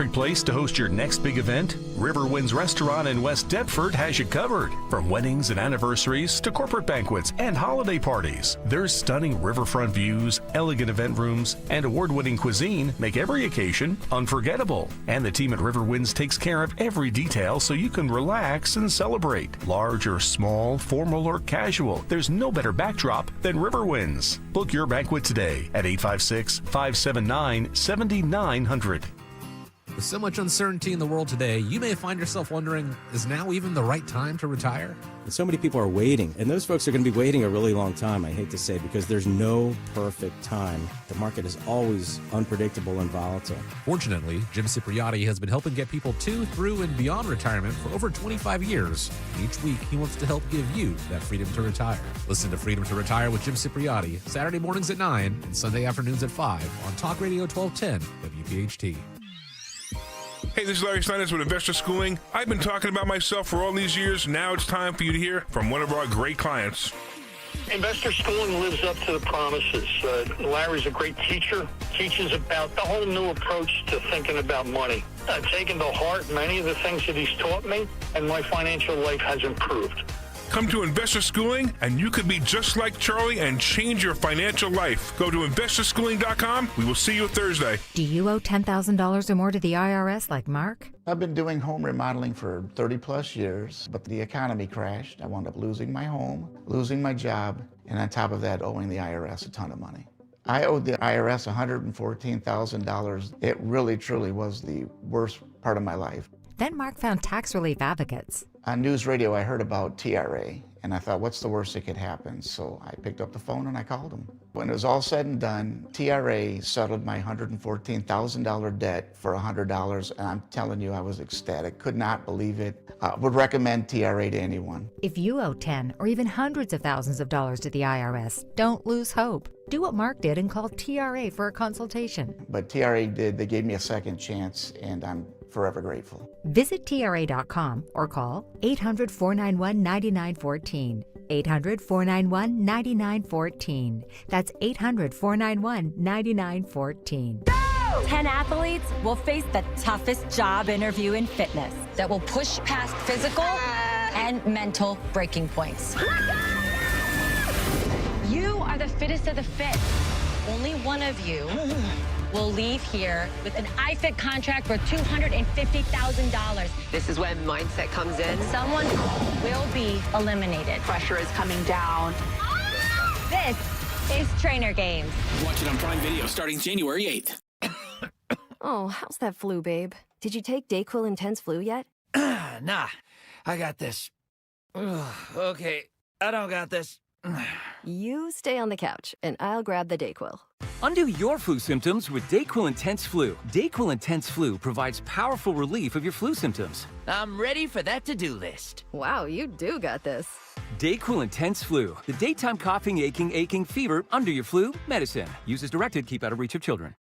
perfect place to host your next big event? Riverwinds Restaurant in West Deptford has you covered. From weddings and anniversaries to corporate banquets and holiday parties, their stunning riverfront views, elegant event rooms, and award-winning cuisine make every occasion unforgettable. And the team at Riverwinds takes care of every detail so you can relax and celebrate. Large or small, formal or casual, there's no better backdrop than Riverwinds. Book your banquet today at 856-579-7900. With so much uncertainty in the world today, you may find yourself wondering, is now even the right time to retire? And so many people are waiting, and those folks are going to be waiting a really long time, I hate to say, because there's no perfect time. The market is always unpredictable and volatile. Fortunately, Jim Cipriotti has been helping get people to, through, and beyond retirement for over 25 years. And each week, he wants to help give you that freedom to retire. Listen to Freedom to Retire with Jim Cipriotti, Saturday mornings at 9 and Sunday afternoons at 5 on Talk Radio 1210 WPHT. Hey, this is Larry Steinitz with Investor Schooling. I've been talking about myself for all these years. Now it's time for you to hear from one of our great clients. Investor Schooling lives up to the promises. Larry's a great teacher, teaches about the whole new approach to thinking about money. I've taken to heart many of the things that he's taught me, and my financial life has improved. Come to Investor Schooling, and you could be just like Charlie and change your financial life. Go to investorschooling.com. We will see you Thursday. Do you owe $10,000 or more to the IRS like Mark? I've been doing home remodeling for 30 plus years, but the economy crashed. I wound up losing my home, losing my job, and on top of that, owing the IRS a ton of money. I owed the IRS $114,000. It really, truly was the worst part of my life. Then Mark found tax relief advocates. On news radio, I heard about TRA, and I thought, what's the worst that could happen? So I picked up the phone and I called them. When it was all said and done, TRA settled my $114,000 debt for $100, and I'm telling you, I was ecstatic, could not believe it. Would recommend TRA to anyone. If you owe 10 or even hundreds of thousands of dollars to the IRS, don't lose hope. Do what Mark did and call TRA for a consultation. But TRA did, they gave me a second chance, and I'm forever grateful. Visit TRA.com or call 800-491-9914. 800-491-9914. That's 800-491-9914. 10 athletes will face the toughest job interview in fitness that will push past physical and mental breaking points. You are the fittest of the fit. Only one of you will leave here with an iFit contract for $250,000. This is when mindset comes in. Someone will be eliminated. Pressure is coming down. This is Trainer Games. Watch it on Prime Video starting January 8th. Oh, how's that flu, babe? Did you take DayQuil Intense Flu yet? Nah, I got this. Ugh, okay, I don't got this. You stay on the couch, and I'll grab the DayQuil. Undo your flu symptoms with DayQuil Intense Flu. DayQuil Intense Flu provides powerful relief of your flu symptoms. I'm ready for that to-do list. Wow, you do got this. DayQuil Intense Flu. The daytime coughing, aching, fever, under your flu, medicine. Use as directed, keep out of reach of children.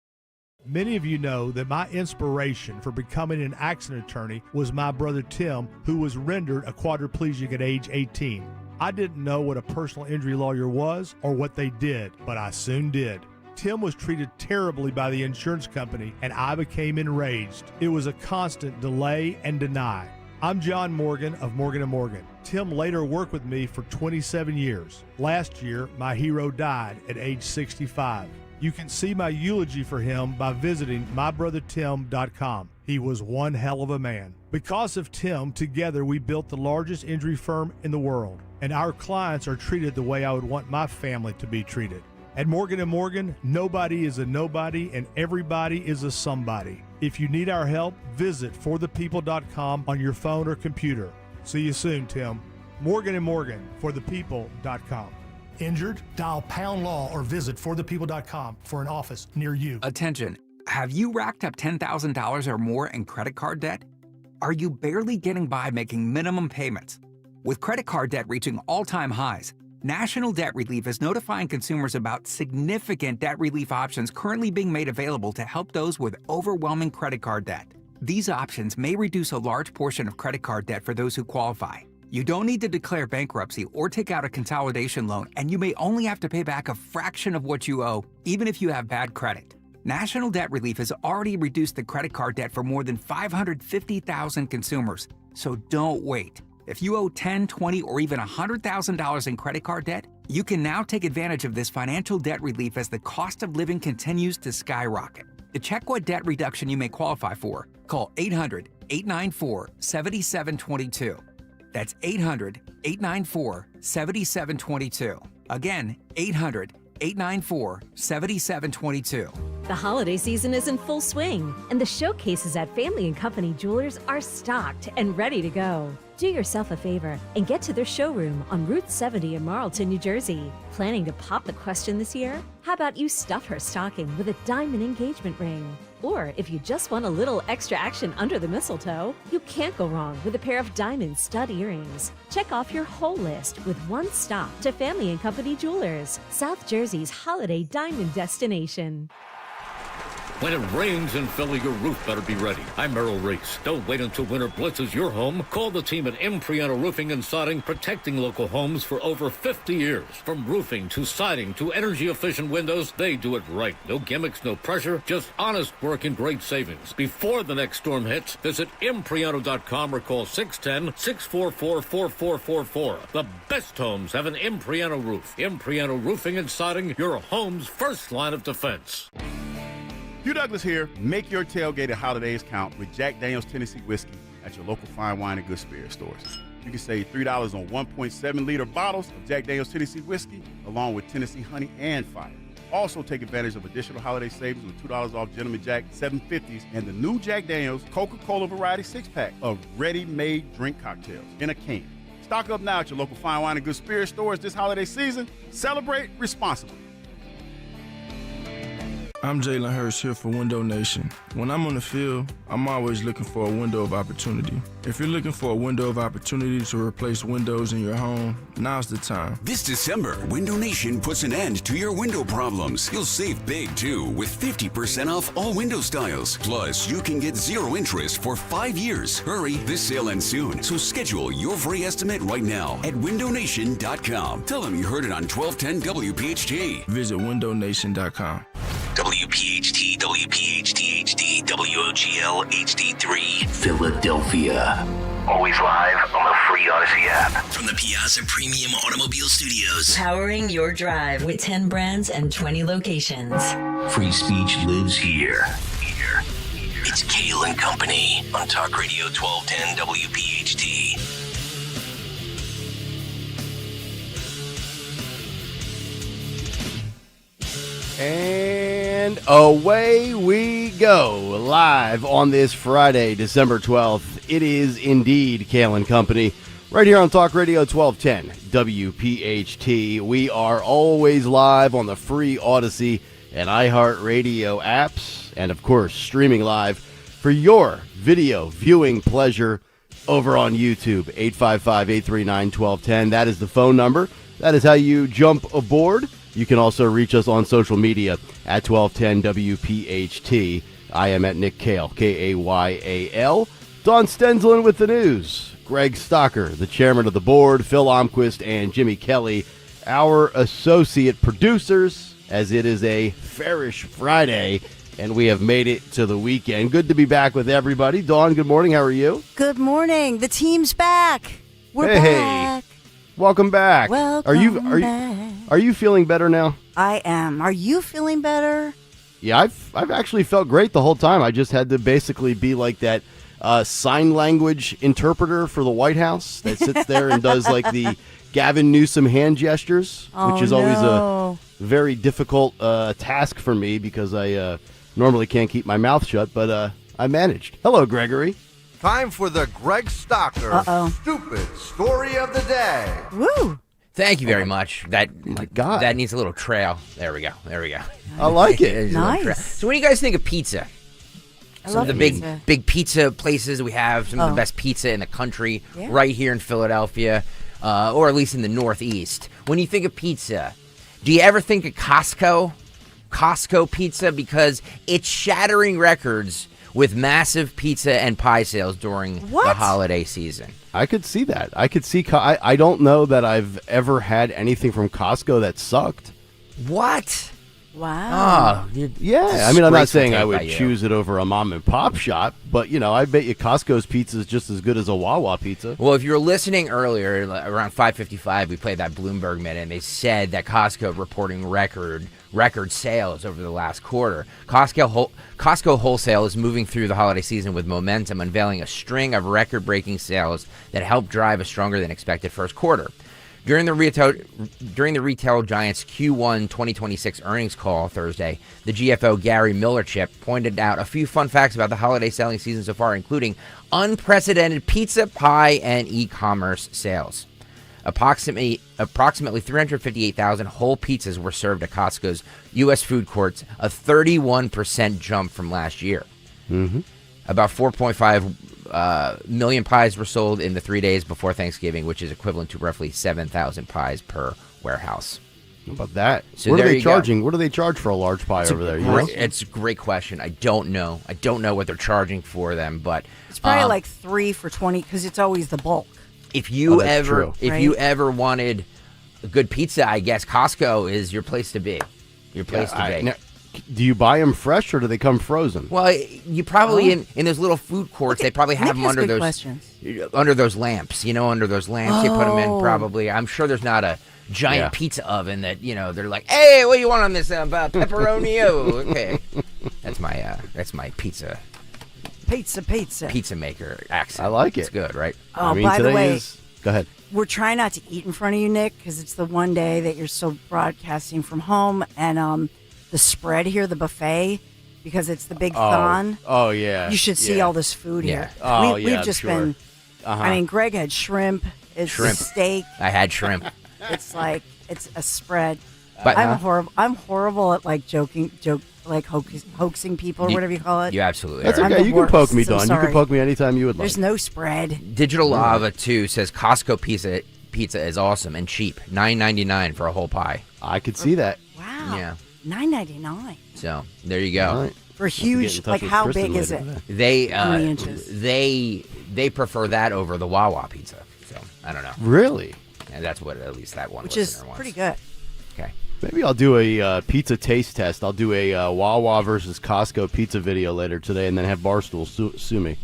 Many of you know that my inspiration for becoming an accident attorney was my brother Tim, who was rendered a quadriplegic at age 18. I didn't know what a personal injury lawyer was or what they did, but I soon did. Tim was treated terribly by the insurance company, and I became enraged. It was a constant delay and deny. I'm John Morgan of Morgan & Morgan. Tim later worked with me for 27 years. Last year, my hero died at age 65. You can see my eulogy for him by visiting mybrothertim.com. He was one hell of a man. Because of Tim, together we built the largest injury firm in the world, and our clients are treated the way I would want my family to be treated. At Morgan & Morgan, nobody is a nobody and everybody is a somebody. If you need our help, visit forthepeople.com on your phone or computer. See you soon, Tim. Morgan & Morgan, forthepeople.com. Injured? Dial pound law or visit forthepeople.com for an office near you. Attention. Have you racked up $10,000 or more in credit card debt? Are you barely getting by making minimum payments? With credit card debt reaching all-time highs, National Debt Relief is notifying consumers about significant debt relief options currently being made available to help those with overwhelming credit card debt. These options may reduce a large portion of credit card debt for those who qualify. You don't need to declare bankruptcy or take out a consolidation loan, and you may only have to pay back a fraction of what you owe, even if you have bad credit. National Debt Relief has already reduced the credit card debt for more than 550,000 consumers. So don't wait. If you owe $10, $20, or even $100,000 in credit card debt, you can now take advantage of this financial debt relief as the cost of living continues to skyrocket. To check what debt reduction you may qualify for, call 800-894-7722. That's 800-894-7722. Again, 800-894-7722. The holiday season is in full swing, and the showcases at Family & Company Jewelers are stocked and ready to go. Do yourself a favor and get to their showroom on Route 70 in Marlton, New Jersey. Planning to pop the question this year? How about you stuff her stocking with a diamond engagement ring? Or if you just want a little extra action under the mistletoe, you can't go wrong with a pair of diamond stud earrings. Check off your whole list with one stop to Family & Company Jewelers, South Jersey's holiday diamond destination. When it rains in Philly, your roof better be ready. I'm Merrill Reese. Don't wait until winter blitzes your home. Call the team at Impriano Roofing and Siding, protecting local homes for over 50 years. From roofing to siding to energy-efficient windows, they do it right. No gimmicks, no pressure, just honest work and great savings. Before the next storm hits, visit Impriano.com or call 610-644-4444. The best homes have an Impriano roof. Impriano Roofing and Siding, your home's first line of defense. Hugh Douglas here. Make your tailgated holidays count with Jack Daniel's Tennessee Whiskey at your local fine wine and good spirit stores. You can save $3 on 1.7-liter bottles of Jack Daniel's Tennessee Whiskey, along with Tennessee Honey and Fire. Also take advantage of additional holiday savings with $2 off Gentleman Jack 750s and the new Jack Daniel's Coca-Cola Variety 6-pack of ready-made drink cocktails in a can. Stock up now at your local fine wine and good spirit stores this holiday season. Celebrate responsibly. I'm Jalen Hurst here for Window Nation. When I'm on the field, I'm always looking for a window of opportunity. If you're looking for a window of opportunity to replace windows in your home, now's the time. This December, Window Nation puts an end to your window problems. You'll save big, too, with 50% off all window styles. Plus, you can get 0 interest for 5 years. Hurry, this sale ends soon, so schedule your free estimate right now at windownation.com. Tell them you heard it on 1210 WPHT. Visit windownation.com. WPHT, WPHT HD, WOGL HD3, Philadelphia. Always live on the free Odyssey app. From the Piazza Premium Automobile Studios. Powering your drive with 10 brands and 20 locations. Free speech lives here. It's Kayal and Company on Talk Radio 1210 WPHT. And away we go, live on this Friday, December 12th. It is indeed Kayal and Company, right here on Talk Radio 1210 WPHT. We are always live on the free Odyssey and iHeartRadio apps, and of course, streaming live for your video viewing pleasure over on YouTube, 855-839-1210. That is the phone number. That is how you jump aboard. You can also reach us on social media at 1210 WPHT. I am at Nick Kayal, Kayal. Don Stenzlin with the news. Greg Stocker, the chairman of the board. Phil Omquist and Jimmy Kelly, our associate producers, as it is a fairish Friday, and we have made it to the weekend. Good to be back with everybody. Dawn, good morning. How are you? Good morning. The team's back. We're back. Welcome back. Are you feeling better now? I am. Are you feeling better? Yeah, I've actually felt great the whole time. I just had to basically be like that sign language interpreter for the White House that sits there and does like the Gavin Newsom hand gestures, which is always a very difficult task for me because I normally can't keep my mouth shut, but I managed. Hello, Gregory. Time for the Greg Stocker Stupid Story of the Day. Woo! Thank you very much. That my God. That needs a little trail. There we go. I like it. Nice. So what do you guys think of pizza? Some of the big pizza places we have, some of the best pizza in the country, right here in Philadelphia, or at least in the Northeast. When you think of pizza, do you ever think of Costco pizza? Because it's shattering records with massive pizza and pie sales during the holiday season. I could see that. I don't know that I've ever had anything from Costco that sucked. What? Wow. Oh, Yeah, I mean, I'm not saying I by would you. choose it over a mom and pop shop, but I bet you Costco's pizza is just as good as a Wawa pizza. Well, if you were listening earlier, around 5:55, we played that Bloomberg minute, and they said that Costco reporting record sales over the last quarter. Costco Wholesale is moving through the holiday season with momentum, unveiling a string of record-breaking sales that helped drive a stronger than expected first quarter. During the retail giant's Q1 2026 earnings call Thursday, the GFO Gary Millerchip pointed out a few fun facts about the holiday selling season so far, including unprecedented pizza, pie, and e-commerce sales. Approximately 358,000 whole pizzas were served at Costco's U.S. food courts, a 31% jump from last year. Mm-hmm. About 4.5 million pies were sold in the 3 days before Thanksgiving, which is equivalent to roughly 7,000 pies per warehouse. How about that? So what are there they you go. charging? What do they charge for a large pie over there? It's a great question. I don't know. I don't know what they're charging for them, but It's probably like 3 for 20 because it's always the bulk. if you that's ever true. if you ever wanted a good pizza, I guess Costco is your place to be. Your place to be. Now, do you buy them fresh or do they come frozen? Well, you probably in those little food courts, they probably have Nick them has under good those questions. under those lamps. Under those lamps, you put them in. Oh. Probably, I'm sure there's not a giant Yeah. pizza oven that they're like, hey, what do you want on this pepperoni? Okay, that's my pizza maker accent. I like it. It's good, right? Oh, I mean, by the today way, go ahead. we're trying not to eat in front of you, Nick, because it's the one day that you're still broadcasting from home. And the spread here, the buffet, because it's the big thon. Oh, yeah. You should see yeah. all this food here. Oh, We've yeah, I'm just sure. been. Uh-huh. I mean, Greg had shrimp. It's Shrimp. steak. I had shrimp. It's like it's a spread. But- I'm horrible. I'm horrible at like hoaxing people or You- whatever you call it. You absolutely That's are. okay. I'm the You can poke worst, me, so Don. You sorry. can poke me anytime you would like. There's no spread. Digital Lava 2 says Costco pizza is awesome and cheap. $9.99 for a whole pie. I could see that. Wow. Yeah. $9.99 So there you go. All right. for Have to get in huge. touch Like with how Kristen big is later it? today. They How many inches? they prefer that over the Wawa pizza. So I don't know. Really? And that's what at least that one Which is listener wants. pretty good. Okay. Maybe I'll do a pizza taste test. I'll do a Wawa versus Costco pizza video later today, and then have Barstool sue me.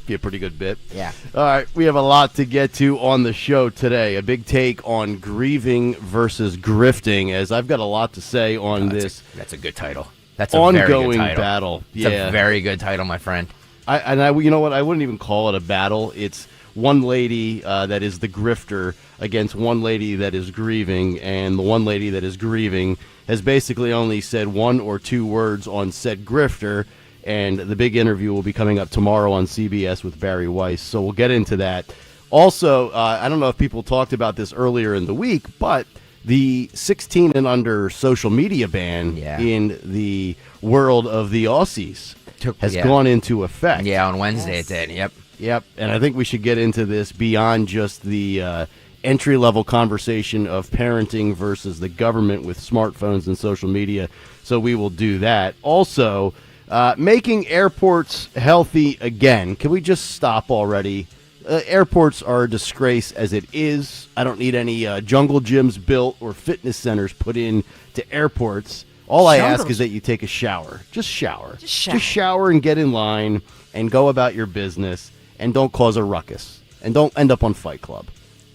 Be a pretty good bit. Yeah. All right, we have a lot to get to on the show today. A big take on grieving versus grifting, as I've got a lot to say on this. That's a good title. That's a very ongoing good title. battle. It's Yeah. a very good title, my friend. You know what? I wouldn't even call it a battle. It's one lady that is the grifter against one lady that is grieving, and the one lady that is grieving has basically only said one or two words on said grifter, and the big interview will be coming up tomorrow on CBS with Barry Weiss, so we'll get into that. Also, I don't know if people talked about this earlier in the week, but the 16 and under social media ban in the world of the Aussies has gone into effect. Yeah, on Wednesday it did. Yep. Yep, and I think we should get into this beyond just the entry-level conversation of parenting versus the government with smartphones and social media, so we will do that. Also, making airports healthy again. Can we just stop already? Airports are a disgrace as it is. I don't need any jungle gyms built or fitness centers put in to airports. All I ask is that you take a shower. Just shower. Just shower and get in line and go about your business. And don't cause a ruckus. And don't end up on Fight Club.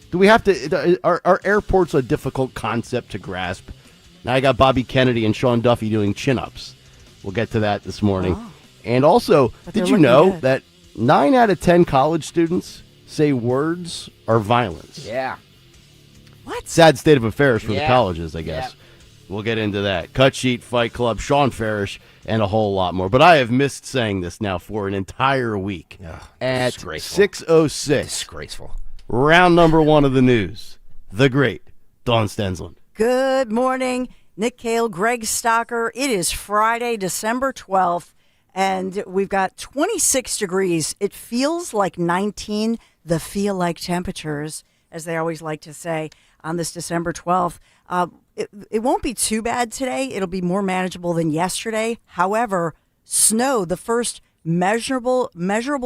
Do we have to... Are airports a difficult concept to grasp? Now I got Bobby Kennedy and Sean Duffy doing chin-ups. We'll get to that this morning. Oh. And also, But did they're you looking know good. that 9 out of 10 college students say words are violence? Yeah. What? Sad state of affairs for the Yeah. colleges, I guess. We'll get into that. Cut Sheet, Fight Club, Sean Farish, and a whole lot more. But I have missed saying this now for an entire week. At disgraceful. 6:06. Disgraceful. Round number one of the news. The great Dawn Stensland. Good morning, Nick Kayal, Greg Stocker. It is Friday, December 12th, and we've got 26 degrees. It feels like 19, the feel-like temperatures, as they always like to say, on this December 12th. It won't be too bad today. It'll be more manageable than yesterday. However, snow, the first measurable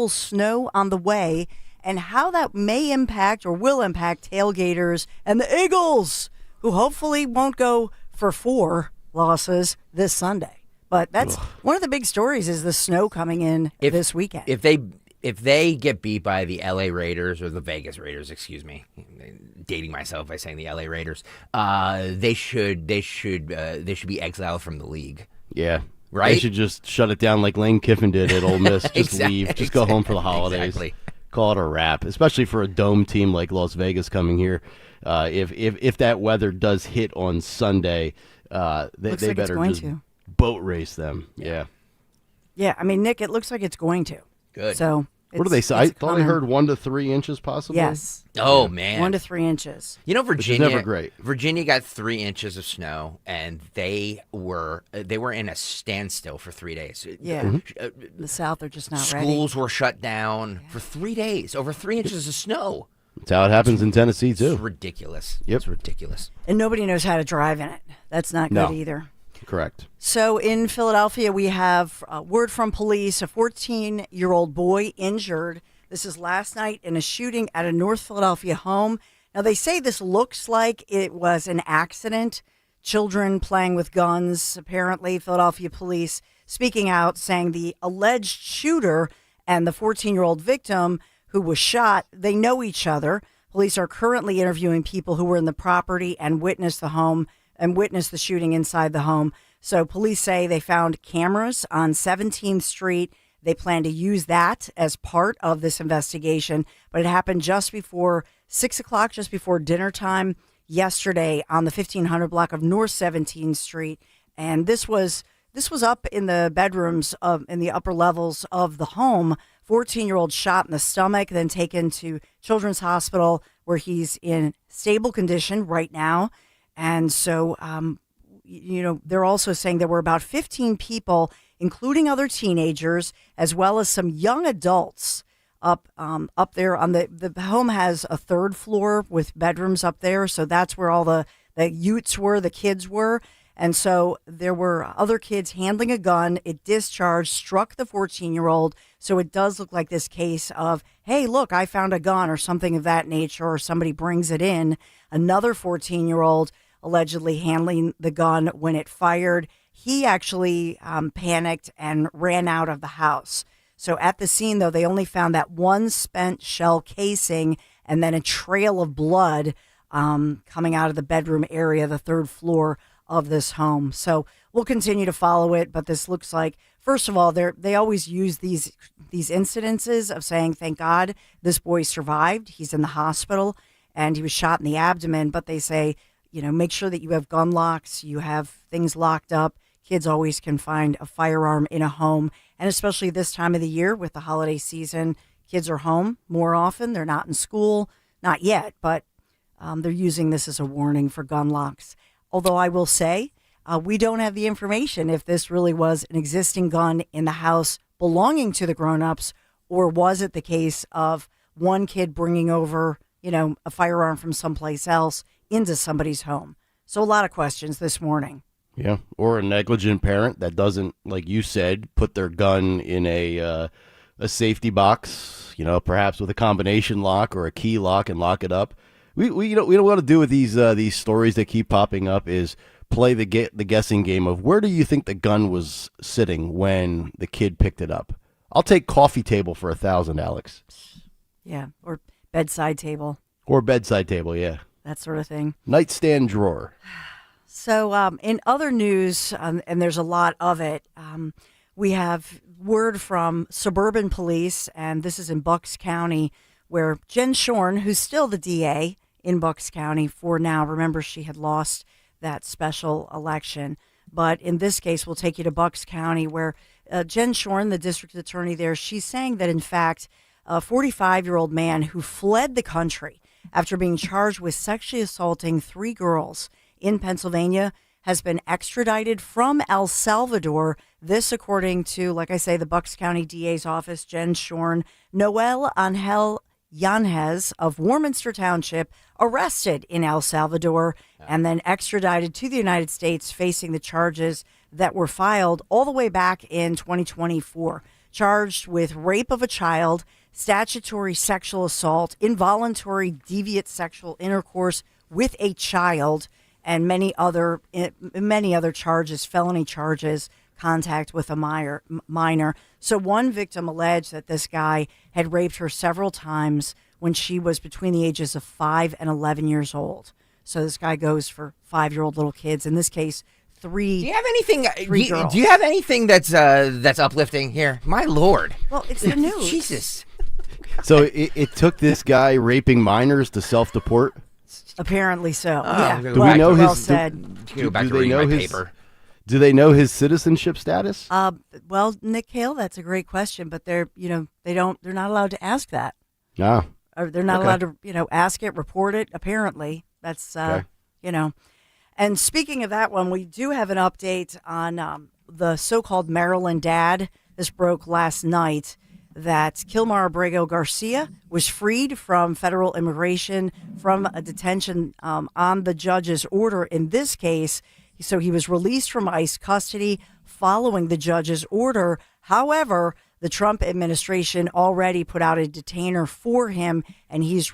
snow on the way, and how that may impact or will impact tailgaters and the Eagles, who hopefully won't go for 4 losses this Sunday. But that's one of the big stories is the snow coming in this weekend. If they get beat by the LA Raiders or the Vegas Raiders, excuse me, dating myself by saying the LA Raiders, they should be exiled from the league. Yeah. Right? They should just shut it down like Lane Kiffin did at Ole Miss. Just leave. Just go home for the holidays. Exactly. Call it a wrap, especially for a dome team like Las Vegas coming here. If that weather does hit on Sunday, they better just boat race them. Yeah. Yeah, I mean, Nick, it looks like it's going to. Good. So what do they say? I thought I heard 1 to 3 inches possibly. Yes. Oh, man. 1 to 3 inches. You know, Virginia. Which is never great. Virginia got 3 inches of snow, and they were in a standstill for 3 days. Yeah. The South are just not ready. Schools were shut down for 3 days. Over 3 inches of snow. That's how it happens in Tennessee too. It's ridiculous. Yep. It's ridiculous. And nobody knows how to drive in it. That's not good either. Correct. So in Philadelphia, we have word from police, a 14-year-old boy injured. This is last night in a shooting at a North Philadelphia home. Now, they say this looks like it was an accident. Children playing with guns, apparently. Philadelphia police speaking out, saying the alleged shooter and the 14-year-old victim who was shot, they know each other. Police are currently interviewing people who were in the property and witnessed the home and witnessed the shooting inside the home. So police say they found cameras on 17th Street. They plan to use that as part of this investigation. But it happened just before 6 o'clock, just before dinner time yesterday on the 1500 block of North 17th Street. And this was up in the bedrooms in the upper levels of the home. 14-year-old shot in the stomach, then taken to Children's Hospital where he's in stable condition right now. And so, they're also saying there were about 15 people, including other teenagers, as well as some young adults up there. On the home has a 3rd floor with bedrooms up there. So that's where all the youths were, the kids were. And so there were other kids handling a gun. It discharged, struck the 14-year-old. So it does look like this case of, hey, look, I found a gun or something of that nature, or somebody brings it in. Another 14-year-old allegedly handling the gun when it fired. He actually panicked and ran out of the house. So at the scene, though, they only found that one spent shell casing and then a trail of blood coming out of the bedroom area, the 3rd floor of this home. So we'll continue to follow it, but this looks like, first of all, they always use these incidences of saying, thank God this boy survived. He's in the hospital and he was shot in the abdomen, but they say, make sure that you have gun locks, you have things locked up. Kids always can find a firearm in a home, and especially this time of the year with the holiday season, kids are home more often. They're not in school, not yet, but they're using this as a warning for gun locks. Although I will say, we don't have the information if this really was an existing gun in the house belonging to the grown-ups, or was it the case of one kid bringing over, a firearm from someplace else into somebody's home. So a lot of questions this morning. Yeah, or a negligent parent that doesn't, like you said, put their gun in a safety box, perhaps with a combination lock or a key lock and lock it up. We don't want to do with these stories that keep popping up is play the guessing game of where do you think the gun was sitting when the kid picked it up. I'll take coffee table for $1,000, Alex. Yeah, or bedside table. Or bedside table, yeah. That sort of thing. Nightstand drawer. So in other news, and there's a lot of it, we have word from suburban police, and this is in Bucks County, where Jen Shorn, who's still the DA in Bucks County for now, remember she had lost that special election. But in this case, we'll take you to Bucks County, where Jen Shorn, the district attorney there, she's saying that, in fact, a 45-year-old man who fled the country after being charged with sexually assaulting 3 girls in Pennsylvania has been extradited from El Salvador. This, according to, like I say, the Bucks County DA's office. Jen Shorn, Noel Angel Yanez of Warminster Township, arrested in El Salvador and then extradited to the United States, facing the charges that were filed all the way back in 2024. Charged with rape of a child, statutory sexual assault, involuntary deviant sexual intercourse with a child, and many other charges, felony charges, contact with a minor. So one victim alleged that this guy had raped her several times when she was between the ages of 5 and 11 years old. So this guy goes for 5-year-old little kids. In this case, three. Do you have anything? Girls. Do you have anything that's uplifting here? My Lord. Well, it's the news. Jesus. So it took this guy raping minors to self-deport? Apparently so. Oh, yeah. Do we know well his? said. Go back to reading my paper. Do they know his citizenship status? Well, Nick Kayal, that's a great question, but they're not allowed to ask that. No. Or they're not allowed to, ask it, report it. Apparently, that's And speaking of that one, we do have an update on the so-called Maryland dad. This broke last night that Kilmar Abrego Garcia was freed from federal immigration from a detention on the judge's order in this case. So he was released from ICE custody following the judge's order. However, the Trump administration already put out a detainer for him, and he's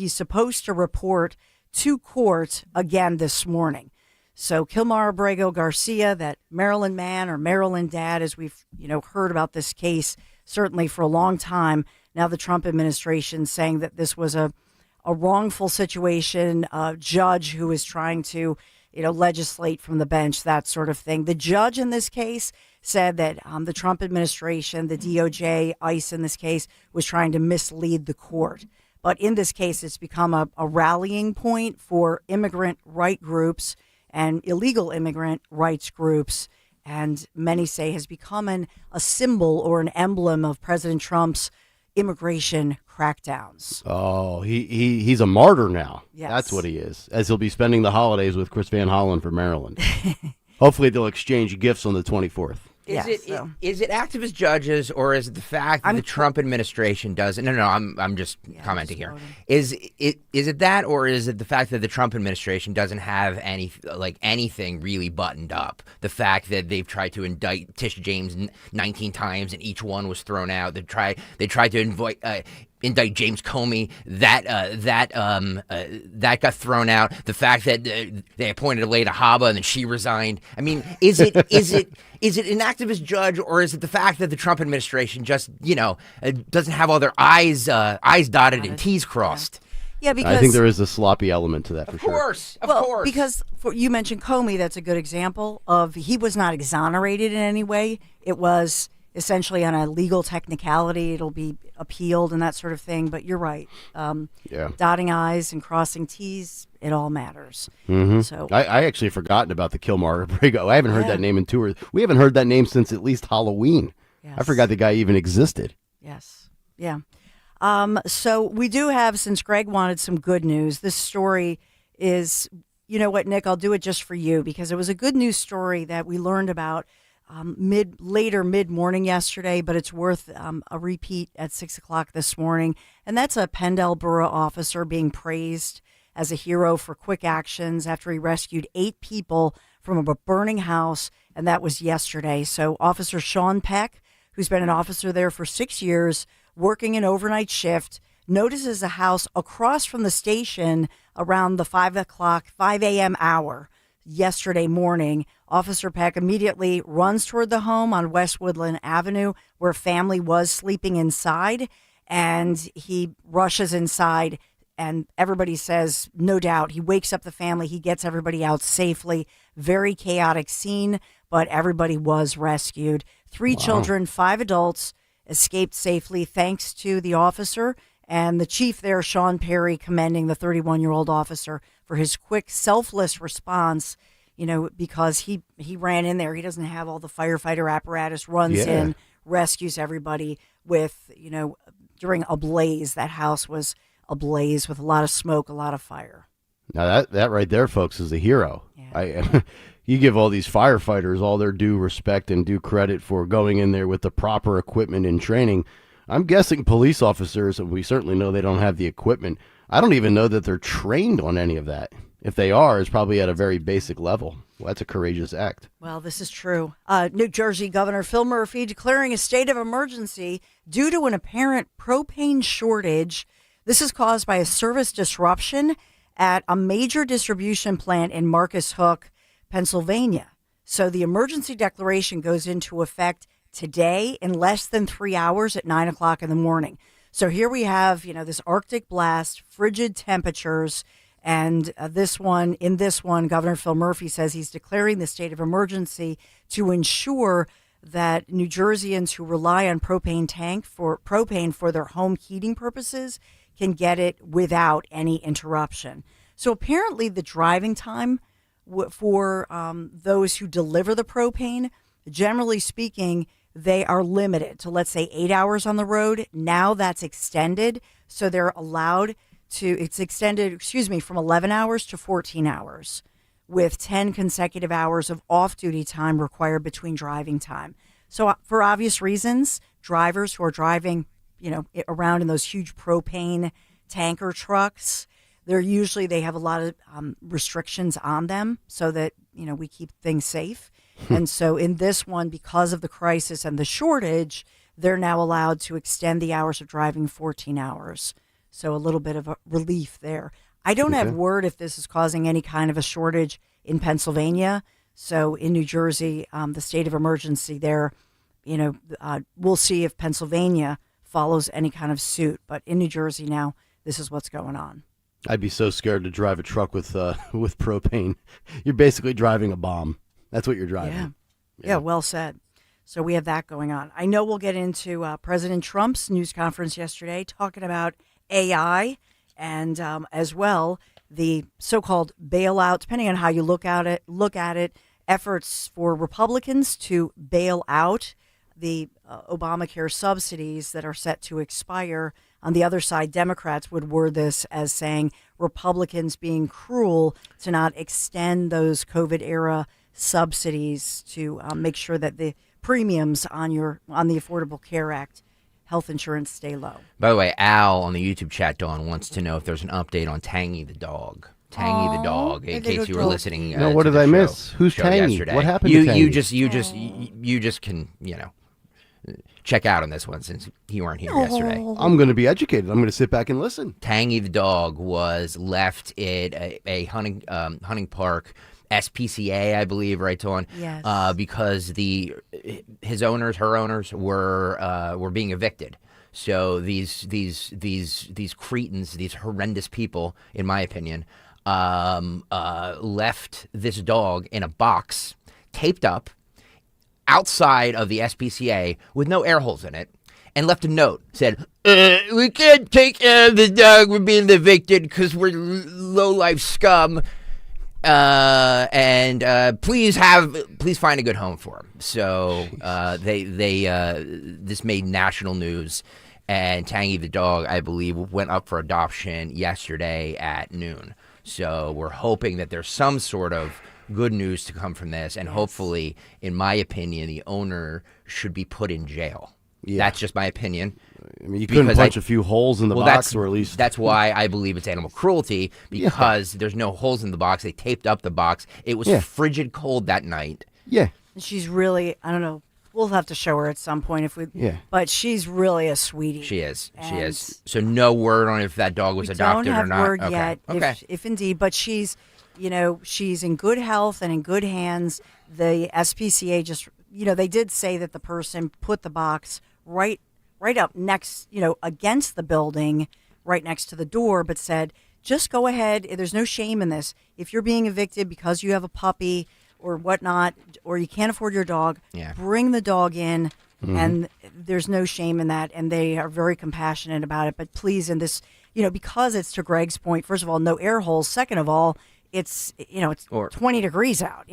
supposed to report to court again this morning. So Kilmar Abrego Garcia, that Maryland man or Maryland dad, as we've heard about this case certainly for a long time. Now the Trump administration saying that this was a wrongful situation, a judge who is trying to legislate from the bench, that sort of thing. The judge in this case said that the Trump administration, the DOJ, ICE in this case, was trying to mislead the court. But in this case, it's become a rallying point for immigrant right groups and illegal immigrant rights groups. And many say has become a symbol or an emblem of President Trump's immigration crackdowns. Oh, he's a martyr now. Yes. That's what he is, as he'll be spending the holidays with Chris Van Hollen for Maryland. Hopefully they'll exchange gifts on the 24th. Is it activist judges, or is it the fact that the Trump administration doesn't? No, I'm just commenting here. Is it that, or is it the fact that the Trump administration doesn't have anything really buttoned up? The fact that they've tried to indict Tish James 19 times and each one was thrown out. They tried to indict James Comey. That got thrown out. The fact that they appointed Aleda Haba and then she resigned. I mean, is it an activist judge, or is it the fact that the Trump administration just doesn't have all their I's dotted and T's crossed? Yeah, because I think there is a sloppy element to that for sure. Of course. Because you mentioned Comey, that's a good example of he was not exonerated in any way. It was essentially on a legal technicality. It'll be appealed and that sort of thing. But you're right. Dotting I's and crossing T's, it all matters. Mm-hmm. So I actually have forgotten about the Kilmar Abrego. I haven't heard that name in we haven't heard that name since at least Halloween. Yes. I forgot the guy even existed. Yes. Yeah. So we do have, since Greg wanted some good news, this story is, you know what, Nick, I'll do it just for you because it was a good news story that we learned about mid-morning yesterday, but it's worth a repeat at 6 o'clock this morning. And that's a Pendle Borough officer being praised as a hero for quick actions after he rescued 8 people from a burning house, and that was yesterday. So Officer Sean Peck, who's been an officer there for 6 years, working an overnight shift, notices a house across from the station around the 5 a.m. hour yesterday morning. Officer Peck immediately runs toward the home on West Woodland Avenue where family was sleeping inside, and he rushes inside, and everybody says, no doubt, he wakes up the family, he gets everybody out safely. Very chaotic scene, but everybody was rescued. 3 children, 5 adults escaped safely thanks to the officer, and the chief there, Sean Perry, commending the 31-year-old officer for his quick, selfless response, because he ran in there. He doesn't have all the firefighter apparatus, runs in, rescues everybody with, during a blaze. That house was ablaze with a lot of smoke, a lot of fire. Now that right there, folks, is a hero. Yeah. You give all these firefighters all their due respect and due credit for going in there with the proper equipment and training. I'm guessing police officers, and we certainly know they don't have the equipment. I don't even know that they're trained on any of that. If they are, it's probably at a very basic level. Well, that's a courageous act. Well, this is true. New Jersey Governor Phil Murphy declaring a state of emergency due to an apparent propane shortage. This is caused by a service disruption at a major distribution plant in Marcus Hook, Pennsylvania. So the emergency declaration goes into effect today in less than 3 hours at 9 o'clock in the morning. So here we have, this Arctic blast, frigid temperatures, and in this one, Governor Phil Murphy says he's declaring the state of emergency to ensure that New Jerseyans who rely on propane for their home heating purposes can get it without any interruption. So apparently the driving time for those who deliver the propane, generally speaking, they are limited to, let's say, 8 hours on the road. Now that's extended. So they're allowed to, it's extended, from 11 hours to 14 hours with 10 consecutive hours of off-duty time required between driving time. So for obvious reasons, drivers who are driving, around in those huge propane tanker trucks, they have a lot of restrictions on them so that, we keep things safe. And so in this one, because of the crisis and the shortage, they're now allowed to extend the hours of driving 14 hours. So a little bit of a relief there. I don't have word if this is causing any kind of a shortage in Pennsylvania. So in New Jersey, the state of emergency there, we'll see if Pennsylvania follows any kind of suit. But in New Jersey now, this is what's going on. I'd be so scared to drive a truck with propane. You're basically driving a bomb. That's what you're driving. Yeah, well said. So we have that going on. I know we'll get into President Trump's news conference yesterday talking about AI and as well the so-called bailout, depending on how you look at it, efforts for Republicans to bail out the Obamacare subsidies that are set to expire. On the other side, Democrats would word this as saying Republicans being cruel to not extend those COVID-era subsidies to make sure that the premiums on the Affordable Care Act health insurance stay low. By the way, Al on the YouTube chat, Dawn, wants to know if there's an update on Tangy the dog. Tangy the dog, in case you were listening. No, what did I miss? Who's Tangy? Yesterday. What happened to Tangy? You just can, check out on this one since you weren't here yesterday. I'm going to be educated. I'm going to sit back and listen. Tangy the dog was left at a hunting park, SPCA, I believe, right, Dawn? Yes. Because her owners were being evicted. So these cretins, these horrendous people, in my opinion, left this dog in a box, taped up, outside of the SPCA with no air holes in it, and left a note. Said, we can't take care of the dog. We're being evicted because we're low-life scum. And please find a good home for him. So this made national news, and Tangy the dog, I believe, went up for adoption yesterday at noon. So we're hoping that there's some sort of good news to come from this, and hopefully, in my opinion, the owner should be put in jail. Yeah. That's just my opinion. I mean, you couldn't punch a few holes in the box, or at least... That's why I believe it's animal cruelty, because there's no holes in the box. They taped up the box. It was frigid cold that night. Yeah. She's really, I don't know, we'll have to show her at some point if we... Yeah. But she's really a sweetie. She is. She is. So no word on if that dog was adopted or not? We don't have word yet, if indeed, but she's... she's in good health and in good hands. The SPCA just, they did say that the person put the box right up next, against the building, right next to the door, but said, just go ahead. There's no shame in this. If you're being evicted because you have a puppy or whatnot, or you can't afford your dog, bring the dog in, and there's no shame in that. And they are very compassionate about it. But please, in this, because it's, to Greg's point, first of all, no air holes. Second of all, it's 20 degrees out.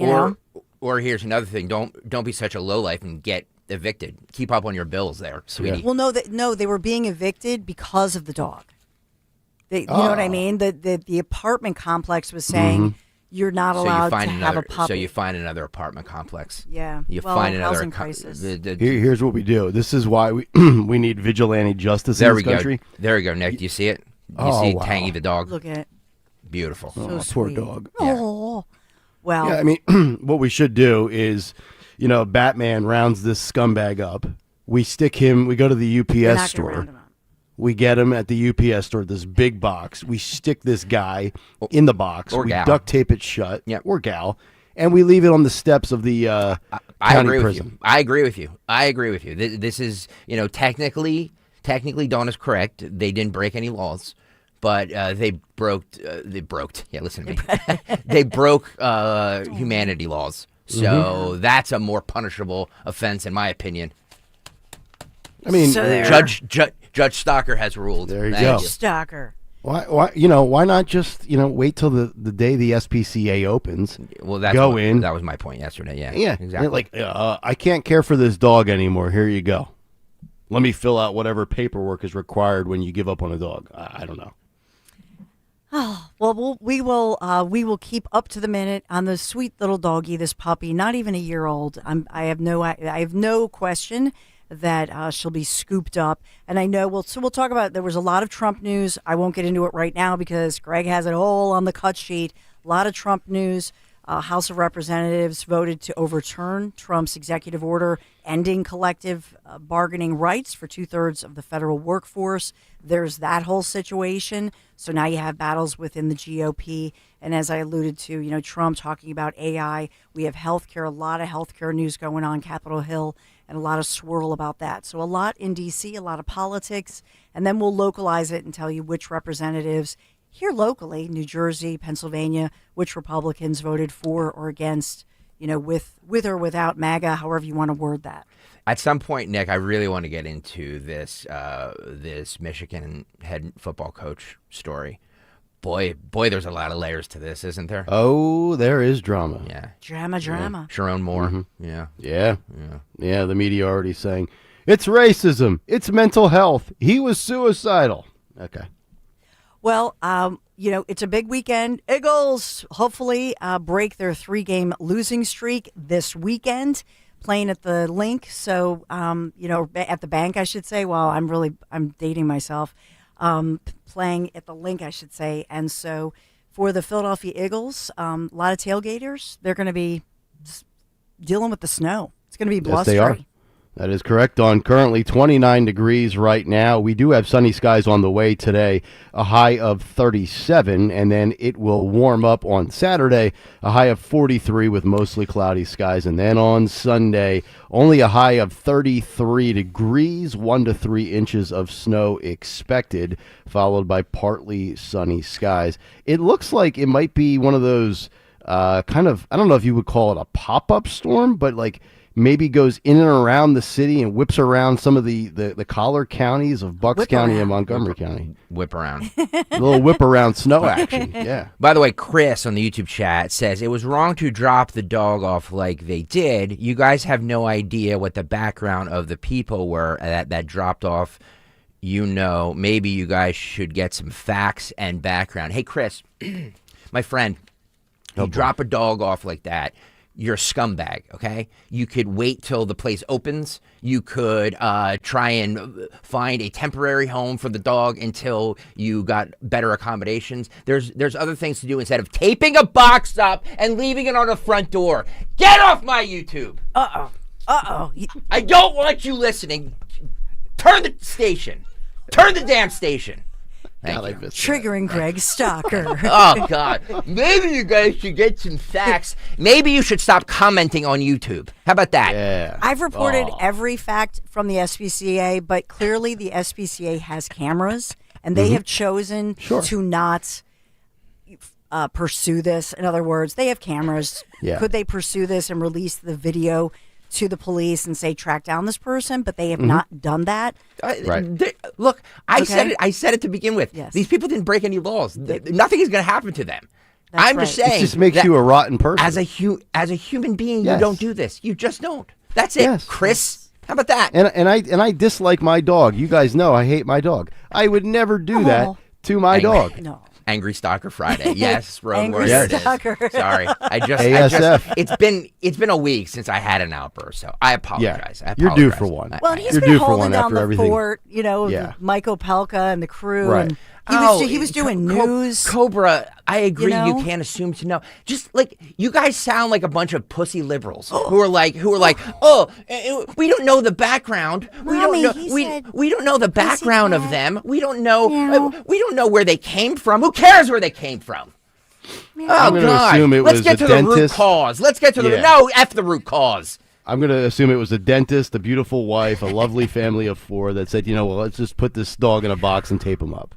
Or here's another thing: don't be such a lowlife and get evicted. Keep up on your bills, there, sweetie. Well, no, they were being evicted because of the dog. You know what I mean? The apartment complex was saying you're not allowed to have a puppy. So you find another apartment complex. Yeah, find another housing crisis. Here's what we do. This is why we we need vigilante justice in this country. There we go, Nick. Do you see it? You see Tangy the dog? Look at it. Beautiful. Poor dog. Oh, well. Yeah, I mean, what we should do is, Batman rounds this scumbag up. We stick him. We go to the UPS store. We get him at the UPS store, this big box. We stick this guy in the box. Or we gal. duct tape it shut, Yep. or gal, and we leave it on the steps of the county prison. I agree with you. This is, technically Dawn is correct. They didn't break any laws, but they broke. Yeah, listen to me. They broke humanity laws. So that's a more punishable offense, in my opinion. I mean, Judge Stocker has ruled. There you Thank go. you. Stocker. Why not just wait till the day the SPCA opens? Well, that was my point yesterday. Yeah, exactly. Like, I can't care for this dog anymore. Here you go. Let me fill out whatever paperwork is required when you give up on a dog. I don't know. Oh, well, we will keep up to the minute on the sweet little doggy, this puppy, not even a year old. I have no question that she'll be scooped up. And I know we'll talk about, there was a lot of Trump news. I won't get into it right now because Greg has it all on the cut sheet. A lot of Trump news. House of Representatives voted to overturn Trump's executive order ending collective bargaining rights for 2/3 of the federal workforce. There's that whole situation. So now you have battles within the GOP. And as I alluded to, Trump talking about AI. We have healthcare, a lot of healthcare news going on Capitol Hill, and a lot of swirl about that. So a lot in D.C., a lot of politics. And then we'll localize it and tell you which representatives here locally, New Jersey, Pennsylvania, which Republicans voted for or against, with or without MAGA, however you want to word that. At some point, Nick, I really want to get into this Michigan head football coach story. Boy, there's a lot of layers to this, isn't there? Oh, there is drama. Yeah. Drama. Sharon Moore. Mm-hmm. Yeah. The media already saying it's racism. It's mental health. He was suicidal. Okay. Well, it's a big weekend. Eagles hopefully break their 3-game losing streak this weekend, playing at the Link. So, at the bank, I should say. Well, I'm dating myself. Playing at the Link, I should say. And so for the Philadelphia Eagles, a lot of tailgaters, they're going to be dealing with the snow. It's going to be blustery. Yes, they are. That is correct. On currently 29 degrees right now. We do have sunny skies on the way today, a high of 37, and then it will warm up on Saturday, a high of 43 with mostly cloudy skies. And then on Sunday, only a high of 33 degrees, 1 to 3 inches of snow expected, followed by partly sunny skies. It looks like it might be one of those I don't know if you would call it a pop-up storm, but like maybe goes in and around the city and whips around some of the collar counties of Bucks County and Montgomery County. Whip around. A little whip around snow action, yeah. By the way, Chris on the YouTube chat says, it was wrong to drop the dog off like they did. You guys have no idea what the background of the people were that dropped off. Maybe you guys should get some facts and background. Hey, Chris, my friend, you drop a dog off like that, you're a scumbag, okay? You could wait till the place opens. You could try and find a temporary home for the dog until you got better accommodations. There's other things to do instead of taping a box up and leaving it on the front door. Get off my YouTube. Uh-oh. I don't want you listening. Turn the station. Turn the damn station. Thank you. Triggering Greg Stocker. Oh, God. Maybe you guys should get some facts. Maybe you should stop commenting on YouTube. How about that? Yeah. I've reported every fact from the SPCA, but clearly the SPCA has cameras, and they have chosen to not pursue this. In other words, they have cameras. Yeah. Could they pursue this and release the video to the police and say track down this person? But they have not done that. Look, I said it to begin with. Yes. These people didn't break any laws. Nothing is going to happen to them. I'm just saying. It just makes you a rotten person. As a human being, you don't do this. You just don't. That's it, Chris. How about that? And I dislike my dog. You guys know I hate my dog. I would never do that to my dog. No. Angry Stalker Friday. Yes, road Angry warrior. Stalker. Sorry, ASF. It's been a week since I had an outburst, so I apologize. Yeah, you're due for one. Well, and he's You're been due for holding one down after the everything. fort, Mike Opelka and the crew. Right. And He was doing news. Cobra, I agree. You You know? can't assume to know. Just like you guys sound like a bunch of pussy liberals who are like, oh, we don't know the background. We don't know. We don't know the background of them. We don't know. We don't know where they came from. Who cares where they came from? I'm going to assume it Let's was get a to the root dentist. cause. Let's get to the no. F the root cause. I'm going to assume it was a dentist, a beautiful wife, a lovely family of 4 that said, let's just put this dog in a box and tape him up.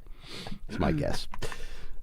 That's my guess.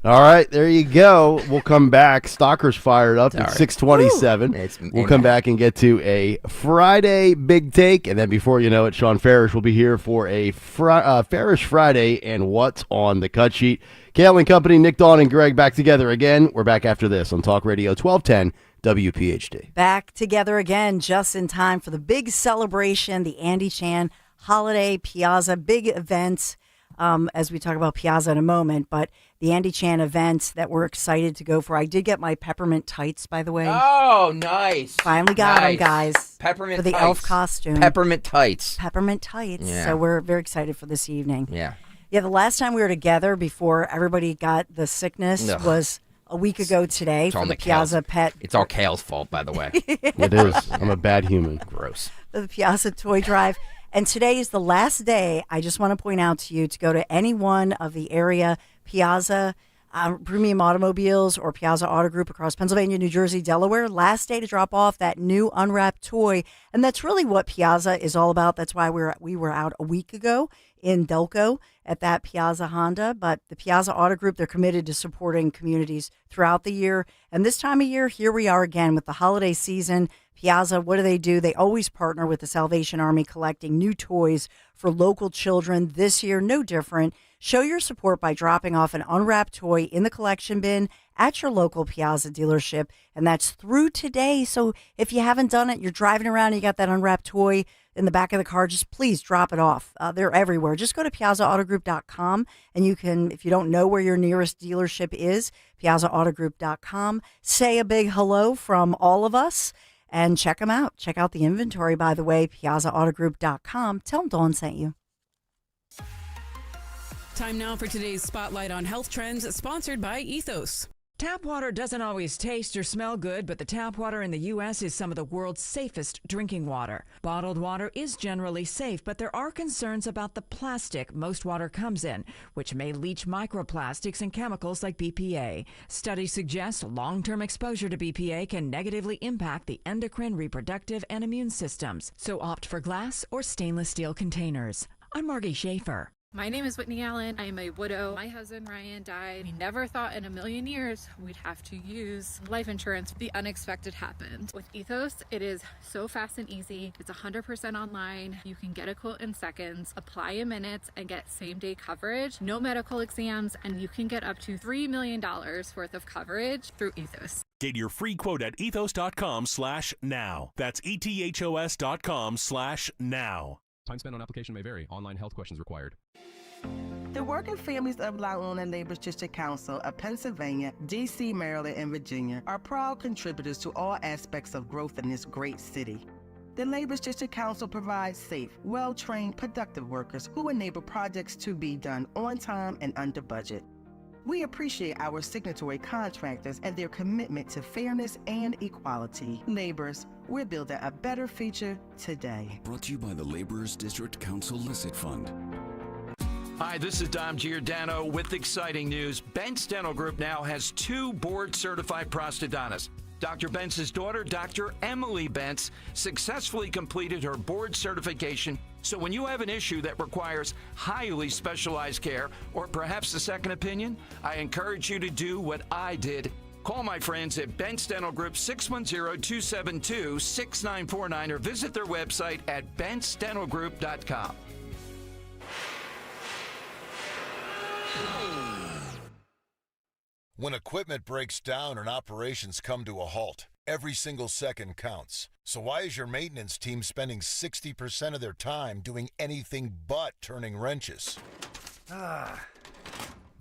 All right, there you go. We'll come back. Stalker's fired up at 6:27. We'll come back and get to a Friday big take, and then before you know it, Sean Farish will be here for a Farish Friday and what's on the cut sheet. Kayal and Company, Nick, Dawn, and Greg back together again. We're back after this on Talk Radio 1210 WPHT. Back together again just in time for the big celebration, the Andy Chan Holiday Piazza big event. As we talk about Piazza in a moment, but the Andy Chan event that we're excited to go for. I did get my peppermint tights, by the way. Oh, nice. Finally got them, guys. Peppermint for the tights. elf costume. Peppermint tights. Peppermint tights. Yeah. So we're very excited for this evening. Yeah. Yeah, the last time we were together before everybody got the sickness was a week ago today for the Piazza Pet. It's all Kale's fault, by the way. It is. I'm a bad human. Gross. The Piazza Toy Drive. And today is the last day, I just want to point out to you, to go to any one of the area Piazza Premium Automobiles or Piazza Auto Group across Pennsylvania, New Jersey, Delaware. Last day to drop off that new unwrapped toy. And that's really what Piazza is all about. That's why we were out a week ago in Delco at that Piazza Honda. But the Piazza Auto Group, they're committed to supporting communities throughout the year. And this time of year, here we are again with the holiday season. Piazza, what do? They always partner with the Salvation Army, collecting new toys for local children. This year, no different. Show your support by dropping off an unwrapped toy in the collection bin at your local Piazza dealership. And that's through today. So if you haven't done it, you're driving around and you got that unwrapped toy in the back of the car, just please drop it off. They're everywhere. Just go to piazzaautogroup.com, and you can, if you don't know where your nearest dealership is, piazzaautogroup.com. Say a big hello from all of us. And check them out. Check out the inventory, by the way, piazzaautogroup.com. Tell them Dawn sent you. Time now for today's Spotlight on Health Trends, sponsored by Ethos. Tap water doesn't always taste or smell good, but the tap water in the U.S. is some of the world's safest drinking water. Bottled water is generally safe, but there are concerns about the plastic most water comes in, which may leach microplastics and chemicals like BPA. Studies suggest long-term exposure to BPA can negatively impact the endocrine, reproductive, and immune systems. So opt for glass or stainless steel containers. I'm Margie Schaefer. My name is Whitney Allen. I am a widow. My husband Ryan died. We never thought in a million years we'd have to use life insurance. The unexpected happened. With Ethos, it is so fast and easy. It's 100% online. You can get a quote in seconds, apply in minutes, and get same-day coverage. No medical exams, and you can get up to $3 million worth of coverage through Ethos. Get your free quote at ethos.com/now. That's ethos.com/now. Time spent on application may vary. Online health questions required. The working families of Long Island Labor's District Council of Pennsylvania, D.C., Maryland, and Virginia are proud contributors to all aspects of growth in this great city. The Labor's District Council provides safe, well-trained, productive workers who enable projects to be done on time and under budget. We appreciate our signatory contractors and their commitment to fairness and equality. Laborers, we're building a better future today. Brought to you by the Laborers District Council Licit Fund. Hi, this is Dom Giordano with exciting news. Bentz Dental Group now has 2 board-certified prosthodontists. Dr. Bentz's daughter, Dr. Emily Bentz, successfully completed her board certification. So when you have an issue that requires highly specialized care or perhaps a second opinion, I encourage you to do what I did. Call my friends at Bentz Dental Group 610-272-6949 or visit their website at bentzdentalgroup.com. When equipment breaks down and operations come to a halt, every single second counts. So why is your maintenance team spending 60% of their time doing anything but turning wrenches?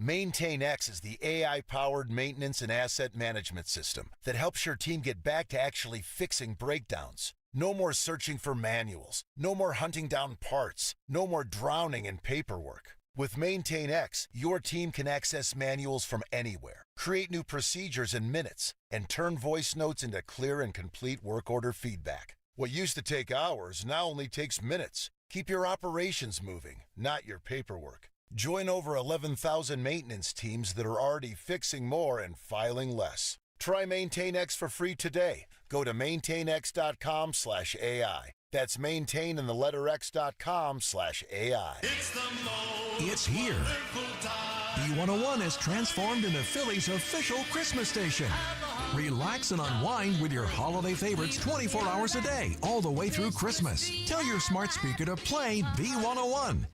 MaintainX is the AI-powered maintenance and asset management system that helps your team get back to actually fixing breakdowns. No more searching for manuals. No more hunting down parts. No more drowning in paperwork. With Maintain X, your team can access manuals from anywhere, create new procedures in minutes, and turn voice notes into clear and complete work order feedback. What used to take hours now only takes minutes. Keep your operations moving, not your paperwork. Join over 11,000 maintenance teams that are already fixing more and filing less. Try Maintain X for free today. Go to maintainx.com/AI. That's maintain in the letter x.com/AI. It's here. B101 is transformed into Philly's official Christmas station. Relax and unwind with your holiday favorites 24 hours a day, all the way through Christmas. Tell your smart speaker to play B101.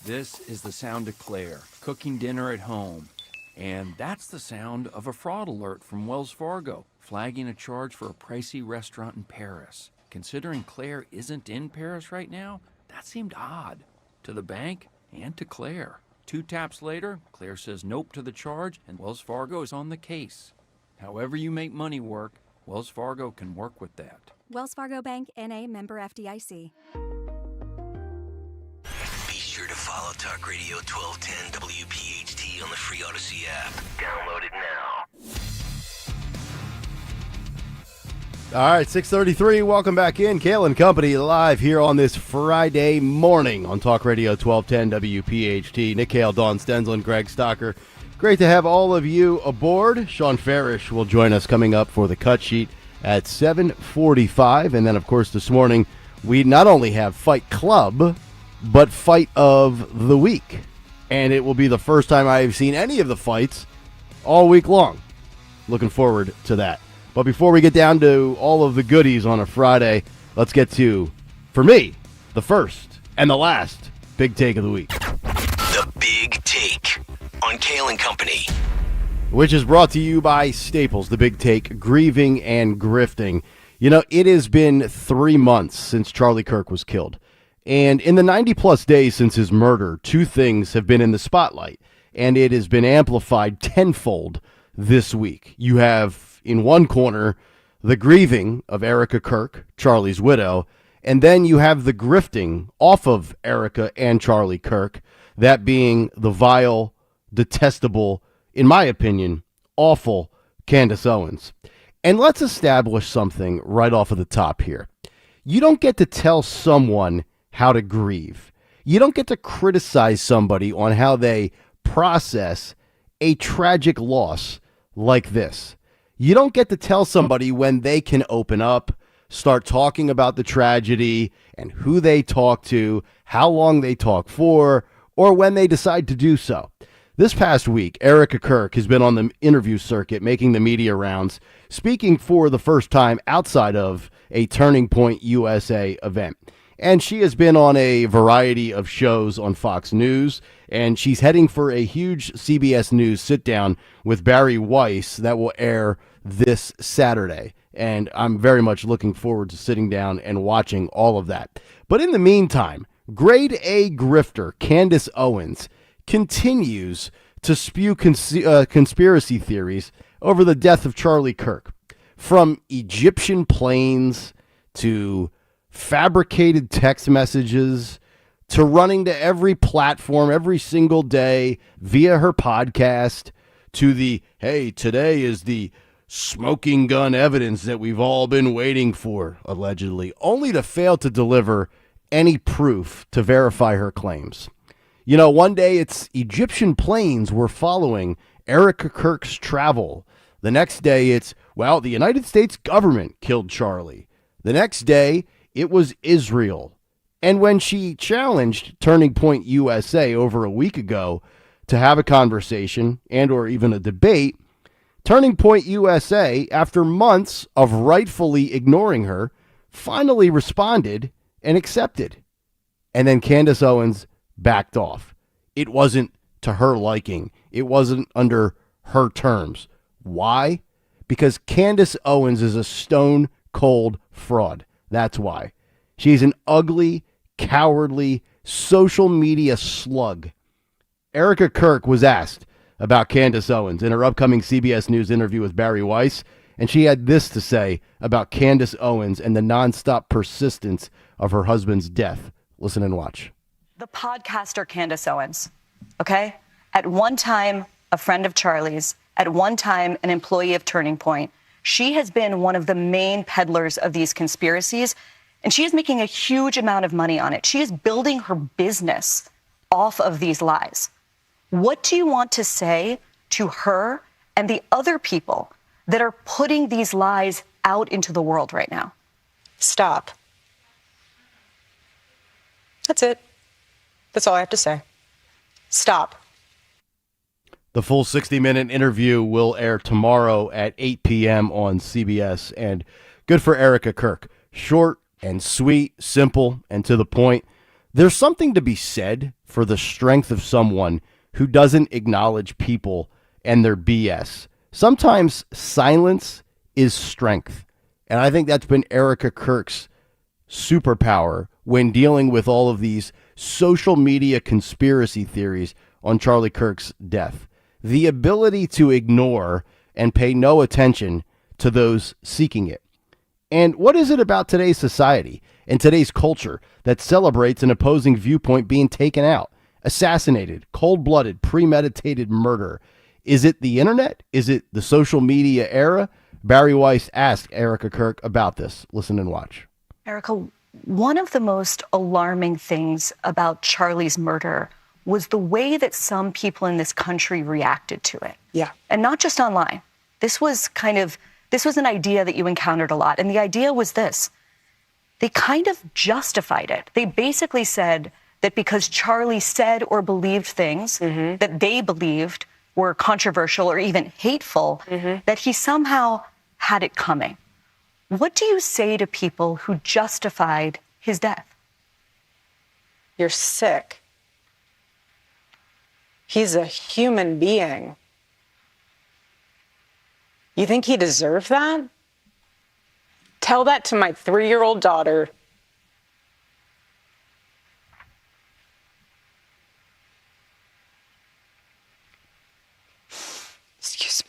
This is the sound of Claire, cooking dinner at home. And that's the sound of a fraud alert from Wells Fargo, flagging a charge for a pricey restaurant in Paris. Considering Claire isn't in Paris right now, that seemed odd to the bank and to Claire. 2 taps later, Claire says nope to the charge, and Wells Fargo is on the case. However you make money work, Wells Fargo can work with that. Wells Fargo Bank, N.A., member FDIC. Be sure to follow Talk Radio 1210 WPHT on the free Odyssey app. Download it now. All right, 6:33. Welcome back in. Kayal and Company live here on this Friday morning on Talk Radio 1210 WPHT. Nick Kayal, Dawn Stensland, Greg Stocker. Great to have all of you aboard. Sean Farish will join us coming up for the cut sheet at 7:45. And then, of course, this morning we not only have Fight Club, but Fight of the Week. And it will be the first time I've seen any of the fights all week long. Looking forward to that. But before we get down to all of the goodies on a Friday, let's get to, for me, the first and the last big take of the week. The Big Take on Kayal and Company. Which is brought to you by Staples, the Big Take, grieving and grifting. You know, it has been 3 months since Charlie Kirk was killed. And in the 90-plus days since his murder, 2 things have been in the spotlight. And it has been amplified tenfold this week. You have, in one corner, the grieving of Erica Kirk, Charlie's widow, and then you have the grifting off of Erica and Charlie Kirk, that being the vile, detestable, in my opinion, awful Candace Owens. And let's establish something right off of the top here. You don't get to tell someone how to grieve. You don't get to criticize somebody on how they process a tragic loss like this. You don't get to tell somebody when they can open up, start talking about the tragedy and who they talk to, how long they talk for, or when they decide to do so. This past week, Erica Kirk has been on the interview circuit, making the media rounds, speaking for the first time outside of a Turning Point USA event. And she has been on a variety of shows on Fox News, and she's heading for a huge CBS News sit-down with Barry Weiss that will air this Saturday. And I'm very much looking forward to sitting down and watching all of that. But in the meantime, grade A grifter Candace Owens continues to spew conspiracy theories over the death of Charlie Kirk. From Egyptian planes to fabricated text messages to running to every platform every single day via her podcast to the, hey, today is the smoking gun evidence that we've all been waiting for, allegedly, only to fail to deliver any proof to verify her claims. You know, one day it's Egyptian planes were following Erica Kirk's travel. The next day it's, well, the United States government killed Charlie. The next day it was Israel. And when she challenged Turning Point USA over a week ago to have a conversation and or even a debate, Turning Point USA, after months of rightfully ignoring her, finally responded and accepted. And then Candace Owens backed off. It wasn't to her liking. It wasn't under her terms. Why? Because Candace Owens is a stone cold fraud. That's why. She's an ugly, cowardly, social media slug. Erica Kirk was asked about Candace Owens in her upcoming CBS News interview with Barry Weiss, and she had this to say about Candace Owens and the nonstop persistence of her husband's death. Listen and watch. The podcaster Candace Owens, okay? At one time, a friend of Charlie's, at one time, an employee of Turning Point. She has been one of the main peddlers of these conspiracies, and she is making a huge amount of money on it. She is building her business off of these lies. What do you want to say to her and the other people that are putting these lies out into the world right now? Stop. That's it. That's all I have to say. Stop. The full 60-minute interview will air tomorrow at 8 p.m. on CBS. And good for Erica Kirk. Short and sweet, simple, and to the point. There's something to be said for the strength of someone who doesn't acknowledge people and their BS. Sometimes silence is strength. And I think that's been Erica Kirk's superpower when dealing with all of these social media conspiracy theories on Charlie Kirk's death. The ability to ignore and pay no attention to those seeking it. And what is it about today's society and today's culture that celebrates an opposing viewpoint being taken out, assassinated, cold-blooded, premeditated murder? Is it the internet? Is it the social media era? Barry Weiss asked Erica Kirk about this. Listen and watch. Erica, one of the most alarming things about Charlie's murder was the way that some people in this country reacted to it. Yeah. And not just online. This was an idea that you encountered a lot. And the idea was this. They kind of justified it. They basically said that because Charlie said or believed things that they believed were controversial or even hateful, that he somehow had it coming. What do you say to people who justified his death? You're sick. He's a human being. You think he deserved that? Tell that to my 3-year-old daughter. Excuse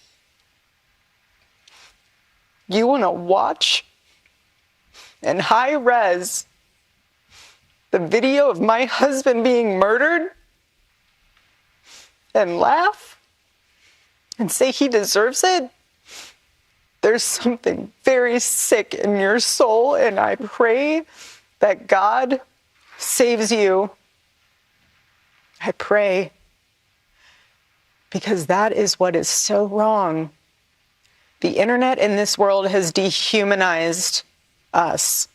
me. You want to watch in high res the video of my husband being murdered and laugh and say he deserves it? There's something very sick in your soul, and I pray that God saves you. I pray, because that is what is so wrong. The internet in this world has dehumanized us.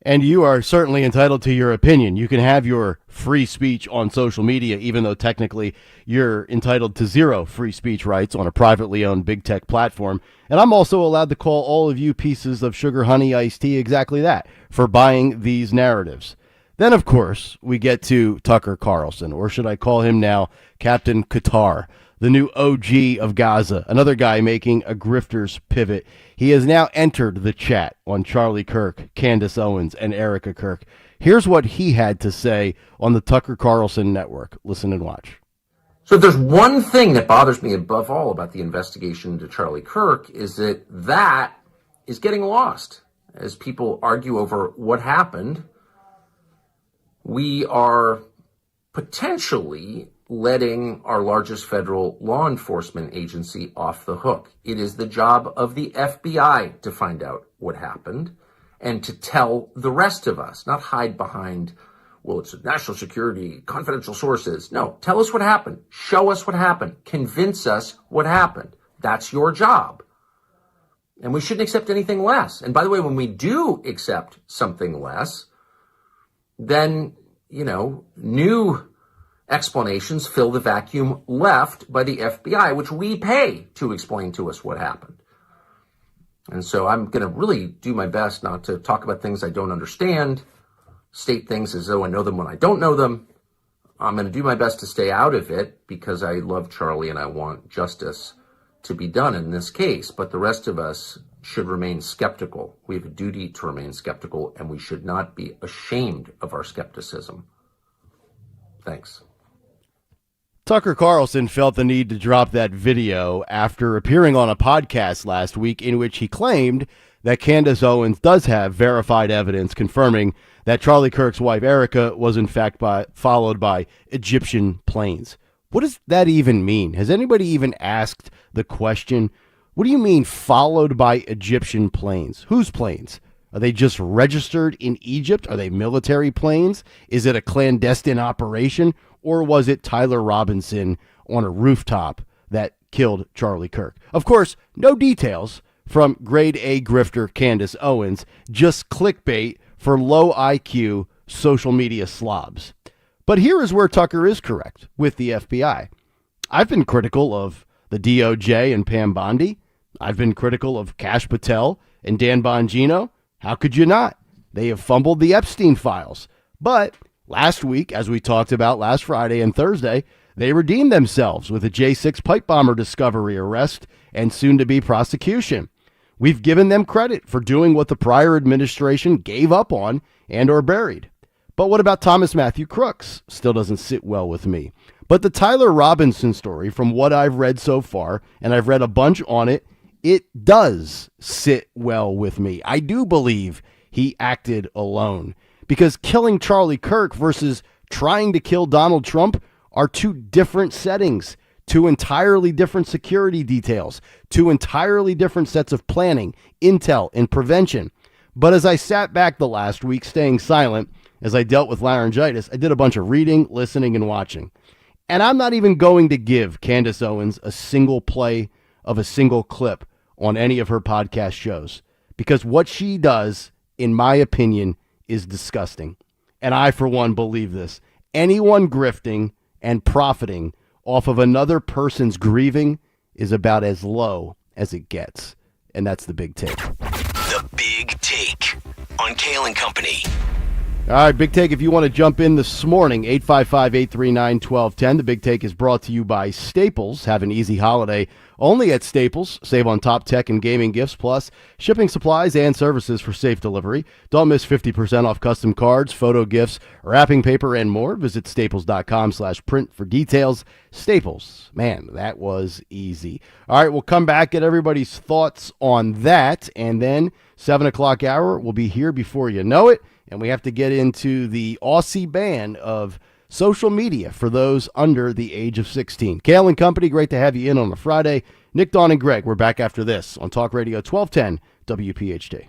And you are certainly entitled to your opinion. You can have your free speech on social media, even though technically you're entitled to zero free speech rights on a privately owned big tech platform. And I'm also allowed to call all of you pieces of sugar honey iced tea exactly that, for buying these narratives. Then, of course, we get to Tucker Carlson, or should I call him now Captain Qatar, the new OG of Gaza, another guy making a grifter's pivot. He has now entered the chat on Charlie Kirk, Candace Owens, and Erica Kirk. Here's what he had to say on the Tucker Carlson network. Listen and watch. So if there's one thing that bothers me above all about the investigation into Charlie Kirk is that is getting lost. As people argue over what happened, we are potentially letting our largest federal law enforcement agency off the hook. It is the job of the FBI to find out what happened and to tell the rest of us, not hide behind, well, it's national security, confidential sources. No, tell us what happened. Show us what happened. Convince us what happened. That's your job. And we shouldn't accept anything less. And by the way, when we do accept something less, then, new explanations fill the vacuum left by the FBI, which we pay to explain to us what happened. And so I'm going to really do my best not to talk about things I don't understand, state things as though I know them when I don't know them. I'm going to do my best to stay out of it because I love Charlie and I want justice to be done in this case. But the rest of us should remain skeptical. We have a duty to remain skeptical, and we should not be ashamed of our skepticism. Thanks. Tucker Carlson felt the need to drop that video after appearing on a podcast last week in which he claimed that Candace Owens does have verified evidence confirming that Charlie Kirk's wife, Erica, was in fact followed by Egyptian planes. What does that even mean? Has anybody even asked the question? What do you mean followed by Egyptian planes? Whose planes? Are they just registered in Egypt? Are they military planes? Is it a clandestine operation? Or was it Tyler Robinson on a rooftop that killed Charlie Kirk? Of course, no details from grade A grifter Candace Owens, just clickbait for low IQ social media slobs. But here is where Tucker is correct with the FBI. I've been critical of the DOJ and Pam Bondi. I've been critical of Kash Patel and Dan Bongino. How could you not? They have fumbled the Epstein files. But last week, as we talked about last Friday and Thursday, they redeemed themselves with a J6 pipe bomber discovery arrest and soon-to-be prosecution. We've given them credit for doing what the prior administration gave up on and or buried. But what about Thomas Matthew Crooks? Still doesn't sit well with me. But the Tyler Robinson story, from what I've read so far, and I've read a bunch on it, it does sit well with me. I do believe he acted alone, because killing Charlie Kirk versus trying to kill Donald Trump are two different settings, two entirely different security details, two entirely different sets of planning, intel, and prevention. But as I sat back the last week, staying silent, as I dealt with laryngitis, I did a bunch of reading, listening, and watching. And I'm not even going to give Candace Owens a single play of a single clip on any of her podcast shows, because what she does, in my opinion, is disgusting. And I, for one, believe this. Anyone grifting and profiting off of another person's grieving is about as low as it gets. And that's the big take. The Big Take on Kayal and Company. All right, Big Take, if you want to jump in this morning, 855-839-1210. The Big Take is brought to you by Staples. Have an easy holiday only at Staples. Save on top tech and gaming gifts, plus shipping supplies and services for safe delivery. Don't miss 50% off custom cards, photo gifts, wrapping paper, and more. Visit staples.com/print for details. Staples, man, that was easy. All right, we'll come back, get everybody's thoughts on that, and then 7 o'clock hour, we'll be here before you know it. And we have to get into the Aussie ban of social media for those under the age of 16. Kayal and Company, great to have you in on a Friday. Nick, Dawn, and Greg, we're back after this on Talk Radio 1210 WPHT.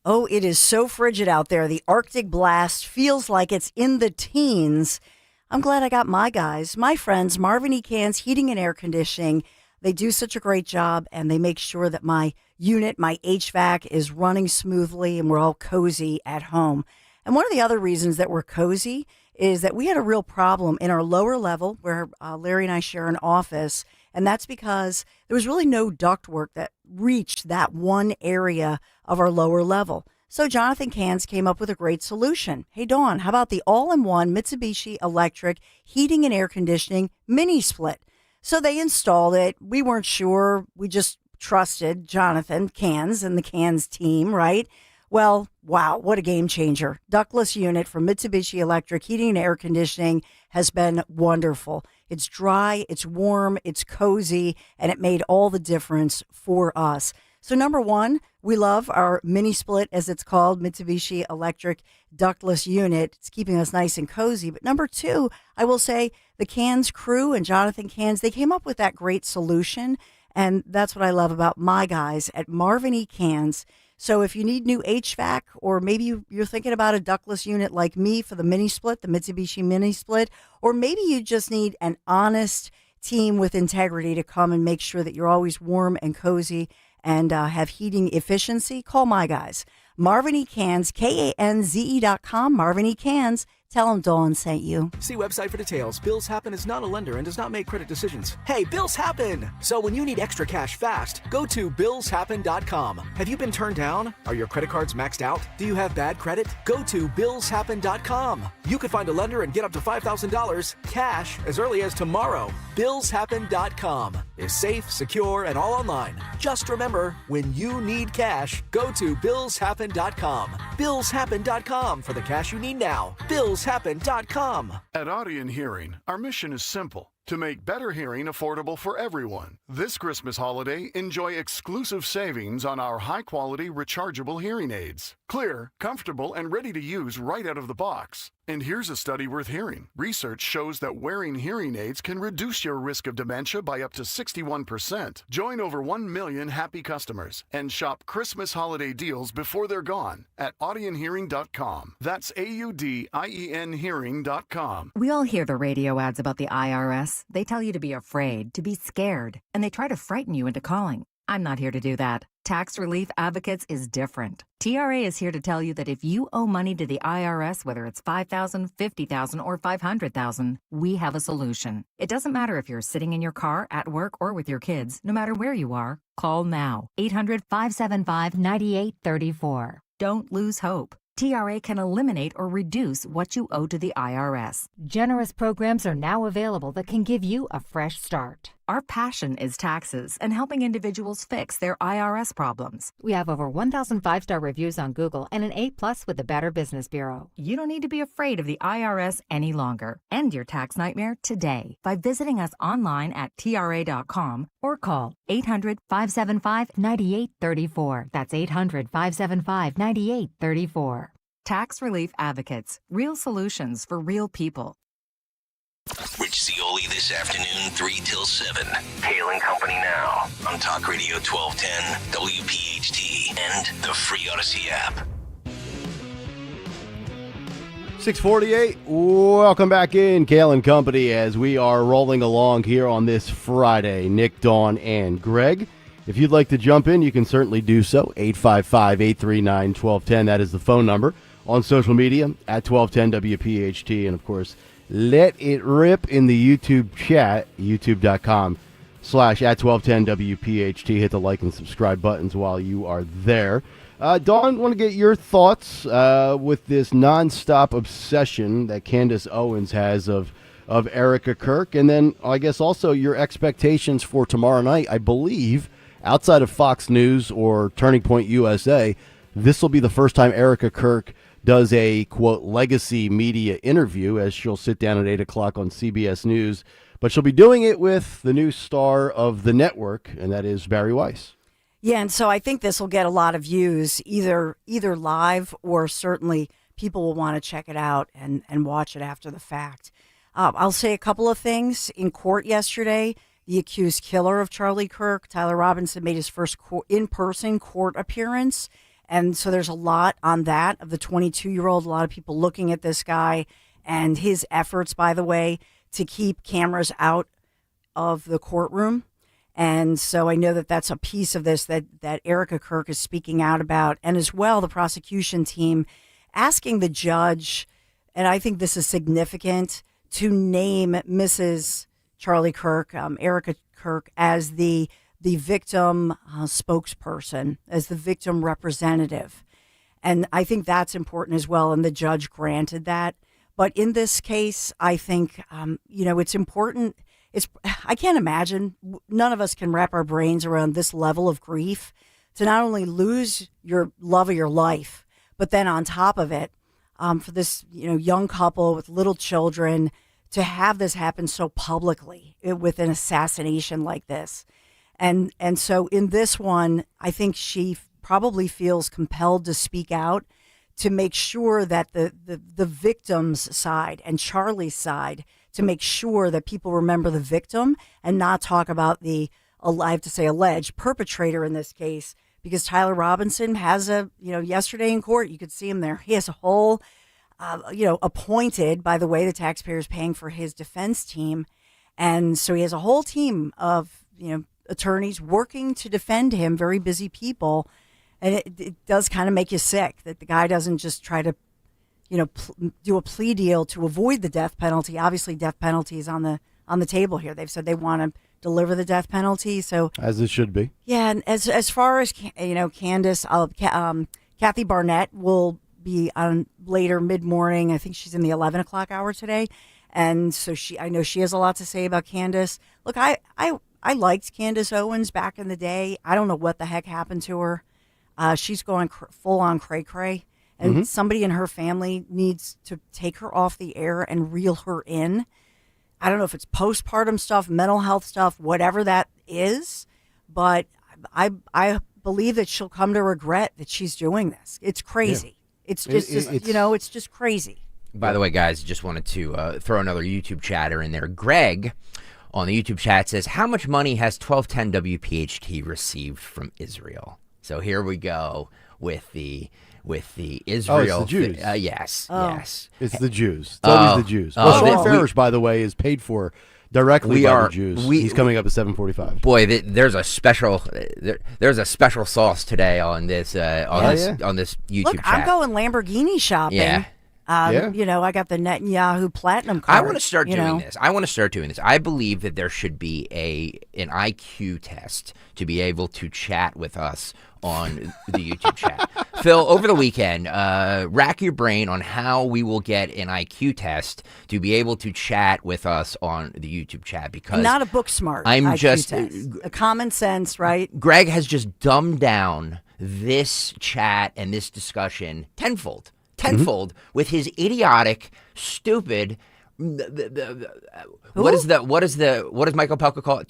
Oh, it is so frigid out there. The Arctic blast feels like it's in the teens. I'm glad I got my guys, my friends, Marvin E. Cans Heating and Air Conditioning. They do such a great job, and they make sure that my unit, my HVAC, is running smoothly and we're all cozy at home. And one of the other reasons that we're cozy is that we had a real problem in our lower level where Larry and I share an office, and that's because there was really no ductwork that reached that one area of our lower level. So Jonathan Cans came up with a great solution. Hey, Dawn, how about the all-in-one Mitsubishi Electric Heating and Air Conditioning mini split? So they installed it. We weren't sure. We just trusted Jonathan Cans and the Cans team, right? Well, wow, what a game changer. Ductless unit from Mitsubishi Electric Heating and Air Conditioning has been wonderful. It's dry, it's warm, it's cozy, and it made all the difference for us. So number one, we love our mini split, as it's called, Mitsubishi Electric ductless unit. It's keeping us nice and cozy. But number two, I will say the Cans crew and Jonathan Cans, they came up with that great solution. And that's what I love about my guys at Marvin E. Cans. So if you need new HVAC, or maybe you're thinking about a ductless unit like me for the mini split, the Mitsubishi mini split, or maybe you just need an honest team with integrity to come and make sure that you're always warm and cozy and have heating efficiency, call my guys. Marvin E. Cans, KANZE.com, Marvin E. Cans. Tell them Dawn sent you. See website for details. Bills Happen is not a lender and does not make credit decisions. Hey, bills happen! So when you need extra cash fast, go to billshappen.com. Have you been turned down? Are your credit cards maxed out? Do you have bad credit? Go to billshappen.com. You could find a lender and get up to $5,000 cash as early as tomorrow. Billshappen.com is safe, secure, and all online. Just remember, when you need cash, go to billshappen.com. Billshappen.com for the cash you need now. Billshappen.com. At Audio and Hearing, our mission is simple. To make better hearing affordable for everyone, this Christmas holiday, enjoy exclusive savings on our high-quality rechargeable hearing aids. Clear, comfortable, and ready to use right out of the box. And here's a study worth hearing. Research shows that wearing hearing aids can reduce your risk of dementia by up to 61%. Join over 1 million happy customers and shop Christmas holiday deals before they're gone at audionhearing.com. That's AUDIEN hearing.com. We all hear the radio ads about the IRS. They tell you to be afraid, to be scared, and they try to frighten you into calling. I'm not here to do that. Tax Relief Advocates is different. TRA is here to tell you that if you owe money to the IRS, whether it's $5,000, $50,000, or $500,000, we have a solution. It doesn't matter if you're sitting in your car, at work, or with your kids. No matter where you are, call now. 800-575-9834. Don't lose hope. TRA can eliminate or reduce what you owe to the IRS. Generous programs are now available that can give you a fresh start. Our passion is taxes and helping individuals fix their IRS problems. We have over 1,000 5-star reviews on Google and an A+ with the Better Business Bureau. You don't need to be afraid of the IRS any longer. End your tax nightmare today by visiting us online at TRA.com or call 800-575-9834. That's 800-575-9834. Tax Relief Advocates. Real solutions for real people. Rich Cioli this afternoon, 3 till 7. Kayal and Company now on Talk Radio 1210, WPHT, and the free Odyssey app. 6:48. Welcome back in, Kayal and Company, as we are rolling along here on this Friday. Nick, Dawn, and Greg. If you'd like to jump in, you can certainly do so. 855-839-1210. That is the phone number. On social media, at 1210 WPHT. And, of course, let it rip in the YouTube chat, youtube.com/at1210 WPHT. Hit the like and subscribe buttons while you are there. Dawn, want to get your thoughts with this nonstop obsession that Candace Owens has of Erica Kirk, and then I guess also your expectations for tomorrow night. I believe outside of Fox News or Turning Point USA, this will be the first time Erica Kirk does a, quote, legacy media interview, as she'll sit down at 8 o'clock on CBS News. But she'll be doing it with the new star of the network, and that is Barry Weiss. Yeah, and so I think this will get a lot of views, either live or certainly people will want to check it out and watch it after the fact. I'll say a couple of things. In court yesterday, the accused killer of Charlie Kirk, Tyler Robinson, made his first in-person court appearance. And so there's a lot on that of the 22-year-old, a lot of people looking at this guy and his efforts, by the way, to keep cameras out of the courtroom. And so I know that that's a piece of this that Erica Kirk is speaking out about. And as well, the prosecution team asking the judge, and I think this is significant, to name Mrs. Charlie Kirk, Erica Kirk, as the victim spokesperson, as the victim representative. And I think that's important as well, and the judge granted that. But in this case, I think, it's important. I can't imagine, none of us can wrap our brains around this level of grief, to not only lose your love of your life, but then on top of it, for this young couple with little children, to have this happen so publicly with an assassination like this. And so in this one, I think she probably feels compelled to speak out to make sure that the victim's side and Charlie's side, to make sure that people remember the victim and not talk about the, I have to say, alleged perpetrator in this case, because Tyler Robinson has yesterday in court, you could see him there. He has a whole, appointed, by the way, the taxpayers paying for his defense team. And so he has a whole team of, attorneys working to defend him, very busy people. And it does kind of make you sick that the guy doesn't just try to, do a plea deal to avoid the death penalty. Obviously, death penalty is on the table here. They've said they want to deliver the death penalty. So as it should be. Yeah, and as far as Candace, Kathy Barnett will be on later mid-morning. I think she's in the 11 o'clock hour today, and so I know she has a lot to say about Candace. Look, I liked Candace Owens back in the day. I don't know what the heck happened to her. She's going full on cray-cray. And somebody in her family needs to take her off the air and reel her in. I don't know if it's postpartum stuff, mental health stuff, whatever that is, but I believe that she'll come to regret that she's doing this. It's crazy. Yeah. It's just, it's just crazy. By the way, guys, just wanted to throw another YouTube chatter in there. Greg on the YouTube chat says, how much money has 1210 WPHT received from Israel? So here we go with the Israel. Oh, it's the Jews. Yes. It's the Jews. It's always the Jews. Well, Sean Farish, by the way, is paid for directly by the Jews. He's coming up at 7:45. Boy, there's a special sauce today on this on this YouTube Look, chat. I'm going Lamborghini shopping. Yeah. I got the Netanyahu Platinum card. I want to start doing this. I believe that there should be an IQ test to be able to chat with us on the YouTube chat. Phil, over the weekend, rack your brain on how we will get an IQ test to be able to chat with us on the YouTube chat, because not a book smart IQ test. A common sense, right? Greg has just dumbed down this chat and this discussion tenfold with his idiotic, stupid. What does Michael Pelka call it?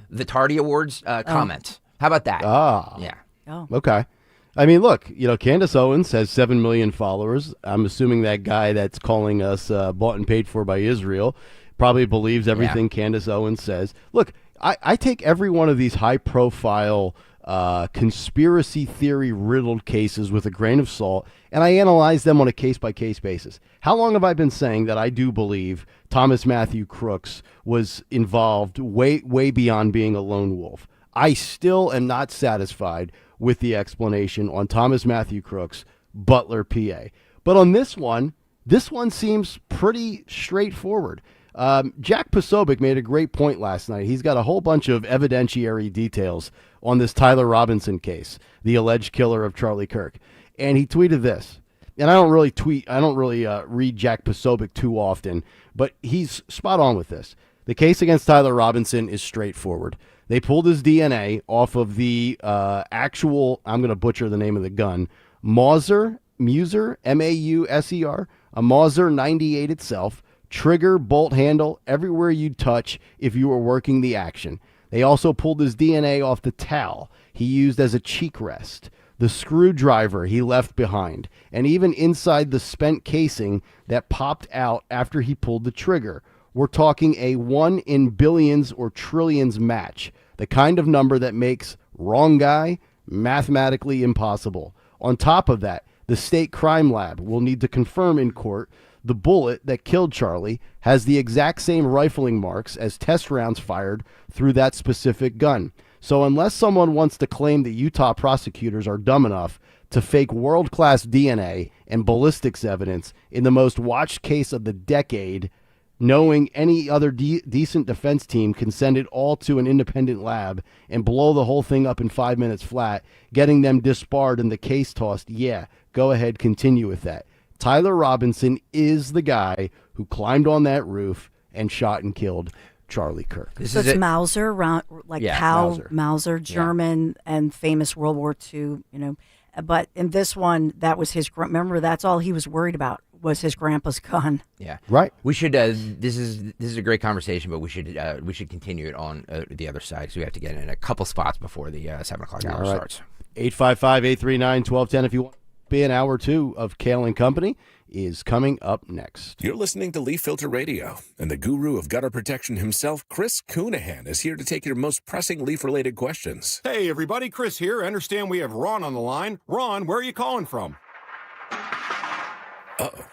The Tardy Awards comment. How about that? Yeah. Oh. Okay. I mean, look, Candace Owens has 7 million followers. I'm assuming that guy that's calling us bought and paid for by Israel probably believes everything Candace Owens says. Look, I take every one of these high-profile conspiracy theory riddled cases with a grain of salt, and I analyze them on a case-by-case basis. How long have I been saying that I do believe Thomas Matthew Crooks was involved way beyond being a lone wolf? I still am not satisfied with the explanation on Thomas Matthew Crooks, Butler, PA. But on this one seems pretty straightforward. Jack Posobiec made a great point last night. He's got a whole bunch of evidentiary details on this Tyler Robinson case, the alleged killer of Charlie Kirk. And he tweeted this. And I don't really read Jack Posobiec too often, but he's spot on with this. The case against Tyler Robinson is straightforward. They pulled his DNA off of the actual, I'm going to butcher the name of the gun, Mauser, M-A-U-S-E-R, a Mauser 98 itself, trigger, bolt handle, everywhere you'd touch if you were working the action. They also pulled his DNA off the towel he used as a cheek rest, the screwdriver he left behind, and even inside the spent casing that popped out after he pulled the trigger. We're talking a 1 in billions or trillions match, the kind of number that makes wrong guy mathematically impossible. On top of that, the state crime lab will need to confirm in court the bullet that killed Charlie has the exact same rifling marks as test rounds fired through that specific gun. So unless someone wants to claim that Utah prosecutors are dumb enough to fake world-class DNA and ballistics evidence in the most watched case of the decade, knowing any other decent defense team can send it all to an independent lab and blow the whole thing up in 5 minutes flat, getting them disbarred and the case tossed, yeah, go ahead, continue with that. Tyler Robinson is the guy who climbed on that roof and shot and killed Charlie Kirk. So it's Mauser, Mauser, German and famous World War II, But in this one, that was his, remember, that's all he was worried about was his grandpa's gun. Yeah. Right. We should, this is a great conversation, but we should continue it on the other side, because we have to get in a couple spots before the 7 o'clock hour starts. 855-839-1210 if you want. Be an hour 2 of Kayal and Company is coming up next. You're listening to Leaf Filter Radio, and the guru of gutter protection himself, Chris Coonahan, is here to take your most pressing leaf-related questions. Hey, everybody, Chris here. I understand we have Ron on the line. Ron, where are you calling from? Uh-oh.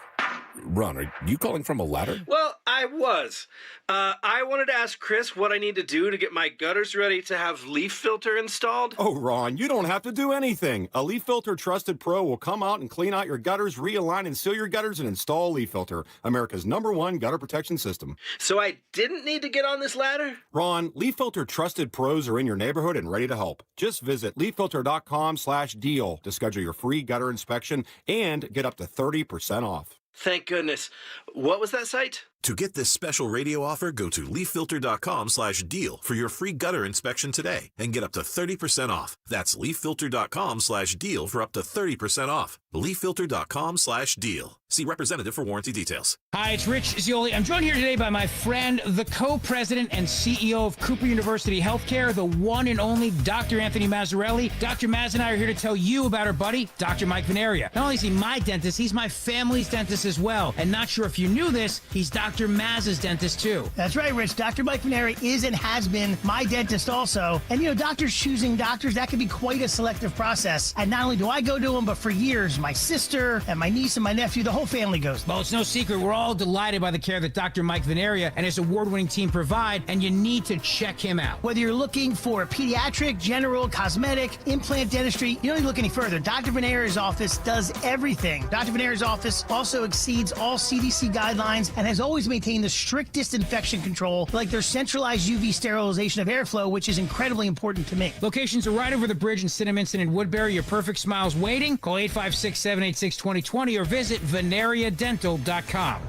Ron, are you calling from a ladder? Well, I was. I wanted to ask Chris what I need to do to get my gutters ready to have leaf filter installed. Oh, Ron, you don't have to do anything. A Leaf Filter Trusted Pro will come out and clean out your gutters, realign and seal your gutters, and install Leaf Filter, America's #1 gutter protection system. So I didn't need to get on this ladder? Ron, Leaf Filter Trusted Pros are in your neighborhood and ready to help. Just visit leaffilter.com/deal to schedule your free gutter inspection and get up to 30% off. Thank goodness. What was that site? To get this special radio offer, go to leaffilter.com/deal for your free gutter inspection today and get up to 30% off. That's leaffilter.com/deal for up to 30% off. leaffilter.com/deal. See representative for warranty details. Hi, it's Rich Zioli. I'm joined here today by my friend, the co-president and CEO of Cooper University Healthcare, the one and only Dr. Anthony Mazzarelli. Dr. Maz and I are here to tell you about our buddy, Dr. Mike Veneria. Not only is he my dentist, he's my family's dentist as well. And not sure if you knew this, he's Dr. Maz's dentist too. That's right, Rich. Dr. Mike Veneria is and has been my dentist also. And doctors choosing doctors, that can be quite a selective process. And not only do I go to him, but for years, my sister and my niece and my nephew, the whole family goes. Well, it's no secret. We're all delighted by the care that Dr. Mike Veneria and his award-winning team provide, and you need to check him out. Whether you're looking for pediatric, general, cosmetic, implant dentistry, you don't need to look any further. Dr. Veneria's office does everything. Dr. Veneria's office also exceeds all CDC guidelines and has always maintained the strictest infection control, like their centralized UV sterilization of airflow, which is incredibly important to me. Locations are right over the bridge in Cinnaminson and Woodbury. Your perfect smile's waiting. Call 856-786-2020 or visit veneriadental.com.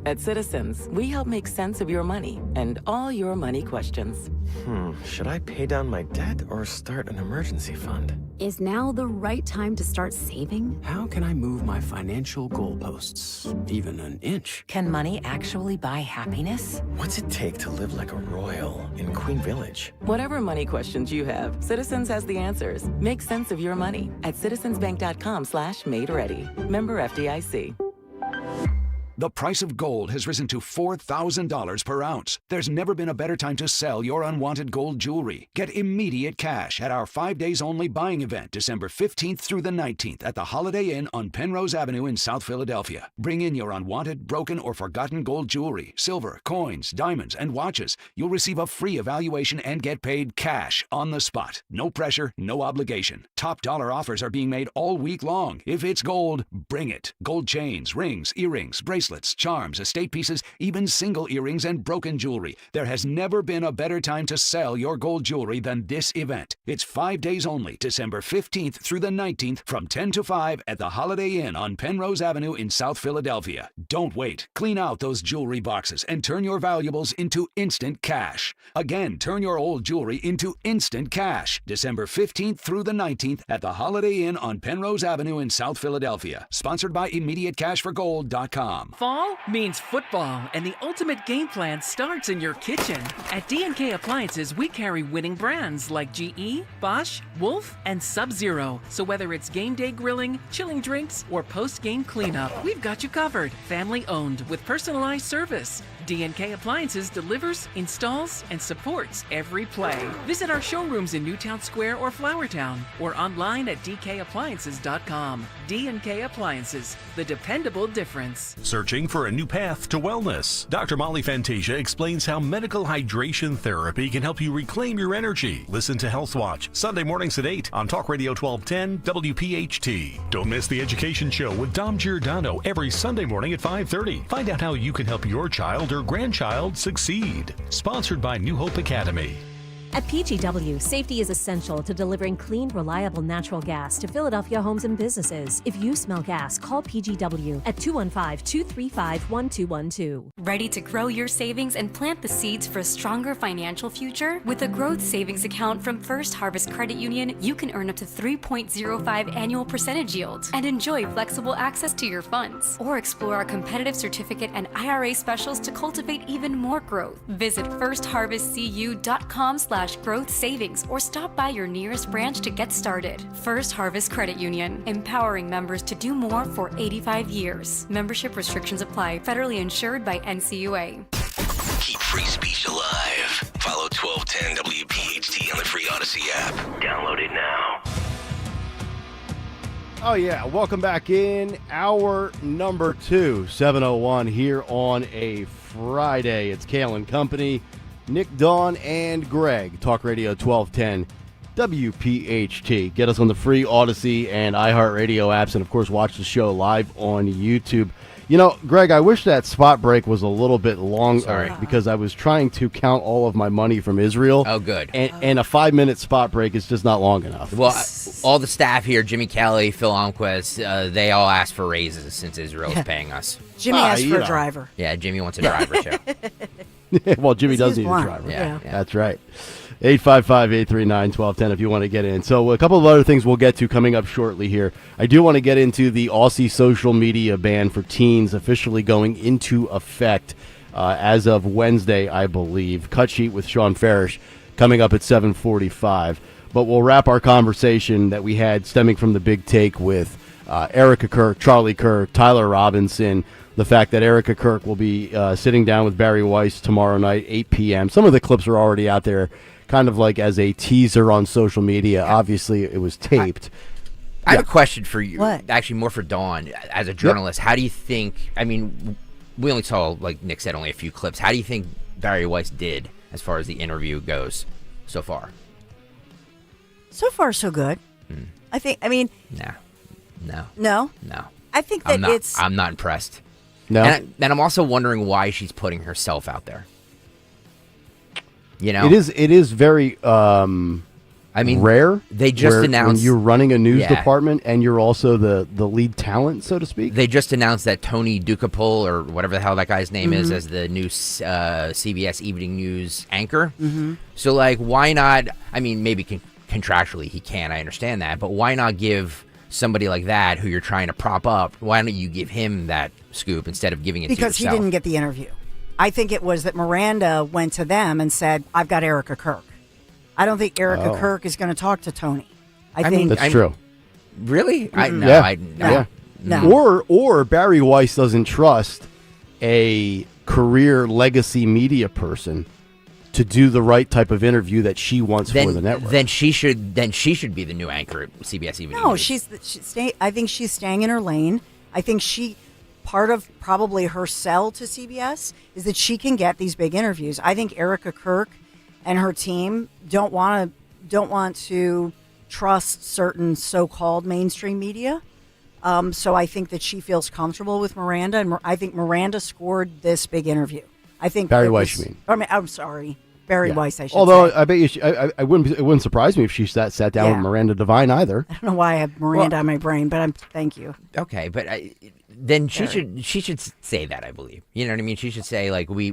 At Citizens, we help make sense of your money and all your money questions. Should I pay down my debt or start an emergency fund? Is now the right time to start saving? How can I move my financial goalposts even an inch? Can money actually buy happiness? What's it take to live like a royal in Queen Village? Whatever money questions you have, Citizens has the answers. Make sense of your money at citizensbank.com/made-ready. Member FDIC. The price of gold has risen to $4,000 per ounce. There's never been a better time to sell your unwanted gold jewelry. Get immediate cash at our 5 days only buying event, December 15th through the 19th at the Holiday Inn on Penrose Avenue in South Philadelphia. Bring in your unwanted, broken, or forgotten gold jewelry, silver, coins, diamonds, and watches. You'll receive a free evaluation and get paid cash on the spot. No pressure, no obligation. Top dollar offers are being made all week long. If it's gold, bring it. Gold chains, rings, earrings, bracelets, charms, estate pieces, even single earrings and broken jewelry. There has never been a better time to sell your gold jewelry than this event. It's 5 days only, December 15th through the 19th from 10 to 5 at the Holiday Inn on Penrose Avenue in South Philadelphia. Don't wait. Clean out those jewelry boxes and turn your valuables into instant cash. Again, turn your old jewelry into instant cash. December 15th through the 19th at the Holiday Inn on Penrose Avenue in South Philadelphia. Sponsored by ImmediateCashForGold.com. Fall means football, and the ultimate game plan starts in your kitchen. At D&K Appliances, we carry winning brands like GE, Bosch, Wolf, and Sub-Zero. So whether it's game day grilling, chilling drinks, or post-game cleanup, we've got you covered. Family owned with personalized service. D&K Appliances delivers, installs, and supports every play. Visit our showrooms in Newtown Square or Flowertown, or online at dkappliances.com. D&K Appliances, the dependable difference. Searching for a new path to wellness? Dr. Molly Fantasia explains how medical hydration therapy can help you reclaim your energy. Listen to Health Watch, Sunday mornings at 8 on Talk Radio 1210 WPHT. Don't miss the Education Show with Dom Giordano every Sunday morning at 5:30. Find out how you can help your child or grandchild succeed. Sponsored by New Hope Academy. At PGW, safety is essential to delivering clean, reliable natural gas to Philadelphia homes and businesses. If you smell gas, call PGW at 215-235-1212. Ready to grow your savings and plant the seeds for a stronger financial future? With a growth savings account from First Harvest Credit Union, you can earn up to 3.05 annual percentage yield and enjoy flexible access to your funds. Or explore our competitive certificate and IRA specials to cultivate even more growth. Visit firstharvestcu.com/growth savings or stop by your nearest branch to get started. First Harvest Credit Union, empowering members to do more for 85 years. Membership restrictions apply. Federally insured by NCUA. Keep free speech alive. Follow 1210 WPHT on the free Odyssey app. Download it now. Oh, yeah. Welcome back in. Hour number 2, 7:01 here on a Friday. It's Kayal and Company. Nick, Dawn, and Greg. Talk Radio 1210 WPHT. Get us on the free Odyssey and iHeartRadio apps, and, of course, watch the show live on YouTube. You know, Greg, I wish that spot break was a little bit longer because I was trying to count all of my money from Israel. Oh, good. And a 5-minute spot break is just not long enough. Well, all the staff here, Jimmy Kelly, Phil Almquist, they all asked for raises since Israel is paying us. Jimmy asked for a driver. Yeah, Jimmy wants a driver too. Well, Jimmy does need a driver. Yeah, that's right. 855-839-1210 if you want to get in. So a couple of other things we'll get to coming up shortly here. I do want to get into the Aussie social media ban for teens officially going into effect as of Wednesday, I believe. Cut sheet with Sean Farish coming up at 7:45. But we'll wrap our conversation that we had stemming from the big take with Erica Kirk, Charlie Kirk, Tyler Robinson, the fact that Erica Kirk will be sitting down with Barry Weiss tomorrow night, 8 p.m. Some of the clips are already out there, kind of like as a teaser on social media. Obviously, it was taped. I have a question for you. What? Actually, more for Dawn. As a journalist, how do you think, I mean, we only saw, like Nick said, only a few clips. How do you think Barry Weiss did as far as the interview goes so far? So far, so good. I mean... No? I think that I'm not impressed. No? And I'm also wondering why she's putting herself out there. You know? It is very rare. They just announced... when you're running a news department and you're also the lead talent, so to speak. They just announced that Tony Ducapol, or whatever the hell that guy's name is, as the new CBS Evening News anchor. So, like, why not... I mean, maybe contractually he can, I understand that, but why not give somebody like that who you're trying to prop up, why don't you give him that scoop instead of giving it to yourself? Because he didn't get the interview. I think it was that Miranda went to them and said, I've got Erica Kirk. I don't think Erica Kirk is going to talk to Tony. I think that's true. Really? No. Or Barry Weiss doesn't trust a career legacy media person to do the right type of interview that she wants for the network. Then she should be the new anchor at CBS Evening News. I think she's staying in her lane. I think part of probably her sell to CBS is that she can get these big interviews. I think Erica Kirk and her team don't want to trust certain so-called mainstream media. So I think that she feels comfortable with Miranda, and I think Miranda scored this big interview. I think Barry Weiss, you mean? I'm sorry, Barry Weiss. I should Although say. I bet you, it wouldn't surprise me if she sat down with Miranda Devine either. I don't know why I have Miranda on my brain, but thank you. Okay, but then she should say that, I believe. You know what I mean? She should say, like, we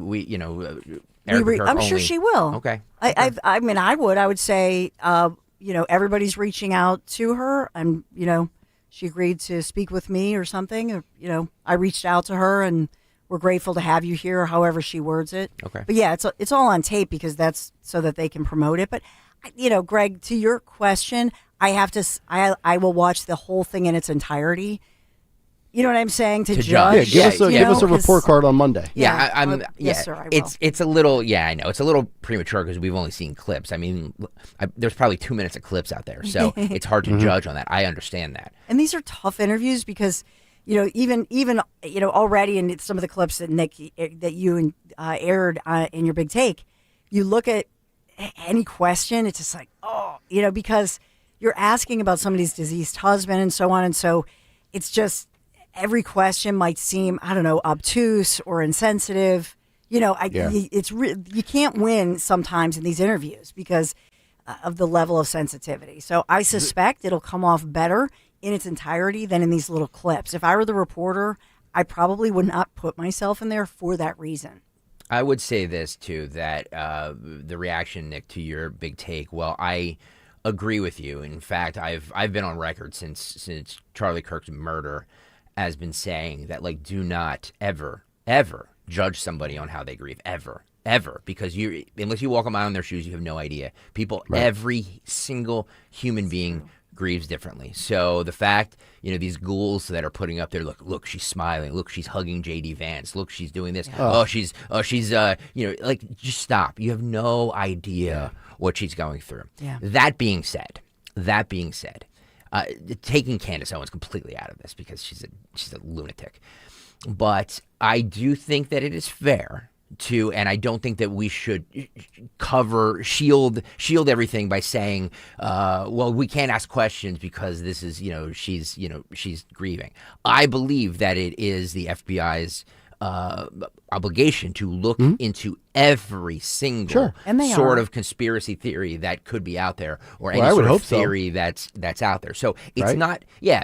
I'm sure she will. Okay. I mean, I would say, everybody's reaching out to her, and she agreed to speak with me or something. I reached out to her, and we're grateful to have you here, however she words it. Okay. But yeah, it's all on tape because that's so that they can promote it. But Greg, to your question, I will watch the whole thing in its entirety. You know what I'm saying? To judge. Yeah, give us a report card on Monday. Yes, sir, I will. It's a little, I know. It's a little premature because we've only seen clips. I mean, there's probably 2 minutes of clips out there, so it's hard to judge on that. I understand that. And these are tough interviews because, even already in some of the clips that Nick, that you aired in your big take, you look at any question, it's just like, because you're asking about somebody's deceased husband and so on, and so it's just, every question might seem, I don't know, obtuse or insensitive. You can't win sometimes in these interviews because of the level of sensitivity. So I suspect it'll come off better in its entirety than in these little clips. If I were the reporter, I probably would not put myself in there for that reason. I would say this, too, that the reaction, Nick, to your big take, well, I agree with you. In fact, I've been on record since Charlie Kirk's murder has been saying that, like, do not ever judge somebody on how they grieve, ever, because unless you walk a mile in their shoes, you have no idea. People, every single human being grieves differently. So the fact, these ghouls that are putting up there, look, she's smiling, look, she's hugging JD Vance, look, she's doing this, she's just stop. You have no idea what she's going through. Yeah. That being said. Taking Candace Owens completely out of this because she's a lunatic, but I do think that it is fair to, and I don't think that we should shield everything by saying, well, we can't ask questions because this is, she's grieving. I believe that it is the FBI's obligation to look into every single sort of conspiracy theory that could be out there, or any sort of theory that's out there. So it's not,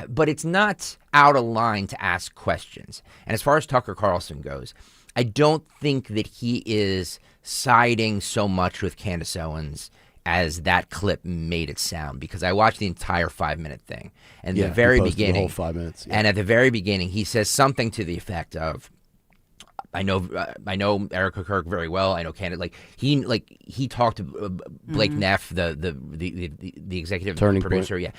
but it's not out of line to ask questions. And as far as Tucker Carlson goes, I don't think that he is siding so much with Candace Owens as that clip made it sound, because I watched the entire 5-minute thing. And the very beginning, the whole 5 minutes. And at the very beginning, he says something to the effect of, I know Erica Kirk very well. I know Candace. He talked to Blake Neff, the executive producer.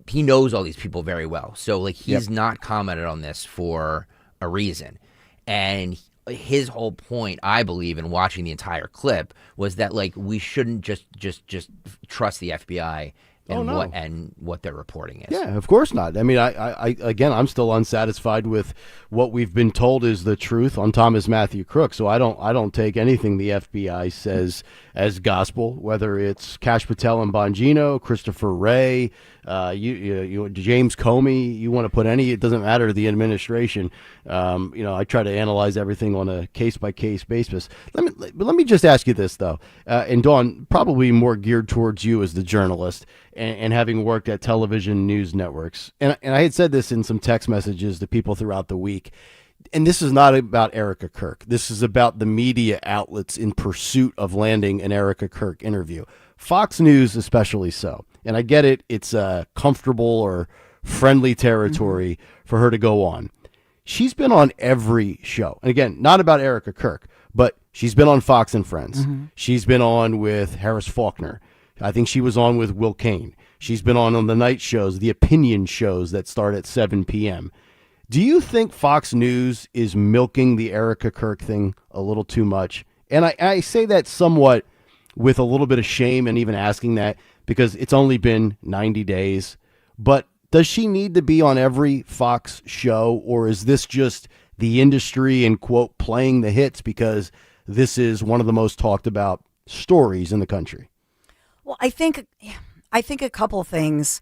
He knows all these people very well. So he's not commented on this for a reason. And his whole point, I believe, in watching the entire clip was that we shouldn't just trust the FBI and what they're reporting is. Yeah, of course not. I mean, I again, I'm still unsatisfied with what we've been told is the truth on Thomas Matthew Crook. So I don't take anything the FBI says as gospel, whether it's Kash Patel and Bongino, Christopher Wray, you James Comey. You want to put any? It doesn't matter to the administration. I try to analyze everything on a case by case basis. Let me just ask you this though, and Dawn, probably more geared towards you as the journalist. And having worked at television news networks, and I had said this in some text messages to people throughout the week, and this is not about Erica Kirk. This is about the media outlets in pursuit of landing an Erica Kirk interview. Fox News especially so. And I get it. It's comfortable or friendly territory for her to go on. She's been on every show. And again, not about Erica Kirk, but she's been on Fox and Friends. She's been on with Harris Faulkner. I think she was on with Will Cain. She's been on the night shows, the opinion shows that start at 7 p.m. Do you think Fox News is milking the Erica Kirk thing a little too much? And I say that somewhat with a little bit of shame and even asking that because it's only been 90 days. But does she need to be on every Fox show, or is this just the industry and, quote, playing the hits because this is one of the most talked about stories in the country? Well, I think a couple things.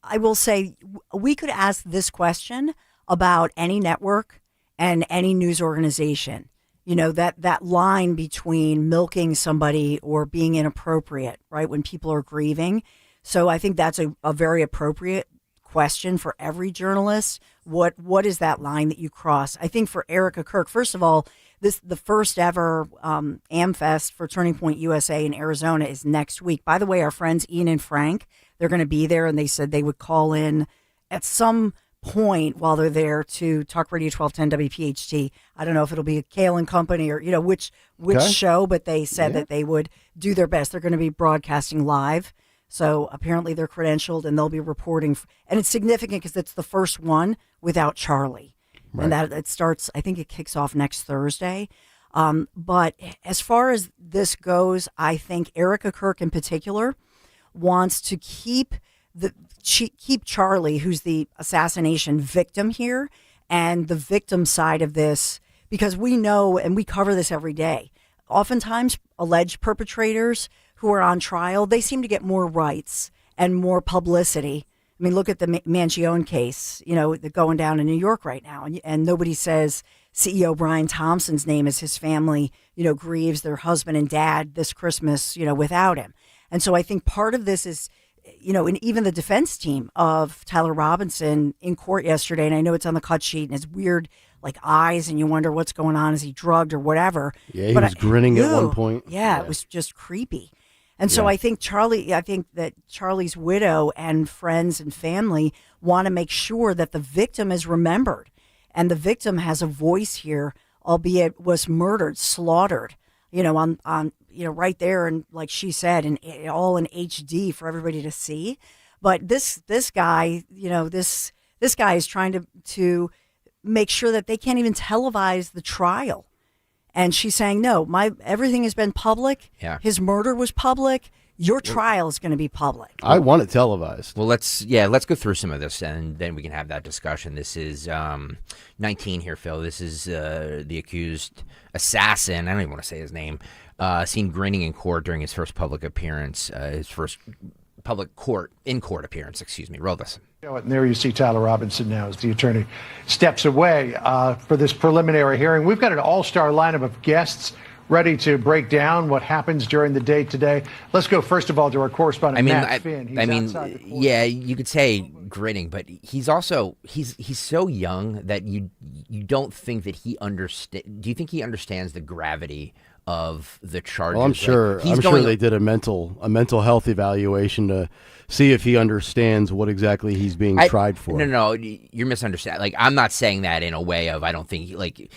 I will say we could ask this question about any network and any news organization. That line between milking somebody or being inappropriate, right, when people are grieving. So I think that's a very appropriate question for every journalist. What is that line that you cross? I think for Erica Kirk, first of all, the first ever AmFest for Turning Point USA in Arizona is next week. By the way, our friends Ian and Frank, they're going to be there, and they said they would call in at some point while they're there to Talk Radio 1210 WPHT. I don't know if it'll be a Kayal and Company or which show, but they said that they would do their best. They're going to be broadcasting live, so apparently they're credentialed and they'll be reporting. And it's significant because it's the first one without Charlie. Right. And that it starts, I think it kicks off next Thursday. But as far as this goes, I think Erica Kirk in particular wants to keep Charlie, who's the assassination victim here, and the victim side of this, because we know, and we cover this every day, oftentimes alleged perpetrators who are on trial, they seem to get more rights and more publicity. I mean, look at the Mangione case, going down in New York right now, and nobody says CEO Brian Thompson's name as his family, grieves their husband and dad this Christmas, without him. And so I think part of this is, and even the defense team of Tyler Robinson in court yesterday, and I know it's on the cut sheet, and his weird eyes, and you wonder what's going on. Is he drugged or whatever? Yeah, he was grinning at one point. Yeah, it was just creepy. And so I think that Charlie's widow and friends and family want to make sure that the victim is remembered, and the victim has a voice here, albeit was murdered, slaughtered, on right there, and like she said, and all in HD for everybody to see. But this guy, this guy is trying to make sure that they can't even televise the trial. And she's saying, no, everything has been public. Yeah. His murder was public. Your trial is going to be public. I want it televised. Well, let's go through some of this, and then we can have that discussion. This is 19 here, Phil. This is the accused assassin. I don't even want to say his name. Seen grinning in court during his first public appearance, his first public court appearance. Excuse me. Roll this. And there you see Tyler Robinson now as the attorney steps away for this preliminary hearing. We've got an all-star lineup of guests ready to break down what happens during the day today. Let's go first of all to our correspondent Matt Finn. He's yeah, you could say grinning, but he's also he's so young that you don't think that he understand. Do you think he understands the gravity of the charges? Well, I'm sure. I'm sure they did a mental health evaluation to see if he understands what exactly he's being tried for. No, you're misunderstanding. Like, I'm not saying that in a way of I don't think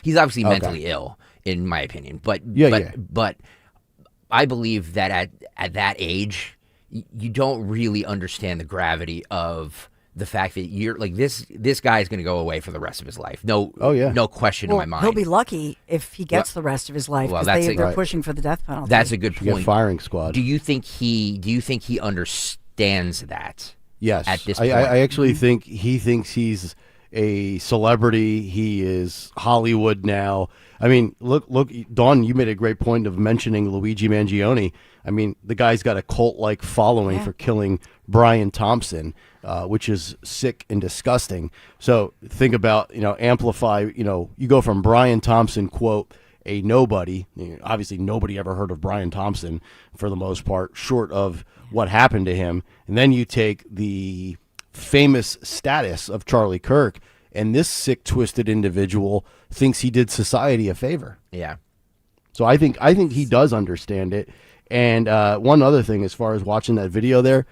he's obviously mentally ill, in my opinion. But I believe that at that age, you don't really understand the gravity of the fact that you're like this guy is going to go away for the rest of his life. No question in my mind. He'll be lucky if he gets the rest of his life because they're pushing for the death penalty. That's a good point. Get firing squad. Do you think he understands that? Yes. At this point, I actually think he thinks he's a celebrity. He is Hollywood now. I mean, look, Dawn, you made a great point of mentioning Luigi Mangione. I mean, the guy's got a cult-like following for killing Brian Thompson, which is sick and disgusting. So think about, amplify, you go from Brian Thompson, quote, a nobody. Obviously, nobody ever heard of Brian Thompson for the most part, short of what happened to him. And then you take the famous status of Charlie Kirk, and this sick, twisted individual thinks he did society a favor. Yeah. So I think he does understand it. And one other thing, as far as watching that video there,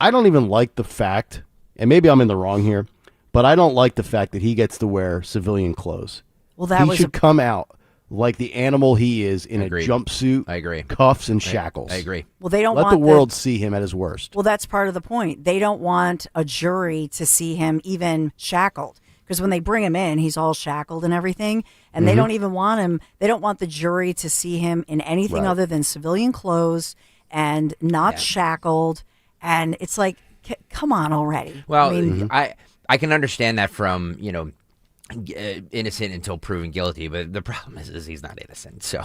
I don't even like the fact, and maybe I'm in the wrong here, but I don't like the fact that he gets to wear civilian clothes. Well, he should come out like the animal he is in a jumpsuit, I agree, cuffs and shackles. I agree. Well, they don't let want the world see him at his worst. Well, that's part of the point. They don't want a jury to see him even shackled. Because when they bring him in, he's all shackled and everything, and they don't even want him. They don't want the jury to see him in anything other than civilian clothes and not shackled. And it's like, come on already. Well, I mean, I can understand that from innocent until proven guilty, but the problem is he's not innocent. So,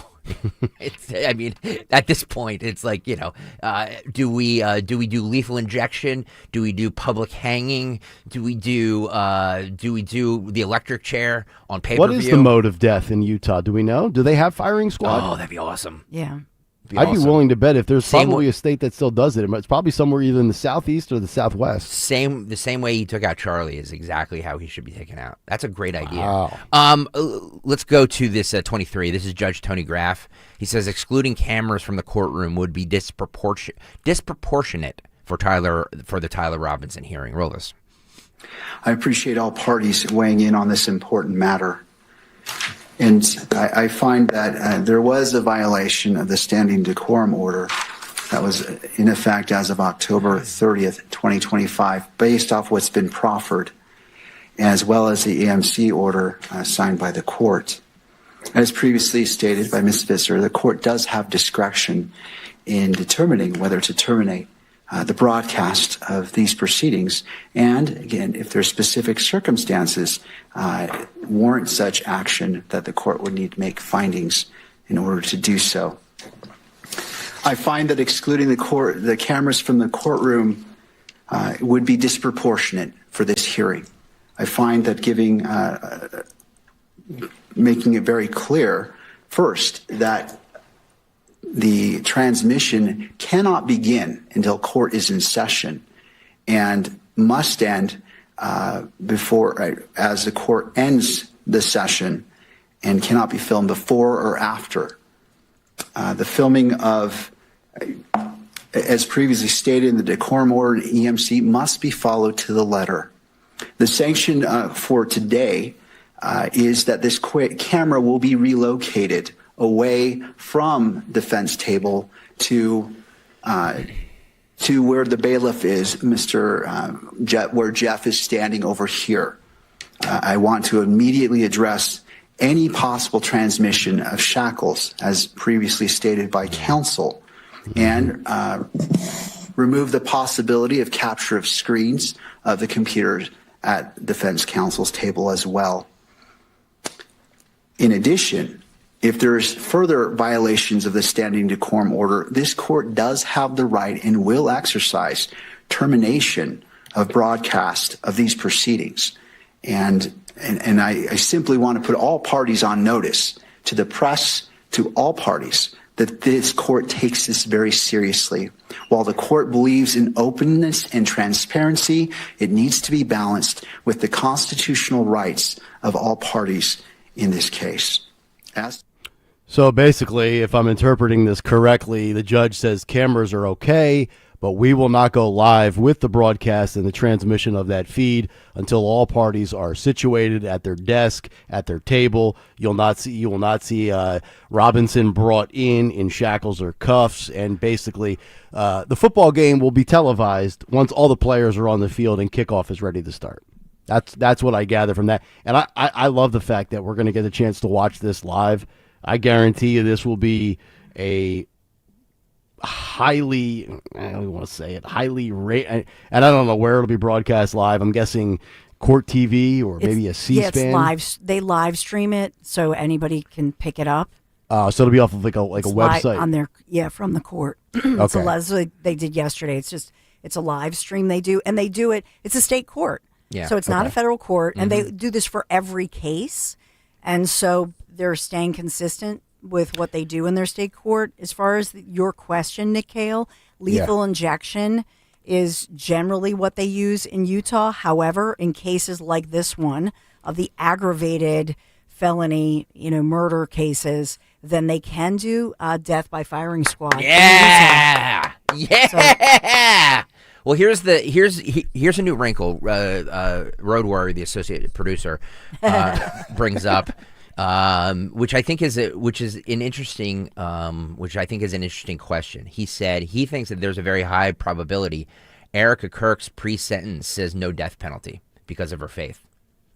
I mean, at this point, it's like do we do lethal injection? Do we do public hanging? Do we do the electric chair on pay-per-view? What is the mode of death in Utah? Do we know? Do they have firing squad? Oh, that'd be awesome. Yeah. I'd be willing to bet if there's probably a state that still does it. It's probably somewhere either in the southeast or the southwest. The same way he took out Charlie is exactly how he should be taken out. That's a great idea. Wow. Let's go to this 23. This is Judge Tony Graff. He says excluding cameras from the courtroom would be disproportionate for the Tyler Robinson hearing. Roll this. I appreciate all parties weighing in on this important matter. And I find that there was a violation of the standing decorum order that was in effect as of October 30th, 2025, based off what's been proffered, as well as the EMC order signed by the court. As previously stated by Ms. Visser, the court does have discretion in determining whether to terminate the broadcast of these proceedings, and again, if there are specific circumstances warrant such action, that the court would need to make findings in order to do so. I find that excluding the cameras from the courtroom would be disproportionate for this hearing. I find that making it very clear, first, that the transmission cannot begin until court is in session and must end as the court ends the session, and cannot be filmed before or after. The filming of, as previously stated in the decorum order and EMC, must be followed to the letter. The sanction for today is that this camera will be relocated away from defense table to where the bailiff is, where Jeff is standing over here. I want to immediately address any possible transmission of shackles, as previously stated by counsel, and remove the possibility of capture of screens of the computers at defense counsel's table as well. In addition, if there's further violations of the standing decorum order, this court does have the right and will exercise termination of broadcast of these proceedings. And I simply want to put all parties on notice, to the press, to all parties, that this court takes this very seriously. While the court believes in openness and transparency, it needs to be balanced with the constitutional rights of all parties in this case. So basically, if I'm interpreting this correctly, the judge says cameras are okay, but we will not go live with the broadcast and the transmission of that feed until all parties are situated at their desk, at their table. You will not see Robinson brought in shackles or cuffs, and basically the football game will be televised once all the players are on the field and kickoff is ready to start. That's what I gather from that. And I love the fact that we're going to get a chance to watch this live. I guarantee you this will be a highly, I don't want to say it, highly and I don't know where it'll be broadcast live. I'm guessing Court TV or maybe a C-SPAN. Yeah, it's live. They live stream it so anybody can pick it up. So it'll be off of like a website on their from the court. Okay. So they did yesterday. It's a live stream they do, and they do it. It's a state court, so it's not a federal court, and they do this for every case, and so they're staying consistent with what they do in their state court. As far as your question, Nick Kayal, lethal injection is generally what they use in Utah. However, in cases like this one of the aggravated felony, murder cases, then they can do death by firing squad. Yeah. Well, here's a new wrinkle. Road Warrior, the associate producer, brings up. Which I think is an interesting question. He said he thinks that there's a very high probability Erica Kirk's pre-sentence says no death penalty because of her faith.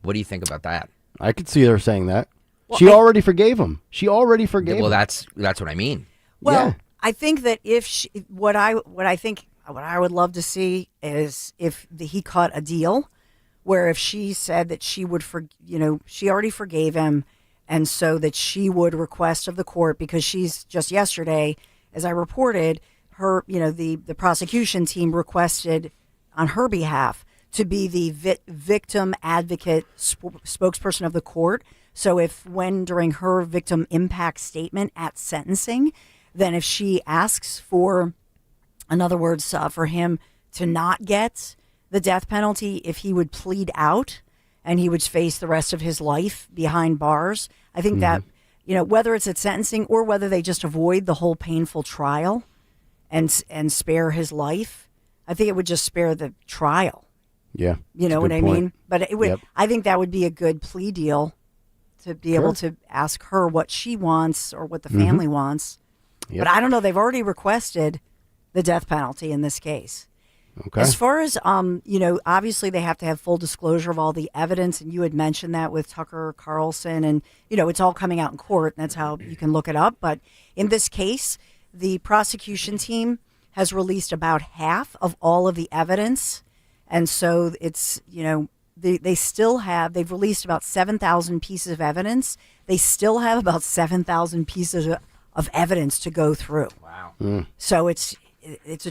What do you think about that? I could see her saying that. Well, she already forgave him. Well, that's what I mean. Well, I think that what I would love to see is if he caught a deal where if she said that she would she already forgave him. And so that she would request of the court, because she's just yesterday, as I reported, her, the prosecution team requested on her behalf to be the victim advocate spokesperson of the court. So when during her victim impact statement at sentencing, then if she asks for, in other words, for him to not get the death penalty, if he would plead out and he would face the rest of his life behind bars, I think that, whether it's at sentencing or whether they just avoid the whole painful trial and spare his life, I think it would just spare the trial. Yeah. You know what I mean? But it would. I think that would be a good plea deal to be able to ask her what she wants or what the family wants. But I don't know. They've already requested the death penalty in this case. Okay. As far as, obviously they have to have full disclosure of all the evidence, and you had mentioned that with Tucker Carlson, and, it's all coming out in court, and that's how you can look it up. But in this case, the prosecution team has released about half of all of the evidence, and so it's, they've released about 7,000 pieces of evidence. They still have about 7,000 pieces of evidence to go through. Wow. So it's a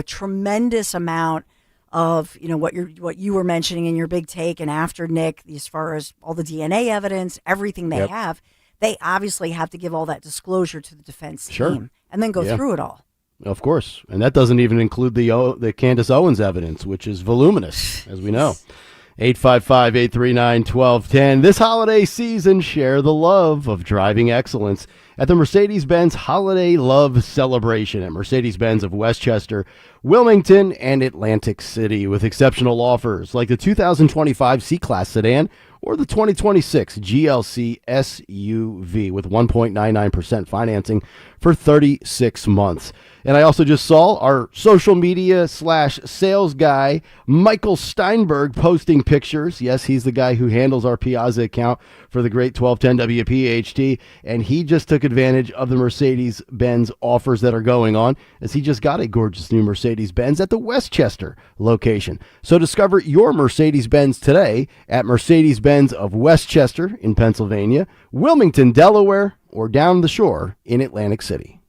tremendous amount of what you were mentioning in your big take, and after Nick, as far as all the DNA evidence, everything they have, they obviously have to give all that disclosure to the defense team and then go through it all. Of course, and that doesn't even include the Candace Owens evidence, which is voluminous, as we know. 855-839-1210. This holiday season, share the love of driving excellence at the Mercedes-Benz Holiday Love Celebration at Mercedes-Benz of Westchester, Wilmington, and Atlantic City, with exceptional offers like the 2025 C-Class sedan or the 2026 GLC SUV with 1.99% financing for 36 months. And I also just saw our social media / sales guy, Michael Steinberg, posting pictures. Yes, he's the guy who handles our Piazza account for the great 1210 WPHT. And he just took advantage of the Mercedes-Benz offers that are going on, as he just got a gorgeous new Mercedes-Benz at the Westchester location. So discover your Mercedes-Benz today at Mercedes-Benz of Westchester in Pennsylvania, Wilmington, Delaware, or down the shore in Atlantic City.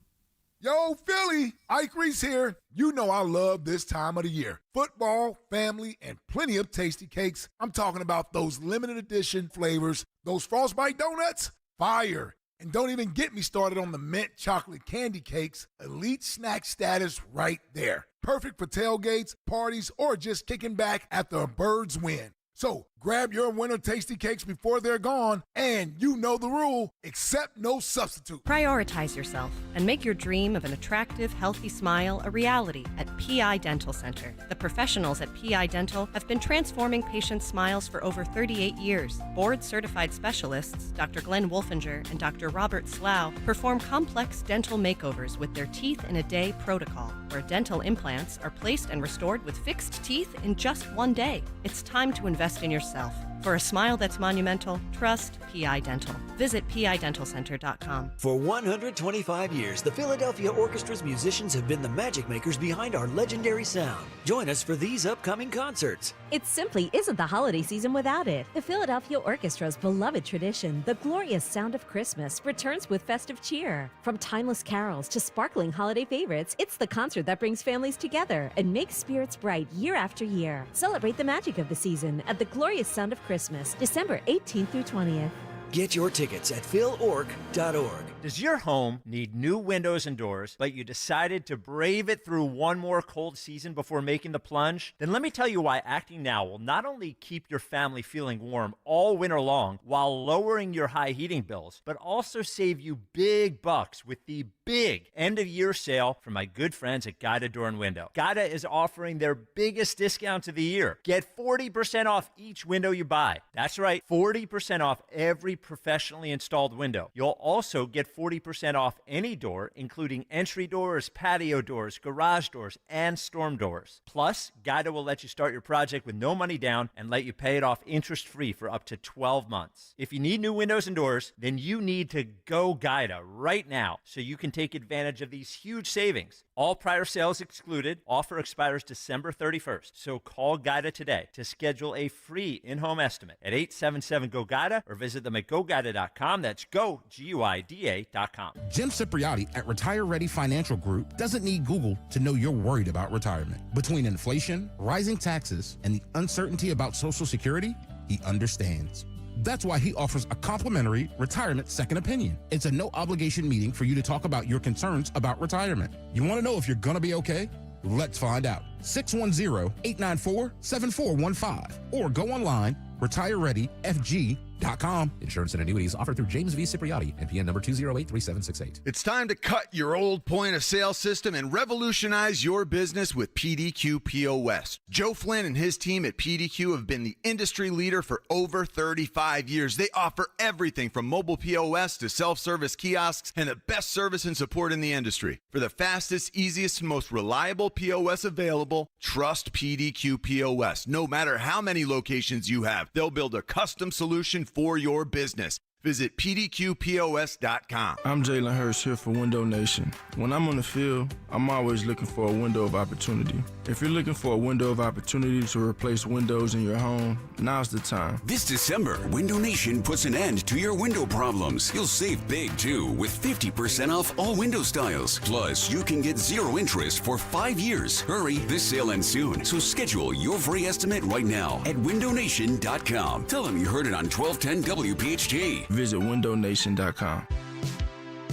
Yo, Philly, Ike Reese here. You know I love this time of the year. Football, family, and plenty of tasty cakes. I'm talking about those limited edition flavors. Those Frostbite donuts, fire. And don't even get me started on the mint chocolate candy cakes. Elite snack status right there. Perfect for tailgates, parties, or just kicking back after a Birds win. So grab your winter tasty cakes before they're gone, and you know the rule, accept no substitute. Prioritize yourself and make your dream of an attractive, healthy smile a reality at PI Dental Center. The professionals at PI Dental have been transforming patients' smiles for over 38 years. Board-certified specialists, Dr. Glenn Wolfinger and Dr. Robert Slough, perform complex dental makeovers with their Teeth in a Day protocol, where dental implants are placed and restored with fixed teeth in just one day. It's time to invest in yourself. For a smile that's monumental, trust PI Dental. Visit PIDentalCenter.com. For 125 years, the Philadelphia Orchestra's musicians have been the magic makers behind our legendary sound. Join us for these upcoming concerts. It simply isn't the holiday season without it. The Philadelphia Orchestra's beloved tradition, the glorious sound of Christmas, returns with festive cheer. From timeless carols to sparkling holiday favorites, it's the concert that brings families together and makes spirits bright year after year. Celebrate the magic of the season at the glorious sound of Christmas, December 18th through 20th. Get your tickets at philorg.org. Does your home need new windows and doors, but you decided to brave it through one more cold season before making the plunge? Then let me tell you why acting now will not only keep your family feeling warm all winter long while lowering your high heating bills, but also save you big bucks with the big end-of-year sale from my good friends at Guida Door and Window. Guida is offering their biggest discount of the year. Get 40% off each window you buy. That's right, 40% off every professionally installed window. You'll also get 40% off any door, including entry doors, patio doors, garage doors, and storm doors. Plus, Guida will let you start your project with no money down and let you pay it off interest-free for up to 12 months. If you need new windows and doors, then you need to go Guida right now so you can take advantage of these huge savings. All prior sales excluded. Offer expires December 31st. So call Guida today to schedule a free in-home estimate at 877-GO-GUIDA or visit them at GoGuida.com. That's go, GUIDA.com. Jim Cipriotti at Retire Ready Financial Group doesn't need Google to know you're worried about retirement. Between inflation, rising taxes, and the uncertainty about Social Security, he understands. That's why he offers a complimentary retirement second opinion. It's a no-obligation meeting for you to talk about your concerns about retirement. You want to know if you're going to be okay? Let's find out. 610-894-7415 or go online, retirereadyfg.com. Insurance and annuities offered through James V. Cipriotti, NPN number 2083768. It's time to cut your old point of sale system and revolutionize your business with PDQ POS. Joe Flynn and his team at PDQ have been the industry leader for over 35 years. They offer everything from mobile POS to self-service kiosks and the best service and support in the industry. For the fastest, easiest, and most reliable POS available, trust PDQ POS. No matter how many locations you have, they'll build a custom solution for your business. Visit pdqpos.com. I'm Jalen Hurst here for Window Nation. When I'm on the field, I'm always looking for a window of opportunity. If you're looking for a window of opportunity to replace windows in your home, now's the time. This December, Window Nation puts an end to your window problems. You'll save big, too, with 50% off all window styles. Plus, you can get 0 interest for 5 years. Hurry, this sale ends soon, so schedule your free estimate right now at windownation.com. Tell them you heard it on 1210 WPHT. Visit windownation.com.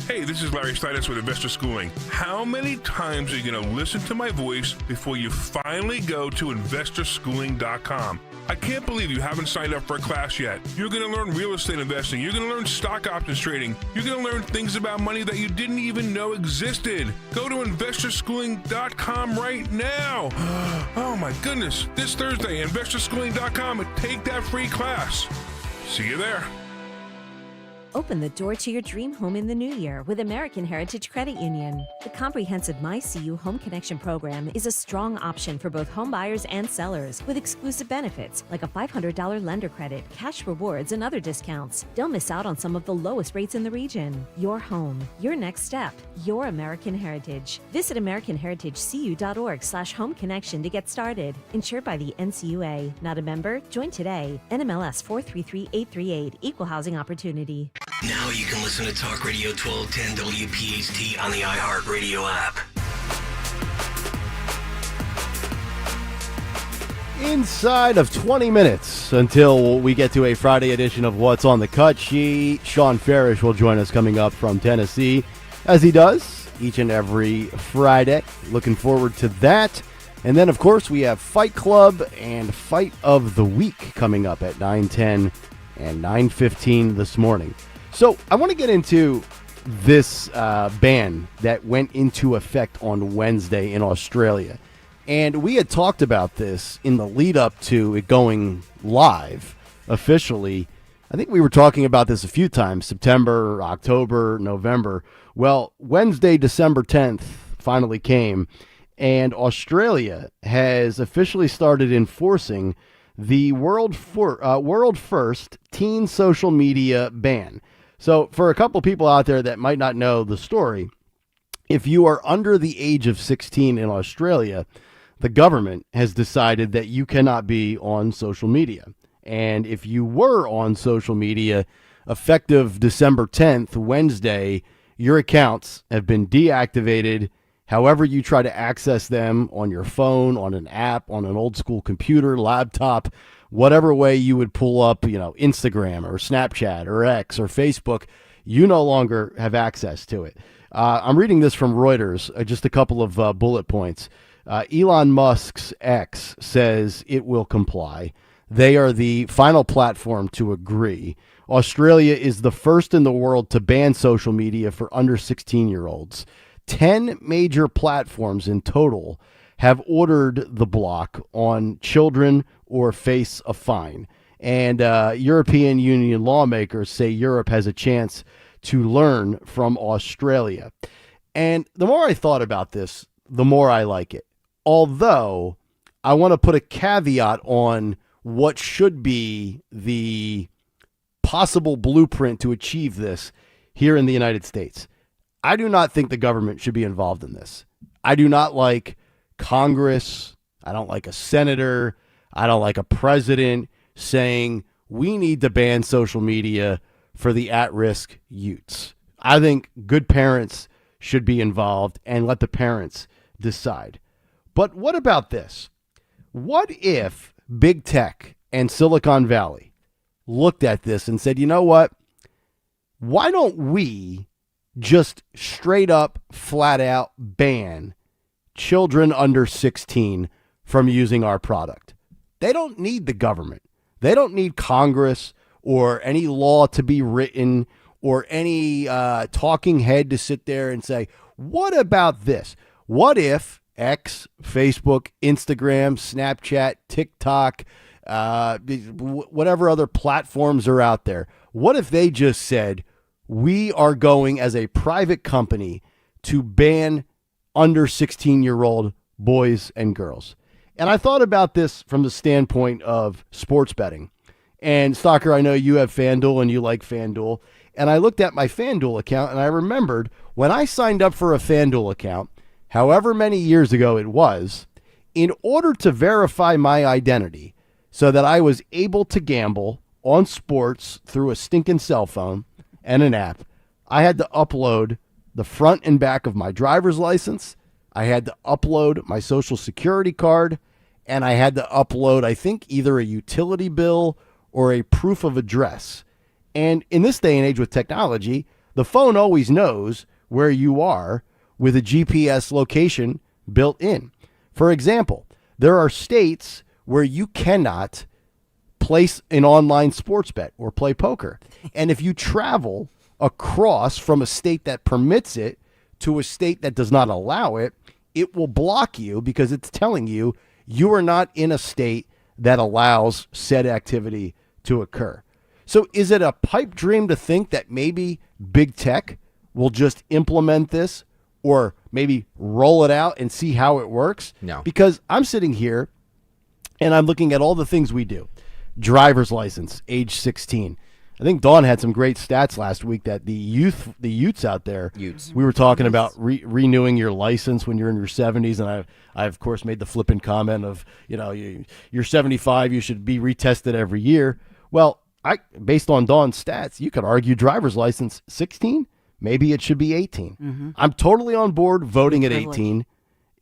Hey, this is Larry Steinitz with Investor Schooling. How many times are you going to listen to my voice before you finally go to investorschooling.com? I can't believe you haven't signed up for a class yet. You're going to learn real estate investing. You're going to learn stock options trading. You're going to learn things about money that you didn't even know existed. Go to investorschooling.com right now. Oh my goodness. This Thursday, investorschooling.com, and take that free class. See you there. Open the door to your dream home in the new year with American Heritage Credit Union. The comprehensive MyCU Home Connection program is a strong option for both home buyers and sellers with exclusive benefits like a $500 lender credit, cash rewards, and other discounts. Don't miss out on some of the lowest rates in the region. Your home, your next step, your American Heritage. Visit AmericanHeritageCU.org/home connection to get started. Insured by the NCUA. Not a member? Join today. NMLS 433838. Equal housing opportunity. Now you can listen to Talk Radio 1210 WPHT on the iHeartRadio app. Inside of 20 minutes until we get to a Friday edition of What's on the Cut Sheet, Sean Farish will join us coming up from Tennessee, as he does each and every Friday. Looking forward to that. And then, of course, we have Fight Club and Fight of the Week coming up at 9:10 and 9:15 this morning. So I want to get into this ban that went into effect on Wednesday in Australia. And we had talked about this in the lead up to it going live officially. I think we were talking about this a few times, September, October, November. Well, Wednesday, December 10th finally came, and Australia has officially started enforcing the world first teen social media ban. So for a couple people out there that might not know the story, if you are under the age of 16 in Australia, the government has decided that you cannot be on social media. And if you were on social media, effective December 10th, Wednesday, your accounts have been deactivated. However you try to access them on your phone, on an app, on an old school computer, laptop, whatever way you would pull up, Instagram or Snapchat or X or Facebook, you no longer have access to it. I'm reading this from Reuters, just a couple of bullet points. Elon Musk's X says it will comply. They are the final platform to agree. Australia is the first in the world to ban social media for under 16-year-olds. 10 major platforms in total have ordered the block on children or face a fine. And European Union lawmakers say Europe has a chance to learn from Australia. And the more I thought about this, the more I like it. Although I want to put a caveat on what should be the possible blueprint to achieve this here in the United States. I do not think the government should be involved in this. I do not like Congress. I don't like a senator. I don't like a president saying we need to ban social media for the at-risk youths. I think good parents should be involved and let the parents decide. But what about this? What if big tech and Silicon Valley looked at this and said, you know what? Why don't we just straight up, flat out ban children under 16 from using our product? They don't need the government. They don't need Congress or any law to be written or any talking head to sit there and say, what about this? What if X, Facebook, Instagram, Snapchat, TikTok, whatever other platforms are out there, what if they just said, we are going as a private company to ban under 16-year-old boys and girls? And I thought about this from the standpoint of sports betting. And Stalker, I know you have FanDuel and you like FanDuel. And I looked at my FanDuel account and I remembered when I signed up for a FanDuel account, however many years ago it was, in order to verify my identity so that I was able to gamble on sports through a stinking cell phone and an app, I had to upload the front and back of my driver's license. I had to upload my social security card, and I had to upload, I think, either a utility bill or a proof of address. And in this day and age with technology, the phone always knows where you are with a GPS location built in. For example, there are states where you cannot place an online sports bet or play poker. And if you travel across from a state that permits it to a state that does not allow it, it will block you because it's telling you you are not in a state that allows said activity to occur. So is it a pipe dream to think that maybe big tech will just implement this or maybe roll it out and see how it works? No. Because I'm sitting here and I'm looking at all the things we do. Driver's license, age 16. I think Dawn had some great stats last week that the youths out there, we were talking about renewing your license when you're in your 70s. And I of course, made the flippant comment of, you're 75, you should be retested every year. Well, based on Dawn's stats, you could argue driver's license 16. Maybe it should be 18. Mm-hmm. I'm totally on board voting at 18.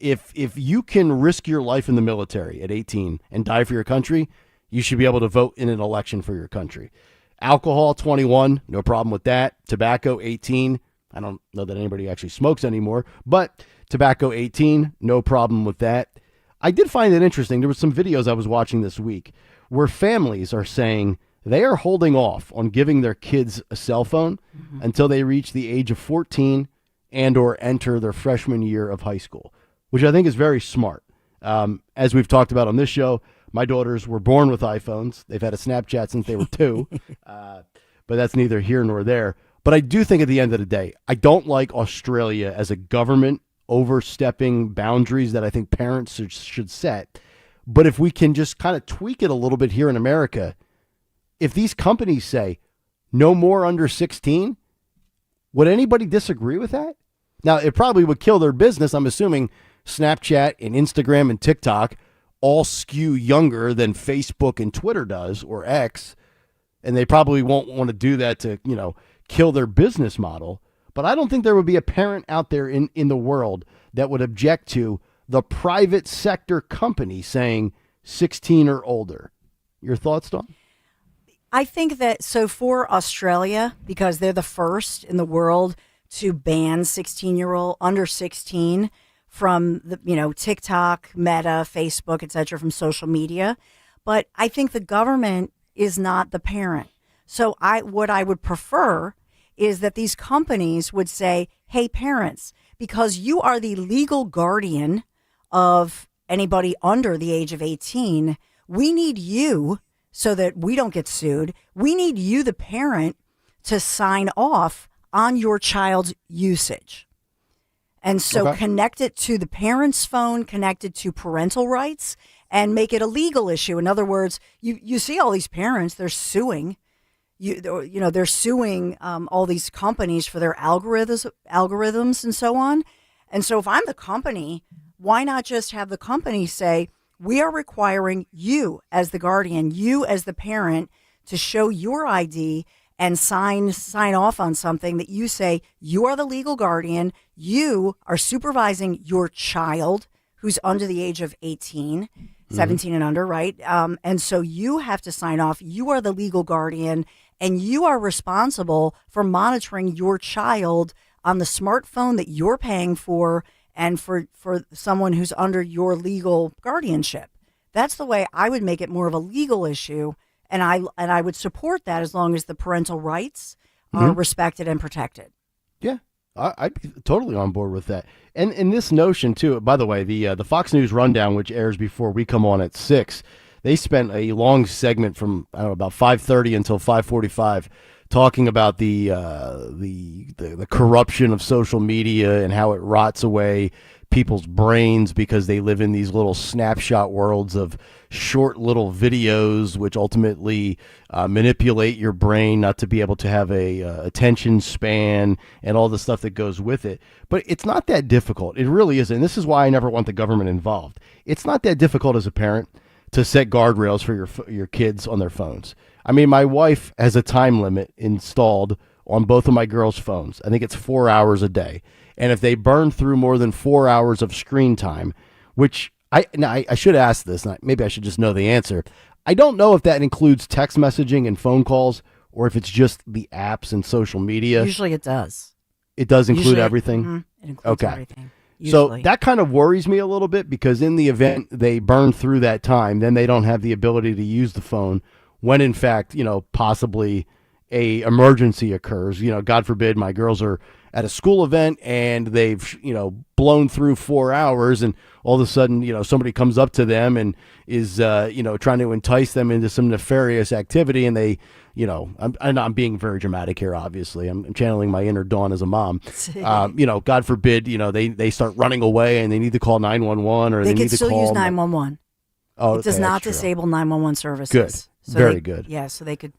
If you can risk your life in the military at 18 and die for your country, you should be able to vote in an election for your country. Alcohol, 21, no problem with that. Tobacco, 18. I don't know that anybody actually smokes anymore, but tobacco, 18, no problem with that. I did find it interesting. There were some videos I was watching this week where families are saying they are holding off on giving their kids a cell phone until they reach the age of 14 and or enter their freshman year of high school, which I think is very smart. As we've talked about on this show, my daughters were born with iPhones. They've had a Snapchat since they were 2, but that's neither here nor there. But I do think at the end of the day, I don't like Australia as a government overstepping boundaries that I think parents should set. But if we can just kind of tweak it a little bit here in America, if these companies say no more under 16, would anybody disagree with that? Now, it probably would kill their business. I'm assuming Snapchat and Instagram and TikTok all skew younger than Facebook and Twitter does, or X, and they probably won't want to do that to, kill their business model. But I don't think there would be a parent out there in the world that would object to the private sector company saying 16 or older. Your thoughts, Dawn? I think that, so for Australia, because they're the first in the world to ban 16-year-old under 16 from the, TikTok, Meta, Facebook, et cetera, from social media. But I think the government is not the parent. So what I would prefer is that these companies would say, hey, parents, because you are the legal guardian of anybody under the age of 18, we need you, so that we don't get sued, we need you, the parent, to sign off on your child's usage. And so connect it to the parent's phone, connect it to parental rights, and make it a legal issue. In other words, you see all these parents, they're suing. They're suing all these companies for their algorithms and so on. And so if I'm the company, why not just have the company say, we are requiring you as the guardian, you as the parent, to show your ID and sign off on something that you say you are the legal guardian, you are supervising your child who's under the age of 18, 17 and under, right? And so you have to sign off. You are the legal guardian, and you are responsible for monitoring your child on the smartphone that you're paying for and for someone who's under your legal guardianship. That's the way I would make it more of a legal issue, and I would support that as long as the parental rights are respected and protected. Yeah, I'd be totally on board with that. And in this notion, too, by the way, the Fox News Rundown, which airs before we come on at 6, they spent a long segment from, about 5:30 until 5:45 talking about the corruption of social media and how it rots away people's brains because they live in these little snapshot worlds of short little videos, which ultimately manipulate your brain not to be able to have a attention span and all the stuff that goes with it. But it's not that difficult. It really isn't. And this is why I never want the government involved. It's not that difficult as a parent to set guardrails for your kids on their phones. I mean, my wife has a time limit installed on both of my girls' phones. I think it's 4 hours a day. And if they burn through more than 4 hours of screen time, which I should ask this, and maybe I should just know the answer. I don't know if that includes text messaging and phone calls, or if it's just the apps and social media. Usually it does. It does include everything? Mm-hmm. It includes everything. So that kind of worries me a little bit, because in the event they burn through that time, then they don't have the ability to use the phone when, in fact, possibly a emergency occurs. God forbid my girls are at a school event and they've, blown through 4 hours, and all of a sudden, somebody comes up to them and is, trying to entice them into some nefarious activity, and they, I'm being very dramatic here, obviously. I'm channeling my inner Dawn as a mom. God forbid, they start running away and they need to call 911, or they need to call. They can still use 911. Oh, it does not disable 911 services. Good. So Very good. Yeah, so they could.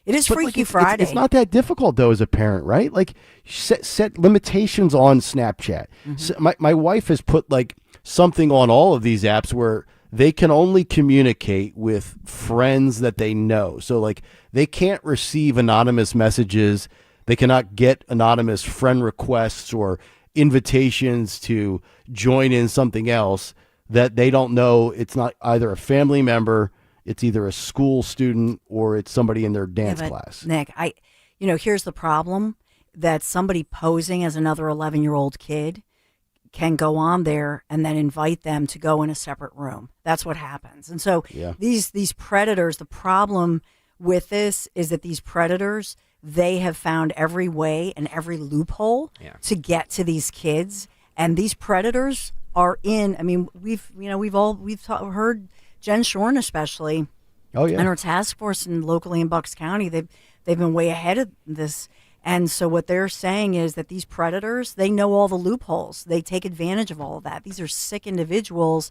It is Freaky Friday. It's not that difficult, though, as a parent, right? Like, set limitations on Snapchat. So my wife has put, something on all of these apps where they can only communicate with friends that they know. So like they can't receive anonymous messages. They cannot get anonymous friend requests or invitations to join in something else that they don't know. It's not either a family member, it's either a school student, or it's somebody in their dance class. Nick, here's the problem, that somebody posing as another 11-year-old kid can go on there and then invite them to go in a separate room. That's what happens. And so these predators, the problem with this is that these predators, they have found every way and every loophole to get to these kids. And these predators are in, I mean, we've heard Jen Shorn especially, and her task force locally in Bucks County, they've been way ahead of this. And so what they're saying is that these predators, they know all the loopholes. They take advantage of all of that. These are sick individuals.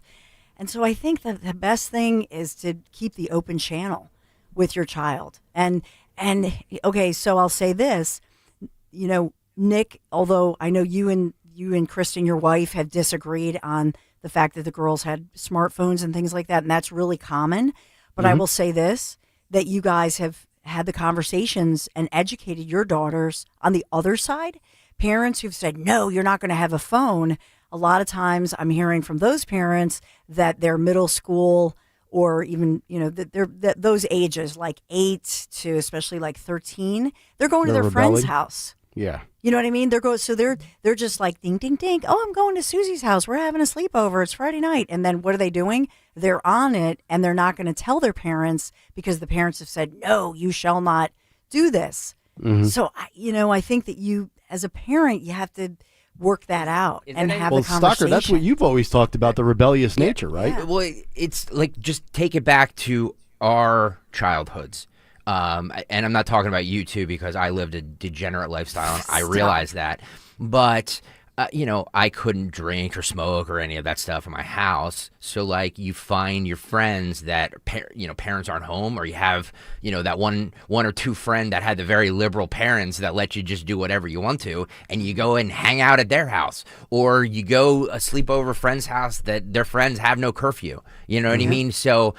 And so I think that the best thing is to keep the open channel with your child. And okay, so I'll say this, Nick, although I know you and Kristen, your wife, have disagreed on the fact that the girls had smartphones and things like that, and that's really common. But I will say this, that you guys have had the conversations and educated your daughters on the other side. Parents who've said, no, you're not going to have a phone. A lot of times I'm hearing from those parents that their middle school or even, that those ages, like 8 to especially like 13, they're going to their friend's house. Yeah. You know what I mean? They're just like ding, ding, ding. Oh, I'm going to Susie's house. We're having a sleepover. It's Friday night. And then what are they doing? They're on it, and they're not going to tell their parents because the parents have said, no, you shall not do this. So, I think that you, as a parent, you have to work that out and have the conversation. Stocker, that's what you've always talked about, the rebellious nature, right? Yeah. Well, it's like, just take it back to our childhoods. And I'm not talking about you two because I lived a degenerate lifestyle and I realize that. But, I couldn't drink or smoke or any of that stuff in my house. So, like, you find your friends that, parents aren't home, or you have, that one or two friend that had the very liberal parents that let you just do whatever you want to, and you go and hang out at their house. Or you go sleep over a friend's house that their friends have no curfew. You know what I mean? So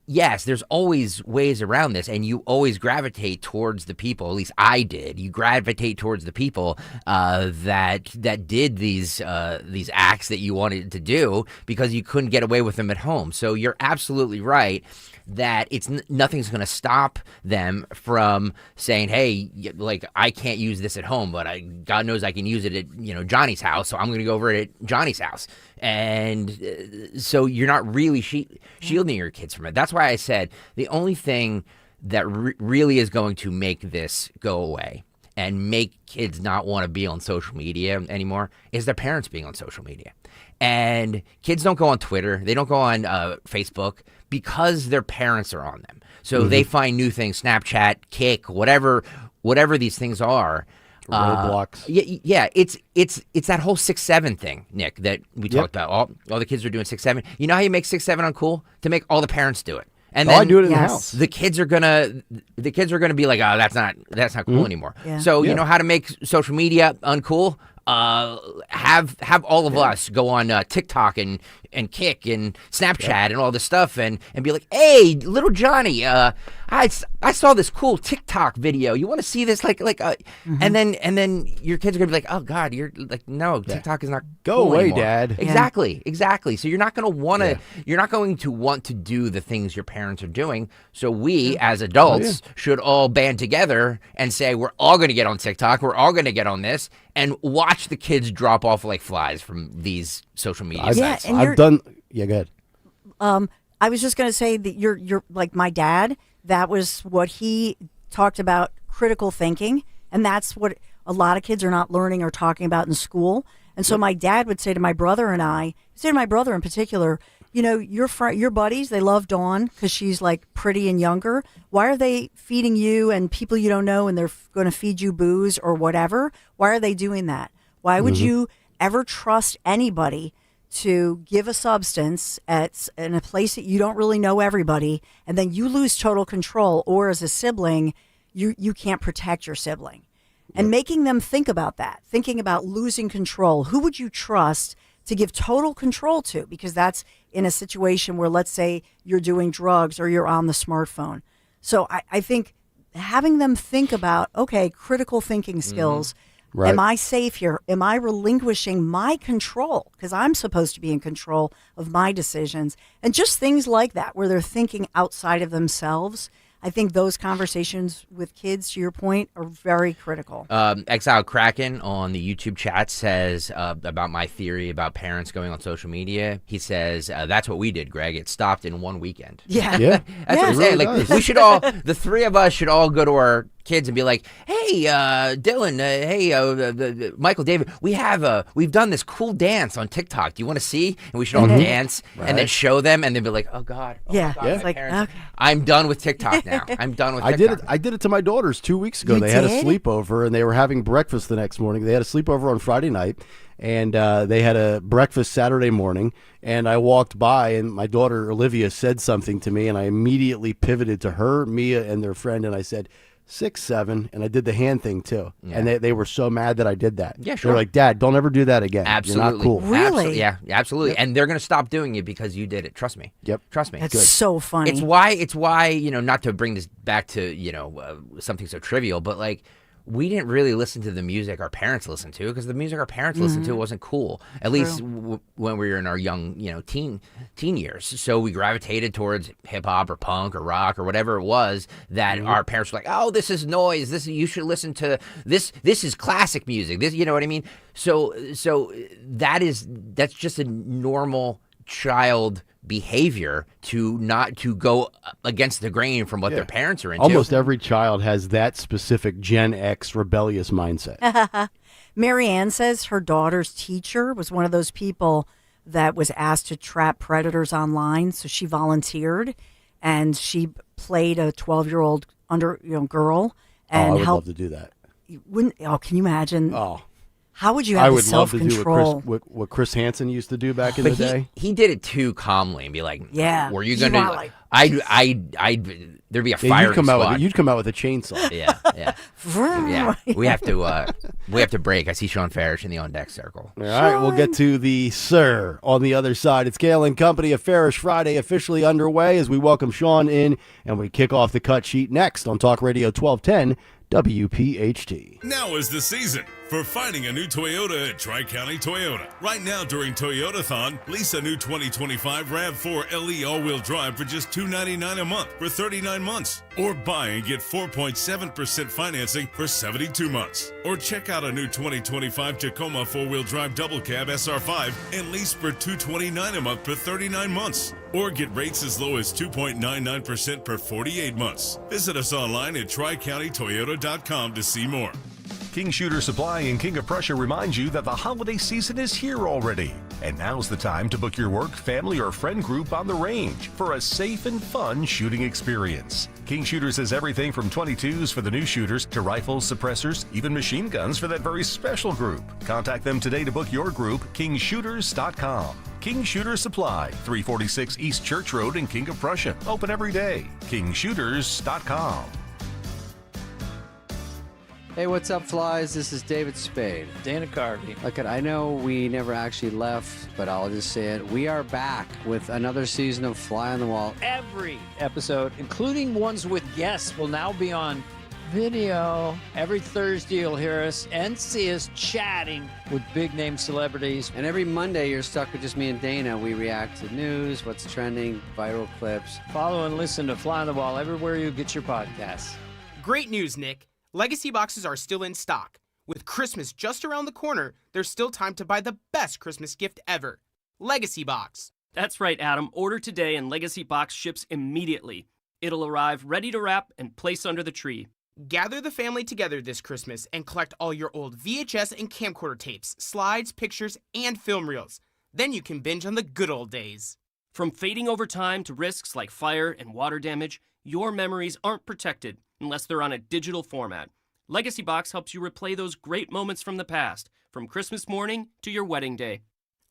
yes, there's always ways around this, and you always gravitate towards the people. At least I did. You gravitate towards the people that did these acts that you wanted to do because you couldn't get away with them at home. So you're absolutely right that nothing's going to stop them from saying, hey, like, I can't use this at home, but God knows I can use it at Johnny's house, so I'm going to go over it at Johnny's house. And so you're not really shielding your kids from it. That's why I said the only thing that really is going to make this go away and make kids not want to be on social media anymore is their parents being on social media. And kids don't go on Twitter. They don't go on Facebook because their parents are on them. So they find new things, Snapchat, Kick, whatever these things are. Roblox. Yeah. It's that whole 6-7 thing, Nick, that we talked about. All the kids are doing 6-7. You know how you make 6-7 uncool? To make all the parents do it. And then I do it in the house. The kids are gonna be like, oh, that's not cool anymore. Yeah. So you know how to make social media uncool? Have all of us go on TikTok and Kick and Snapchat and all this stuff and be like, hey, little Johnny, I saw this cool TikTok video. You want to see this? And then your kids are gonna be like, oh God, you're like, no, TikTok is not go cool away, anymore. Dad. Exactly. So you're not going to want to do the things your parents are doing. So we as adults should all band together and say we're all going to get on TikTok. We're all going to get on this and watch the kids drop off like flies from these social media sites. I've done. Yeah, go ahead. I was just going to say that you're like my dad. That was what he talked about, critical thinking, and that's what a lot of kids are not learning or talking about in school. And so my dad would say to my brother and I, say to my brother in particular, your buddies, they love Dawn because she's like pretty and younger. Why are they feeding you and people you don't know, and they're going to feed you booze or whatever? Why are they doing that? Why would you ever trust anybody to give a substance in a place that you don't really know everybody, and then you lose total control, or as a sibling, you can't protect your sibling? And making them think about that, thinking about losing control. Who would you trust to give total control to, because that's in a situation where, let's say, you're doing drugs or you're on the smartphone. So I think having them think about, okay, critical thinking skills. Right. Am I safe here? Am I relinquishing my control? Because I'm supposed to be in control of my decisions. And just things like that, where they're thinking outside of themselves. I think those conversations with kids, to your point, are very critical. Exile Kraken on the YouTube chat says about my theory about parents going on social media. He says, that's what we did, Greg. It stopped in one weekend. Yeah. Yeah. That's what I'm saying. Like, we should all, the three of us should all go to our kids and be like, hey, Dylan, Michael, David, we've done this cool dance on TikTok. Do you want to see? And we should all dance and then show them and then be like, oh God. Yeah. God, It's like, parents. okay. I'm done with TikTok now. I'm done with TikTok. I did it to my daughters 2 weeks ago. You They had a did? sleepover, and they were having breakfast the next morning. They had a sleepover on Friday night, and they had a breakfast Saturday morning. And I walked by, and my daughter Olivia said something to me, and I immediately pivoted to her, Mia, and their friend, and I said, 6, 7, and I did the hand thing too. Yeah. And they were so mad that I did that. Yeah, sure. They're like, Dad, don't ever do that again. Absolutely. You're not cool. Really? Yeah, absolutely. And they're going to stop doing it because you did it. Trust me. Yep. Trust me. That's so funny. It's why, not to bring this back to, something so trivial, but like, we didn't really listen to the music our parents listened to because the music our parents listened to wasn't cool. At least when we were in our young, teen years. So we gravitated towards hip hop or punk or rock or whatever it was that our parents were like, "Oh, this is noise. You should listen to this. This is classic music. This, you know what I mean?" So that's just a normal child behavior to go against the grain from what their parents are into. Almost every child has that specific Gen X rebellious mindset. Marianne says her daughter's teacher was one of those people that was asked to trap predators online, so she volunteered and she played a 12-year-old girl and I would helped. love to do that. Can you imagine? Oh. How would you have the self-control? I would love to do what Chris Hansen used to do back in the day. He did it too calmly and be like, "Yeah, were you going to? There'd be a fire. You'd come out with a chainsaw. Yeah. We have to break. I see Sean Farish in the on deck circle. All right, we'll get to the sir on the other side. It's Kayal and Company. A Farish Friday officially underway as we welcome Sean in and we kick off the cut sheet next on Talk Radio 1210 WPHT. Now is the season for finding a new Toyota at Tri-County Toyota. Right now during Toyotathon, lease a new 2025 RAV4 LE all-wheel drive for just $299 a month for 39 months. Or buy and get 4.7% financing for 72 months. Or check out a new 2025 Tacoma 4-wheel drive double cab SR5 and lease for $229 a month for 39 months. Or get rates as low as 2.99% per 48 months. Visit us online at TriCountyToyota.com to see more. King Shooter Supply in King of Prussia reminds you that the holiday season is here already. And now's the time to book your work, family, or friend group on the range for a safe and fun shooting experience. King Shooters has everything from .22s for the new shooters to rifles, suppressors, even machine guns for that very special group. Contact them today to book your group, kingshooters.com. King Shooter Supply, 346 East Church Road in King of Prussia. Open every day. kingshooters.com. Hey, what's up, flies? This is David Spade. Dana Carvey. Look, I know we never actually left, but I'll just say it. We are back with another season of Fly on the Wall. Every episode, including ones with guests, will now be on video. Every Thursday, you'll hear us and see us chatting with big-name celebrities. And every Monday, you're stuck with just me and Dana. We react to news, what's trending, viral clips. Follow and listen to Fly on the Wall everywhere you get your podcasts. Great news, Nick. Legacy boxes are still in stock. With Christmas just around the corner, there's still time to buy the best Christmas gift ever. Legacy Box. That's right, Adam. Order today and Legacy Box ships immediately. It'll arrive ready to wrap and place under the tree. Gather the family together this Christmas and collect all your old VHS and camcorder tapes, slides, pictures, and film reels. Then you can binge on the good old days. From fading over time to risks like fire and water damage, your memories aren't protected unless they're on a digital format. Legacy Box helps you replay those great moments from the past, from Christmas morning to your wedding day.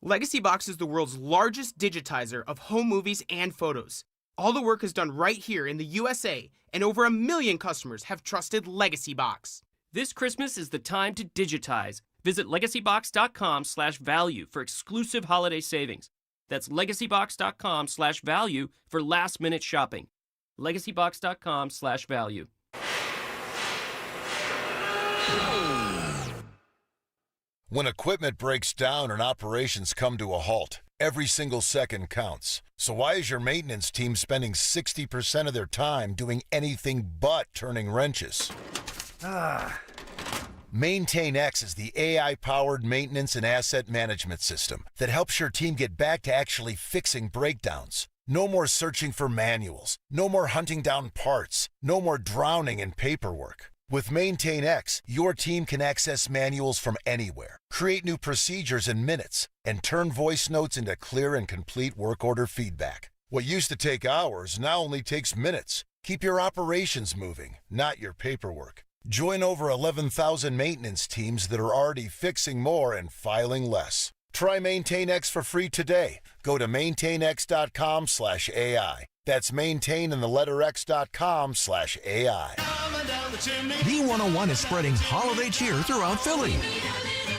Legacy Box is the world's largest digitizer of home movies and photos. All the work is done right here in the USA, and over 1 million customers have trusted Legacy Box. This Christmas is the time to digitize. Visit legacybox.com/value for exclusive holiday savings. That's legacybox.com/value for last-minute shopping. legacybox.com/value. When equipment breaks down and operations come to a halt, every single second counts. So why is your maintenance team spending 60% of their time doing anything but turning wrenches? MaintainX is the AI-powered maintenance and asset management system that helps your team get back to actually fixing breakdowns. No more searching for manuals. No more hunting down parts. No more drowning in paperwork. With MaintainX, your team can access manuals from anywhere, create new procedures in minutes, and turn voice notes into clear and complete work order feedback. What used to take hours now only takes minutes. Keep your operations moving, not your paperwork. Join over 11,000 maintenance teams that are already fixing more and filing less. Try MaintainX for free today. Go to maintainx.com/AI. That's maintain and the letter x.com/AI. B101 is spreading holiday cheer throughout Philly.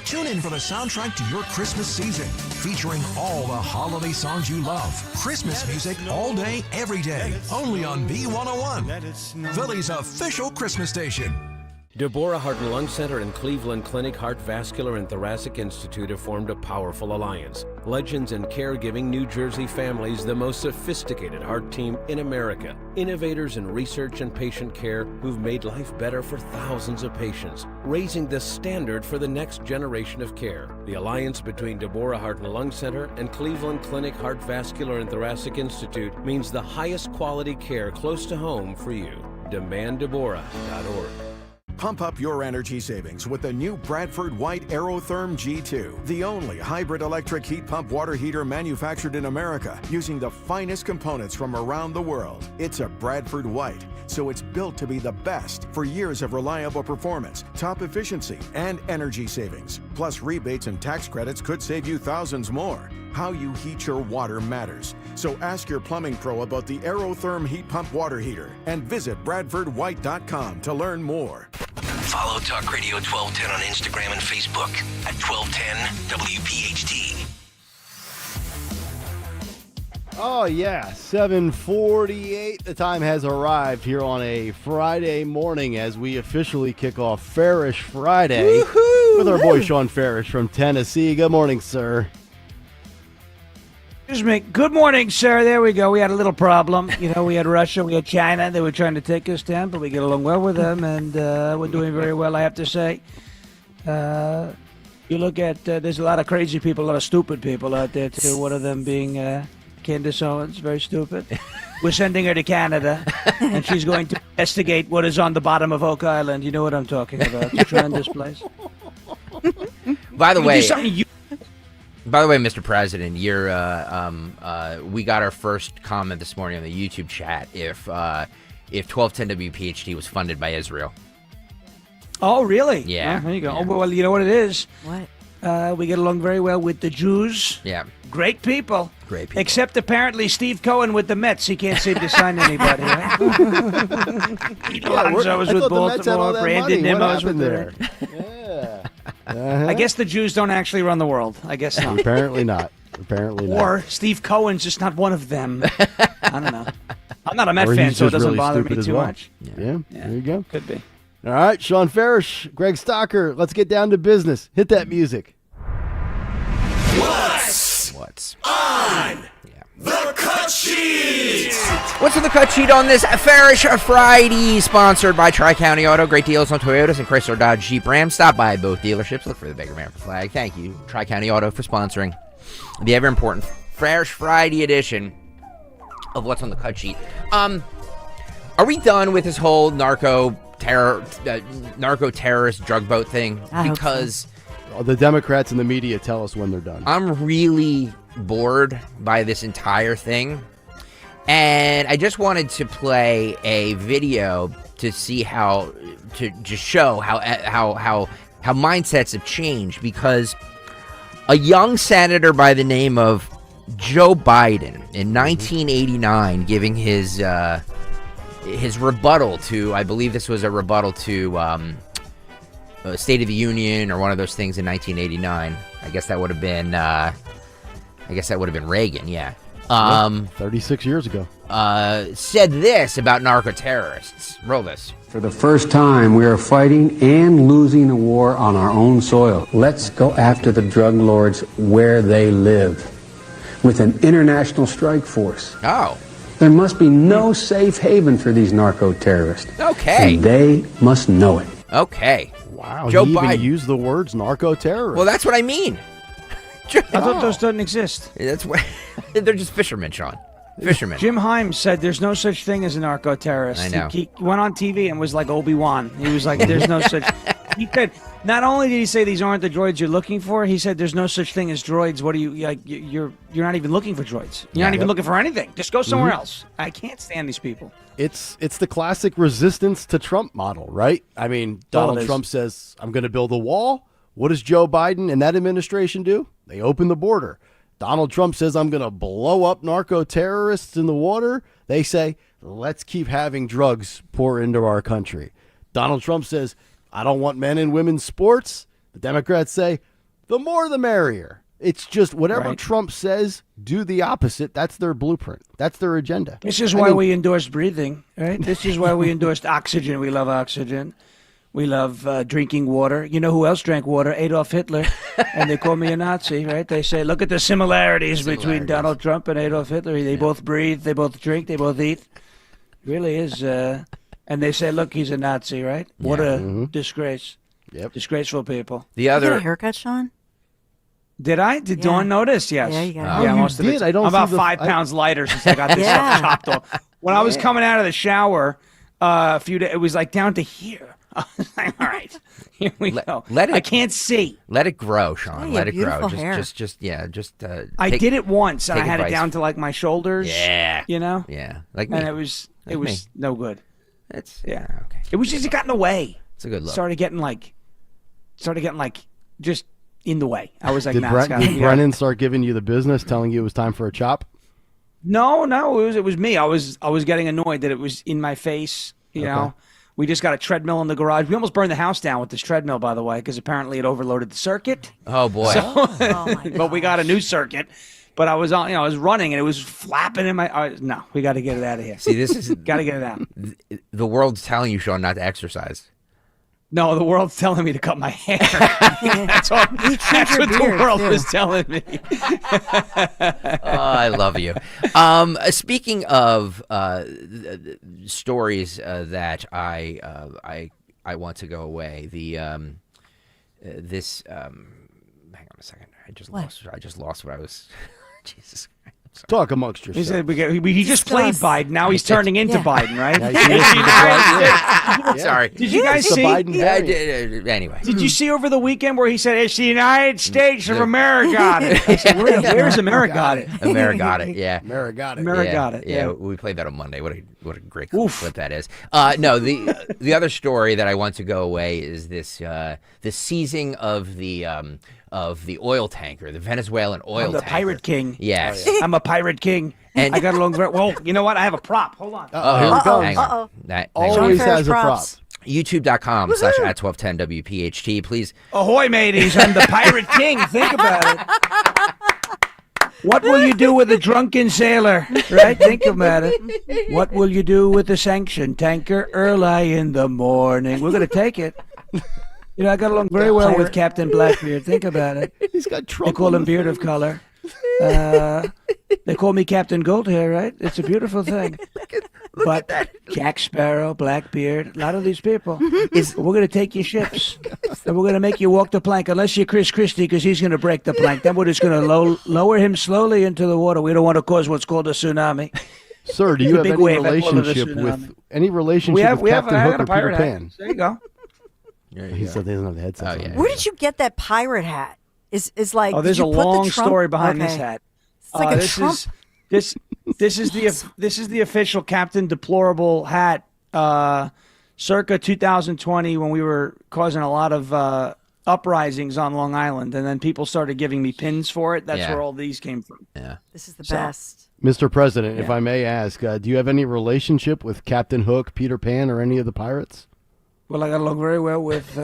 Tune in for the soundtrack to your Christmas season, featuring all the holiday songs you love. Christmas music all day, every day, only on B101, Philly's official Christmas station. Deborah Heart and Lung Center and Cleveland Clinic Heart Vascular and Thoracic Institute have formed a powerful alliance. Legends in caregiving New Jersey families, the most sophisticated heart team in America. Innovators in research and patient care who've made life better for thousands of patients, raising the standard for the next generation of care. The alliance between Deborah Heart and Lung Center and Cleveland Clinic Heart Vascular and Thoracic Institute means the highest quality care close to home for you. DemandDeborah.org. Pump up your energy savings with the new Bradford White Aerotherm G2, the only hybrid electric heat pump water heater manufactured in America using the finest components from around the world. It's a Bradford White, so it's built to be the best for years of reliable performance, top efficiency, and energy savings. Plus, rebates and tax credits could save you thousands more. How you heat your water matters. So ask your plumbing pro about the Aerotherm heat pump water heater and visit bradfordwhite.com to learn more. Follow Talk Radio 1210 on Instagram and Facebook at 1210 WPHT. Oh, yeah, 7:48. The time has arrived here on a Friday morning as we officially kick off Farish Friday with our boy Sean Farish from Tennessee. Good morning, sir. Excuse me. Good morning, sir. There we go. We had a little problem. You know, we had Russia, we had China. They were trying to take us down, but we get along well with them, and we're doing very well, I have to say. You look at, there's a lot of crazy people, a lot of stupid people out there, too. One of them being Candace Owens, very stupid. We're sending her to Canada, and she's going to investigate what is on the bottom of Oak Island. You know what I'm talking about. It's a tremendous place. By the way, Mr. President, you're we got our first comment this morning on the YouTube chat if 1210 WPHT was funded by Israel. Oh, really? Yeah. There you go. Yeah. Oh, well, you know what it is? What? We get along very well with the Jews. Yeah. Great people. Great people. Except apparently Steve Cohen with the Mets. He can't seem to sign anybody, right? Alonso was with Baltimore. Brandon Nimmo's with there. Yeah. Uh-huh. I guess the Jews don't actually run the world. I guess not. Apparently not. Apparently not. Or Steve Cohen's just not one of them. I don't know. I'm not a Met Or fan, he's so it just doesn't really bother me stupid as too well. much. Yeah, there you go. Could be. All right, Sean Farish, Greg Stocker, let's get down to business. Hit that music. What's on the cut sheet? What's on the cut sheet on this Farish Friday? Sponsored by Tri-County Auto. Great deals on Toyotas and Chrysler, Dodge, Jeep, Ram. Stop by both dealerships. Look for the big American flag. Thank you, Tri-County Auto, for sponsoring the ever-important Farish Friday edition of What's on the Cut Sheet. Are we done with this whole narco terrorist drug boat thing? Because the Democrats and the media tell us when they're done. I'm really bored by this entire thing, and I just wanted to play a video to see to just show how mindsets have changed, because a young senator by the name of Joe Biden in 1989 giving his rebuttal to, I believe this was a rebuttal to State of the Union or one of those things in 1989. I guess that would have been. Reagan. Yeah. 36 years ago. Said this about narco-terrorists. Roll this. For the first time, we are fighting and losing a war on our own soil. Let's go after the drug lords where they live with an international strike force. Oh. There must be no safe haven for these narco-terrorists. Okay. And they must know it. Okay. Wow. Joe he even Biden used the words narco-terrorist. Well, that's what I mean. I thought those don't exist. That's what they're just fishermen, Sean. Fishermen. Jim Himes said there's no such thing as a narco-terrorist. I know. He went on TV and was like Obi-Wan. He was like, there's no such... He said, not only did he say these aren't the droids you're looking for, he said there's no such thing as droids. What do you... like? You're not even looking for droids. You're not even looking for anything. Just go somewhere else. I can't stand these people. It's the classic resistance to Trump model, right? I mean, Donald it is. Trump says, I'm going to build a wall. What does Joe Biden and that administration do? They open the border. Donald Trump says, I'm going to blow up narco-terrorists in the water. They say, let's keep having drugs pour into our country. Donald Trump says, I don't want men and women's sports. The Democrats say, the more the merrier. It's just whatever Trump says, do the opposite. That's their blueprint. That's their agenda. This is why we endorsed breathing, right? This is why we endorsed oxygen. We love oxygen. We love drinking water. You know who else drank water? Adolf Hitler. And they call me a Nazi, right? They say, look at the similarities between Donald Trump and Adolf Hitler. They both breathe, they both drink, they both eat. It really is. And they say, look, he's a Nazi, right? What a disgrace. Yep. Disgraceful people. The other... You get a haircut, Sean? Did I? Did Dawn notice? Yes. Yeah, you got Yeah, you most of did. it. I don't I'm about see 5 pounds lighter since I got this stuff chopped off. When I was coming out of the shower a few days, it was like down to here. I was like, all right, here we go. I can't see. Let it grow, Sean. Yeah, let it grow. beautiful hair. I did it once, and I take had it advice. down to like my shoulders. Yeah. You know. Yeah. Like me. And it was Like me. no good. It's okay. It was just it got in the way. It's a good look. Started getting like just in the way. I was like, Did, nah, it's gotta- did Brennan start giving you the business, telling you it was time for a chop? No, it was me. I was getting annoyed that it was in my face. You know, we just got a treadmill in the garage. We almost burned the house down with this treadmill, by the way, because apparently it overloaded the circuit. Oh boy! But we got a new circuit. But I was on, I was running and it was flapping in my. No, we got to get it out of here. See, this is got to get it out. The world's telling you, Sean, not to exercise. No, the world's telling me to cut my hair. That's what the world was telling me. I love you. Speaking of stories that I want to go away. The hang on a second. I just lost what I was. Jesus Christ. Talk amongst He yourselves. said he just played Biden. Now he's turning into Biden, right? Sorry. Did you guys see? Anyway. Did you see over the weekend where he said, "It's the United States of America"? I said, "Where's America got it?" America got it. Yeah. America got it. America got it. Yeah, we played that on Monday. What a great clip that is. No, the other story that I want to go away is this the seizing of the oil tanker, the Venezuelan oil I'm the tanker. pirate king. Yes. I'm a pirate king. And I got along very well. You know what? I have a prop. Hold on. Here we go. Hang on. Always has a prop. YouTube.com/@1210 WPHT. Please. Ahoy, mateys. I'm the pirate king. Think about it. What will you do with a drunken sailor? Right? Think about it. What will you do with a sanctioned tanker early in the morning? We're going to take it. You know, I got along very well with Captain Blackbeard. Think about it. He's got trouble. They call him Beard of Color. They call me Captain Goldhair, right? It's a beautiful thing. But Jack Sparrow, Blackbeard, a lot of these people, we're going to take your ships, and we're going to make you walk the plank, unless you're Chris Christie, because he's going to break the plank. Then we're just going to lower him slowly into the water. We don't want to cause what's called a tsunami. Sir, do you have Big any wave, I call it a relationship tsunami. with Captain I Hook got or a pirate Peter hat. Pan? There you go. He said they doesn't have the headset. Where did you get that pirate hat? Is like. Oh, there's did a you put the long Trump- story behind okay. this hat. It's like a this Trump. is this is the official Captain Deplorable hat, circa 2020, when we were causing a lot of uprisings on Long Island, and then people started giving me pins for it. That's Yeah. where all these came from. Yeah. This is the best. Mr. President, if Yeah. I may ask, do you have any relationship with Captain Hook, Peter Pan, or any of the pirates? Well, I got along very well with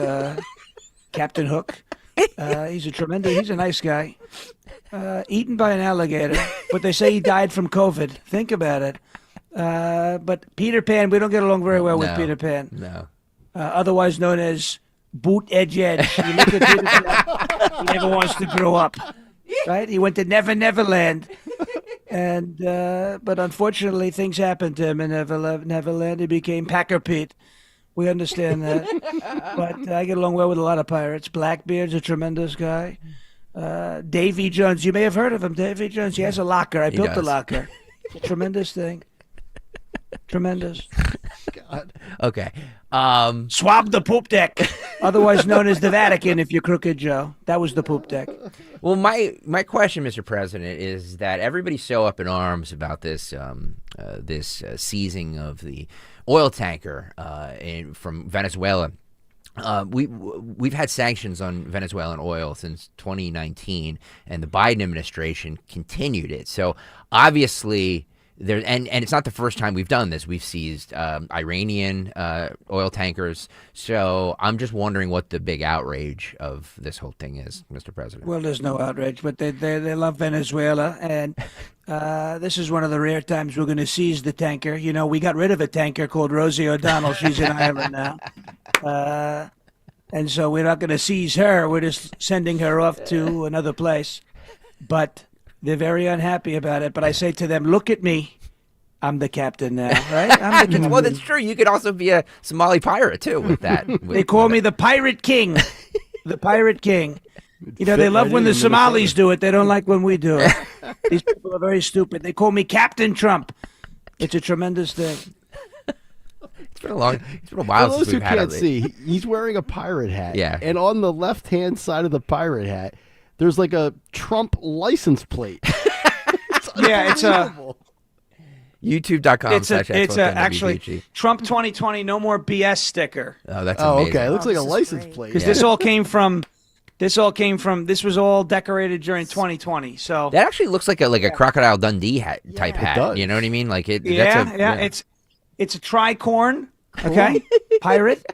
Captain Hook. He's a nice guy. Eaten by an alligator, but they say he died from COVID. Think about it. But Peter Pan, we don't get along very well with Peter Pan. No. Otherwise known as Boot Edge. You look at Peter Pan, he never wants to grow up. Right? He went to Neverland. And but unfortunately, things happened to him in Neverland. He became Packer Pete. We understand that. But I get along well with a lot of pirates. Blackbeard's a tremendous guy. Davy Jones, you may have heard of him. Davy Jones, he has a locker. I built the locker. It's a tremendous thing. Tremendous. God. Okay. Swab the poop deck, otherwise known as the Vatican if you're Crooked Joe. That was the poop deck. Well, my question, Mr. President, is that everybody's so up in arms about this seizing of the oil tanker from Venezuela. We've had sanctions on Venezuelan oil since 2019, and the Biden administration continued it. So obviously, and it's not the first time we've done this. We've seized Iranian oil tankers. So I'm just wondering what the big outrage of this whole thing is, Mr. President. Well, there's no outrage, but they love Venezuela, and this is one of the rare times we're going to seize the tanker. You know, we got rid of a tanker called Rosie O'Donnell. She's in Ireland now. And so we're not going to seize her. We're just sending her off to another place. But they're very unhappy about it. But I say to them, look at me. I'm the captain now, right? I'm the captain. Well, that's true. You could also be a Somali pirate, too, with that. They call me the Pirate King. The Pirate King. You know, they love when the Somalis do it. They don't like when we do it. These people are very stupid. They call me Captain Trump. It's a tremendous thing. It's been a while since we've had can't see, he's wearing a pirate hat. Yeah. And on the left-hand side of the pirate hat, there's like a Trump license plate. It's a YouTube.com. It's actually Trump 2020 no more BS sticker. Oh, that's amazing. Okay. It looks like a license plate. Because this was all decorated during 2020. So that actually looks like a Crocodile Dundee type hat. does. You know what I mean? Like it. It's a tricorn. Okay, pirate.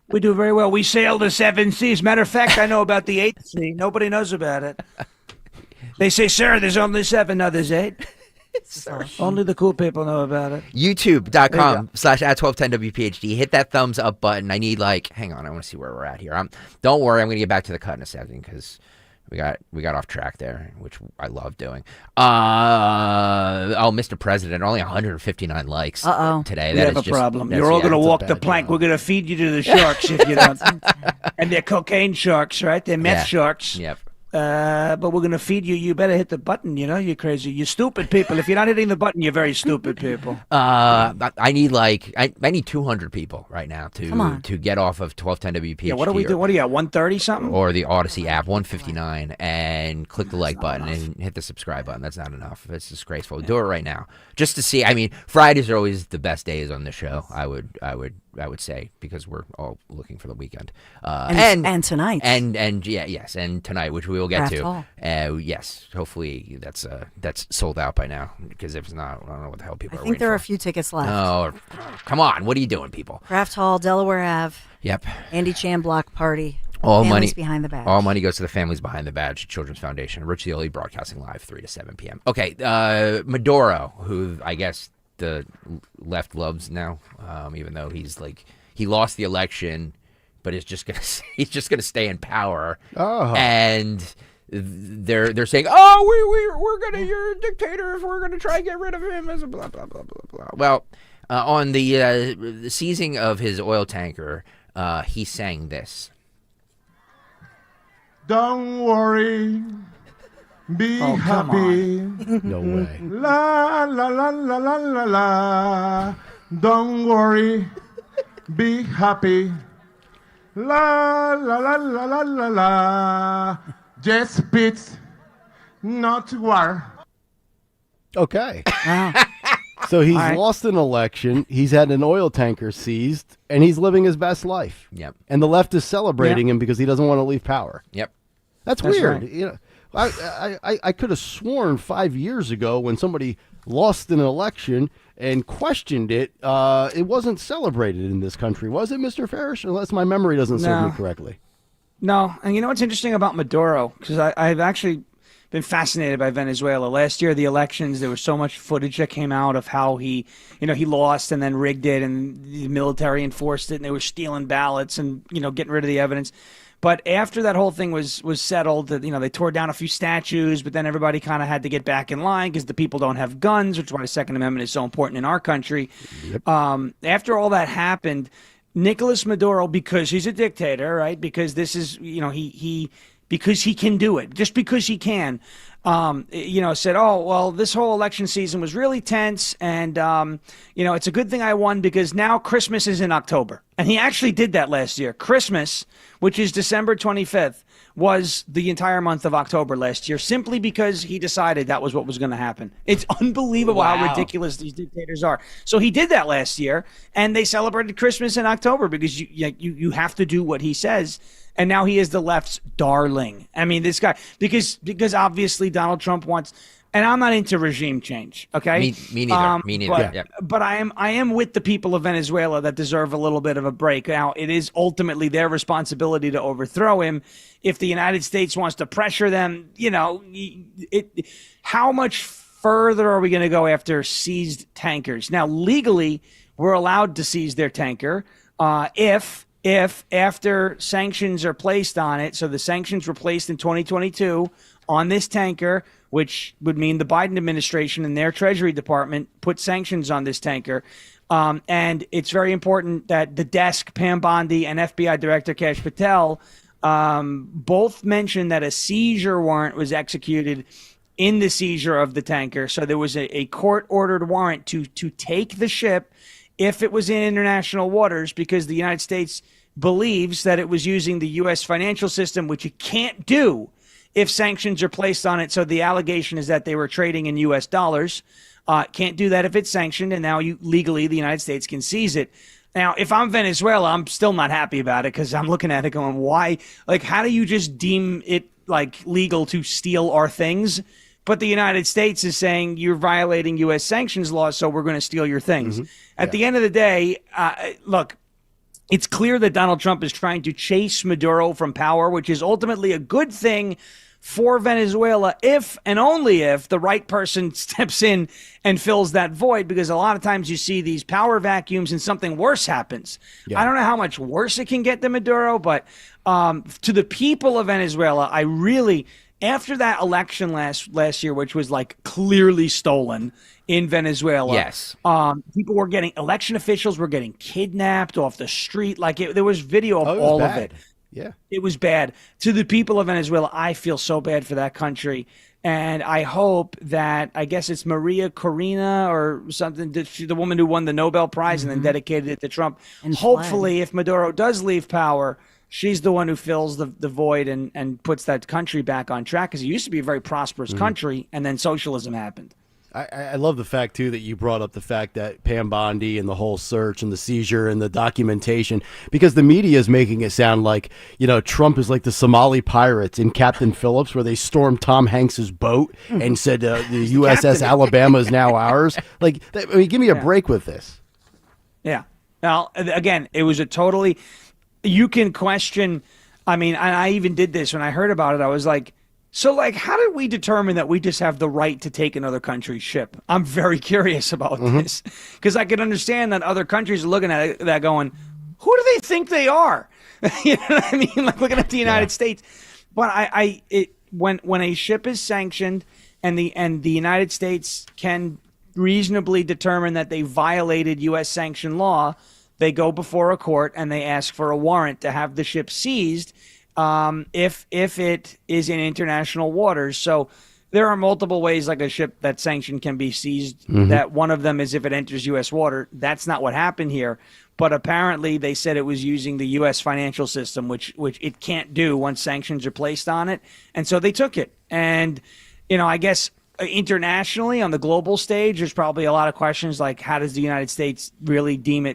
We do very well. We sail the 7 seas. Matter of fact, I know about the 8th sea. Nobody knows about it. They say, sir, there's only 7. No, there's 8. Only the cool people know about it. YouTube.com/@1210WPHT. Hit that thumbs up button. I need hang on. I want to see where we're at here. Don't worry. I'm going to get back to the cut in a second because we got off track there, which I love doing. Mr. President, only 159 likes today. We have a problem. You're all going to walk the plank. We're going to feed you to the sharks if you don't. And they're cocaine sharks, right? They're meth sharks. Yep. But we're going to feed you. You better hit the button. You know, you're crazy. You stupid people. If you're not hitting the button, you're very stupid people. I need I need 200 people right now to get off of 1210 WPHT. Yeah, what do we do? What are you at, 130 something? Or the Odyssey app, 159, and click the like button and hit the subscribe button. That's not enough. It's disgraceful. Do it right now, just to see. I mean, Fridays are always the best days on the show. I would say, because we're all looking for the weekend. And tonight. And tonight, which we will get Craft to. Yes, hopefully that's sold out by now, because if it's not, I don't know what the hell people are waiting for. I think there are a few tickets left. Oh, come on. What are you doing, people? Craft Hall, Delaware Ave. Yep. Andy Chan block party. All Families money Behind the Badge. All money goes to the Families Behind the Badge Children's Foundation. Rich Zioli broadcasting live 3 to 7 p.m. Okay, Maduro, who I guess the left loves now, even though he lost the election, but he's just gonna stay in power. Oh. And they're saying, you're a dictator if we're gonna try and get rid of him as a blah blah blah blah blah. Well, on the seizing of his oil tanker, he sang this. Don't worry, be happy. No way. La la la la la la la. Don't worry, be happy. La la la la la la la. Just peace, not war. Okay. So he's lost an election, he's had an oil tanker seized, and he's living his best life. Yep. And the left is celebrating him because he doesn't want to leave power. Yep. That's weird. Right. You know, I could have sworn 5 years ago when somebody lost an election and questioned it, it wasn't celebrated in this country, was it, Mr. Farish? Unless my memory doesn't serve me correctly. No, and you know what's interesting about Maduro? Because I've actually been fascinated by Venezuela. Last year, the elections, there was so much footage that came out of how he lost and then rigged it, and the military enforced it, and they were stealing ballots and, getting rid of the evidence. But after that whole thing was settled, they tore down a few statues, but then everybody kind of had to get back in line because the people don't have guns, which is why the Second Amendment is so important in our country. Yep. After all that happened, Nicolas Maduro, because he's a dictator, right? Because this is, because he can do it, just because he can, said, oh, well, this whole election season was really tense. And, it's a good thing I won because now Christmas is in October. And he actually did that last year. Christmas, which is December 25th, was the entire month of October last year, simply because he decided that was what was going to happen. It's unbelievable how ridiculous these dictators are. So he did that last year, and they celebrated Christmas in October because you have to do what he says. And now he is the left's darling. I mean, this guy, because obviously Donald Trump wants, and I'm not into regime change, okay? Me neither. Me neither. But I am with the people of Venezuela that deserve a little bit of a break. Now, it is ultimately their responsibility to overthrow him. If the United States wants to pressure them, how much further are we going to go after seized tankers? Now, legally, we're allowed to seize their tanker if after sanctions are placed on it, so the sanctions were placed in 2022 on this tanker, which would mean the Biden administration and their Treasury Department put sanctions on this tanker. And it's very important that the desk, Pam Bondi, and FBI Director Kash Patel both mentioned that a seizure warrant was executed in the seizure of the tanker. So there was a court-ordered warrant to take the ship if it was in international waters, because the United States believes that it was using the U.S. financial system, which it can't do if sanctions are placed on it. So the allegation is that they were trading in U.S. dollars. Can't do that if it's sanctioned, and now legally the United States can seize it. Now, if I'm Venezuela, I'm still not happy about it because I'm looking at it going, why? Like, how do you just deem it legal to steal our things? But the United States is saying you're violating U.S. sanctions laws, so we're going to steal your things. Mm-hmm. At the end of the day, look, it's clear that Donald Trump is trying to chase Maduro from power, which is ultimately a good thing for Venezuela if and only if the right person steps in and fills that void, because a lot of times you see these power vacuums and something worse happens. Yeah. I don't know how much worse it can get than Maduro, but to the people of Venezuela, I really... After that election last year, which was clearly stolen in Venezuela, yes, election officials were getting kidnapped off the street. There was video of all of it. Yeah, it was bad. To the people of Venezuela, I feel so bad for that country, and I hope that, I guess it's Maria Corina or something, the woman who won the Nobel Prize and then dedicated it to Trump. And hopefully, if Maduro does leave power, she's the one who fills the void and puts that country back on track, because it used to be a very prosperous country, and then socialism happened. I love the fact, too, that you brought up the fact that Pam Bondi and the whole search and the seizure and the documentation, because the media is making it sound like, Trump is like the Somali pirates in Captain Phillips, where they stormed Tom Hanks's boat and said the USS Alabama is now ours. Give me a break with this. Yeah. Now, again, it was a totally... You can question, I even did this when I heard about it. I was like, how did we determine that we just have the right to take another country's ship? I'm very curious about this, because I can understand that other countries are looking at that going, who do they think they are? You know what I mean? Looking at the United States. But when a ship is sanctioned and the United States can reasonably determine that they violated U.S. sanctioned law, they go before a court and they ask for a warrant to have the ship seized if it is in international waters. So there are multiple ways a ship that's sanctioned can be seized. That one of them is if it enters U.S. water. That's not what happened here. But apparently they said it was using the U.S. financial system, which it can't do once sanctions are placed on it. And so they took it. And, I guess internationally on the global stage, there's probably a lot of questions like, how does the United States really deem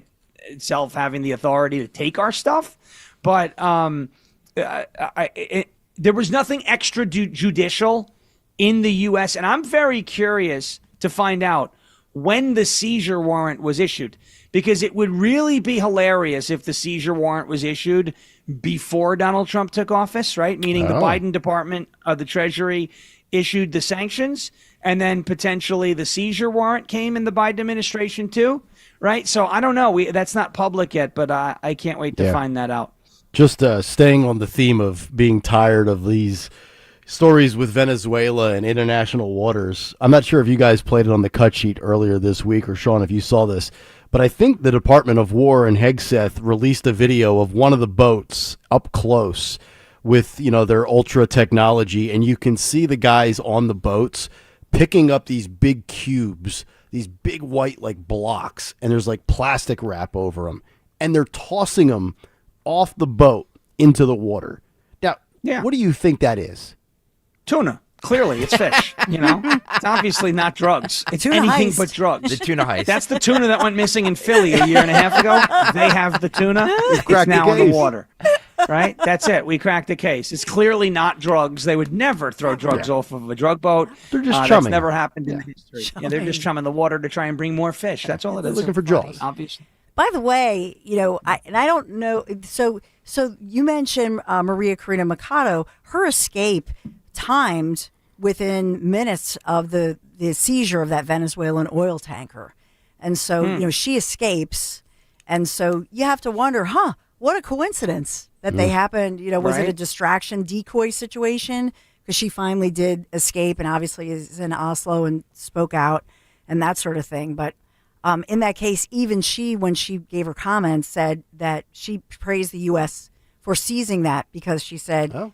itself having the authority to take our stuff? But there was nothing extrajudicial in the U.S., and I'm very curious to find out when the seizure warrant was issued, because it would really be hilarious if the seizure warrant was issued before Donald Trump took office, right? Meaning the Biden Department of the Treasury issued the sanctions, and then potentially the seizure warrant came in the Biden administration too, right? So I don't know. That's not public yet, but I can't wait to find that out. Just staying on the theme of being tired of these stories with Venezuela and international waters. I'm not sure if you guys played it on the cut sheet earlier this week, or Sean, if you saw this, but I think the Department of War in Hegseth released a video of one of the boats up close with, their ultra technology, and you can see the guys on the boats picking up these big cubes, these big white blocks, and there's plastic wrap over them, and they're tossing them off the boat into the water. Now, what do you think that is? Tuna. Clearly, it's fish. It's obviously not drugs. It's tuna anything heist. But drugs. The tuna heist. That's the tuna that went missing in Philly a year and a half ago. They have the tuna. It's now in the water. Right? That's it. We cracked the case. It's clearly not drugs. They would never throw drugs off of a drug boat. They're just chumming. That's never happened in history. Yeah, they're just chumming the water to try and bring more fish. That's all it is. Looking for jaws. Obviously. By the way, I don't know. So you mentioned Maria Corina Machado. Her escape timed within minutes of the seizure of that Venezuelan oil tanker. And so, she escapes. And so you have to wonder, what a coincidence that they happened. Was it a distraction decoy situation? Because she finally did escape and obviously is in Oslo and spoke out and that sort of thing. But in that case, even she, when she gave her comments, said that she praised the U.S. for seizing that because she said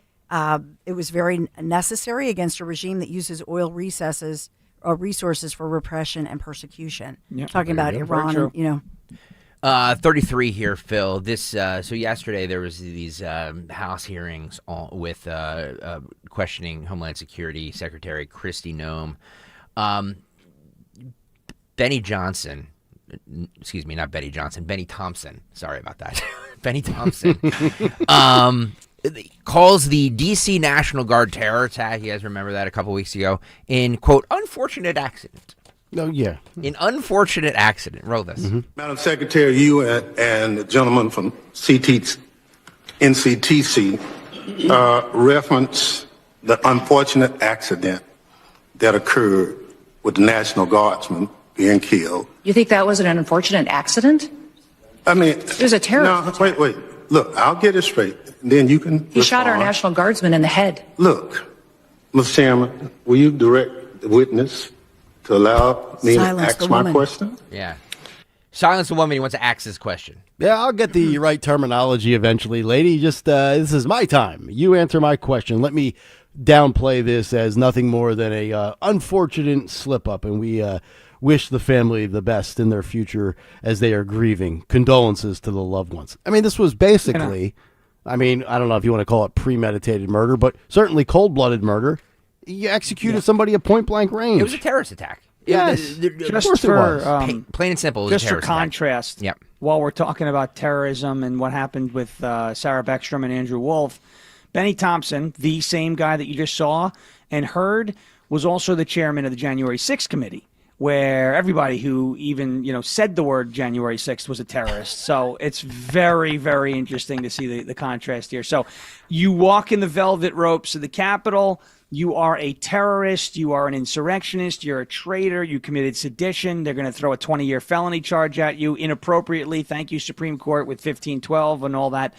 it was very necessary against a regime that uses oil resources for repression and persecution. Yep. Talking about Iran, 33 here, Phil. This so yesterday there was these House hearings with questioning Homeland Security Secretary Kristi Noem. Benny Thompson. Sorry about that. Benny Thompson calls the D.C. National Guard terror attack, you guys remember that a couple weeks ago, in, quote, unfortunate accident. Oh, yeah. An unfortunate accident. Roll this. Mm-hmm. Madam Secretary, you and the gentleman from NCTC reference the unfortunate accident that occurred with the National Guardsman being killed. You think that was an unfortunate accident? I mean, it was a terrorist. No, wait. Look, I'll get it straight. Then you can. He shot our National Guardsman in the head. Look, Mr. Chairman, will you direct the witness to allow me to ask my question? Yeah. Silence the woman. He wants to ask his question. Yeah, I'll get the right terminology eventually, lady. Just this is my time. You answer my question. Let me downplay this as nothing more than a unfortunate slip-up, and we wish the family the best in their future as they are grieving. Condolences to the loved ones. I mean, this was basically, I don't know if you want to call it premeditated murder, but certainly cold-blooded murder. You executed somebody at point-blank range. It was a terrorist attack. Yes, just for plain and simple. Just for contrast, while we're talking about terrorism and what happened with Sarah Beckstrom and Andrew Wolf, Benny Thompson, the same guy that you just saw and heard, was also the chairman of the January 6th committee, where everybody who even said the word January 6th was a terrorist. So it's very, very interesting to see the contrast here. So you walk in the velvet ropes of the Capitol. You are a terrorist. You are an insurrectionist. You're a traitor. You committed sedition. They're going to throw a 20-year felony charge at you inappropriately. Thank you, Supreme Court, with 1512 and all that.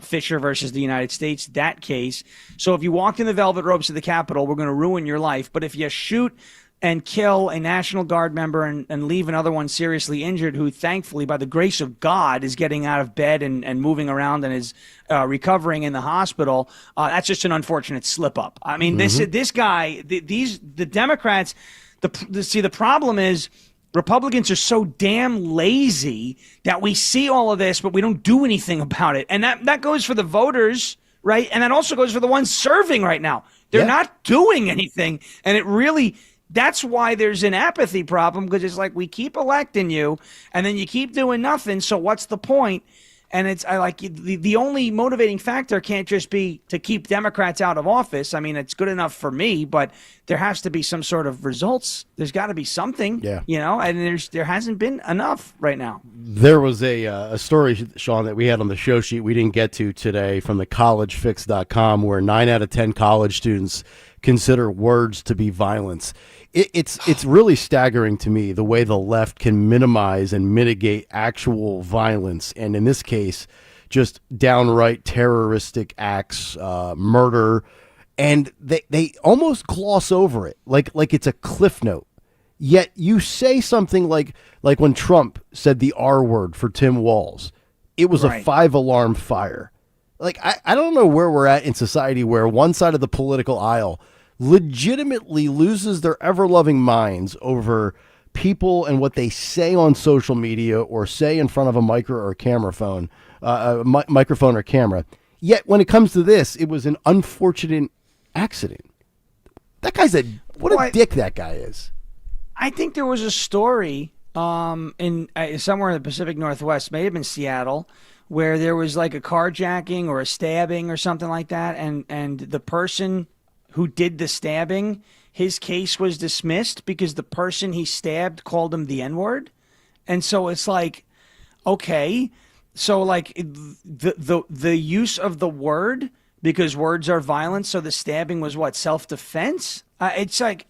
Fisher versus the United States, that case. So if you walk in the velvet ropes of the Capitol, we're going to ruin your life. But if you shoot and kill a National Guard member and leave another one seriously injured who, thankfully, by the grace of God, is getting out of bed and moving around and is recovering in the hospital, that's just an unfortunate slip-up. I mean, this guy, the Democrats, the problem is Republicans are so damn lazy that we see all of this, but we don't do anything about it. And that goes for the voters, right? And that also goes for the ones serving right now. They're not doing anything, and it really... That's why there's an apathy problem, because it's like we keep electing you and then you keep doing nothing. So what's the point? And I like the only motivating factor can't just be to keep Democrats out of office. I mean, it's good enough for me, but there has to be some sort of results. There's got to be something, and there hasn't been enough right now. There was a story, Sean, that we had on the show sheet we didn't get to today from the collegefix.com where 9 out of 10 college students consider words to be violence. It's really staggering to me the way the left can minimize and mitigate actual violence, and in this case, just downright terroristic acts, murder, and they almost gloss over it like it's a cliff note. Yet you say something like when Trump said the R word for Tim Walz, it was a 5-alarm fire. Like I don't know where we're at in society where one side of the political aisle legitimately loses their ever-loving minds over people and what they say on social media or say in front of a microphone or camera. Yet when it comes to this, it was an unfortunate accident. That guy's what a dick that guy is. I think there was a story in somewhere in the Pacific Northwest, may have been Seattle, where there was like a carjacking or a stabbing or something like that, and the person who did the stabbing, his case was dismissed because the person he stabbed called him the N-word. And so it's like, okay, so like the use of the word, because words are violence, so the stabbing was what, self-defense? It's like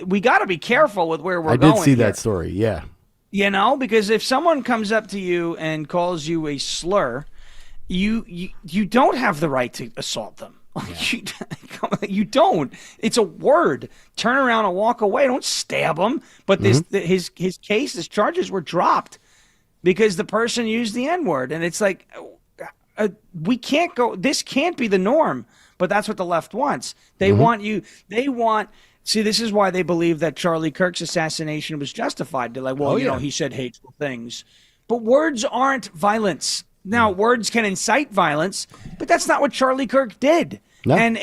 we got to be careful with where we're going. I did see that story, yeah. You know, because if someone comes up to you and calls you a slur, you don't have the right to assault them. You don't. It's a word. Turn around and walk away. Don't stab him. But his charges were dropped because the person used the N-word, and it's like we can't go. This can't be the norm. But that's what the left wants. They want you. They want. See, this is why they believe that Charlie Kirk's assassination was justified. They're like, well, you know, he said hateful things, but words aren't violence. Now, words can incite violence, but that's not what Charlie Kirk did. No. And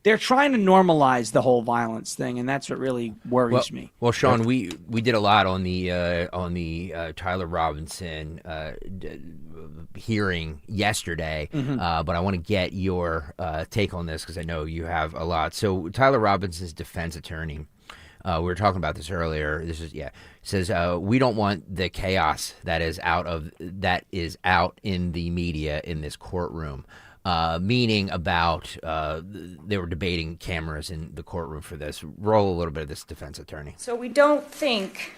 they're trying to normalize the whole violence thing, and that's what really worries me. Well, Sean, we did a lot on the Tyler Robinson hearing yesterday, but I want to get your take on this because I know you have a lot. So Tyler Robinson's defense attorney, we were talking about this earlier. Says we don't want the chaos that is out in the media in this courtroom. Meaning about they were debating cameras in the courtroom for this. Roll a little bit of this defense attorney. So we don't think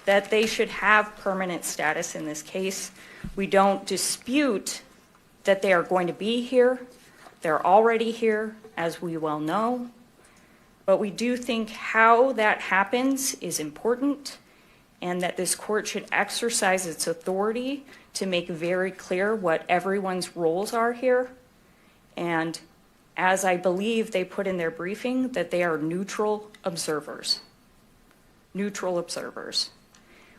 that they should have permanent status in this case. We don't dispute that they are going to be here. They're already here, as we well know. But we do think how that happens is important, and that this court should exercise its authority to make very clear what everyone's roles are here. And as I believe they put in their briefing, that they are neutral observers. Neutral observers.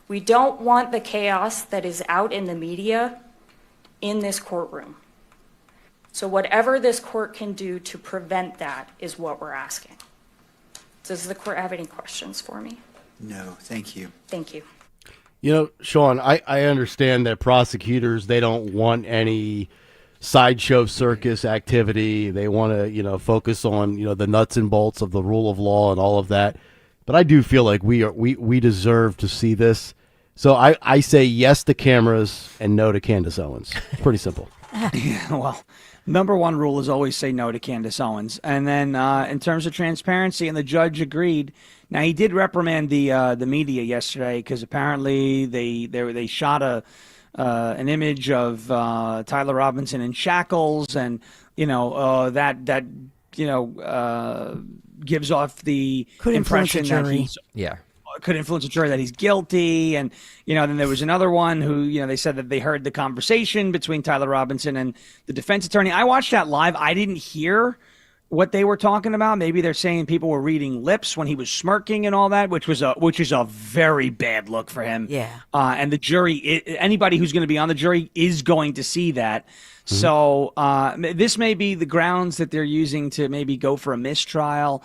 We don't want the chaos that is out in the media in this courtroom. So whatever this court can do to prevent that is what we're asking. Does the court have any questions for me? No, thank you. Thank you. You know, Sean, I understand that prosecutors, they don't want any sideshow circus activity. They want to, focus on, the nuts and bolts of the rule of law and all of that. But I do feel like we deserve to see this. So I say yes to cameras and no to Candace Owens. It's pretty simple. Well, number one rule is always say no to Candace Owens. And then in terms of transparency, and the judge agreed. Now, he did reprimand the media yesterday because apparently they shot an image of Tyler Robinson in shackles, and that gives off the impression that he's could influence a jury that he's guilty. And then there was another one who they said that they heard the conversation between Tyler Robinson and the defense attorney. I watched that live. I didn't hear what they were talking about. Maybe they're saying people were reading lips when he was smirking and all that, which is a very bad look for him. Yeah. And the jury, anybody who's going to be on the jury is going to see that. Mm-hmm. So this may be the grounds that they're using to maybe go for a mistrial.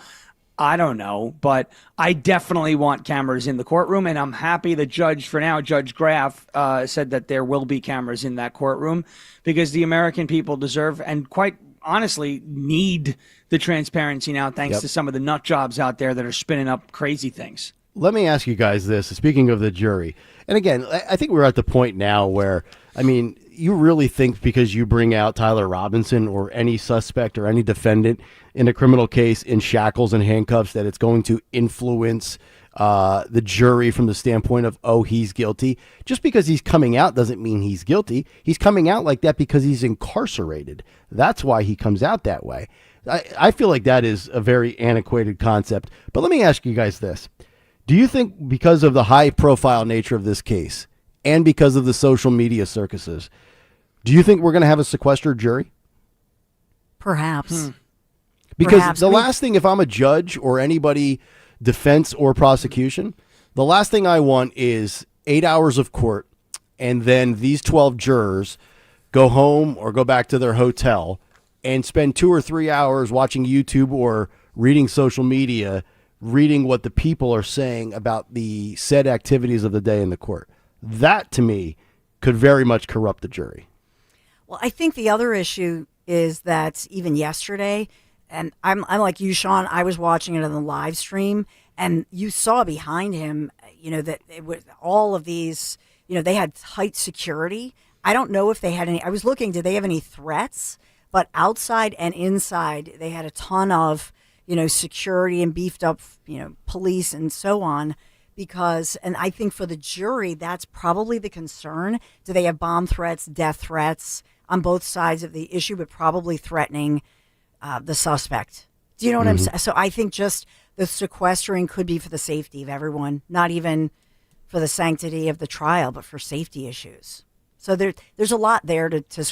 I don't know, but I definitely want cameras in the courtroom, and I'm happy the judge, for now, Judge Graff, said that there will be cameras in that courtroom because the American people deserve and quite honestly need the transparency now, thanks to some of the nut jobs out there that are spinning up crazy things. Let me ask you guys this. Speaking of the jury, and again, I think we're at the point now where, I mean, you really think because you bring out Tyler Robinson or any suspect or any defendant in a criminal case in shackles and handcuffs that it's going to influence the jury from the standpoint of, oh, he's guilty? Just because he's coming out doesn't mean he's guilty. He's coming out like that because he's incarcerated. That's why he comes out that way. I feel like that is a very antiquated concept. But let me ask you guys this. Do you think because of the high-profile nature of this case and because of the social media circuses, do you think we're going to have a sequestered jury? Perhaps. Because Perhaps. the last thing, if I'm a judge or anybody, defense or prosecution, the last thing I want is 8 hours of court and then these 12 jurors go home or go back to their hotel and spend 2 or 3 hours watching YouTube or reading social media, reading what the people are saying about the said activities of the day in the court. That, to me, could very much corrupt the jury. Well, I think the other issue is that even yesterday, and I'm like you, Sean, I was watching it on the live stream, and you saw behind him, that it was all of these, they had tight security. I don't know if they had any, I was looking, did they have any threats? But outside and inside, they had a ton of, security and beefed up, police and so on. Because, and I think for the jury, that's probably the concern. Do they have bomb threats, death threats on both sides of the issue, but probably threatening the suspect? Do you know what I'm saying? So I think just the sequestering could be for the safety of everyone, not even for the sanctity of the trial, but for safety issues. So there's a lot there to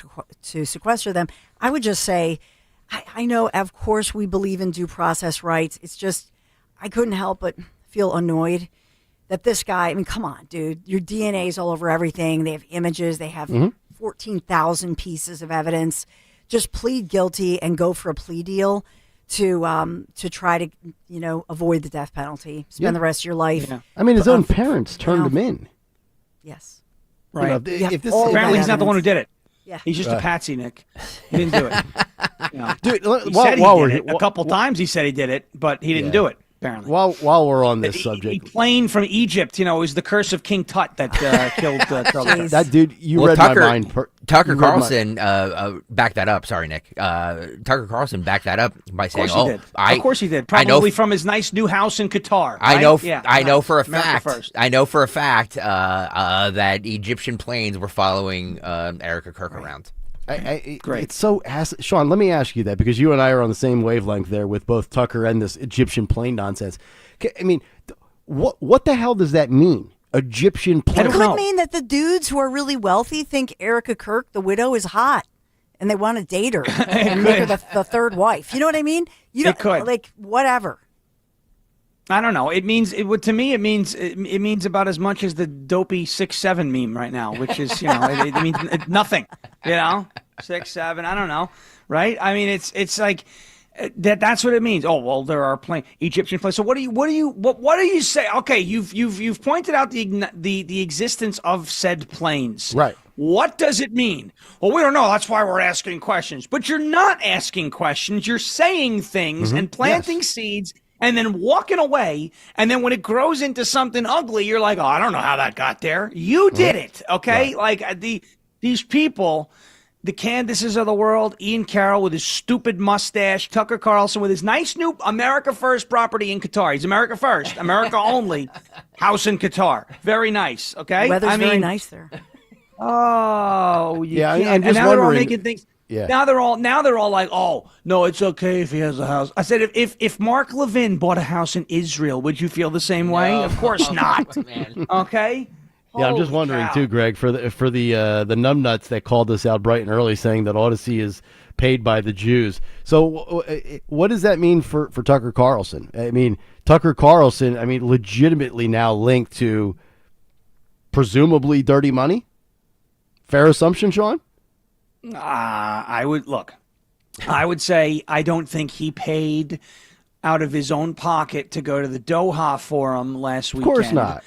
sequester them. I would just say, I know, of course, we believe in due process rights. It's just, I couldn't help but feel annoyed that this guy, I mean, come on, dude, your DNA is all over everything. They have images. They have 14,000 pieces of evidence. Just plead guilty and go for a plea deal to try to, avoid the death penalty. Spend the rest of your life. Yeah. I mean, his own parents turned him in. Yes. Right. If this, apparently, he's not the one who did it. Yeah. He's just a patsy, Nick. He didn't do it. Dude, He said he did it. A couple times he said he did it, but he didn't do it. Apparently. While we're on this subject, he plane from Egypt, it was the curse of King Tut that killed Charles. That dude, read Tucker, my mind. Tucker Carlson backed that up. Sorry, Nick. Tucker Carlson backed that up by saying, of course he did. Probably from his nice new house in Qatar. I right? know. Yeah, I know for a America fact. First. I know for a fact that Egyptian planes were following Erica Kirk around. Great. It's so Sean, let me ask you that because you and I are on the same wavelength there with both Tucker and this Egyptian plane nonsense. I mean, what the hell does that mean? Egyptian plane? It could mean that the dudes who are really wealthy think Erica Kirk, the widow, is hot, and they want to date her and make her the third wife. You know what I mean? It could. Like whatever. I don't know. It means to me. It means about as much as the dopey 6'7" meme right now, which is it means nothing. 6'7". I don't know, right? I mean, it's like that's what it means. Oh well, there are Egyptian planes. So what do you say? Okay, you've pointed out the existence of said planes, right? What does it mean? Well, we don't know. That's why we're asking questions. But you're not asking questions. You're saying things and planting seeds. And then walking away, and then when it grows into something ugly, you're like, oh, I don't know how that got there. You did it, okay? Right. Like these people, the Candaces of the world, Ian Carroll with his stupid mustache, Tucker Carlson with his nice new America First property in Qatar. He's America First, America only, house in Qatar. Very nice, okay? Weather's very nice there. Oh, yeah. And I'm just now wondering. they're all making things. Yeah. Now they're all like, oh no, it's okay if he has a house. I said, if Mark Levin bought a house in Israel, would you feel the same way? No. Of course not. Okay. Yeah, I'm just wondering too, Greg, for the numbnuts that called us out bright and early, saying that Odyssey is paid by the Jews. So what does that mean for Tucker Carlson? I mean, Tucker Carlson, legitimately now linked to presumably dirty money. Fair assumption, Sean? I would say I don't think he paid out of his own pocket to go to the Doha Forum last weekend. Of course not.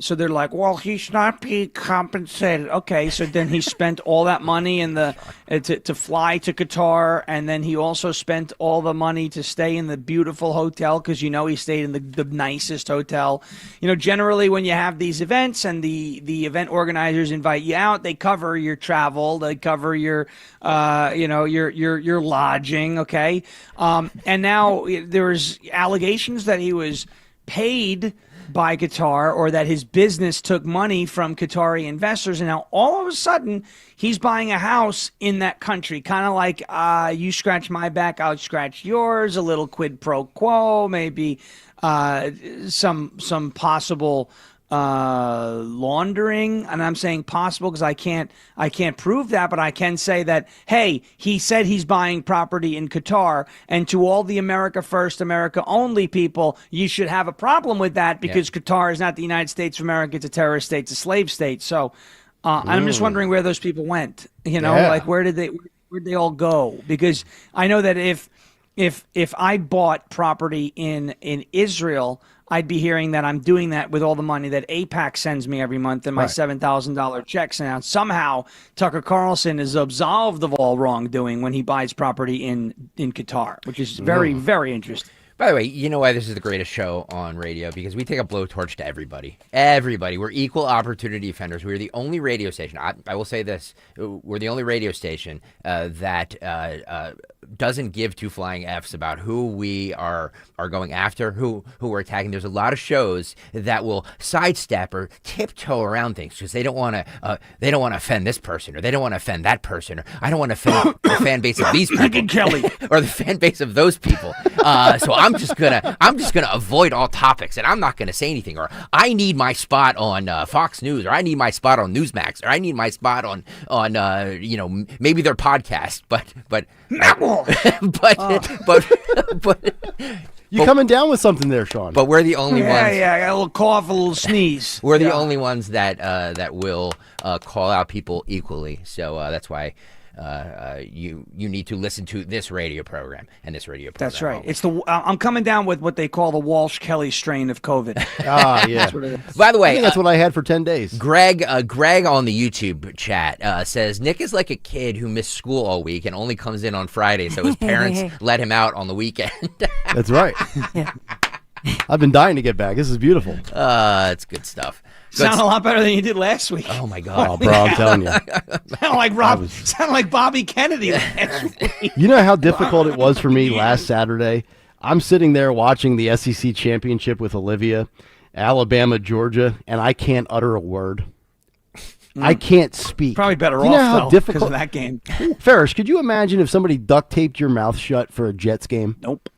So they're like, well, he's not being compensated. Okay, so then he spent all that money in the to fly to Qatar, and then he also spent all the money to stay in the beautiful hotel because he stayed in the nicest hotel. Generally when you have these events and the event organizers invite you out, they cover your travel, they cover your your lodging. Okay, and now there's allegations that he was paid by Qatar, or that his business took money from Qatari investors, and now all of a sudden he's buying a house in that country, kind of like you scratch my back, I'll scratch yours, a little quid pro quo, maybe some possible laundering. And I'm saying possible because I can't prove that, but I can say that, hey, he said he's buying property in Qatar, and to all the America First, America Only people, you should have a problem with that because Qatar is not the United States of America. It's a terrorist state. It's a slave state. So I'm just wondering where those people went, like where'd they all go? Because I know that if I bought property in Israel, I'd be hearing that I'm doing that with all the money that AIPAC sends me every month and my $7,000 checks. And somehow Tucker Carlson is absolved of all wrongdoing when he buys property in Qatar, which is very, very interesting. By the way, you know why this is the greatest show on radio? Because we take a blowtorch to everybody. Everybody. We're equal opportunity offenders. We're the only radio station. I will say this. We're the only radio station that doesn't give two flying Fs about who we are going after, who we're attacking. There's a lot of shows that will sidestep or tiptoe around things because they don't want to offend this person, or they don't want to offend that person, or I don't want to offend the fan base of these people, Kelly, or the fan base of those people. So I'm just gonna avoid all topics, and I'm not gonna say anything. Or I need my spot on Fox News, or I need my spot on Newsmax, or I need my spot on maybe their podcast, but you coming down with something there, Sean? But we're the only ones. Yeah, I got a little cough, a little sneeze. We're the only ones that will call out people equally. So that's why. You need to listen to this radio program and this radio program. That's right. It's I'm coming down with what they call the Walsh Kelly strain of COVID. Yeah. That's what it is. By the way, I think that's what I had for 10 days. Greg on the YouTube chat says Nick is like a kid who missed school all week and only comes in on Friday, so his parents let him out on the weekend. That's right. I've been dying to get back. This is beautiful. It's good stuff. Sound a lot better than you did last week. Oh my God, oh, bro! I'm telling you, sound like Bobby Kennedy last week. You know how difficult it was for me last Saturday? I'm sitting there watching the SEC championship with Olivia, Alabama, Georgia, and I can't utter a word. I can't speak. Probably better you know off how though, because of that game. Ferris, could you imagine if somebody duct taped your mouth shut for a Jets game? Nope.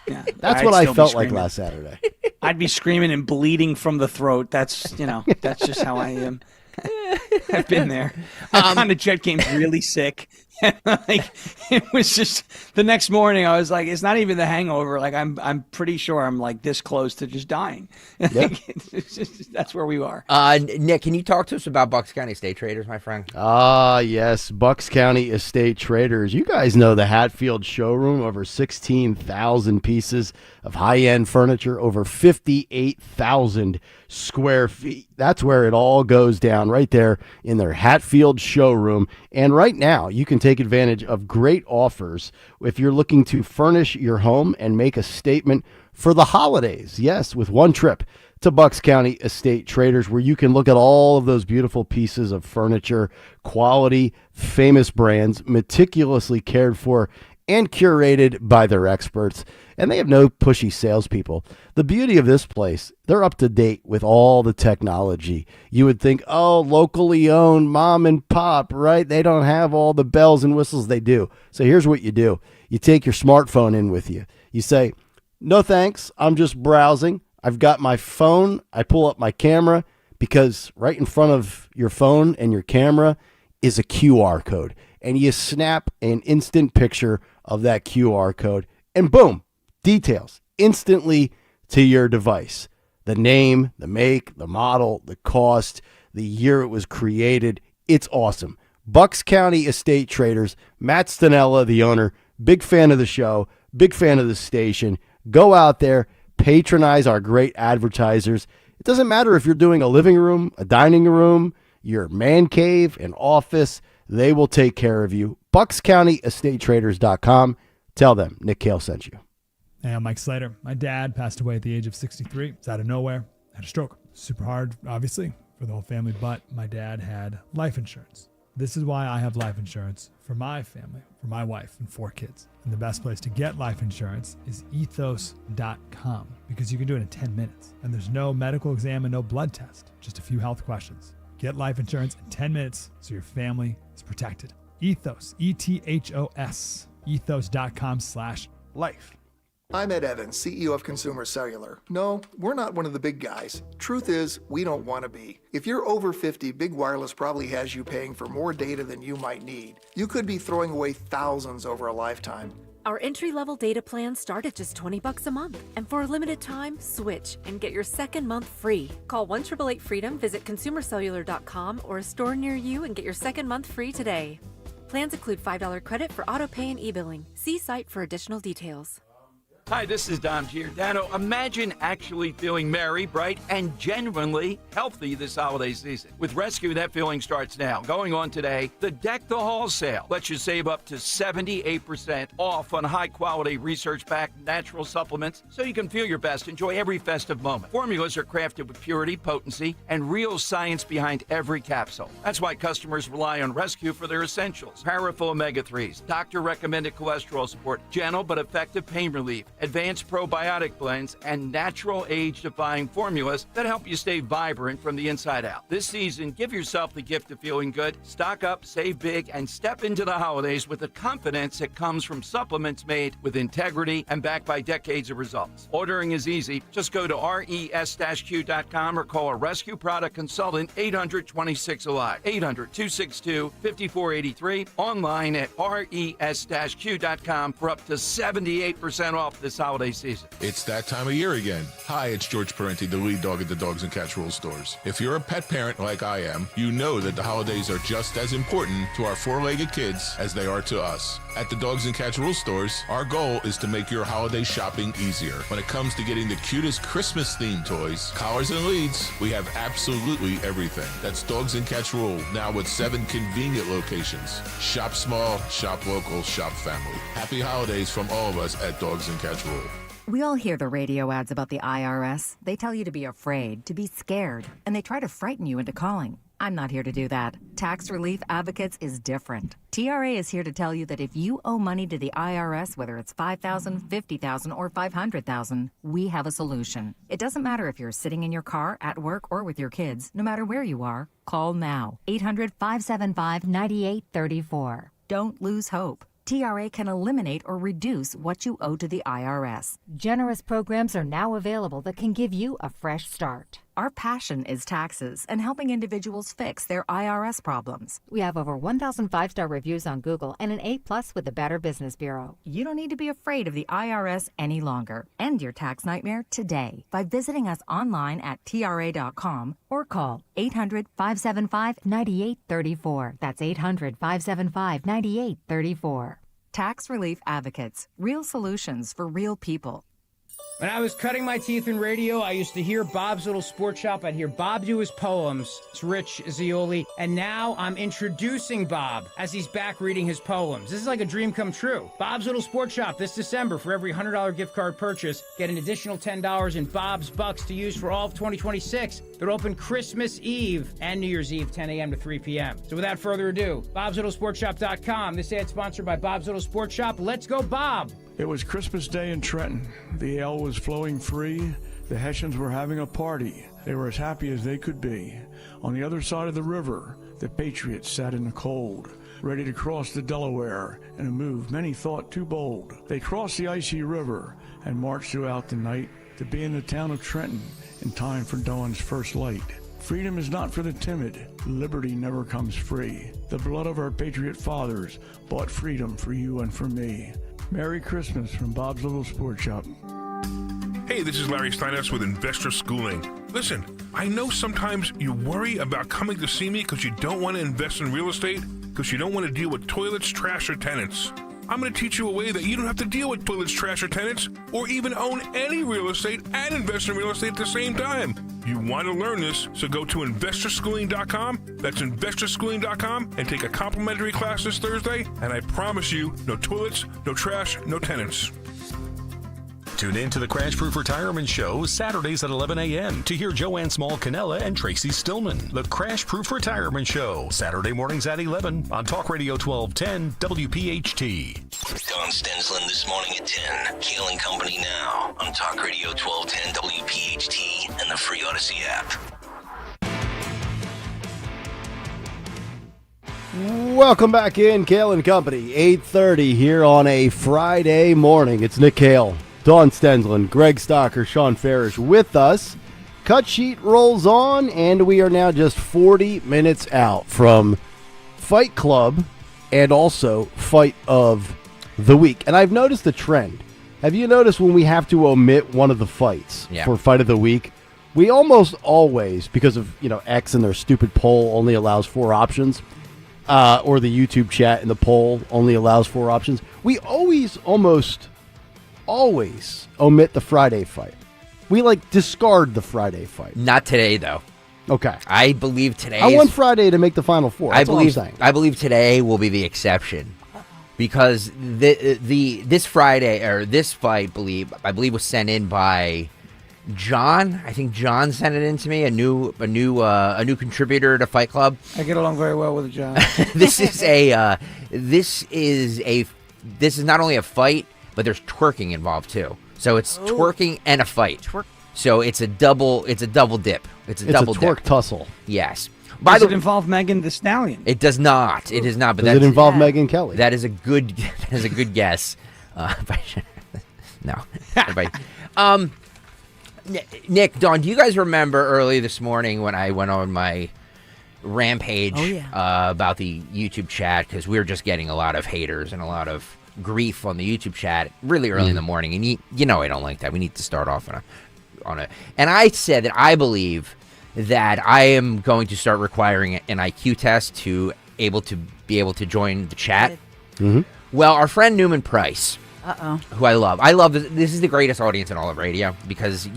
Yeah, that's what I felt like last Saturday. I'd be screaming and bleeding from the throat. That's that's just how I am. I've been there. I've gone to Jet games really sick. Like it was just the next morning I was like, it's not even the hangover. Like I'm pretty sure I'm like this close to just dying. Yep. That's where we are. Nick, can you talk to us about Bucks County Estate Traders, my friend? Yes, Bucks County Estate Traders. You guys know the Hatfield showroom, over 16,000 pieces of high-end furniture, over 58,000 square feet. That's where it all goes down, right there in their Hatfield showroom. And right now, you can take advantage of great offers if you're looking to furnish your home and make a statement for the holidays. Yes, with one trip to Bucks County Estate Traders, where you can look at all of those beautiful pieces of furniture, quality, famous brands, meticulously cared for and curated by their experts. And they have no pushy salespeople. The beauty of this place, they're up to date with all the technology. You would think, oh, locally owned, mom and pop, right? They don't have all the bells and whistles. They do. So here's what you do. You take your smartphone in with you. You say, no thanks, I'm just browsing. I've got my phone. I pull up my camera, because right in front of your phone and your camera is a QR code. And you snap an instant picture of that QR code, and boom, details instantly to your device. The name, the make, the model, the cost, the year it was created. It's awesome. Bucks County Estate Traders, Matt Stanella, the owner, big fan of the show. Big fan of the station. Go out there, patronize our great advertisers. It doesn't matter if you're doing a living room, a dining room, your man cave, an office. They will take care of you. BucksCountyEstateTraders.com. Tell them Nick Kayal sent you. Hey, I'm Mike Slater. My dad passed away at the age of 63. It's out of nowhere. Had a stroke. Super hard, obviously, for the whole family, but my dad had life insurance. This is why I have life insurance for my family, for my wife and 4 kids. And the best place to get life insurance is ethos.com, because you can do it in 10 minutes. And there's no medical exam and no blood test, just a few health questions. Get life insurance in 10 minutes so your family is protected. Ethos, E-T-H-O-S, ethos.com/life. I'm Ed Evans, CEO of Consumer Cellular. No, we're not one of the big guys. Truth is, we don't want to be. If you're over 50, Big Wireless probably has you paying for more data than you might need. You could be throwing away thousands over a lifetime. Our entry-level data plans start at just $20 a month. And for a limited time, switch and get your second month free. Call 1-888-FREEDOM, visit consumercellular.com or a store near you and get your second month free today. Plans include $5 credit for auto pay and e-billing. See site for additional details. Hi, this is Dom Giordano. Imagine actually feeling merry, bright, and genuinely healthy this holiday season. With Rescue, that feeling starts now. Going on today, the Deck the Hall sale lets you save up to 78% off on high-quality, research-backed natural supplements so you can feel your best, enjoy every festive moment. Formulas are crafted with purity, potency, and real science behind every capsule. That's why customers rely on Rescue for their essentials. Powerful omega-3s, doctor-recommended cholesterol support, gentle but effective pain relief, advanced probiotic blends, and natural age-defying formulas that help you stay vibrant from the inside out. This season, give yourself the gift of feeling good. Stock up, save big, and step into the holidays with the confidence that comes from supplements made with integrity and backed by decades of results. Ordering is easy. Just go to res-q.com or call a Rescue product consultant 800-26-ALIVE, 800-262-5483, online at res-q.com for up to 78% off this holiday season. It's that time of year again. Hi, it's George Parenti, the lead dog at the Dogs and Cats Rules stores. If you're a pet parent like I am, you know that the holidays are just as important to our four-legged kids as they are to us. At the Dogs and Cats Rules stores, our goal is to make your holiday shopping easier. When it comes to getting the cutest Christmas-themed toys, collars, and leads, we have absolutely everything. That's Dogs and Cats Rule, now with 7 convenient locations. Shop small, shop local, shop family. Happy holidays from all of us at Dogs and Cats Rule. We all hear the radio ads about the IRS. They tell you to be afraid, to be scared, and they try to frighten you into calling. I'm not here to do that. Tax Relief Advocates is different. TRA is here to tell you that if you owe money to the IRS, whether it's $5,000, $50,000, or $500,000, we have a solution. It doesn't matter if you're sitting in your car, at work, or with your kids. No matter where you are, call now. 800-575-9834. Don't lose hope. TRA can eliminate or reduce what you owe to the IRS. Generous programs are now available that can give you a fresh start. Our passion is taxes and helping individuals fix their IRS problems. We have over 1,000 5-star reviews on Google and an A+ with the Better Business Bureau. You don't need to be afraid of the IRS any longer. End your tax nightmare today by visiting us online at TRA.com or call 800-575-9834. That's 800-575-9834. Tax Relief Advocates. Real solutions for real people. When I was cutting my teeth in radio, I used to hear Bob's Little Sports Shop. I'd hear Bob do his poems. It's Rich Zioli. And now I'm introducing Bob as he's back reading his poems. This is like a dream come true. Bob's Little Sports Shop this December. For every $100 gift card purchase, get an additional $10 in Bob's Bucks to use for all of 2026. They're open Christmas Eve and New Year's Eve, 10 a.m. to 3 p.m. So without further ado, Bob'sLittleSportShop.com. This ad sponsored by Bob's Little Sports Shop. Let's go, Bob! It was Christmas Day in Trenton. The ale was flowing free. The Hessians were having a party. They were as happy as they could be. On the other side of the river, the Patriots sat in the cold, ready to cross the Delaware in a move many thought too bold. They crossed the icy river and marched throughout the night to be in the town of Trenton in time for dawn's first light. Freedom is not for the timid. Liberty never comes free. The blood of our patriot fathers bought freedom for you and for me. Merry Christmas from Bob's Little Sports Shop. Hey, this is Larry Steinhaus with Investor Schooling. Listen, I know sometimes you worry about coming to see me because you don't want to invest in real estate, because you don't want to deal with toilets, trash, or tenants. I'm going to teach you a way that you don't have to deal with toilets, trash, or tenants, or even own any real estate and invest in real estate at the same time. You want to learn this, so go to investorschooling.com. That's investorschooling.com, and take a complimentary class this Thursday, and I promise you, no toilets, no trash, no tenants. Tune in to the Crash Proof Retirement Show Saturdays at 11 a.m. to hear Joanne Small-Canella and Tracy Stillman. The Crash Proof Retirement Show, Saturday mornings at 11 on Talk Radio 1210 WPHT. Don Stensland this morning at 10. Kayal and Company now on Talk Radio 1210 WPHT and the free Odyssey app. Welcome back in, Kayal and Company, 8:30 here on a Friday morning. It's Nick Kayal, Dawn Stensland, Greg Stocker, Sean Farish with us. Cut sheet rolls on, and we are now just 40 minutes out from Fight Club and also Fight of the Week. And I've noticed a trend. Have you noticed when we have to omit one of the fights for Fight of the Week, we almost always, because of X and their stupid poll only allows 4 options, or the YouTube chat and the poll only allows 4 options, we almost always omit the Friday fight. We discard the Friday fight. Not today, though. Okay. I believe today. I want Friday to make the Final Four. That's all I'm saying. I believe today will be the exception, because this Friday, or this fight, I believe was sent in by John. I think John sent it in to me. A new contributor to Fight Club. I get along very well with John. This is not only a fight, but there's twerking involved too. So it's twerking and a fight. So it's a double dip. It's a double twerk dip. Tussle. Yes. Does it involve Megan Thee Stallion? It does not. It is not. But does it involve Megyn Kelly? That is a good. That is a good guess. No. Nick, Dawn, do you guys remember early this morning when I went on my rampage about the YouTube chat, because we were just getting a lot of haters and a lot of grief on the YouTube chat really early in the morning, and you know I don't like that. We need to start off on a. And I said that I believe that I am going to start requiring an IQ test to be able to join the chat. Mm-hmm. Well, our friend Newman Price, who I love this is the greatest audience in all of radio, because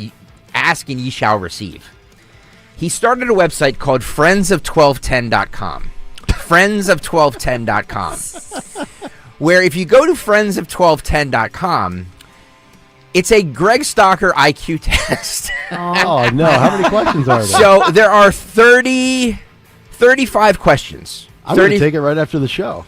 ask and ye shall receive. He started a website called friendsof1210.com. friendsof1210.com. Where if you go to friendsof1210.com, it's a Greg Stocker IQ test. Oh, no. How many questions are there? So there are 35 questions. I'm going to take it right after the show.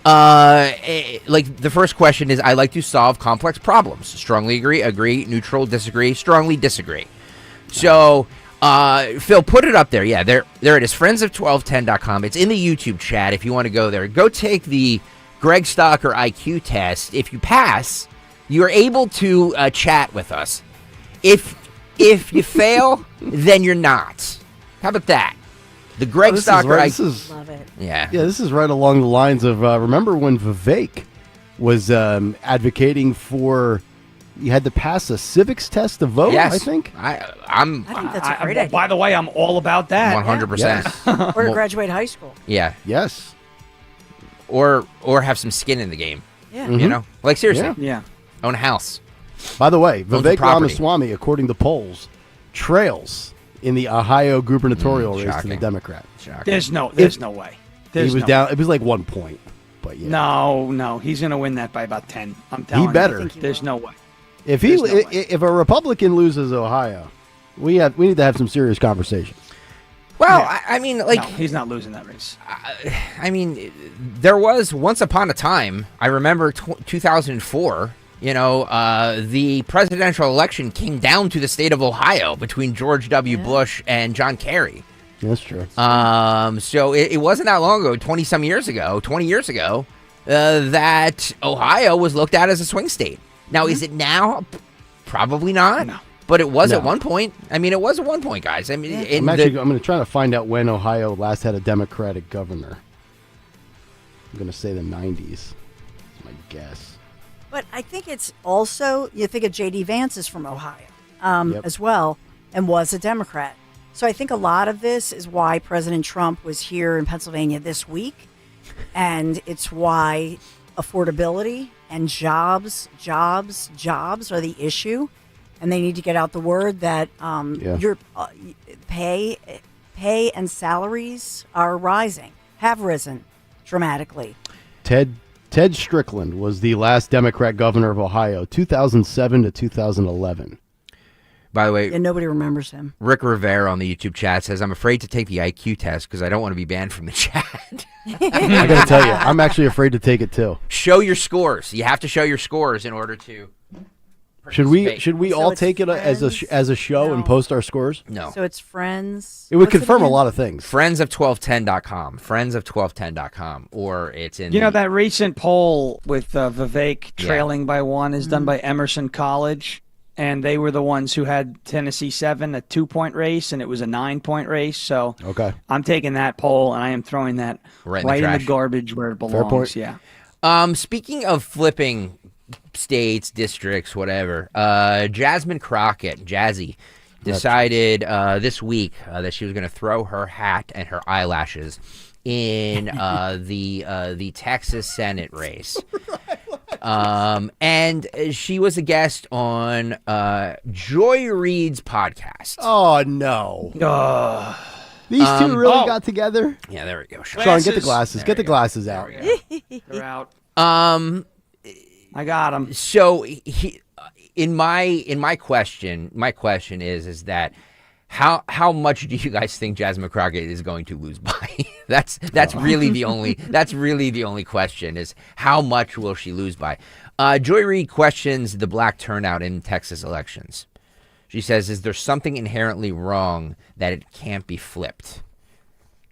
The first question is, I like to solve complex problems. Strongly agree, neutral, disagree, strongly disagree. So, Phil, put it up there. Yeah, there it is, friendsof1210.com. It's in the YouTube chat if you want to go there. Go take the Greg Stocker IQ test. If you pass, you are able to chat with us. If you fail, then you're not. How about that? The Greg Stocker IQ. Love it. Yeah. Yeah, this is right along the lines of, remember when Vivek was advocating for, you had to pass a civics test to vote, Yes. I think? I think that's a great idea. By the way, I'm all about that. 100%. Yes. Or to graduate high school. Yeah. Yes. Or have some skin in the game. Yeah. You know? Like, seriously. Yeah. Own a house. By the way, Owns the Vivek property. Ramaswamy, according to polls, trails in the Ohio gubernatorial race to the shocking. Democrat. There's no way. He was down. It was like 1 point, but yeah. No, he's going to win that by about 10. I'm telling you. He better. There's no way. If a Republican loses Ohio, we need to have some serious conversations. Well, yeah. I mean, like... No, he's not losing that race. I mean, there was, once upon a time, I remember 2004, the presidential election came down to the state of Ohio between George W. Bush and John Kerry. That's true. So it wasn't that long ago, 20 years ago, that Ohio was looked at as a swing state. Now, is it now? Probably not. No. But it was at one point. I mean, it was at one point, guys. I mean, I'm going to try to find out when Ohio last had a Democratic governor. I'm going to say the 90s. That's my guess. But I think it's also, you think of J.D. Vance is from Ohio as well, and was a Democrat. So I think a lot of this is why President Trump was here in Pennsylvania this week. And it's why affordability and jobs are the issue, and they need to get out the word that your pay and salaries are rising, have risen dramatically. Ted Strickland was the last Democrat governor of Ohio, 2007 to 2011. By the way, and nobody remembers him. Rick Rivera on the YouTube chat says, I'm afraid to take the IQ test because I don't want to be banned from the chat. I got to tell you, I'm actually afraid to take it too. Show your scores. You have to show your scores in order to Should we all take it as a show and post our scores? No. So it's Friends. It would confirm a lot of things. Friends of 1210.com. Friends of 1210.com. Or it's in that recent poll with Vivek trailing by one is done by Emerson College. And they were the ones who had Tennessee 7, a 2-point race, and it was a 9-point race. So I'm taking that poll, and I am throwing that right in the garbage where it belongs. Fair point. Yeah. Speaking of flipping states, districts, whatever, Jasmine Crockett, Jazzy, decided this week that she was going to throw her hat and her eyelashes in the Texas Senate race. And she was a guest on Joy Reid's podcast. Oh, no. These two really got together? Yeah, there we go. Sean, get the glasses. Get the glasses out. They're out. I got them. So my question is that how much do you guys think Jasmine Crockett is going to lose by? that's really the only question is how much will she lose by? Joy Reid questions the black turnout in Texas elections. She says, is there something inherently wrong that it can't be flipped?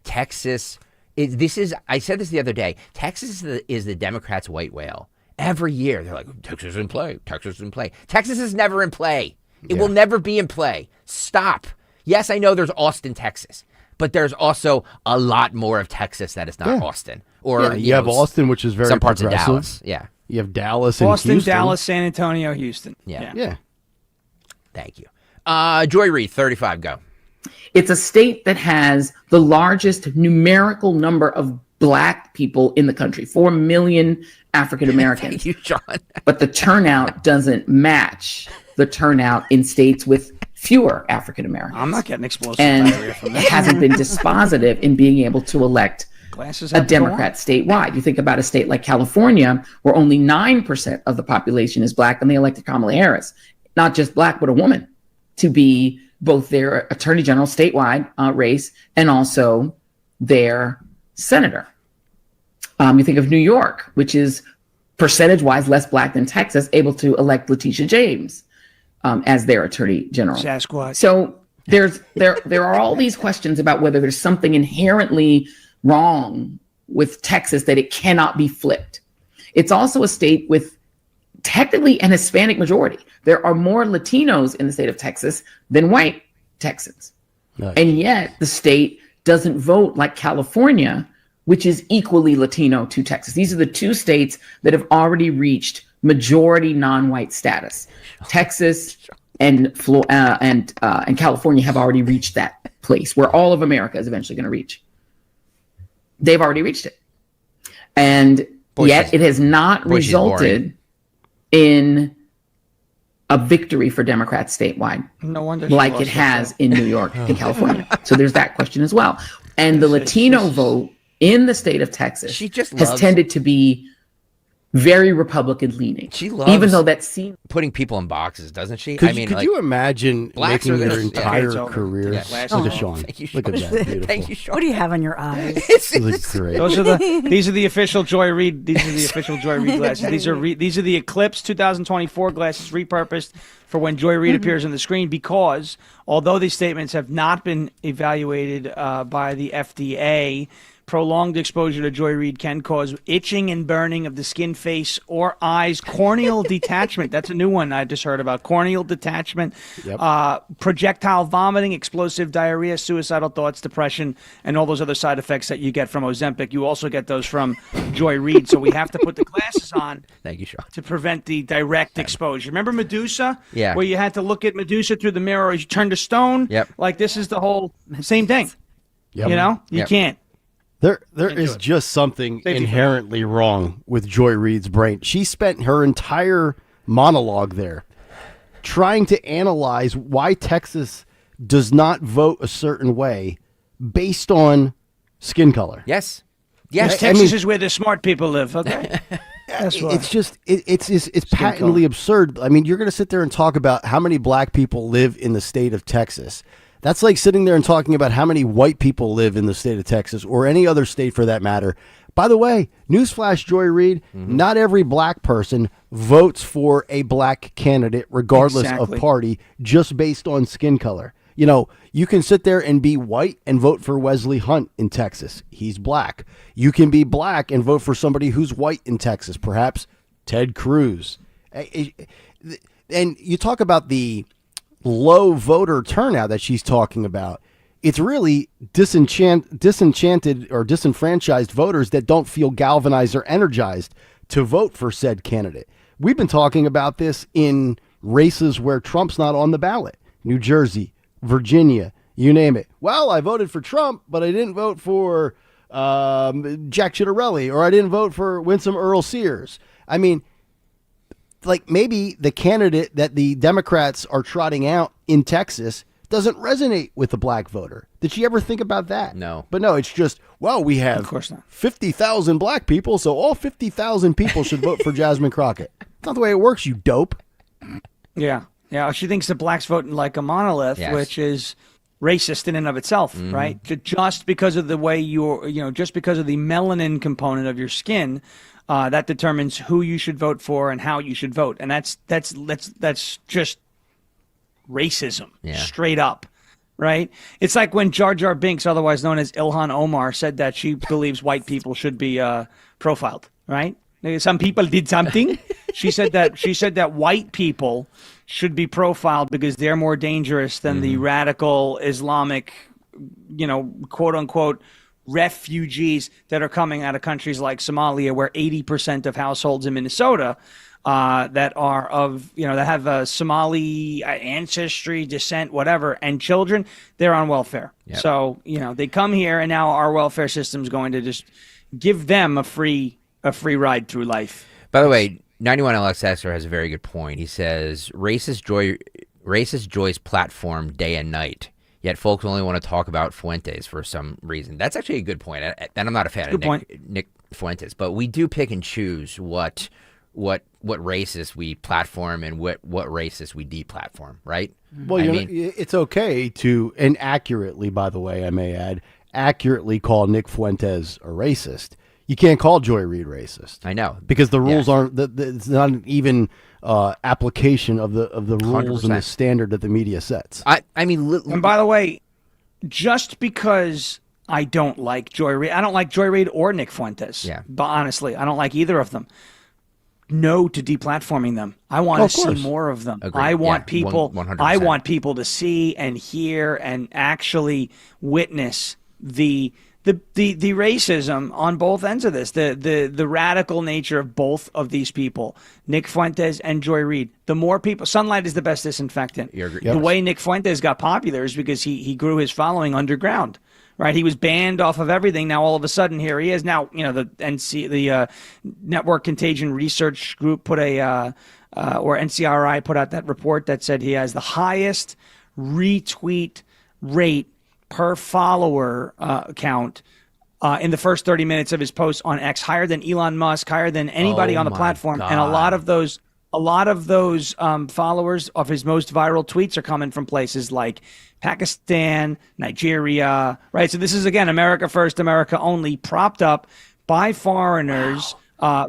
Texas I said this the other day. Texas is the Democrats' white whale. Every year they're like, Texas is in play. Texas is in play. Texas is never in play. It will never be in play. Stop. Yes, I know there's Austin, Texas, but there's also a lot more of Texas that is not Austin. Or you have Austin, which is very some parts progressive. of Dallas. Yeah, you have Dallas and Austin, Houston. Dallas, San Antonio, Houston. Yeah. Thank you. Joy Reid, 35. Go. It's a state that has the largest numerical number of black people in the country, 4 million African Americans. Thank you, John. But the turnout doesn't match the turnout in states with fewer African Americans. I'm not getting explosive And diarrhea from it this. hasn't been dispositive in being able to elect Glasses a have to go Democrat statewide. You think about a state like California, where only 9% of the population is black, and they elected Kamala Harris, not just black, but a woman, to be both their attorney general statewide race and also their senator. You think of New York, which is percentage-wise less black than Texas, able to elect Letitia James as their attorney general. Sasquatch. So there are all these questions about whether there's something inherently wrong with Texas that it cannot be flipped. It's also a state with technically an Hispanic majority. There are more Latinos in the state of Texas than white Texans. Nice. And yet the state doesn't vote like California, which is equally Latino to Texas. These are the two states that have already reached majority non-white status. Texas and California have already reached that place where all of America is eventually going to reach. They've already reached it. And yet it has not resulted in a victory for Democrats statewide, No wonder like it has in New York and California. So there's that question as well. And the Latino vote in the state of Texas has tended to be very Republican leaning. She loves even though that seems putting people in boxes, doesn't she? Could you imagine making your entire career? Yeah. Look at Sean. Look at that. Beautiful. Thank you, Sean. What do you have on your eyes? Looks great. These are the official Joy Reid. These are the official Joy Reid glasses. These are the Eclipse 2024 glasses repurposed for when Joy Reid appears on the screen, because although these statements have not been evaluated by the FDA, prolonged exposure to Joy Reid can cause itching and burning of the skin, face, or eyes, corneal detachment. That's a new one I just heard about. Corneal detachment, projectile vomiting, explosive diarrhea, suicidal thoughts, depression, and all those other side effects that you get from Ozempic. You also get those from Joy Reid. So we have to put the glasses on. Thank you, Sean. To prevent the direct exposure. Remember Medusa? Yeah. Where you had to look at Medusa through the mirror as you turned to stone? Yep. Like this is the whole same thing. Yep. You know? You Yep. can't. There is just something inherently wrong with Joy Reid's brain. She spent her entire monologue there trying to analyze why Texas does not vote a certain way based on skin color. Yes. Yes, Texas is where the smart people live. Okay. That's why. It's just it's patently absurd. I mean, you're going to sit there and talk about how many black people live in the state of Texas. That's like sitting there and talking about how many white people live in the state of Texas or any other state for that matter. By the way, newsflash, Joy Reid, not every black person votes for a black candidate regardless of party just based on skin color. You know, you can sit there and be white and vote for Wesley Hunt in Texas. He's black. You can be black and vote for somebody who's white in Texas, perhaps Ted Cruz. And you talk about the low voter turnout that she's talking about. It's really disenchanted or disenfranchised voters that don't feel galvanized or energized to vote for said candidate. We've been talking about this in races where Trump's not on the ballot. New Jersey, Virginia, you name it. Well, I voted for Trump, but I didn't vote for Jack Ciattarelli, or I didn't vote for Winsome Earl Sears. I mean, like maybe the candidate that the Democrats are trotting out in Texas doesn't resonate with the black voter. Did she ever think about that? No. But no, it's just, well, we have 50,000 black people, so all 50,000 people should vote for Jasmine Crockett. That's not the way it works, you dope. Yeah. Yeah. She thinks the blacks vote like a monolith, which is racist in and of itself, right? Just because of the way just because of the melanin component of your skin, that determines who you should vote for and how you should vote. And that's just racism, straight up, right? It's like when Jar Jar Binks, otherwise known as Ilhan Omar, said that she believes white people should be profiled, right? Some people did something. She said that white people should be profiled because they're more dangerous than the radical Islamic, quote unquote, refugees that are coming out of countries like Somalia, where 80% of households in Minnesota that are of, that have a Somali ancestry, descent, whatever, and children, they're on welfare. Yep. So, they come here and now our welfare system is going to just give them a free ride through life. By the way, 91LXXer has a very good point. He says, racist Joy's platform day and night, yet folks only want to talk about Fuentes for some reason. That's actually a good point. And I'm not a fan of Nick Fuentes, but we do pick and choose what racists we platform and what racists we deplatform, right? Well, it's okay to, and accurately, by the way, I may add, accurately call Nick Fuentes a racist. You can't call Joy Reid racist. I know, because the rules aren't. It's not an even application of the rules 100%. And the standard that the media sets. And by the way, just because I don't like Joy Reid, I don't like Joy Reid or Nick Fuentes. Yeah, but honestly, I don't like either of them. No to deplatforming them. I want to see more of them. Agreed. I want people. 100%. I want people to see and hear and actually witness the racism on both ends of this, the radical nature of both of these people, Nick Fuentes and Joy Reid. The more people, sunlight is the best disinfectant. The way Nick Fuentes got popular is because he grew his following underground, right? He was banned off of everything. Now all of a sudden here he is. Now the Network Contagion Research Group put or NCRI put out that report that said he has the highest retweet rate per follower count in the first 30 minutes of his posts on X, higher than Elon Musk, higher than anybody on the platform. God. And a lot of those followers of his most viral tweets are coming from places like Pakistan, Nigeria, right? So this is, again, America first, America only, propped up by foreigners. Wow.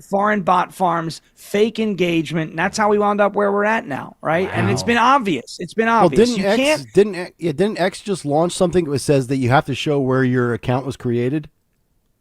Foreign bot farms, fake engagement, and that's how we wound up where we're at now, right? Wow. And it's been obvious. Well, didn't X just launch something that says that you have to show where your account was created?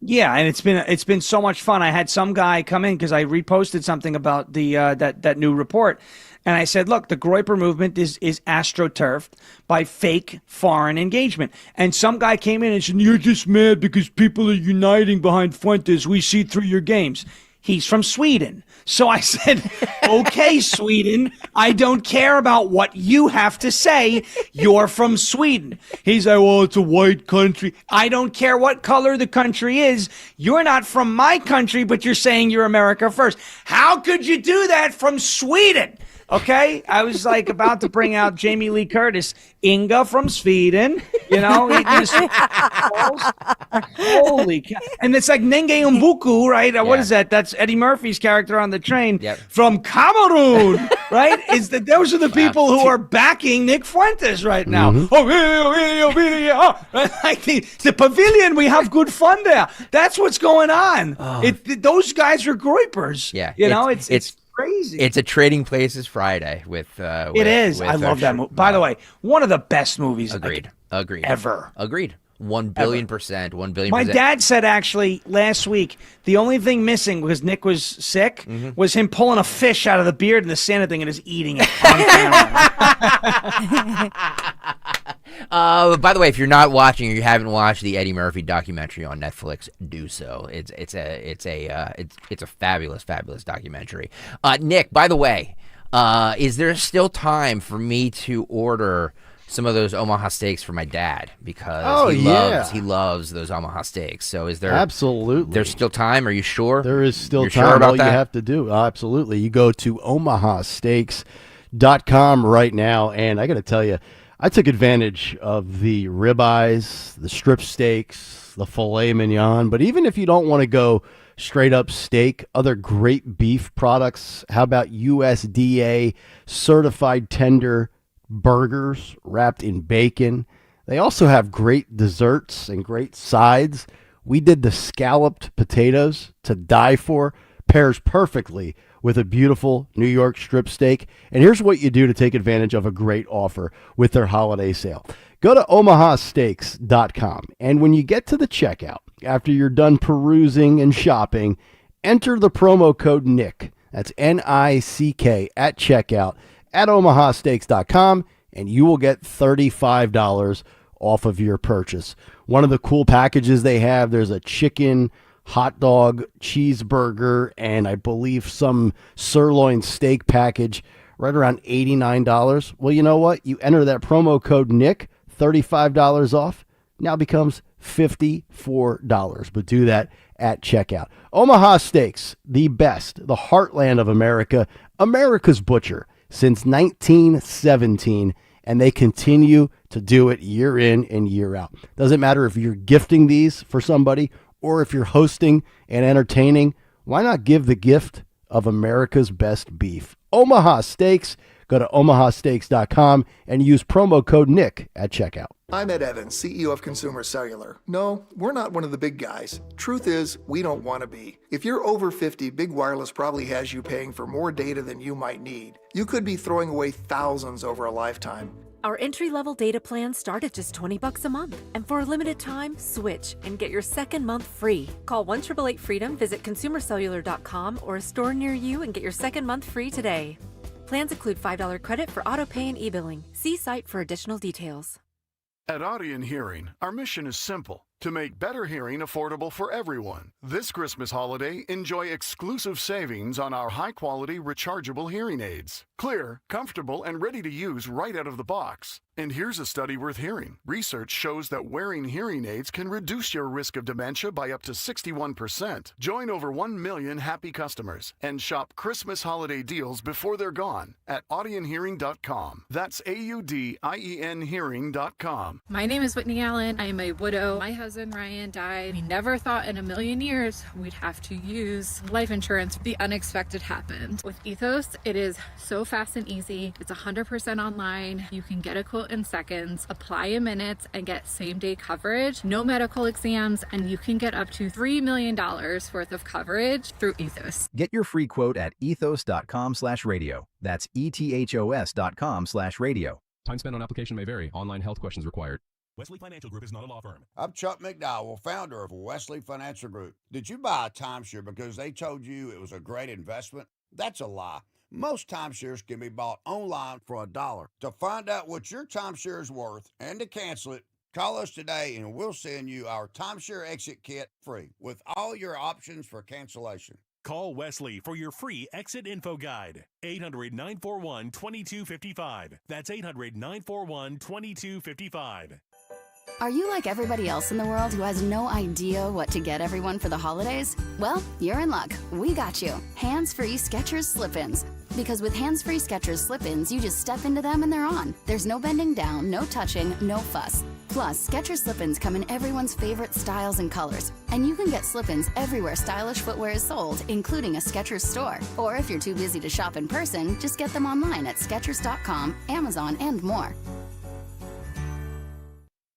Yeah, and it's been so much fun. I had some guy come in because I reposted something about the that new report. And I said, look, the Groyper movement is astroturfed by fake foreign engagement. And some guy came in and said, you're just mad because people are uniting behind Fuentes. We see through your games. He's from Sweden. So I said, okay, Sweden, I don't care about what you have to say. You're from Sweden. He's like, well, it's a white country. I don't care what color the country is. You're not from my country, but you're saying you're America first. How could you do that from Sweden? Okay, I was like about to bring out Jamie Lee Curtis, Inga from Sweden, you know. Holy cow. And it's like Nenge Umbuku, right? What is that? That's Eddie Murphy's character on the train from Cameroon, right? Those are the people who are backing Nick Fuentes right now. Like the pavilion, we have good fun there. That's what's going on. Those guys are groypers. Yeah, you know, it's crazy. It's a Trading Places Friday with it is. I love that movie. By the way, one of the best movies Agreed. ever. 1 billion%. 1 billion%. My dad said actually last week the only thing missing because Nick was sick was him pulling a fish out of the beard and the Santa thing and just eating it on camera. By the way, if you're not watching or you haven't watched the Eddie Murphy documentary on Netflix, do so. It's a fabulous documentary. Nick, by the way, is there still time for me to order some of those Omaha steaks for my dad because he loves those Omaha steaks. So is there absolutely there's still time? Are you sure? There is still You're time. Sure about All that? you have to do, absolutely. You go to omahasteaks.com right now, and I got to tell you, I took advantage of the ribeyes, the strip steaks, the filet mignon. But even if you don't want to go straight up steak, other great beef products. How about USDA certified tender burgers wrapped in bacon? They also have great desserts and great sides. We did the scalloped potatoes to die for. Pairs perfectly with a beautiful New York strip steak. And here's what you do to take advantage of a great offer with their holiday sale. Go to omahasteaks.com, and when you get to the checkout, after you're done perusing and shopping, enter the promo code NICK. That's NICK at checkout at omahasteaks.com, and you will get $35 off of your purchase. One of the cool packages they have, there's a chicken hot dog, cheeseburger, and I believe some sirloin steak package right around $89. Well, you know what? You enter that promo code NICK, $35 off, now becomes $54. But do that at checkout. Omaha Steaks, the best, the heartland of America, America's butcher since 1917, and they continue to do it year in and year out. Doesn't matter if you're gifting these for somebody or if you're hosting and entertaining, why not give the gift of America's best beef? Omaha Steaks. Go to omahasteaks.com and use promo code NICK at checkout. I'm Ed Evans, CEO of Consumer Cellular. No, we're not one of the big guys. Truth is, we don't want to be. If you're over 50, Big Wireless probably has you paying for more data than you might need. You could be throwing away thousands over a lifetime. Our entry-level data plans start at just $20 a month. And for a limited time, switch and get your second month free. Call 1-888-FREEDOM, visit consumercellular.com or a store near you and get your second month free today. Plans include $5 credit for auto pay and e-billing. See site for additional details. At Audion Hearing, our mission is simple: to make better hearing affordable for everyone. This Christmas holiday, enjoy exclusive savings on our high-quality rechargeable hearing aids. Clear, comfortable, and ready to use right out of the box. And here's a study worth hearing. Research shows that wearing hearing aids can reduce your risk of dementia by up to 61%. Join over 1 million happy customers and shop Christmas holiday deals before they're gone at audionhearing.com. That's AUDIEN hearing.com. My name is Whitney Allen. I am a widow. My husband Ryan died. We never thought in a million years we'd have to use life insurance. The unexpected happened. With Ethos, it is so fast and easy. It's 100% online. You can get a quote in seconds, apply in minutes, and get same-day coverage. No medical exams, and you can get up to $3 million worth of coverage through Ethos. Get your free quote at ethos.com/radio. That's ethos.com/radio. Time spent on application may vary. Online health questions required. Wesley Financial Group is not a law firm. I'm Chuck McDowell, founder of Wesley Financial Group. Did you buy a timeshare because they told you it was a great investment? That's a lie. Most timeshares can be bought online for $1. To find out what your timeshare is worth and to cancel it, call us today and we'll send you our timeshare exit kit free with all your options for cancellation. Call Wesley for your free exit info guide. 800-941-2255. That's 800-941-2255. Are you like everybody else in the world who has no idea what to get everyone for the holidays? Well, you're in luck. We got you. Hands-free Skechers slip-ins. Because with hands-free Skechers slip-ins, you just step into them and they're on. There's no bending down, no touching, no fuss. Plus, Skechers slip-ins come in everyone's favorite styles and colors. And you can get slip-ins everywhere stylish footwear is sold, including a Skechers store. Or if you're too busy to shop in person, just get them online at Skechers.com, Amazon, and more.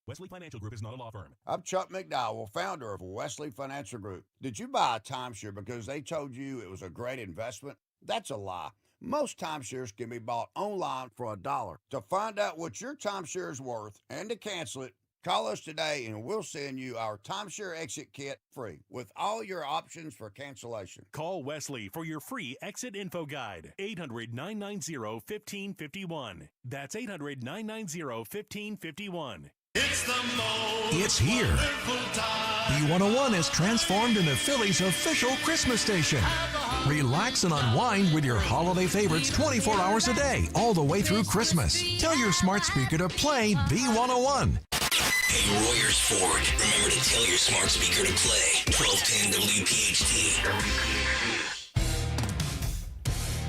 Wesley Financial Group is not a law firm. I'm Chuck McDowell, founder of Wesley Financial Group. Did you buy a timeshare because they told you it was a great investment? That's a lie. Most timeshares can be bought online for $1. To find out what your timeshare is worth and to cancel it, call us today and we'll send you our timeshare exit kit free with all your options for cancellation. Call Wesley for your free exit info guide. 800-990-1551. That's 800-990-1551. It's here. B101 is transformed into Philly's official Christmas station. Relax and unwind with your holiday favorites 24 hours a day, all the way through Christmas. Tell your smart speaker to play B101. Hey, Royers Ford, remember to tell your smart speaker to play 1210 WPHT.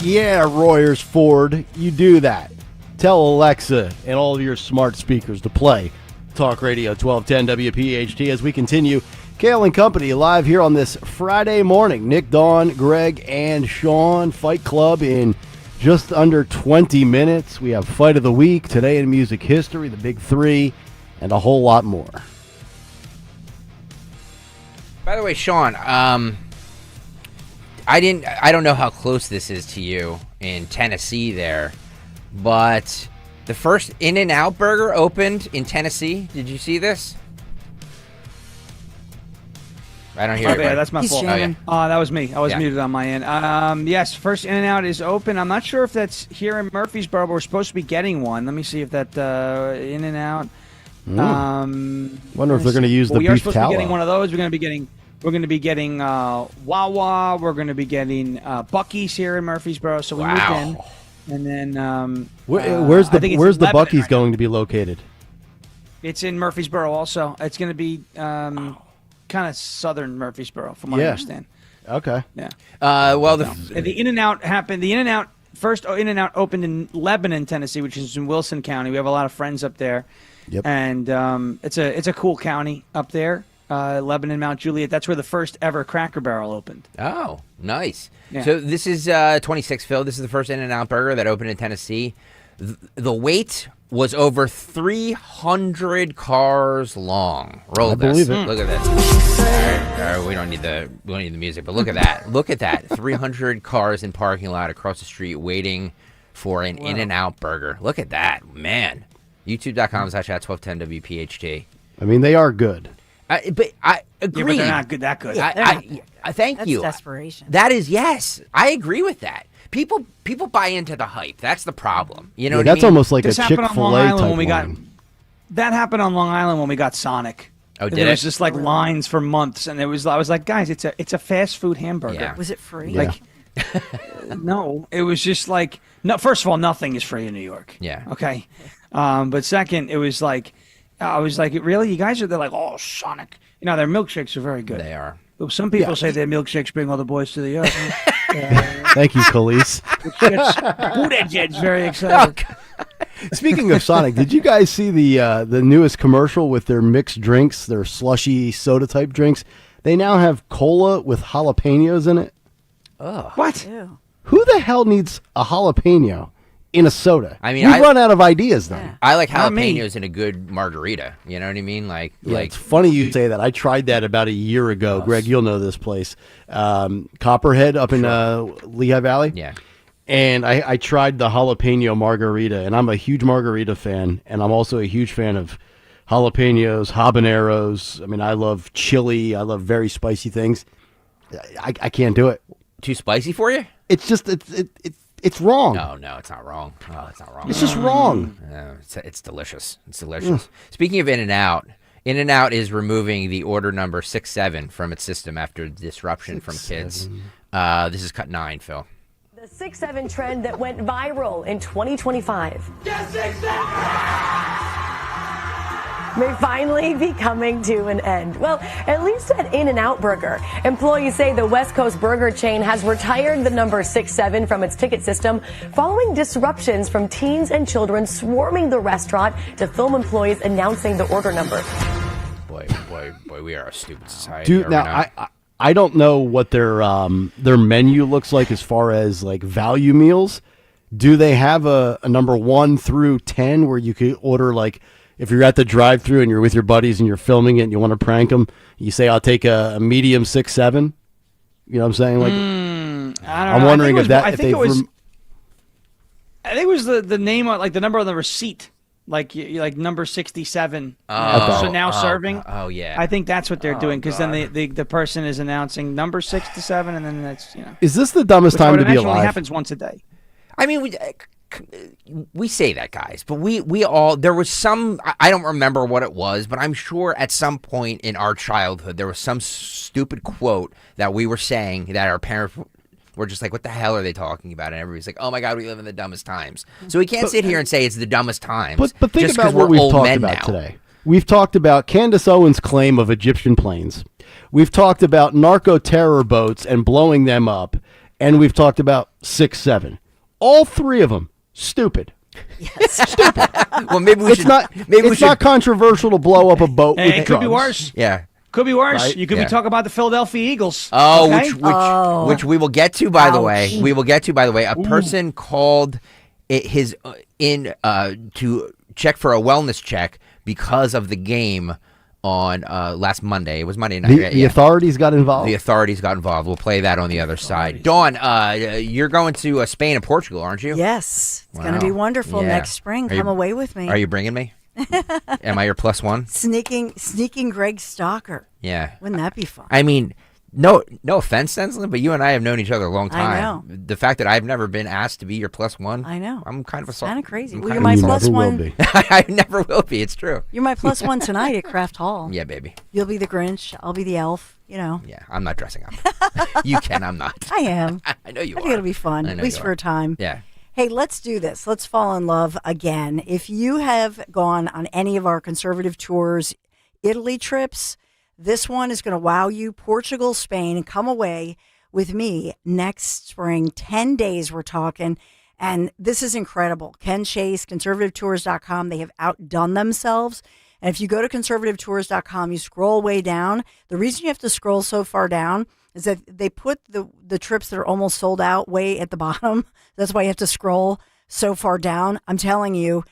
Yeah, Royers Ford, you do that. Tell Alexa and all of your smart speakers to play Talk Radio 1210 WPHT as we continue. Kayal and Company live here on this Friday morning. Nick, Dawn, Greg, and Sean. Fight Club in just under 20 minutes. We have Fight of the Week, Today in Music History, the Big Three, and a whole lot more. By the way, Sean, I don't know how close this is to you in Tennessee there, but the first In-N-Out burger opened in Tennessee. Did you see this? I don't hear it. Yeah, that's my fault. Oh, yeah. That was me. I was muted on my end. Yes, first In-N-Out is open. I'm not sure if that's here in Murfreesboro, but we're supposed to be getting one. Let me see if that In-N-Out. Wonder if they're going to use the we are beef supposed to be getting tallow. one of those. We're going to be getting Wawa. We're going to be getting Buc-ee's here in Murfreesboro. So we moved in. And then Where's the Lebanon Buc-ee's right going to be located? It's in Murfreesboro also. It's going to be kind of southern Murfreesboro, from what I understand. Okay. Yeah. The In-N-Out happened. The In-N-Out first In-N-Out opened in Lebanon, Tennessee, which is in Wilson County. We have a lot of friends up there. Yep. And it's a cool county up there. Lebanon, Mount Juliet. That's where the first ever Cracker Barrel opened. Oh, nice. Yeah. So this is 26 Phil. This is the first In-N-Out burger that opened in Tennessee. The wait was over 300 cars long. Roll I this. believe it. Look at this. All right, we don't need the music, but look at that. Look at that. 300 cars in parking lot across the street waiting for an In-N-Out burger. Look at that, man. YouTube.com/@1210WPHT. I mean, they are good. But I agree. Yeah, but they're not good. That good. I thank you. That's desperation. That is, yes. I agree with that. People buy into the hype. That's the problem. You know what that's I mean? almost like This a happened on Chick-fil-A Long Island type when we got. line. That happened on Long Island when we got Sonic. Oh, did There it? was just like lines for months, and I was like, guys, it's a fast food hamburger. Yeah. Was it free? Yeah. Like, no, it was just like, no. First of all, nothing is free in New York. Yeah. Okay. But second, it was like, I was like, really? You guys are there like, oh, Sonic. You know, their milkshakes are very good. They are. Some people say their milkshakes bring all the boys to the earth. Thank you, Khalees. Buttigieg's very excited. Speaking of Sonic, did you guys see the newest commercial with their mixed drinks, their slushy soda type drinks? They now have cola with jalapenos in it. Oh. What? Ew. Who the hell needs a jalapeno in a soda? I mean, we run out of ideas then. I like Not me. jalapenos in a good margarita. You know what I mean? Like, It's funny you say that. I tried that about a year ago. Greg, you'll know this place. Copperhead up in Lehigh Valley. Yeah. And I tried the jalapeno margarita, and I'm a huge margarita fan, and I'm also a huge fan of jalapenos, habaneros. I mean, I love chili. I love very spicy things. I can't do it. Too spicy for you? It's just it's wrong. No, it's not wrong. Oh, it's not wrong. It's just wrong. No, it's delicious. It's delicious. Speaking of In-N-Out, In-N-Out is removing the order number 67 from its system after disruption from kids. This is cut 9, Phil. The 6'7" trend that went viral in 2025 may finally be coming to an end. Well, at least at In-N-Out Burger. Employees say the West Coast burger chain has retired the number 6'7" from its ticket system following disruptions from teens and children swarming the restaurant to film employees announcing the order number. Boy, we are a stupid society. Dude, now I don't know what their menu looks like as far as like value meals. Do they have a number 1 through 10 where you could order, like, if you're at the drive-thru and you're with your buddies and you're filming it and you want to prank them, you say, "I'll take a medium 6'7"? You know what I'm saying? Like, I don't know. I'm wondering if that. I think it was the name, like the number on the receipt, like number 67. So now serving. Oh yeah. I think that's what they're doing, because then the person is announcing number 67, and then that's Is this the dumbest time to be alive? Only happens once a day. I mean, we say that, guys, but we all, there was some, I don't remember what it was, but I'm sure at some point in our childhood there was some stupid quote that we were saying that our parents were just like, what the hell are they talking about? And everybody's like, oh my God, we live in the dumbest times. So we can't sit here and say it's the dumbest times. But think just about we're what we've old talked men about now. today. We've talked about Candace Owens' claim of Egyptian planes. We've talked about narco-terror boats and blowing them up. And we've talked about 6'7". All 3 of them, stupid. Yes. Stupid. Well, maybe we it's should. not. Maybe it's not controversial to blow up a boat with It drugs. could be worse. Yeah. Could be worse. Right? You could be talking about the Philadelphia Eagles. Oh, okay? which we will get to, by the way. We will get to, by the way. A person called his to check for a wellness check because of the game on last Monday. It was Monday night. The authorities got involved? The authorities got involved. We'll play that on the other side. Dawn, you're going to Spain and Portugal, aren't you? Yes. It's going to be wonderful next spring. Come away with me. Are you bringing me? Am I your +1? Sneaking Greg Stalker. Yeah. Wouldn't that be fun? I mean, no offense, Senslin, but you and I have known each other a long time. I know. The fact that I've never been asked to be your +1. I know. I'm kind of a kind of crazy. Well, you're you're my +1. I never will be. It's true. You're my +1 tonight at Craft Hall. Yeah, baby. You'll be the Grinch. I'll be the elf. You know. Yeah, I'm not dressing up. You can. I'm not. I am. I know you I are. think it'll be fun, at least for a time. Yeah. Hey, let's do this. Let's fall in love again. If you have gone on any of our conservative tours, Italy trips, this one is going to wow you. Portugal, Spain, come away with me next spring. 10 days we're talking. And this is incredible. Ken Chase, conservativetours.com, they have outdone themselves. And if you go to conservativetours.com, you scroll way down. The reason you have to scroll so far down is that they put the trips that are almost sold out way at the bottom. That's why you have to scroll so far down. I'm telling you,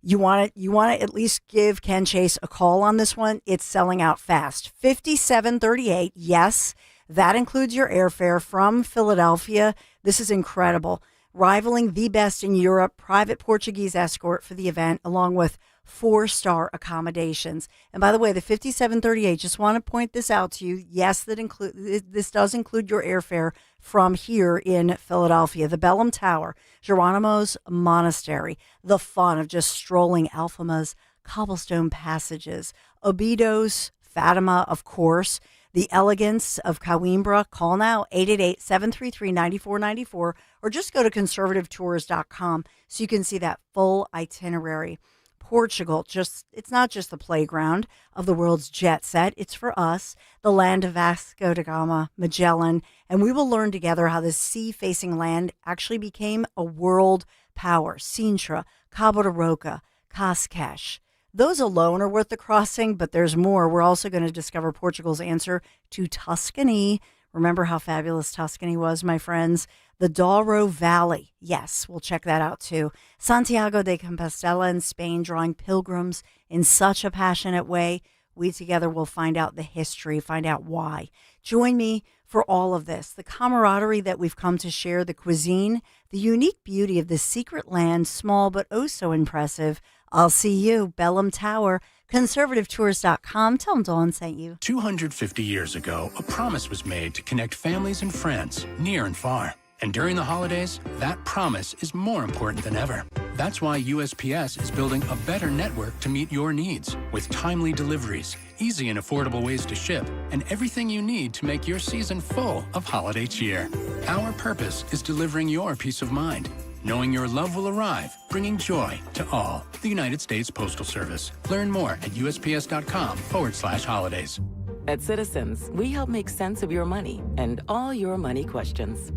you want to at least give Ken Chase a call on this one. It's selling out fast. $57.38. Yes, that includes your airfare from Philadelphia. This is incredible. Rivaling the best in Europe, private Portuguese escort for the event, along with 4-star accommodations. And by the way, the $57.38, just want to point this out to you. Yes, this does include your airfare from here in Philadelphia. The Bellum Tower, Geronimo's Monastery, the fun of just strolling Alfama's cobblestone passages, Obido's Fatima, of course, the elegance of Coimbra. Call now, 888-733-9494, or just go to conservativetours.com so you can see that full itinerary. Portugal, it's not just the playground of the world's jet set. It's for us, the land of Vasco da Gama, Magellan, and we will learn together how this sea-facing land actually became a world power. Sintra, Cabo de Roca, Cascais. Those alone are worth the crossing, but there's more. We're also going to discover Portugal's answer to Tuscany. Remember how fabulous Tuscany was, my friends? The Douro Valley. Yes, we'll check that out too. Santiago de Compostela in Spain, drawing pilgrims in such a passionate way. We together will find out the history, find out why. Join me for all of this. The camaraderie that we've come to share, the cuisine, the unique beauty of this secret land, small but oh so impressive. I'll see you, Bellum Tower, conservativetours.com. Tell them Dawn sent you. 250 years ago, a promise was made to connect families and friends near and far. And during the holidays, that promise is more important than ever. That's why USPS is building a better network to meet your needs with timely deliveries, easy and affordable ways to ship, and everything you need to make your season full of holiday cheer. Our purpose is delivering your peace of mind, knowing your love will arrive, bringing joy to all. The United States Postal Service. Learn more at USPS.com/holidays. At Citizens, we help make sense of your money and all your money questions.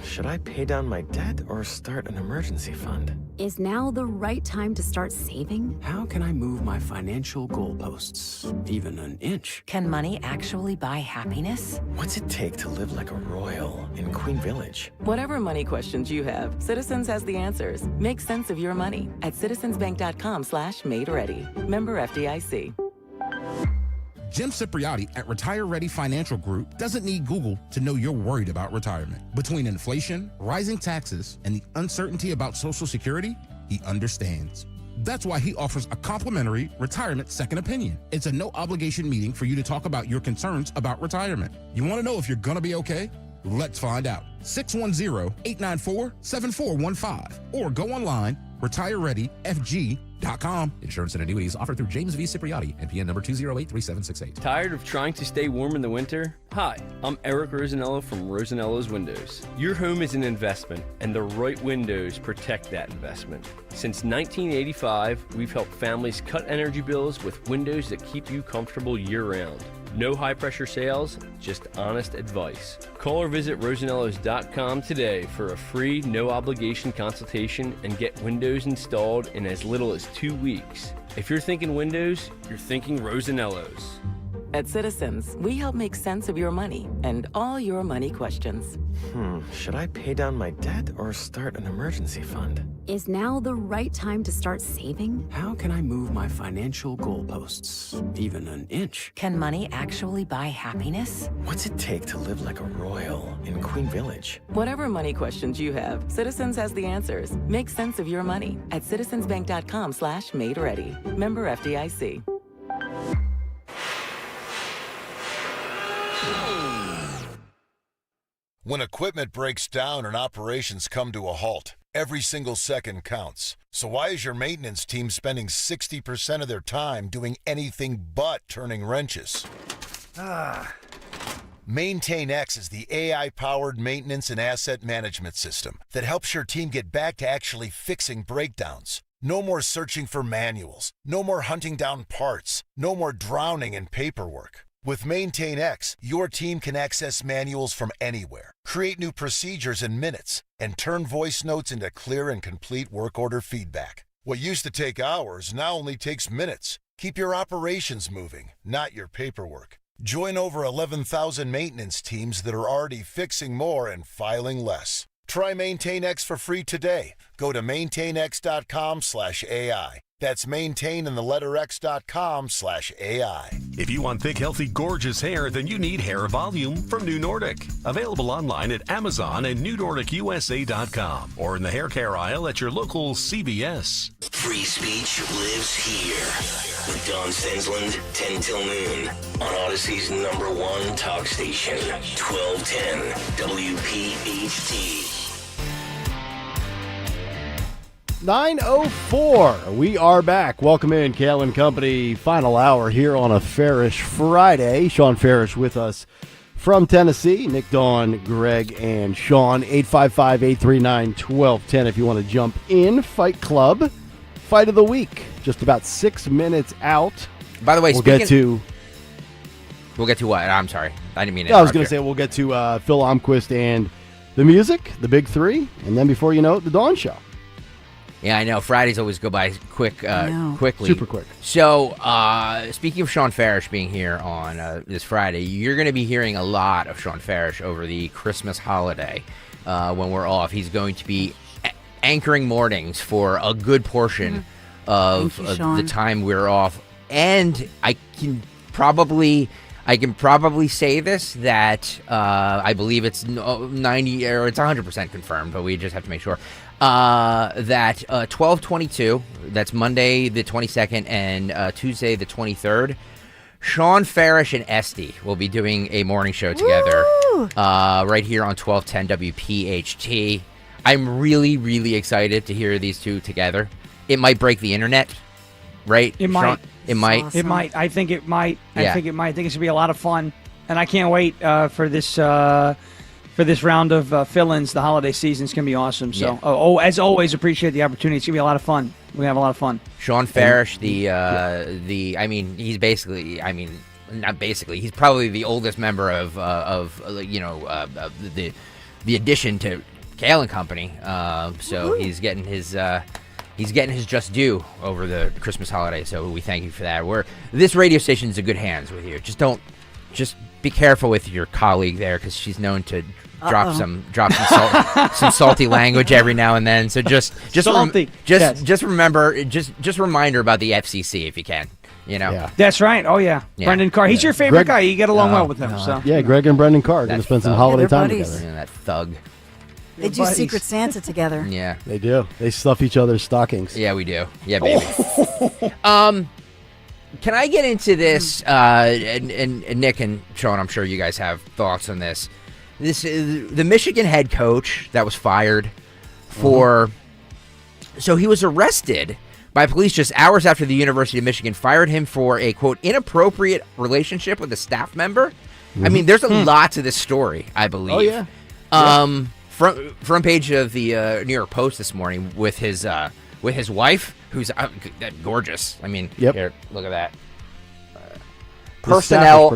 Should I pay down my debt or start an emergency fund? Is now the right time to start saving? How can I move my financial goalposts even an inch? Can money actually buy happiness? What's it take to live like a royal in Queen Village? Whatever money questions you have, Citizens has the answers. Make sense of your money at citizensbank.com/made-ready. Member FDIC. Jim Cipriotti at Retire Ready Financial Group doesn't need Google to know you're worried about retirement. Between inflation, rising taxes, and the uncertainty about Social Security, he understands. That's why he offers a complimentary retirement second opinion. It's a no-obligation meeting for you to talk about your concerns about retirement. You want to know if you're going to be okay? Let's find out. 610-894-7415 or go online, retirereadyfg.com. Insurance and annuities offered through James V. Cipriotti, NPN number 2083768. Tired of trying to stay warm in the winter? Hi, I'm Eric Rosanello from Rosanello's Windows. Your home is an investment, and the right windows protect that investment. Since 1985, we've helped families cut energy bills with windows that keep you comfortable year-round. No high-pressure sales, just honest advice. Call or visit rosanellos.com today for a free, no-obligation consultation and get windows installed in as little as 2 weeks. If you're thinking windows, you're thinking Rosanellos. At Citizens, we help make sense of your money and all your money questions. Should I pay down my debt or start an emergency fund? Is now the right time to start saving? How can I move my financial goalposts even an inch? Can money actually buy happiness? What's it take to live like a royal in Queen Village? Whatever money questions you have, Citizens has the answers. Make sense of your money at citizensbank.com/made-ready. Member FDIC. When equipment breaks down and operations come to a halt, every single second counts. So why is your maintenance team spending 60% of their time doing anything but turning wrenches? MaintainX is the AI-powered maintenance and asset management system that helps your team get back to actually fixing breakdowns. No more searching for manuals. No more hunting down parts. No more drowning in paperwork. With MaintainX, your team can access manuals from anywhere, create new procedures in minutes, and turn voice notes into clear and complete work order feedback. What used to take hours now only takes minutes. Keep your operations moving, not your paperwork. Join over 11,000 maintenance teams that are already fixing more and filing less. Try MaintainX for free today. Go to maintainx.com/AI. That's maintain and the letter x.com/AI. If you want thick, healthy, gorgeous hair, then you need Hair Volume from New Nordic. Available online at Amazon and NewNordicUSA.com or in the hair care aisle at your local CVS. Free speech lives here with Don Stensland, 10 till noon on Odyssey's #1 talk station, 1210 WPHT. 9:04. We are back. Welcome in, Kayal and Company. Final hour here on a Farish Friday. Sean Farish with us from Tennessee. Nick, Dawn, Greg, and Sean. 855-839-1210 if you want to jump in. Fight Club. Fight of the week. Just about 6 minutes out. By the way, we'll get to what? I'm sorry. I didn't mean to I was going to interrupt say we'll get to Phil Almquist and the music, the big three, and then before you know it, the Dawn Show. Yeah, I know. Fridays always go by quickly. Super quick. So, speaking of Sean Farish being here on this Friday, you're going to be hearing a lot of Sean Farish over the Christmas holiday when we're off. He's going to be anchoring mornings for a good portion of the time we're off. And I can probably say this, that I believe it's 90 or it's 100% confirmed, but we just have to make sure. That 12/22, that's Monday the 22nd and Tuesday the 23rd, Sean Farish and Esty will be doing a morning show together right here on 1210 WPHT. I'm really, really excited to hear these two together. It might break the internet, right? It might. It might. Awesome. It might. I think it might. Yeah. I think it might. I think it's going to be a lot of fun. And I can't wait for this round of fill-ins. The holiday season is going to be awesome. So, as always, appreciate the opportunity. It's going to be a lot of fun. We're going to have a lot of fun. Sean Farish, he's basically, not basically, he's probably the oldest member of the addition to Kayal and Company. So he's getting his just due over the Christmas holiday. So we thank you for that. This radio station is in good hands with you. Just be careful with your colleague there, because she's known to drop some salty language every now and then. So just remember, just remind her about the FCC if you can. Yeah. That's right. Oh yeah. Brendan Carr. He's your favorite guy. You get along well with him. So yeah, Greg and Brendan Carr are going to spend some holiday time buddies. together. That thug. They do Secret Santa together. Yeah, they do. They stuff each other's stockings. Yeah, we do. Yeah, baby. Can I get into this? And Nick and Sean, I'm sure you guys have thoughts on this. This is the Michigan head coach that was fired for. So he was arrested by police just hours after the University of Michigan fired him for a, quote, inappropriate relationship with a staff member. I mean, there's a lot to this story, I believe. Oh yeah. Front page of the New York Post this morning with his wife, who's gorgeous. I mean, here, look at that. Personnel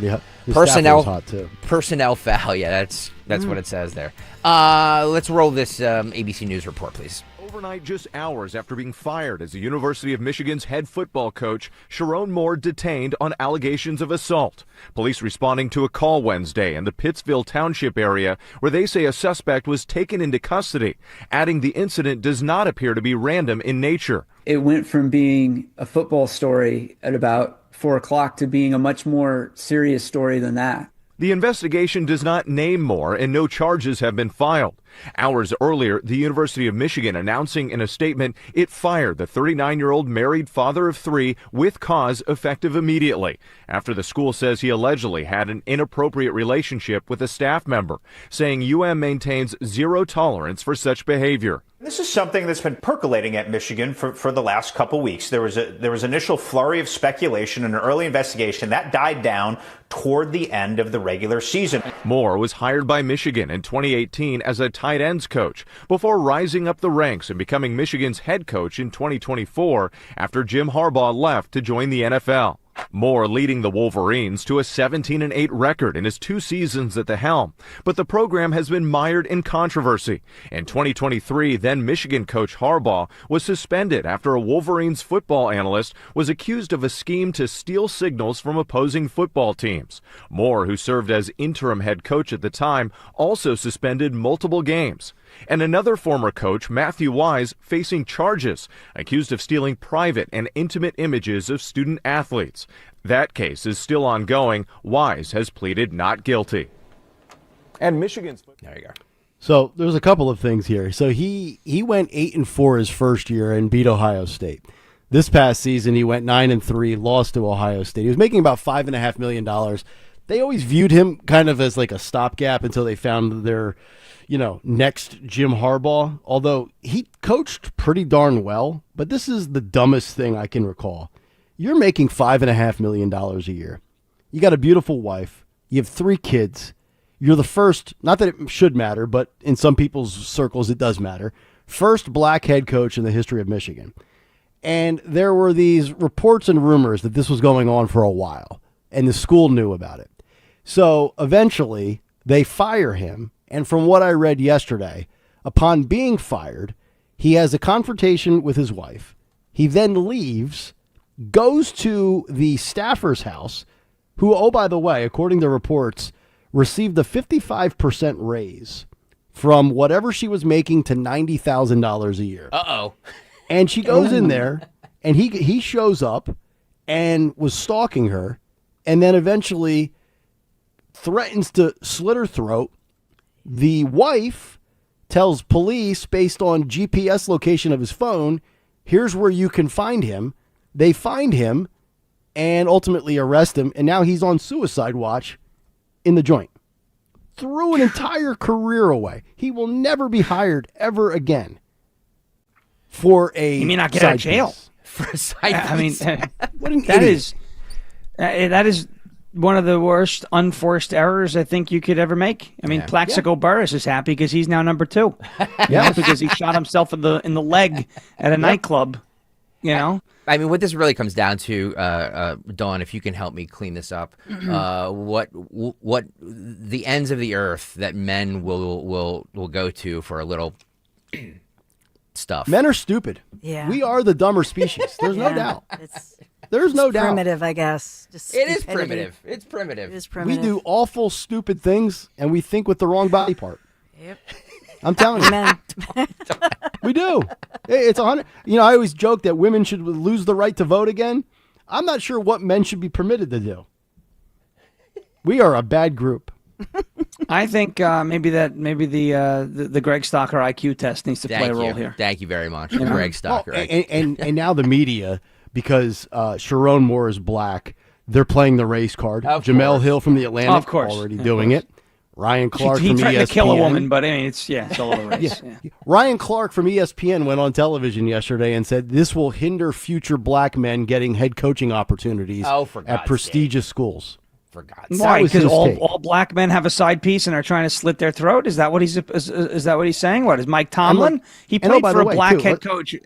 hot too. Personnel foul. Yeah, that's what it says there. Let's roll this ABC News report, please. Overnight, just hours after being fired as the University of Michigan's head football coach, Sharon Moore detained on allegations of assault. Police responding to a call Wednesday in the Pittsville Township area where they say a suspect was taken into custody, adding the incident does not appear to be random in nature. It went from being a football story at about 4 o'clock to being a much more serious story than that. The investigation does not name Moore, and no charges have been filed. Hours earlier, the University of Michigan announcing in a statement it fired the 39-year-old married father of 3 with cause effective immediately, after the school says he allegedly had an inappropriate relationship with a staff member, saying UM maintains zero tolerance for such behavior. This is something that's been percolating at Michigan for the last couple weeks. There was initial flurry of speculation and an early investigation that died down toward the end of the regular season. Moore was hired by Michigan in 2018 as a tight ends coach before rising up the ranks and becoming Michigan's head coach in 2024 after Jim Harbaugh left to join the NFL. Moore leading the Wolverines to a 17-8 record in his 2 seasons at the helm, but the program has been mired in controversy. In 2023, then Michigan coach Harbaugh was suspended after a Wolverines football analyst was accused of a scheme to steal signals from opposing football teams. Moore, who served as interim head coach at the time, also suspended multiple games. And another former coach, Matthew Wise, facing charges, accused of stealing private and intimate images of student athletes. That case is still ongoing. Wise has pleaded not guilty. And Michigan's... There you go. So there's a couple of things here. So he went 8-4 his first year and beat Ohio State. This past season, he went 9-3, lost to Ohio State. He was making about $5.5 million. They always viewed him kind of as like a stopgap until they found their... next Jim Harbaugh, although he coached pretty darn well, but this is the dumbest thing I can recall. You're making $5.5 million a year. You got a beautiful wife. You have 3 kids. You're the first, not that it should matter, but in some people's circles it does matter, first black head coach in the history of Michigan. And there were these reports and rumors that this was going on for a while, and the school knew about it. So eventually they fire him. And from what I read yesterday, upon being fired, he has a confrontation with his wife. He then leaves, goes to the staffer's house, who, oh, by the way, according to reports, received a 55% raise from whatever she was making to $90,000 a year. Uh-oh. And she goes in there, and he shows up and was stalking her, and then eventually threatens to slit her throat. The wife tells police, based on GPS location of his phone, here's where you can find him. They find him, and ultimately arrest him. And now he's on suicide watch in the joint. Threw an entire career away. He will never be hired ever again for a He may not get out of jail. For a side I mean, what an that idiot. that is one of the worst unforced errors I think you could ever make. I mean, Plaxico Burress is happy because he's now number 2. Because he shot himself in the leg at a nightclub. You know, I mean, what this really comes down to, Dawn, if you can help me clean this up, what the ends of the earth that men will go to for a little stuff. Men are stupid. Yeah. We are the dumber species. There's no doubt. There's no doubt. Primitive, I guess. Just It is stupidity. primitive. It's primitive. It is We primitive. do awful, stupid things, and we think with the wrong body part. Yep. I'm telling you. Amen. We do. It's 100. You know, I always joke that women should lose the right to vote again. I'm not sure what men should be permitted to do. We are a bad group. I think maybe the Greg Stocker IQ test needs to play a role here. Thank you very much, Greg Stocker. And now the media, because Sharon Moore is black, they're playing the race card. Jamel Hill from the Atlantic Of course. already Of doing course. it. Ryan Clark He from threatened ESPN. to kill a woman, but I mean, it's all over race. Yeah. Ryan Clark from ESPN went on television yesterday and said this will hinder future black men getting head coaching opportunities for at God's prestigious schools. For God's sake. Why? Because his take. all black men have a side piece and are trying to slit their throat. Is that what he's saying? What is Mike Tomlin? He and played by for the a way, black too, head coach.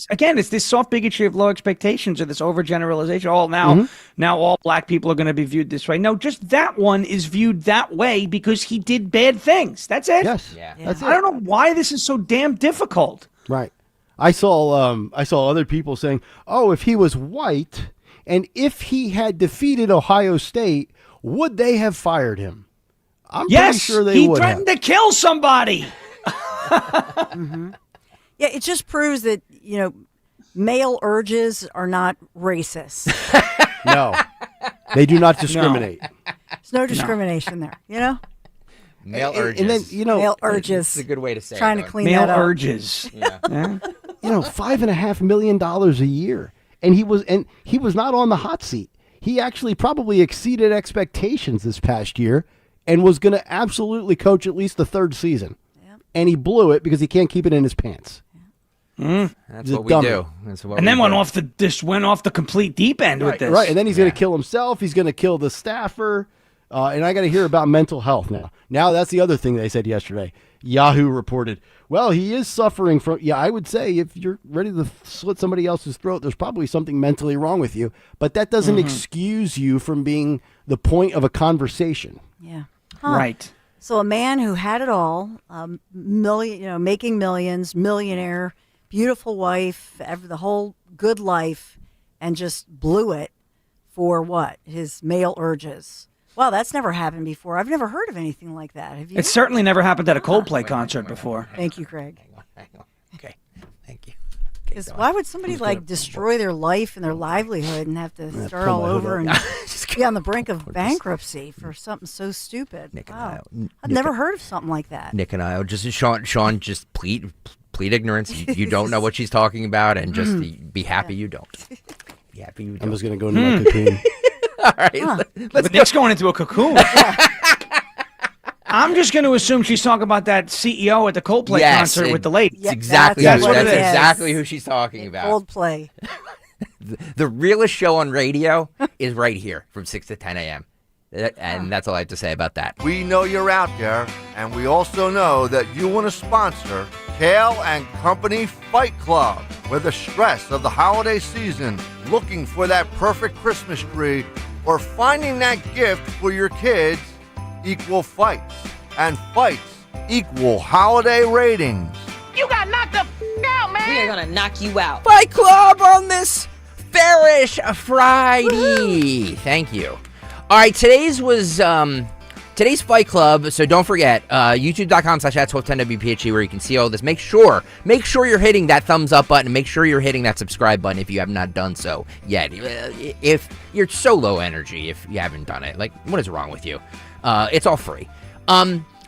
Again, it's this soft bigotry of low expectations or this overgeneralization. Now all black people are going to be viewed this way. No, just that one is viewed that way because he did bad things. That's it. Yes. That's it. I don't know why this is so damn difficult. Right. I saw other people saying, "Oh, if he was white and if he had defeated Ohio State, would they have fired him?" I'm pretty sure they would. He threatened to kill somebody. Yeah, it just proves that, male urges are not racist. No. They do not discriminate. There's no discrimination there, Male urges. And then, male urges. That's a good way to say Trying it. to clean Male that up. urges. Yeah. $5.5 million a year. And he was not on the hot seat. He actually probably exceeded expectations this past year and was going to absolutely coach at least the third season. Yep. And he blew it because he can't keep it in his pants. That's what we do. And then went off the complete deep end with this. Right, and then he's going to kill himself. He's going to kill the staffer. And I got to hear about mental health now. Now, that's the other thing they said yesterday. Yahoo reported, well, he is suffering from, I would say if you're ready to slit somebody else's throat, there's probably something mentally wrong with you. But that doesn't excuse you from being the point of a conversation. Yeah. Right. So a man who had it all, making millions, millionaire, beautiful wife, the whole good life, and just blew it for what? His male urges. Wow, that's never happened before. I've never heard of anything like that. Have you? It certainly never happened at a Coldplay concert before. Thank you, Craig. Hang on. Okay. Thank you. Because why would somebody destroy their life and their livelihood and have to start all over and be on the brink of bankruptcy for something so stupid? Wow. I've never heard of something like that. Nick and I, Sean, just plead ignorance. You don't know what she's talking about, and just be happy you don't. Be happy you don't. I'm just going to go into my cocoon. All right, But Nick's going into a cocoon. I'm just going to assume she's talking about that CEO at the Coldplay concert with the lady. That's exactly who she's talking about. Coldplay. The realest show on radio is right here from 6 to 10 a.m. And that's all I have to say about that. We know you're out there, and we also know that you want to sponsor Kayal and Company Fight Club. With the stress of the holiday season, looking for that perfect Christmas tree, or finding that gift for your kids, equal fights. And fights equal holiday ratings. You got knocked the out, man. We are going to knock you out. Fight Club on this fairish Friday. Thank you. All right, today's Fight Club, so don't forget, youtube.com/@1210WPHT where you can see all this. Make sure you're hitting that thumbs up button. Make sure you're hitting that subscribe button if you have not done so yet. If you're so low energy, if you haven't done it, like, what is wrong with you? It's all free.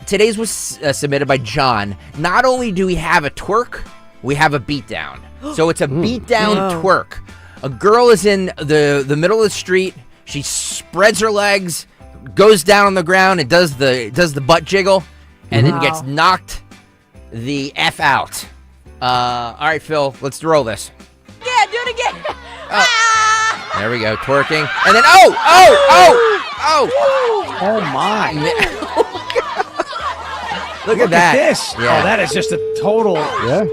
Today's was submitted by John. Not only do we have a twerk, we have a beatdown. So it's a beatdown twerk. A girl is in the middle of the street. She spreads her legs, goes down on the ground, and does the butt jiggle, and then gets knocked the F out. All right, Phil, let's roll this. Yeah, do it again. There we go, twerking, and then Oh my! Look at that. This. Yeah. Oh, that is just a total. Yeah.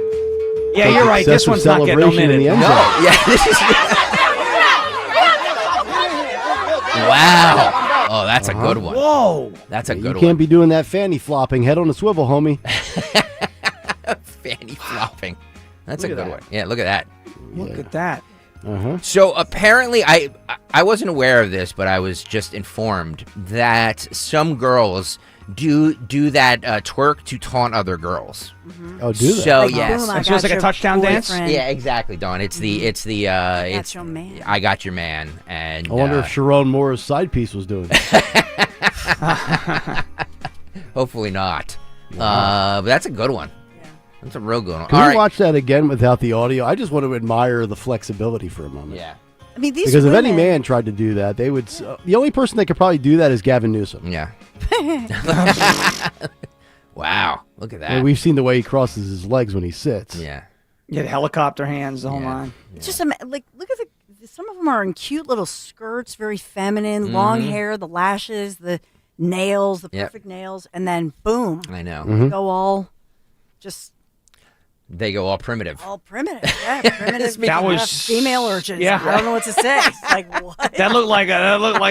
Yeah, you're right. This one's not getting omitted. No. Yeah. This is. Wow. Oh, that's a good one. Whoa. That's a good You one. can't be doing that fanny flopping. Head on a swivel, homie. Fanny flopping. That's Look a at good that. one. Yeah, look at that. Look at that. So apparently, I wasn't aware of this, but I was just informed that some girls do that twerk to taunt other girls. Oh, do they? So Like, yes, boom, I So it's got like a your touchdown dance? boyfriend. yeah, exactly, Dawn. It's the got your man. I got your man, and I wonder if Sharon Moore's side piece was doing it. hopefully not. But that's a good one. That's a real good one. Can All we right. watch that again without the audio? I just want to admire the flexibility for a moment. Yeah. I mean, these Because if women, any man tried to do that, they would. The only person that could probably do that is Gavin Newsom. Yeah. Wow. Look at that. And we've seen the way he crosses his legs when he sits. Yeah. Yeah, the helicopter hands, the whole line. It's just like look at some of them are in cute little skirts, very feminine, long hair, the lashes, the nails, the Yep. perfect nails, and then boom, I know. Mm-hmm. go all just They go all primitive. all primitive. Yeah, primitive. That was- female urchins. yeah. I don't know what to say. It's like what? That looked like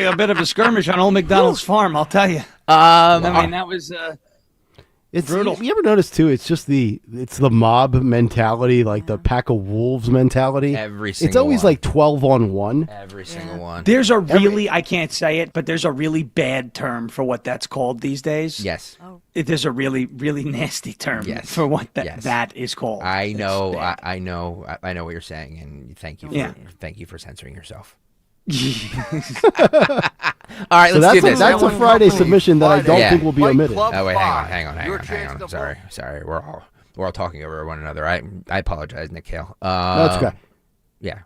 a bit of a skirmish on Old McDonald's farm. I'll tell you. I mean, that was. It's brutal. You ever notice too? It's just the mob mentality, like the pack of wolves mentality. Every It's single always one. like 12 on 1. Every single one. There's a really, I can't say it, but there's a really bad term for what that's called these days. Yes. There's a really, really nasty term Yes. for what that, Yes. that is called. I It's know. bad. I know what you're saying, and thank you. Thank you for censoring yourself. All right, So let's do this. that's a Friday submission that I don't Yeah. think will be Fight omitted. Club Oh wait, Five. hang on. Your chance to Sorry. We're all talking over one another. I apologize, Nick Kayal. That's okay. Yeah.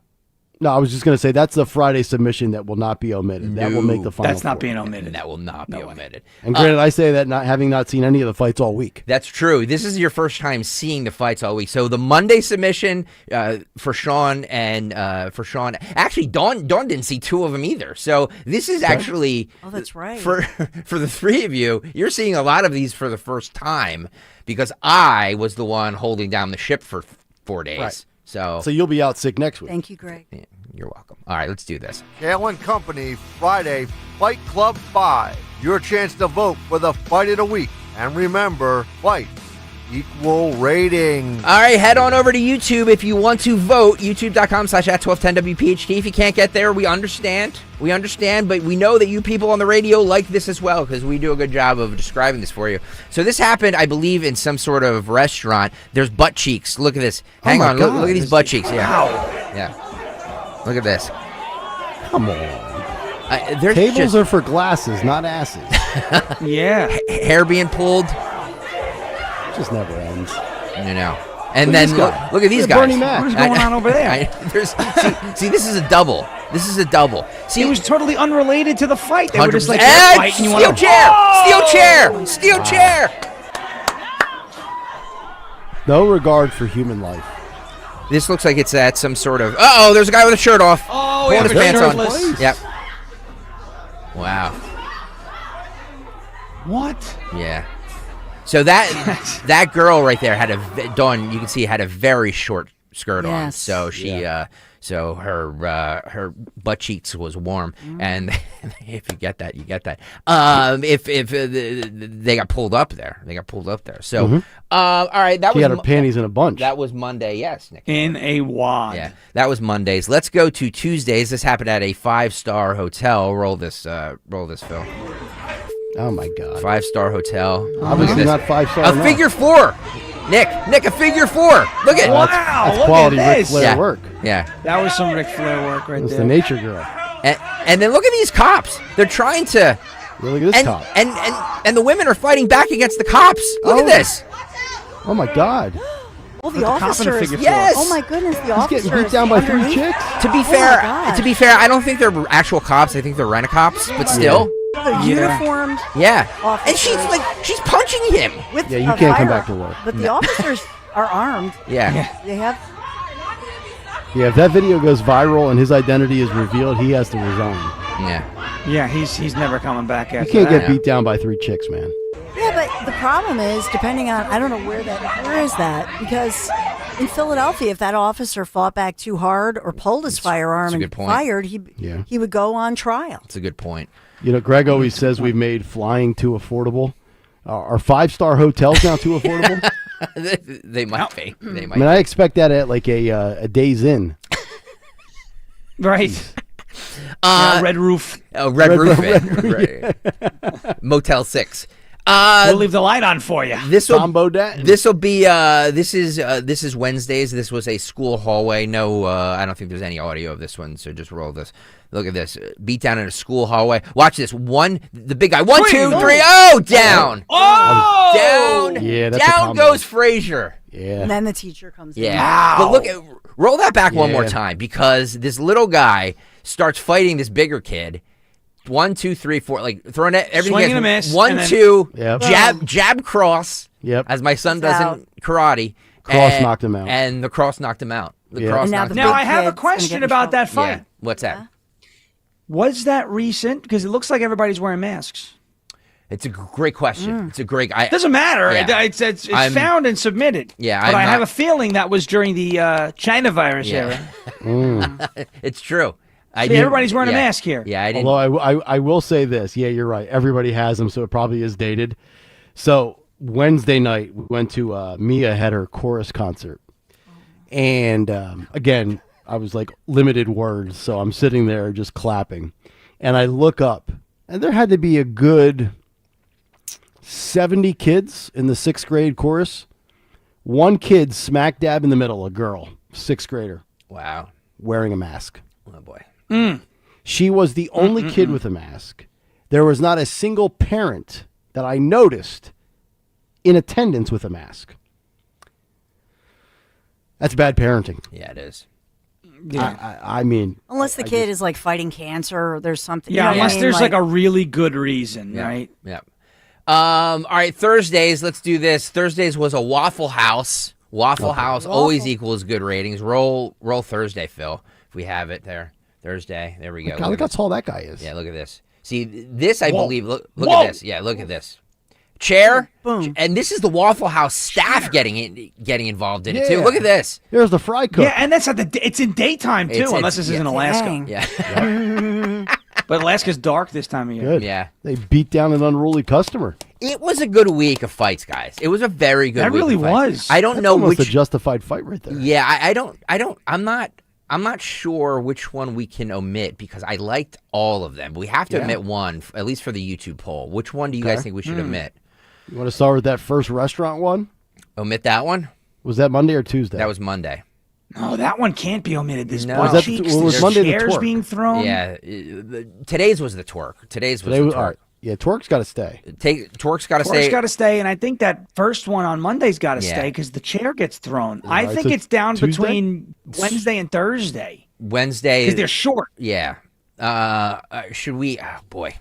No, I was just going to say that's a Friday submission that will not be omitted. That will make the final. That's not four. being omitted. That will not be omitted. And granted, I say that not having not seen any of the fights all week. That's true. This is your first time seeing the fights all week. So the Monday submission for Sean and for Sean. Actually, Dawn didn't see two of them either. So this is actually that's right. for the three of you. You're seeing a lot of these for the first time because I was the one holding down the ship for 4 days. Right. So you'll be out sick next week. Thank you, Greg. Yeah, you're welcome. All right, let's do this. Kayal and Company Friday Fight Club 5. Your chance to vote for the fight of the week. And remember, fight equal rating. All right, head on over to YouTube if you want to vote. YouTube.com/@1210WPHT. If you can't get there, we understand. We understand, but we know that you people on the radio like this as well because we do a good job of describing this for you. So this happened, I believe, in some sort of restaurant. There's butt cheeks. Look at this. Hang on. Look at these butt cheeks. Yeah. Yeah. Look at this. Come on. Tables are for glasses, not asses. Yeah. Hair being pulled. Just never ends. You know. And then look at these guys. Bernie Mac. What is going on over there? See, this is a double. This is a double. See, it was totally unrelated to the fight. They were just like, 100%. they're fighting. You Steel want chair! Steel chair! Steel chair! No regard for human life. This looks like it's at some sort of. Uh-oh, there's a guy with a shirt off. Oh, pulling his pants on. shirtless. Yep. Wow. What? Yeah. So that girl right there had Dawn. You can see had a very short skirt on. Yes. So she so her butt cheeks was warm, and if you get that, you get that. If they got pulled up there, So all right, that She was had her panties in a bunch. That was Monday. Yes, Nick. In a wad. Yeah, that was Mondays. Let's go to Tuesdays. This happened at a 5-star hotel. Roll this, Phil. Oh my God. 5-star hotel. Obviously not 5-star. A figure 4. Nick, a figure 4. Look at Wow, That's look quality at Ric this. Flair work. Yeah. That was some Ric Flair work right It's there. the nature girl. And then look at these cops. They're trying to. Yeah, look at this cop. And the women are fighting back against the cops. Look at this. Oh my God. Well, the With the cop in a officers. figure four. Yes. Oh my goodness, the He's officers. getting beat down by 3 underneath- chicks. To be Oh fair, my to be fair, I don't think they're actual cops. I think they're rent-a-cops, but still. They're uniformed. Yeah. Officers. And she's punching him. With Yeah, you a can't come firearm. back to work. But the officers are armed. Yeah. They have. Yeah, if that video goes viral and his identity is revealed, he has to resign. Yeah. Yeah, he's never coming back after You can't that. get beat down by 3 chicks, man. Yeah, but the problem is, depending on, I don't know where is that? Because in Philadelphia, if that officer fought back too hard or pulled his firearm a and good point. fired, Yeah. he would go on trial. That's a good point. You know, Greg always says we've made flying too affordable. Are 5-star hotels now too affordable? They might be. They I might. mean, I expect that at like a Days Inn. Right. Red Roof. Red Roof. Right. Motel 6. We'll leave the light on for you. This will be this is Wednesdays. This was a school hallway. No, I don't think there's any audio of this one, so just roll this. Look at this. Beat down in a school hallway. Watch this. The big guy. 1, 2, 3. Oh, down. Oh! Down. Yeah, that's a down combo. goes Frazier. Yeah. And then the teacher comes in. Yeah. But look at roll that back one more Yeah. time, because this little guy starts fighting this bigger kid. 1, 2, 3, 4, like throwing everything. Swing he has. and a miss, 1, and then- 2, Yep. jab, cross. Yep. As my son He's does out. in karate. Cross knocked him out. And the cross knocked him out. The Yeah. cross And now knocked the him Now out. I have a kid's gonna question get in about that trouble. fight. Yeah. What's that? Was that recent? Because it looks like everybody's wearing masks. It's a great question. It's a great. It doesn't matter. Yeah. It's I'm- found and submitted. Yeah, but I'm I have a not- feeling that was during the China virus Yeah. era. It's true. See, everybody's wearing a mask here. Yeah, I didn't. Although I will say this. Yeah, you're right. Everybody has them, so it probably is dated. So Wednesday night, we went to Mia had her chorus concert. And again, I was like limited words, so I'm sitting there just clapping. And I look up, and there had to be a good 70 kids in the 6th grade chorus. One kid smack dab in the middle, a girl, 6th grader. Wow. Wearing a mask. Oh, boy. She was the only kid with a mask. There was not a single parent that I noticed in attendance with a mask. That's bad parenting. Yeah, it is. I mean, Unless the kid is like fighting cancer or there's something. Yeah, you know what I unless mean? there's like a really good reason, right? Yeah. All right, Thursdays. Let's do this. Thursdays was a Waffle House. Waffle House always equals good ratings. Roll Thursday, Phil. If we have it there. Thursday. There we go. God, look how tall that guy is. Yeah, look at this. See, this I Whoa. believe. Look Whoa. at this. Yeah, look at this. Chair. Boom. And this is the Waffle House staff getting involved in it too. Yeah. Look at this. There's the fry cook. Yeah, and that's it's in daytime too, It's- unless this is yeah. in Alaska. Dang. Yeah. But Alaska's dark this time of year. Good. Yeah. They beat down an unruly customer. It was a good week of fights, guys. It was a very good That week really of fights. was. I don't That's know almost which a justified fight right there. Yeah, I'm not sure which one we can omit, because I liked all of them. But we have to omit one, at least for the YouTube poll. Which one do you guys think we should omit? You want to start with that first restaurant one? Omit that one? Was that Monday or Tuesday? That was Monday. No, that one can't be omitted. This No. butt Was that- cheeks, was there's Monday the chairs twerk? being thrown. Yeah, today's was the twerk. Today's was Today the was, twerk. all right. Yeah, twerk's got to stay. Twerk's got to Twerk's stay. got to stay, and I think that first one on Monday's got to Yeah. stay because the chair gets thrown. All I right, think so it's down Tuesday? between Wednesday and Thursday Wednesday. because they're short. Yeah. Should we? Oh, boy.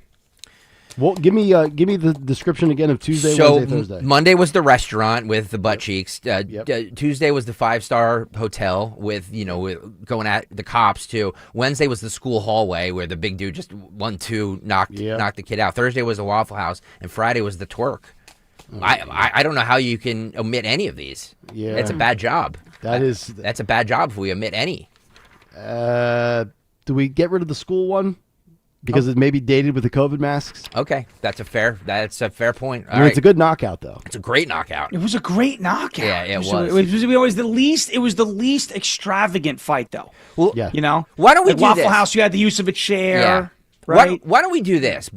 Well, give me the description again of Tuesday, So Wednesday, Thursday. Monday was the restaurant with the butt cheeks. Yep. Tuesday was the 5-star hotel with going at the cops too. Wednesday was the school hallway where the big dude just 1-2 knocked the kid out. Thursday was the Waffle House, and Friday was the twerk. I don't know how you can omit any of these. Yeah. It's a bad job. That's a bad job if we omit any. Do we get rid of the school one because it may be dated with the COVID masks? Okay, that's a fair point. I mean, it's a good knockout though. It's a great knockout. It was a great knockout. Yeah, it was. It was the least extravagant fight though. Well, yeah. You know, why don't we like do Waffle this? House? You had the use of a chair. Yeah. Right. Why don't we do this?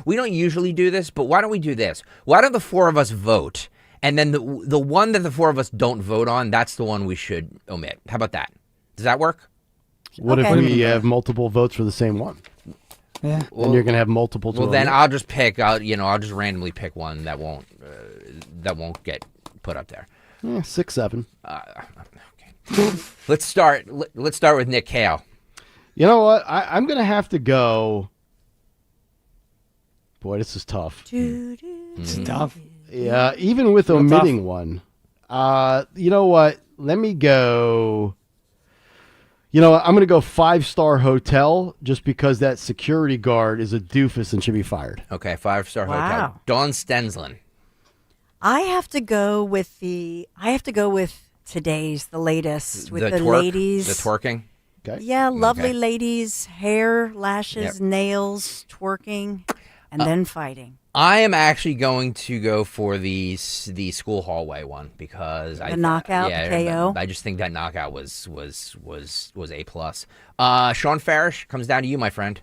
We don't usually do this, but why don't we do this? Why don't the four of us vote, and then the one that the four of us don't vote on, that's the one we should omit. How about that? Does that work? What if we have multiple votes for the same one? Yeah. Then you're gonna have multiple. to Well, then omit. I'll just pick. I'll just randomly pick one that won't get put up there. Yeah, 6, 7. Okay. Let's start with Nick Kayal. You know what? I'm going to have to go. Boy, this is tough. It's tough. Yeah, even with omitting one. You know what? Let me go. You know what? I'm going to go 5-star hotel just because that security guard is a doofus and should be fired. Okay, 5-star hotel. Dawn Stensland. I have to go with today's, the latest, with the twerk, ladies. The twerking? Okay. Yeah, lovely ladies, hair, lashes, nails, twerking, and then fighting. I am actually going to go for the school hallway one because the knockout, the KO. I just think that knockout was A+. Sean Farish, comes down to you, my friend.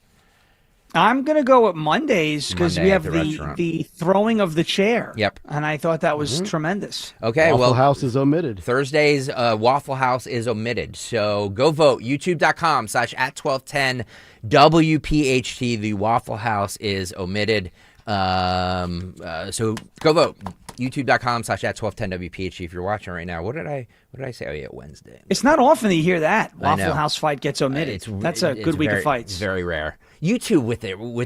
I'm going to go with Mondays because we have the the throwing of the chair. Yep. And I thought that was tremendous. Okay, Waffle House is omitted. Thursdays, Waffle House is omitted. So go vote. YouTube.com/@1210 WPHT. The Waffle House is omitted. So go vote. YouTube.com/@1210 WPHT. If you're watching right now, what did I say? Oh yeah, Wednesday. It's not often that you hear that Waffle House fight gets omitted. That's a good week of fights. It's very rare. YouTube with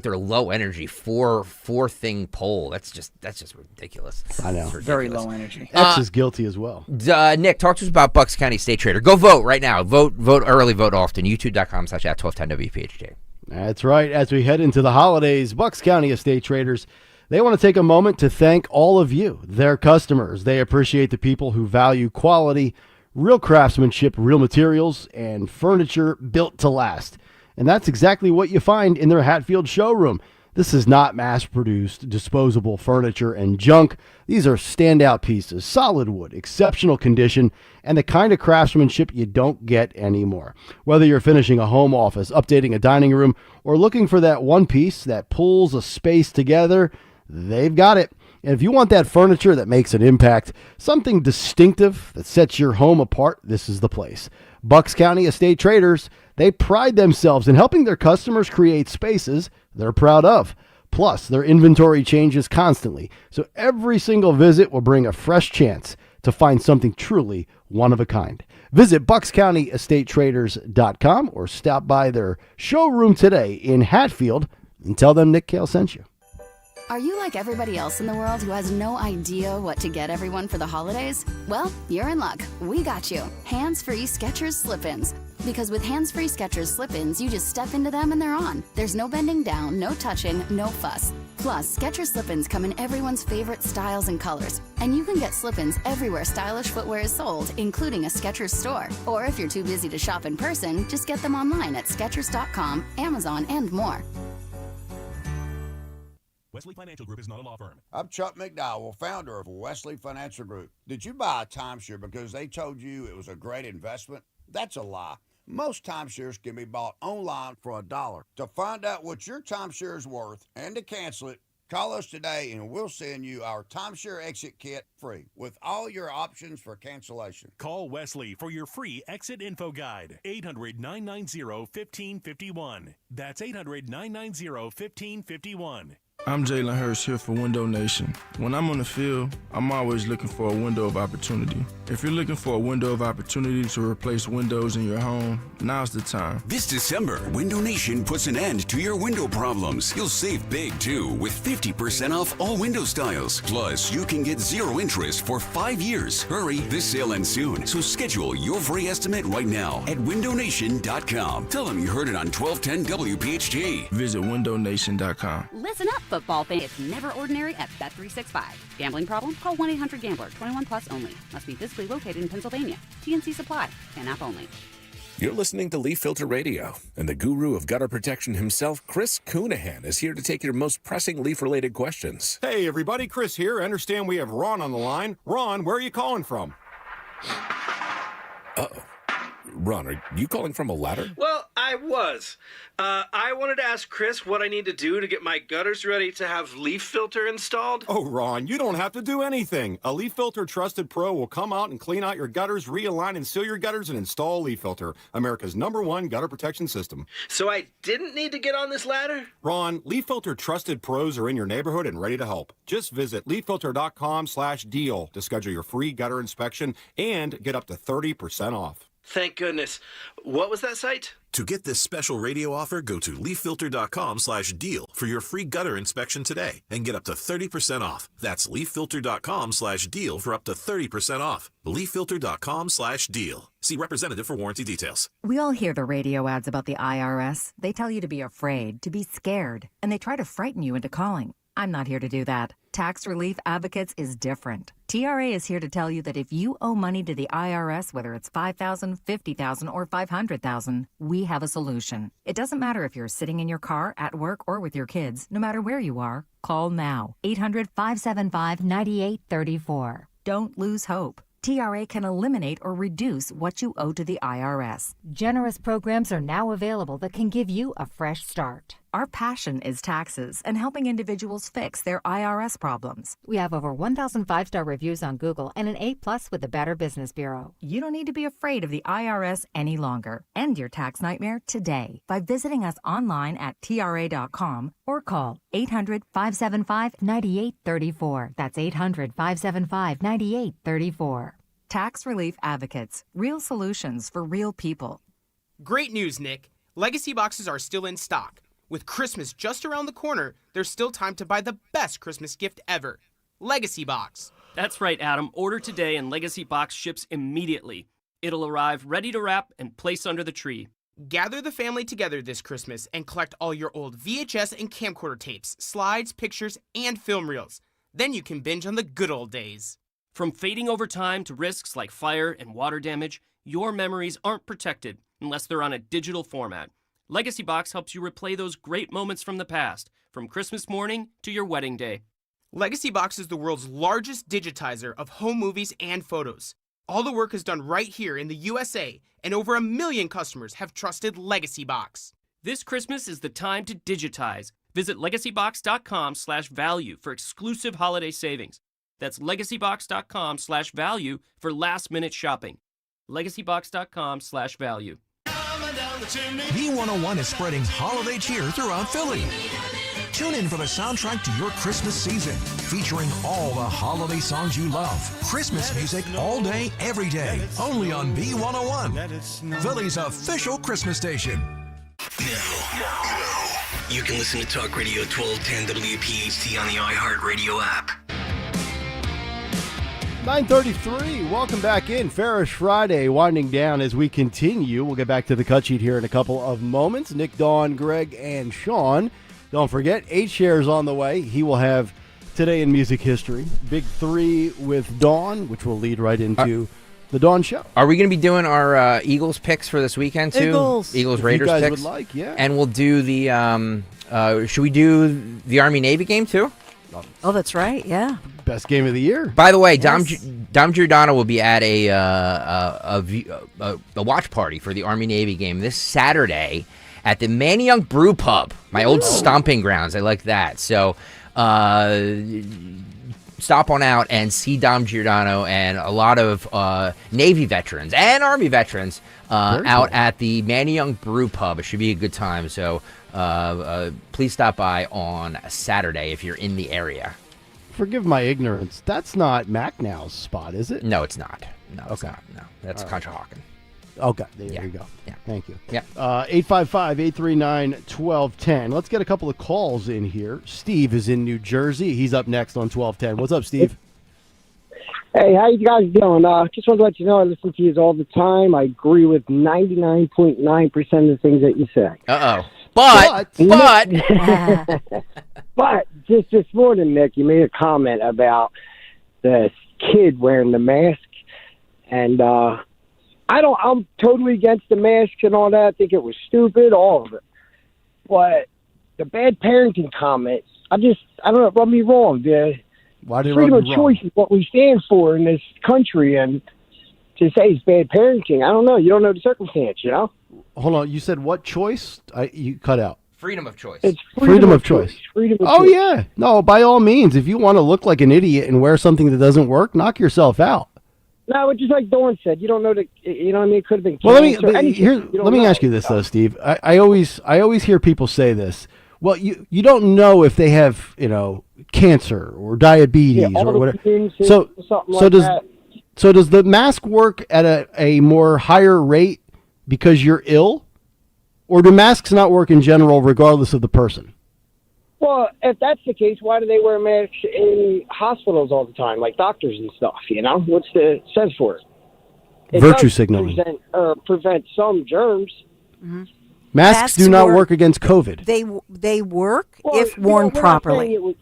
their low energy four thing poll. That's just ridiculous. I know. Very low energy. X is guilty as well. Nick, talk to us about Bucks County State Trader. Go vote right now. Vote early, vote often. YouTube.com/@1210 WPHT. That's right. As we head into the holidays, Bucks County Estate Traders, they want to take a moment to thank all of you, their customers. They appreciate the people who value quality, real craftsmanship, real materials, and furniture built to last. And that's exactly what you find in their Hatfield showroom. This is not mass-produced, disposable furniture and junk. These are standout pieces, solid wood, exceptional condition, and the kind of craftsmanship you don't get anymore. Whether you're finishing a home office, updating a dining room, or looking for that one piece that pulls a space together, they've got it. And if you want that furniture that makes an impact, something distinctive that sets your home apart, this is the place. Bucks County Estate Traders, they pride themselves in helping their customers create spaces they're proud of. Plus, their inventory changes constantly, so every single visit will bring a fresh chance to find something truly one of a kind. Visit buckscountyestatetraders.com or stop by their showroom today in Hatfield and tell them Nick Kayal sent you. Are you like everybody else in the world who has no idea what to get everyone for the holidays? Well, you're in luck. We got you. Hands-free Skechers slip-ins. Because with hands-free Skechers slip-ins, you just step into them and they're on. There's no bending down, no touching, no fuss. Plus, Skechers slip-ins come in everyone's favorite styles and colors. And you can get slip-ins everywhere stylish footwear is sold, including a Skechers store. Or if you're too busy to shop in person, just get them online at Skechers.com, Amazon, and more. Wesley Financial Group is not a law firm. I'm Chuck McDowell, founder of Wesley Financial Group. Did you buy a timeshare because they told you it was a great investment? That's a lie. Most timeshares can be bought online for $1. To find out what your timeshare is worth and to cancel it, call us today and we'll send you our timeshare exit kit free with all your options for cancellation. Call Wesley for your free exit info guide. 800-990-1551. That's 800-990-1551. I'm Jalen Hurst here for Window Nation. When I'm on the field, I'm always looking for a window of opportunity. If you're looking for a window of opportunity to replace windows in your home, now's the time. This December, Window Nation puts an end to your window problems. You'll save big, too, with 50% off all window styles. Plus, you can get 0 interest for 5 years. Hurry, this sale ends soon, so schedule your free estimate right now at windownation.com. Tell them you heard it on 1210 WPHT. Visit windownation.com. Listen up, football fans. It's never ordinary at Bet365. Gambling problem? Call 1-800-GAMBLER. 21 plus only. Must be physically located in Pennsylvania. TNC Supply. An app only. You're listening to Leaf Filter Radio, and the guru of gutter protection himself, Chris Coonahan, is here to take your most pressing leaf-related questions. Hey, everybody. Chris here. I understand we have Ron on the line. Ron, where are you calling from? Uh-oh. Ron, are you calling from a ladder? Well, I was. I wanted to ask Chris what I need to do to get my gutters ready to have leaf filter installed. Oh, Ron, you don't have to do anything. A Leaf Filter Trusted Pro will come out and clean out your gutters, realign and seal your gutters, and install Leaf Filter, America's #1 gutter protection system. So I didn't need to get on this ladder? Ron, Leaf Filter Trusted Pros are in your neighborhood and ready to help. Just visit leaffilter.com/deal to schedule your free gutter inspection and get up to 30% off. Thank goodness. What was that site? To get this special radio offer, go to leaffilter.com/deal for your free gutter inspection today and get up to 30% off. That's leaffilter.com/deal for up to 30% off. leaffilter.com/deal. See representative for warranty details. We all hear the radio ads about the IRS. They tell you to be afraid, to be scared, and they try to frighten you into calling. I'm not here to do that. Tax Relief Advocates is different. TRA is here to tell you that if you owe money to the IRS, whether it's $5,000, $50,000, or $500,000, we have a solution. It doesn't matter if you're sitting in your car, at work, or with your kids. No matter where you are, call now. 800-575-9834. Don't lose hope. TRA can eliminate or reduce what you owe to the IRS. Generous programs are now available that can give you a fresh start. Our passion is taxes and helping individuals fix their IRS problems. We have over 1,000 5-star reviews on Google and an A+ with the Better Business Bureau. You don't need to be afraid of the IRS any longer. End your tax nightmare today by visiting us online at TRA.com or call 800-575-9834. That's 800-575-9834. Tax Relief Advocates. Real solutions for real people. Great news, Nick. Legacy boxes are still in stock. With Christmas just around the corner, there's still time to buy the best Christmas gift ever. Legacy Box. That's right, Adam. Order today and Legacy Box ships immediately. It'll arrive ready to wrap and place under the tree. Gather the family together this Christmas and collect all your old VHS and camcorder tapes, slides, pictures, and film reels. Then you can binge on the good old days. From fading over time to risks like fire and water damage, your memories aren't protected unless they're on a digital format. Legacy Box helps you replay those great moments from the past, from Christmas morning to your wedding day. Legacy Box is the world's largest digitizer of home movies and photos. All the work is done right here in the USA, and over 1 million customers have trusted Legacy Box. This Christmas is the time to digitize. Visit legacybox.com/value for exclusive holiday savings. That's legacybox.com/value for last-minute shopping. legacybox.com/value. B101 is spreading holiday cheer throughout Philly. Tune in for the soundtrack to your Christmas season, featuring all the holiday songs you love. Christmas music all day, every day, only on B101, Philly's official Christmas station. Now, you can listen to Talk Radio 1210 WPHT on the iHeartRadio app. 9:33. Welcome back in. Ferris Friday winding down as we continue. We'll get back to the cut sheet here in a couple of moments. Nick, Dawn, Greg, and Sean. Don't forget, 8 shares on the way. He will have Today in Music History. Big 3 with Dawn, which will lead right into the Dawn Show. Are we going to be doing our Eagles picks for this weekend, too? Eagles Raiders you guys picks? would like, yeah. And we'll do the, should we do the Army-Navy game, too? Oh, that's right, yeah. Best game of the year. By the way, Yes. Dom Giordano will be at a watch party for the Army-Navy game this Saturday at the Manny Young Brew Pub, my old stomping grounds. I like that. So stop on out and see Dom Giordano and a lot of Navy veterans and Army veterans out at the Manny Young Brew Pub. It should be a good time. So please stop by on Saturday if you're in the area. Forgive my ignorance. That's not Macnow's spot, is it? No, it's not. No, it's Okay. not. No, that's All right. Conshohocken. Okay, there you go. Yeah. Thank you. Yeah. 855-839-1210. Let's get a couple of calls in here. Steve is in New Jersey. He's up next on 1210. What's up, Steve? Hey, how you guys doing? Just want to let you know I listen to you all the time. I agree with 99.9% of the things that you say. Uh-oh. But just this morning, Nick, you made a comment about the kid wearing the mask, and I'm totally against the masks and all that. I think it was stupid, all of it. But the bad parenting comment, I don't know, rub me wrong. Why did it freedom rub of you wrong? choice is what we stand for in this country, and to say it's bad parenting. I don't know. You don't know the circumstance, you know? Hold on. You said what choice? You cut out. Freedom of choice. It's Freedom of choice. Freedom of Oh, choice. yeah. No, by all means. If you want to look like an idiot and wear something that doesn't work, knock yourself out. No, it's just like Dawn said. You don't know you know what I mean? It could have been Well, cancer, anything. You don't let me know. ask you this though, Steve. I always hear people say this. Well, you don't know if they have cancer or diabetes all or the whatever. genes, So something so like does that. so does the mask work at a more higher rate because you're ill, or do masks not work in general regardless of the person? Well, if that's the case, why do they wear masks in hospitals all the time, like doctors and stuff? You know, what's the sense for it? It Virtue does signaling. Prevent some germs. Masks do not work against COVID. They work Well, if worn we're not saying properly.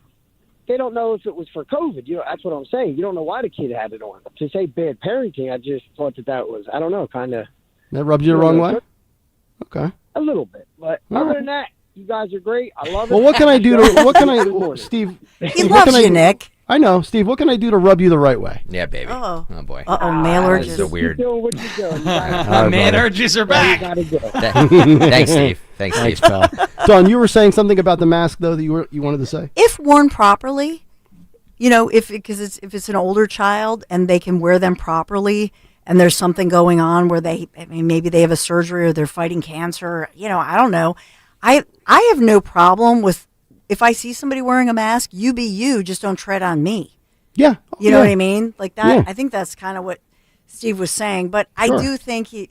they don't know if it was for COVID. You know, that's what I'm saying. You don't know why the kid had it on. To say bad parenting, I just thought that was, I don't know, kind of. That rubs you the wrong way? Okay. A little bit, but All other right. than that, you guys are great. I love it. Well, what can I do Steve? He what loves can I you, do- Nick. I know, Steve. What can I do to rub you the right way? Yeah, baby. Oh. Oh boy. Mail This is a weird. Doing what you're doing. Man urges are back. Thanks, Steve. Thanks, Thanks, Steve. pal. Don, you were saying something about the mask though that you wanted to say. If worn properly, if it's an older child and they can wear them properly, and there's something going on where maybe they have a surgery or they're fighting cancer. I don't know. I have no problem with if I see somebody wearing a mask. You be you, just don't tread on me. Yeah, You know what I mean? Like that. Yeah. I think that's kind of what Steve was saying. But I Sure. do think who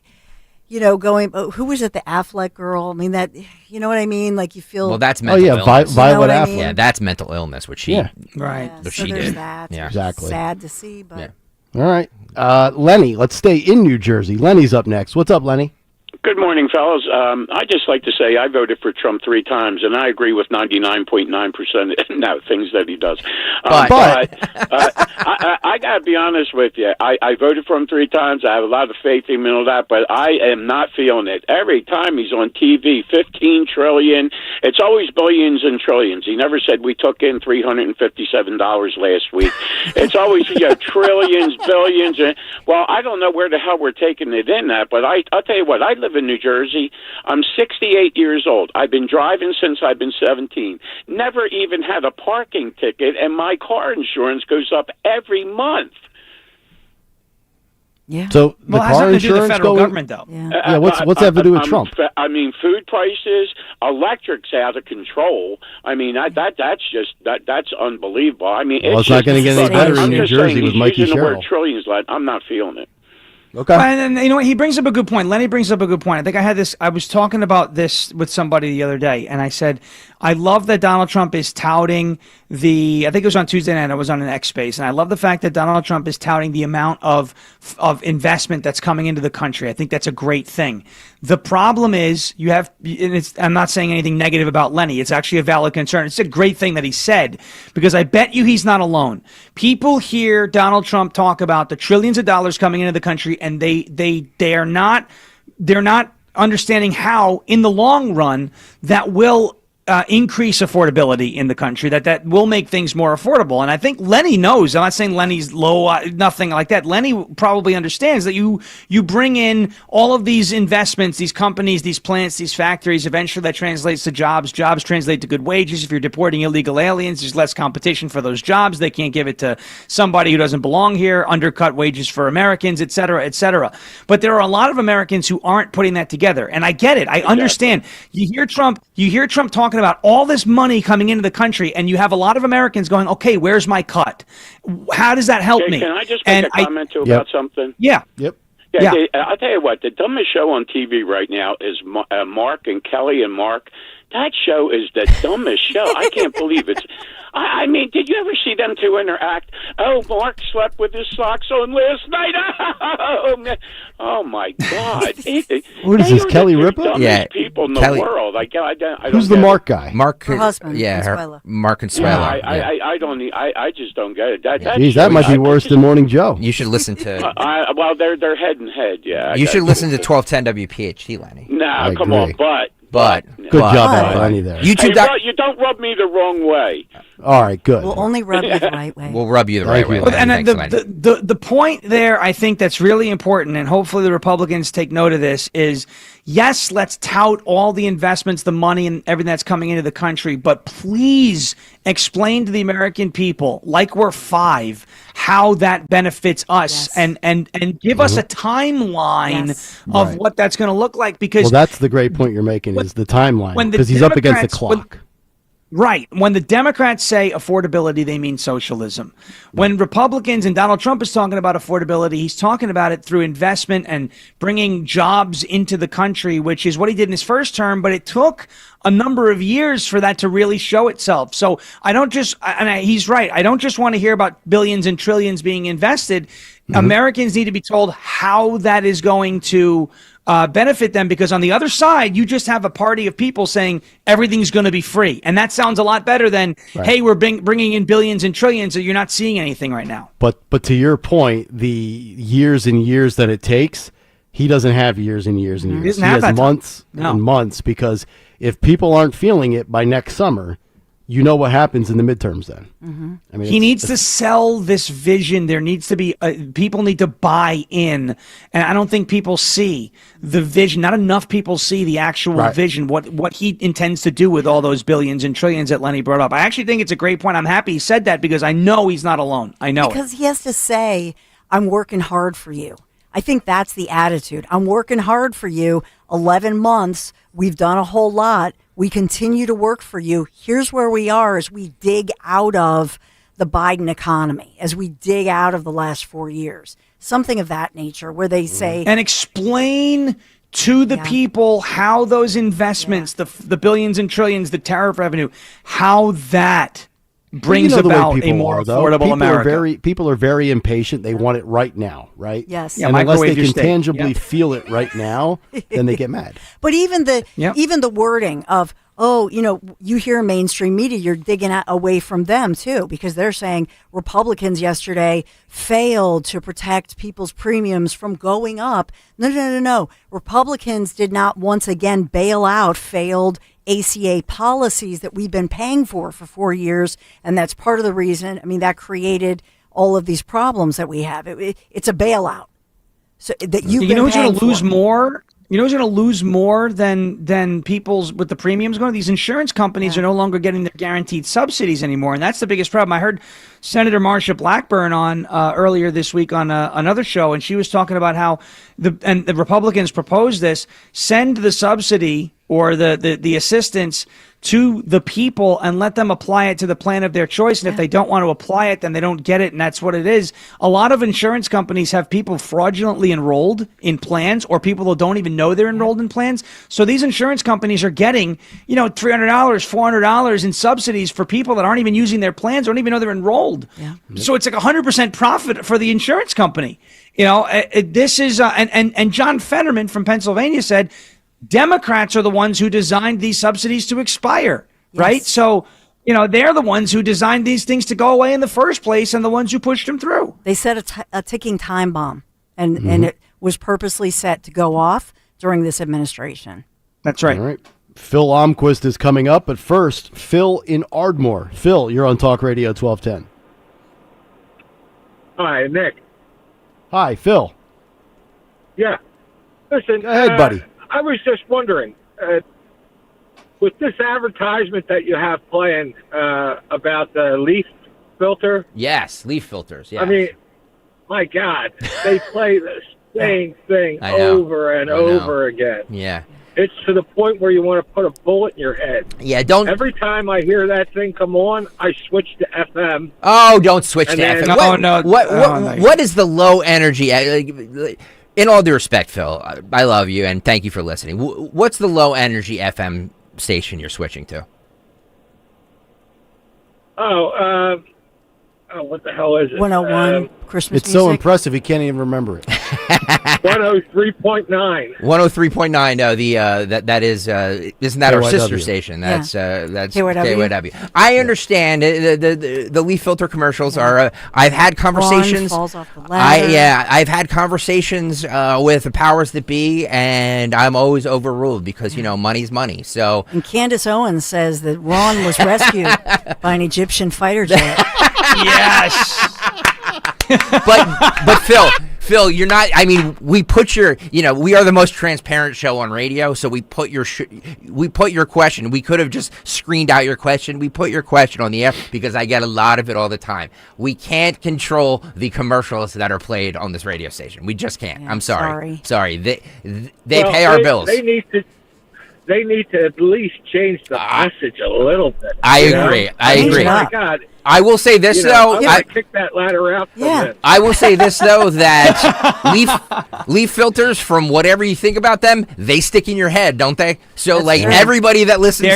was it? The Affleck girl. I mean, that, you know what I mean? Like you feel. Well, that's mental illness. Violet You know what I Affleck. mean? Yeah, that's mental illness, which she Yeah. Right. What so she there's did. that. Yeah. Exactly. Sad to see, but. Yeah. All right, Lenny. Let's stay in New Jersey. Lenny's up next. What's up, Lenny? Good morning, fellas. I just like to say I voted for Trump 3 times, and I agree with 99.9% now things that he does. But I got to be honest with you. I voted for him 3 times. I have a lot of faith in him and all that, but I am not feeling it. Every time he's on TV, 15 trillion. It's always billions and trillions. He never said we took in $357 last week. It's always trillions, billions. Well, I don't know where the hell we're taking it in at, but I'll tell you what. I live in New Jersey. I'm 68 years old. I've been driving since I've been 17. Never even had a parking ticket, and my car insurance goes up every month. Yeah. So the Well, it has car nothing to do with the insurance federal going- government, though. Yeah, what's that have to do with Trump? I mean, food prices, electric's out of control. I mean, that's unbelievable. I mean, Well, it's not going to get any better in New Jersey with Mikey using the word Sherrill. trillions. I'm not feeling it. Okay. And you know what? He brings up a good point. Lenny brings up a good point. I think I was talking about this with somebody the other day, and I said, I love that Donald Trump is touting I think it was on Tuesday night, I was on an X Space, and I love the fact that Donald Trump is touting the amount of investment that's coming into the country. I think that's a great thing. The problem is I'm not saying anything negative about Lenny. It's actually a valid concern. It's a great thing that he said, because I bet you he's not alone. People hear Donald Trump talk about the trillions of dollars coming into the country, and they're not understanding how, in the long run, that will increase affordability in the country, that will make things more affordable. And I think Lenny knows. I'm not saying Lenny's low, nothing like that. Lenny probably understands that you bring in all of these investments, these companies, these plants, these factories. Eventually that translates to jobs. Jobs translate to good wages. If you're deporting illegal aliens, there's less competition for those jobs. They can't give it to somebody who doesn't belong here, undercut wages for Americans, et cetera, et cetera. But there are a lot of Americans who aren't putting that together. And I get it. I understand. You hear Trump talking about all this money coming into the country, and you have a lot of Americans going, okay, where's my cut? How does that help me? Can I just make a comment about something? Yeah. Yep. Yeah. I'll tell you what, the dumbest show on TV right now is Mark and Kelly and Mark. That show is the dumbest show. I can't believe it. I mean, did you ever see them two interact? Oh, Mark slept with his socks on last night. Oh my God! What is this, Kelly Ripa? Yeah, people in Kelly- the world. I don't Who's the get Mark it. guy? Mark. Her husband, Yeah, Consuelo. Mark Consuelo. Yeah, I don't. I just don't get it. That Geez, that might be worse than Morning Joe. You should listen to. Well, they're head and head. Yeah. You should listen to 1210 WPHT, Lenny. No, come on, but Good job, Lenny. There. YouTube. Hey, you don't rub me the wrong way. All right, good. We'll only rub you the right way. We'll rub you the right way. you. Lenny. And Thanks, Lenny. the point there, I think that's really important, and hopefully the Republicans take note of this, is yes, let's tout all the investments, the money, and everything that's coming into the country, but please explain to the American people, like we're 5, how that benefits us, and give us a timeline of Right. what that's going to look like. Because Well, that's the great point you're making is the timeline, when the because he's up against the Democrats- clock. Right. When the Democrats say affordability, they mean socialism. When Republicans and Donald Trump is talking about affordability, he's talking about it through investment and bringing jobs into the country, which is what he did in his first term. But it took a number of years for that to really show itself. So I don't just, he's right. I don't just want to hear about billions and trillions being invested. Americans need to be told how that is going to benefit them, because on the other side, you just have a party of people saying everything's going to be free. And that sounds a lot better than, hey, we're bringing in billions and trillions, so you're not seeing anything right now. But to your point, the years and years that it takes, he doesn't have years and years and years. He doesn't He have has that months and months, because if people aren't feeling it by next summer, you know what happens in the midterms then. I mean, He needs to sell this vision. There needs to be people need to buy in, and I don't think people see the vision. Not enough people see the actual vision. What he intends to do with all those billions and trillions that Lenny brought up. I actually think it's a great point. I'm happy he said that, because I know he's not alone. I know because he has to say, "I'm working hard for you." I think that's the attitude. I'm working hard for you. 11 months. We've done a whole lot. We continue to work for you. Here's where we are as we dig out of the Biden economy, as we dig out of the last 4 years. Something of that nature, where they say... And explain to the people how those investments, the billions and trillions, the tariff revenue, how that brings you know the way about a people more are, though. affordable People America. People are very impient. They want it right now, right? Yes. Yeah, and unless they microwave your can steak. tangibly Yep. feel it right now, then they get mad. But even the wording of, you hear mainstream media, you're digging away from them too, because they're saying Republicans yesterday failed to protect people's premiums from going up. No. Republicans did not once again bail out failed ACA policies that we've been paying for 4 years. And that's part of the reason, that created all of these problems that we have. It's a bailout. So that You know who's going to lose more? You know who's going to lose more than people's with the premiums going? These insurance companies are no longer getting their guaranteed subsidies anymore, and that's the biggest problem. I heard Senator Marsha Blackburn on earlier this week on another show, and she was talking about how the Republicans proposed this: send the subsidy or the assistance to the people and let them apply it to the plan of their choice. And if they don't want to apply it, then they don't get it. And that's what it is. A lot of insurance companies have people fraudulently enrolled in plans, or people who don't even know they're enrolled in plans. So these insurance companies are getting, $300, $400 in subsidies for people that aren't even using their plans, don't even know they're enrolled. Yeah. So it's like 100% profit for the insurance company. This is, and John Fetterman from Pennsylvania said, Democrats are the ones who designed these subsidies to expire, right? So, they're the ones who designed these things to go away in the first place, and the ones who pushed them through. They set a ticking time bomb, and it was purposely set to go off during this administration. That's right. All right. Phil Almquist is coming up, but first, Phil in Ardmore. Phil, you're on Talk Radio 1210. Hi, Nick. Hi, Phil. Yeah. Listen, go ahead, buddy. I was just wondering, with this advertisement that you have playing about the leaf filter. Yes, leaf filters. Yes. I mean, my God, they play the same thing I know. over and over again. Yeah. It's to the point where you want to put a bullet in your head. Yeah, don't. Every time I hear that thing come on, I switch to FM. Oh, don't switch to And then- FM. What is the low energy? In all due respect, Phil, I love you and thank you for listening. What's the low energy FM station you're switching to? What the hell is it? 101 Christmas It's so music. impressive he can't even remember it. 103.9. 103.9. No, that is isn't that our sister station? That's KYW. I understand the leaf filter commercials are. I've had conversations. Ron falls off the ladder. I've had conversations with the powers that be, and I'm always overruled because money's money. So. And Candace Owens says that Ron was rescued by an Egyptian fighter jet. Yes. but Phil, you're not. I mean, we put your. We are the most transparent show on radio, so we put your question. We could have just screened out your question. We put your question on the air because I get a lot of it all the time. We can't control the commercials that are played on this radio station. We just can't. Yeah, I'm sorry. sorry. They pay our bills. They need to at least change the message a little bit. I agree. Oh my God. I will say this though. I kick that ladder out. I will say this though that leaf filters, from whatever you think about them, they stick in your head, don't they? So everybody that listens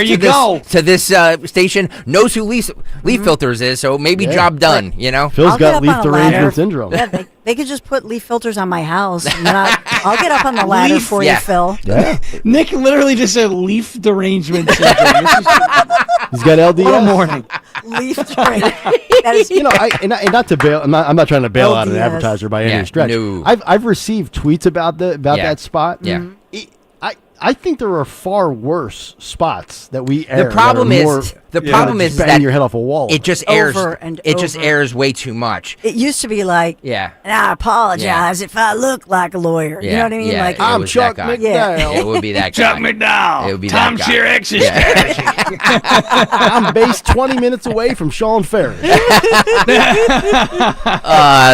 to this station knows who leaf filters is. So maybe job done. Phil's got leaf derangement syndrome. Yeah, they could just put leaf filters on my house, and then I'll get up on the ladder for you, Phil. Yeah. Nick literally just said leaf derangement syndrome. He's got LDS. What a morning. Leaf derangement. That is, and not to bail. I'm not trying to bail out an advertiser by any stretch. No. I've received tweets about that spot. Yeah. I think there are far worse spots that we air. The problem is bang your head off a wall. It just airs. Over and just airs way too much. it used to be like, Yeah. and I apologize if I look like a lawyer. You know what I mean? Yeah, Like, it I'm was Chuck that guy. McDowell. It would be that guy. Chuck McDowell. It would be Tom that guy. Shearer I'm based 20 minutes away from Sean Ferris.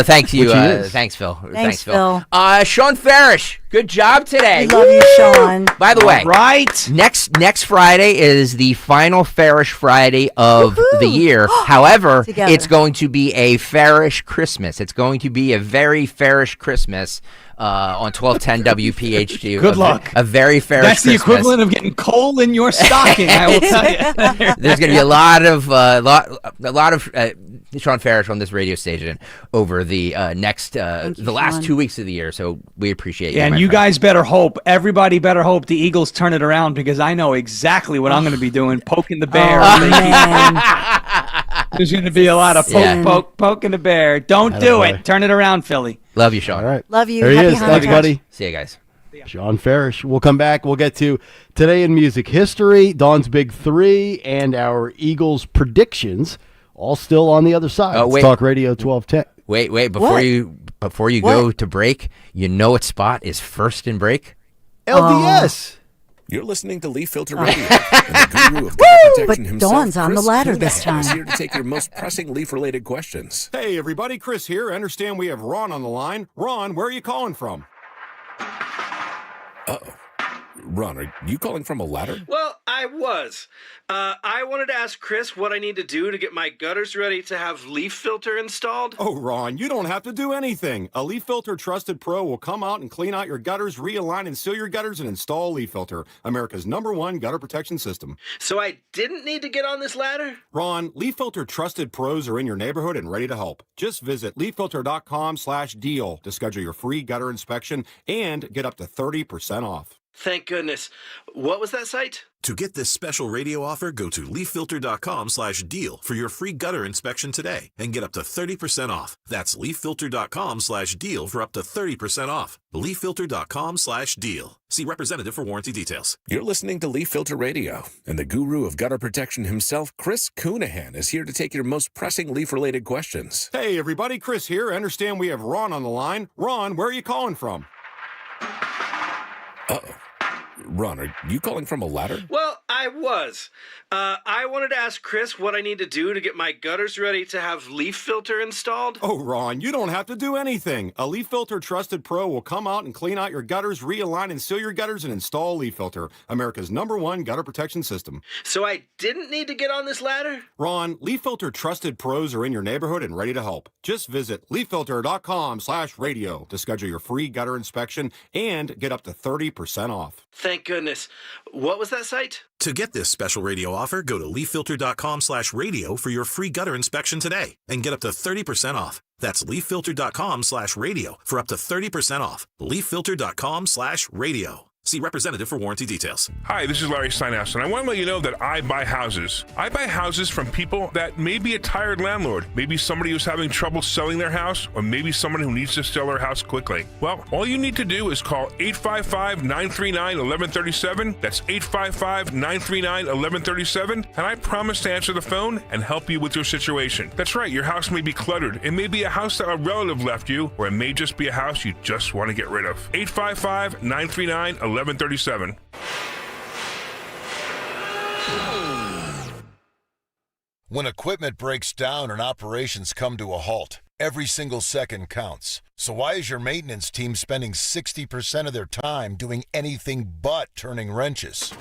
Thank you. Which he is. Thanks, Phil. Thanks, Phil. Sean Farish, good job today. we love you, Sean. By the way, Right. next Friday is the final Farish Friday of the year. However, Together. it's going to be a Farish Christmas. It's going to be a very Farish Christmas on 1210 WPHT. Good luck. A very Farish That's the Christmas. equivalent of getting coal in your stocking, I will tell you. There's going to be a lot of Sean Farish on this radio station over the the last 2 weeks of the year. So we appreciate you. Yeah, and my you friend. guys better hope, everybody better hope the Eagles turn it around, because I know exactly what I'm going to be doing, poking the bear. Man. There's going to be a lot of poking the bear. Don't do boy. it. Turn it around, Philly. Love you, Sean. All right. Love you. There he Happy is. Thanks, Hanukkah. buddy. See you guys. Sean Farish. We'll come back. We'll get to Today in Music History, Dawn's Big Three, and our Eagles predictions, all still on the other side. Oh, wait. Talk Radio 1210. Wait, before you What? go to break, you know what spot is first in break? LDS. You're listening to Leaf Filter Radio, and the guru of gutter protection But himself, Dawn's on the Chris ladder this Kuhn, time. is here to take your most pressing leaf-related questions. Hey, everybody, Chris here. I understand we have Ron on the line. Ron, where are you calling from? Uh-oh. Ron, are you calling from a ladder? Well, I was. I wanted to ask Chris what I need to do to get my gutters ready to have leaf filter installed. Oh, Ron, you don't have to do anything. A Leaf Filter Trusted Pro will come out and clean out your gutters, realign and seal your gutters, and install Leaf Filter, America's #1 gutter protection system. So I didn't need to get on this ladder? Ron, Leaf Filter Trusted Pros are in your neighborhood and ready to help. Just visit leaffilter.com/deal to schedule your free gutter inspection and get up to 30% off. Thank goodness. What was that site? To get this special radio offer, go to leaffilter.com/deal for your free gutter inspection today and get up to 30% off. That's leaffilter.com/deal for up to 30% off. leaffilter.com/deal. See representative for warranty details. You're listening to Leaf Filter Radio, and the guru of gutter protection himself, Chris Kuhn, is here to take your most pressing leaf-related questions. Hey, everybody, Chris here. I understand we have Ron on the line. Ron, where are you calling from? Uh-oh. Ron, are you calling from a ladder? Well, I was. I wanted to ask Chris what I need to do to get my gutters ready to have leaf filter installed. Oh, Ron, you don't have to do anything. A Leaf Filter Trusted Pro will come out and clean out your gutters, realign and seal your gutters, and install Leaf Filter, America's #1 gutter protection system. So I didn't need to get on this ladder? Ron, Leaf Filter Trusted Pros are in your neighborhood and ready to help. Just visit leaffilter.com/radio to schedule your free gutter inspection and get up to 30% off. Thank goodness. What was that site? To get this special radio offer, go to leaffilter.com/radio for your free gutter inspection today and get up to 30% off. That's leaffilter.com/radio for up to 30% off. leaffilter.com/radio. See representative for warranty details. Hi, this is Larry Steinhaus, and I want to let you know that I buy houses. I buy houses from people that may be a tired landlord, maybe somebody who's having trouble selling their house, or maybe someone who needs to sell their house quickly. Well, all you need to do is call 855-939-1137. That's 855-939-1137, and I promise to answer the phone and help you with your situation. That's right, your house may be cluttered. It may be a house that a relative left you, or it may just be a house you just want to get rid of. 855-939-1137. 1137. When equipment breaks down and operations come to a halt, every single second counts. So why is your maintenance team spending 60% of their time doing anything but turning wrenches?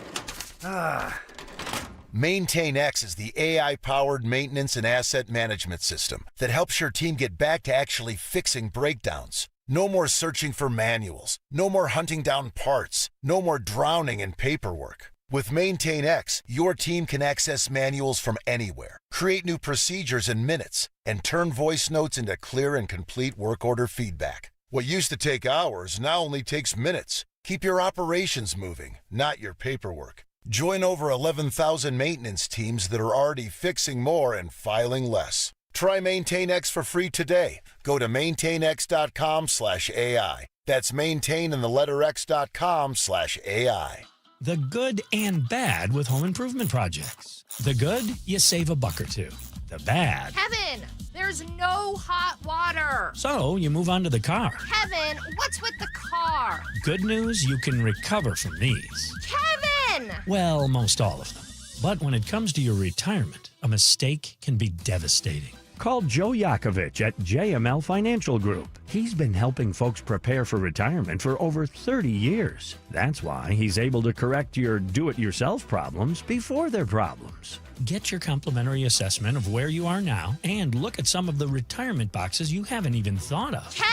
MaintainX is the AI-powered maintenance and asset management system that helps your team get back to actually fixing breakdowns. No more searching for manuals. No more hunting down parts. No more drowning in paperwork. With MaintainX, your team can access manuals from anywhere, create new procedures in minutes, and turn voice notes into clear and complete work order feedback. What used to take hours now only takes minutes. Keep your operations moving, not your paperwork. Join over 11,000 maintenance teams that are already fixing more and filing less. Try MaintainX for free today. Go to maintainx.com/AI. That's maintain and the letter x.com/AI. The good and bad with home improvement projects. The good, you save a buck or two. The bad, Kevin, there's no hot water. so you move on to the car. Kevin, what's with the car? Good news, you can recover from these. Kevin! Well, most all of them. But when it comes to your retirement, a mistake can be devastating. Call Joe Yakovich at JML Financial Group. He's been helping folks prepare for retirement for over 30 years. That's why he's able to correct your do-it-yourself problems before they're problems. Get your complimentary assessment of where you are now and look at some of the retirement boxes you haven't even thought of. Kevin!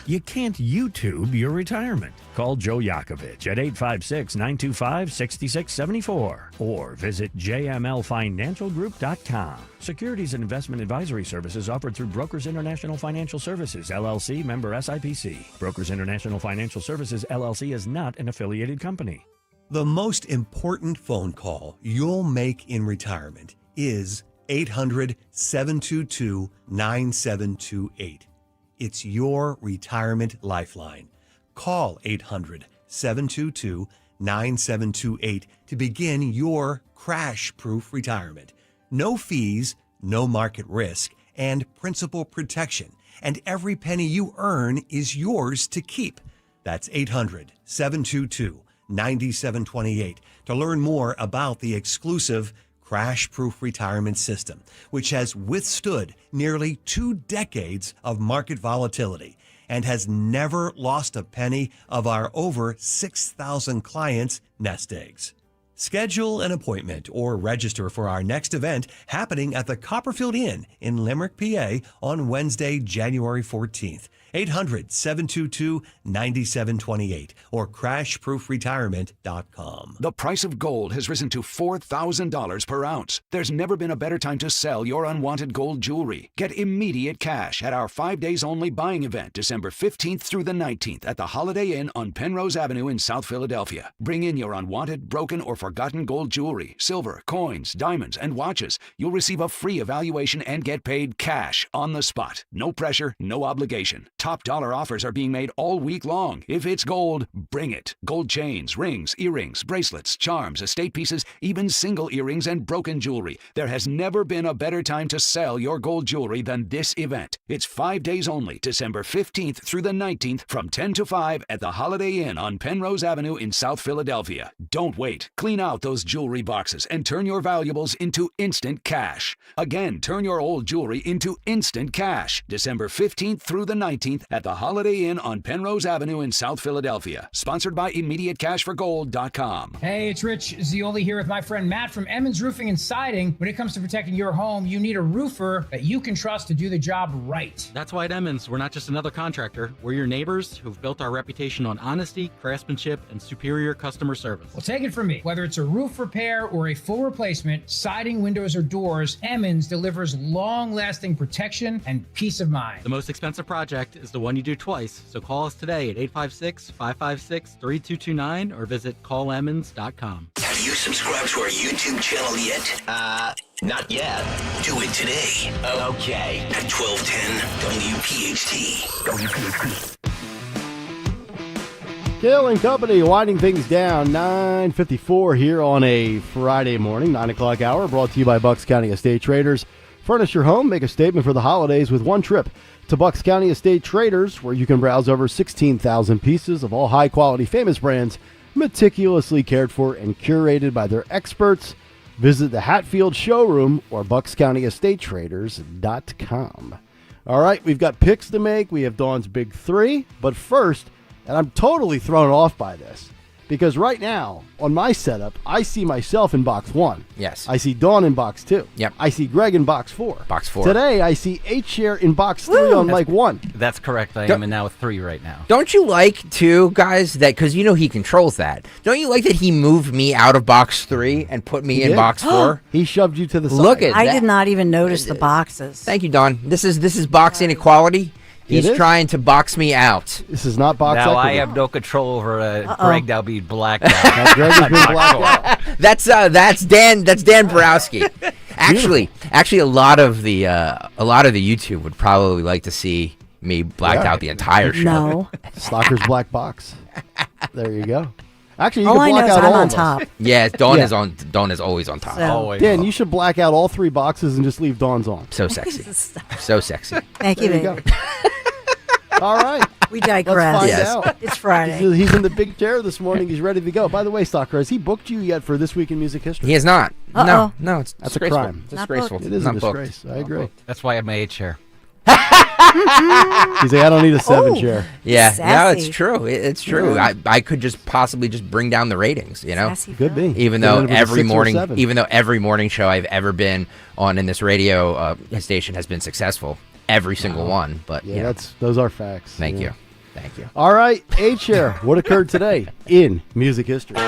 You can't YouTube your retirement. Call Joe Yakovich at 856-925-6674 or visit jmlfinancialgroup.com. Securities and investment advisory services offered through Brokers International Financial Services, LLC, member SIPC. Brokers International Financial Services, LLC is not an affiliated company. The most important phone call you'll make in retirement is 800-722-9728. It's your retirement lifeline. Call 800-722-9728 to begin your crash-proof retirement. No fees, no market risk, and principal protection. And every penny you earn is yours to keep. That's 800-722-9728 to learn more about the exclusive crash-proof retirement system, which has withstood nearly 2 decades of market volatility and has never lost a penny of our over 6,000 clients' nest eggs. Schedule an appointment or register for our next event happening at the Copperfield Inn in Limerick, PA on Wednesday, January 14th. 800-722-9728 or crashproofretirement.com. The price of gold has risen to $4,000 per ounce. There's never been a better time to sell your unwanted gold jewelry. Get immediate cash at our 5 days only buying event, December 15th through the 19th at the Holiday Inn on Penrose Avenue in South Philadelphia. Bring in your unwanted, broken, or forgotten gold jewelry, silver, coins, diamonds, and watches. You'll receive a free evaluation and get paid cash on the spot. No pressure, no obligation. Top dollar offers are being made all week long. If it's gold, bring it. Gold chains, rings, earrings, bracelets, charms, estate pieces, even single earrings and broken jewelry. There has never been a better time to sell your gold jewelry than this event. It's 5 days only, December 15th through the 19th from 10 to 5 at the Holiday Inn on Penrose Avenue in South Philadelphia. Don't wait. Clean out those jewelry boxes and turn your valuables into instant cash. Again, turn your old jewelry into instant cash. December 15th through the 19th 19th at the Holiday Inn on Penrose Avenue in South Philadelphia. Sponsored by ImmediateCashForGold.com. Hey, it's Rich Zioli here with my friend Matt from Emmons Roofing and Siding. When it comes to protecting your home, you need a roofer that you can trust to do the job right. That's why at Emmons, we're not just another contractor. We're your neighbors who've built our reputation on honesty, craftsmanship, and superior customer service. Well, take it from me. Whether it's a roof repair or a full replacement, siding, windows, or doors, Emmons delivers long-lasting protection and peace of mind. The most expensive project is the one you do twice, so call us today at 856-556-3229 or visit callemmons.com. Have you subscribed to our YouTube channel yet? Not yet. Do it today. Okay. At 1210 WPHT. Kayal and Company winding things down. 9:54 here on a Friday morning, 9 o'clock hour, brought to you by Bucks County Estate Traders. Furnish your home, make a statement for the holidays with one trip to Bucks County Estate Traders, where you can browse over 16,000 pieces of all high-quality famous brands, meticulously cared for and curated by their experts. Visit the Hatfield showroom or buckscountyestatetraders.com. All right, we've got picks to make. We have Dawn's Big Three. But first, and I'm totally thrown off by this, because right now, on my setup, I see myself in box 1. Yes. I see Dawn in box 2. Yep. I see Greg in box 4. Box 4. Today, I see H-Share in box 3 on mic 1. That's correct. I am in now 3 right now. Don't you like, too, guys, that, because you know he controls that. Don't you like that he moved me out of box 3 and put me in box 4? He shoved you to the side. Look at that. I did not even notice the boxes. Thank you, Don. This is box inequality. He's trying to box me out. This is not box Now equity. I have no control over Greg now being blacked out. Greg is being blacked out. That's Dan Borowski. Actually, a lot of the YouTube would probably like to see me blacked out the entire show. No. Stalker's black box. There you go. Actually, you All can I black know is out I'm all on of us. top. Yeah, Dawn is on. Dawn is always on top. So- Always. Dan, you should black out all 3 boxes and just leave Dawn's on. So sexy. So sexy. Thank you, There you baby. go. All right. We digress. Let's find out. It's Friday. He's in the big chair this morning. He's ready to go. By the way, Stalker, has he booked you yet for This Week in Music History? He has not. Uh-oh. No, it's That's a disgraceful. crime. It's disgraceful. It is Not a booked. disgrace. I agree. That's why I have my 8 chair. He's like, I don't need a 7 chair. Yeah, no, Sassy. it's true. It's true. Yeah. I could just possibly just bring down the ratings, you know? Sassy Could be. Even Get though rid of a every 6 or morning, 7. even though every morning show I've ever been on in this radio station has been successful, every single one. But Yeah, you know, those are facts. thank Yeah. you. All right, H-Share. What occurred today in music history? What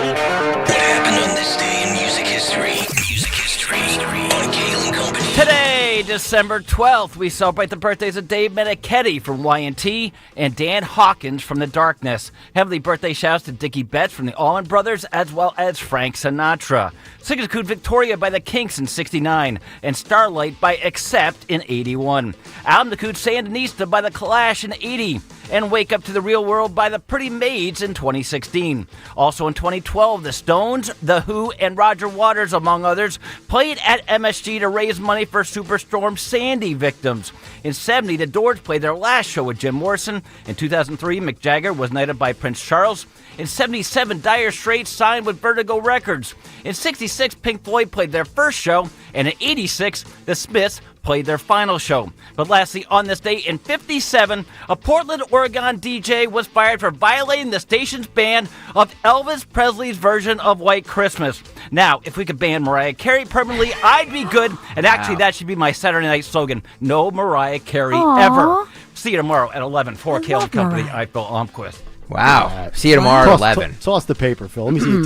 happened on this day in music history? Music history on Kayal and Company. Today, December 12th, we celebrate the birthdays of Dave Meniketti from Y&T and Dan Hawkins from The Darkness. Heavenly birthday shouts to Dickie Betts from the Allman Brothers, as well as Frank Sinatra. Singers include Victoria by the Kinks in 69 and Starlight by Accept in 81. Album include Sandinista by the Clash in 80 and Wake Up to the Real World by the Pretty Maids in 2016. Also in 2012, the Stones, The Who, and Roger Waters, among others, played at MSG to raise money for Superstorm Sandy victims. In 70, the Doors played their last show with Jim Morrison. In 2003, Mick Jagger was knighted by Prince Charles. In 77, Dire Straits signed with Vertigo Records. In 66, Pink Floyd played their first show. And in 86, the Smiths played their final show. But lastly, on this day in 57, a Portland, Oregon DJ was fired for violating the station's ban of Elvis Presley's version of White Christmas. Now, if we could ban Mariah Carey permanently, I'd be good. And actually, that should be my Saturday night slogan. No Mariah Carey ever. See you tomorrow at 11 for Kayal and Company. Mariah. I'm Phil Almquist. Wow. See you tomorrow at 11. Toss the paper, Phil. Let me see you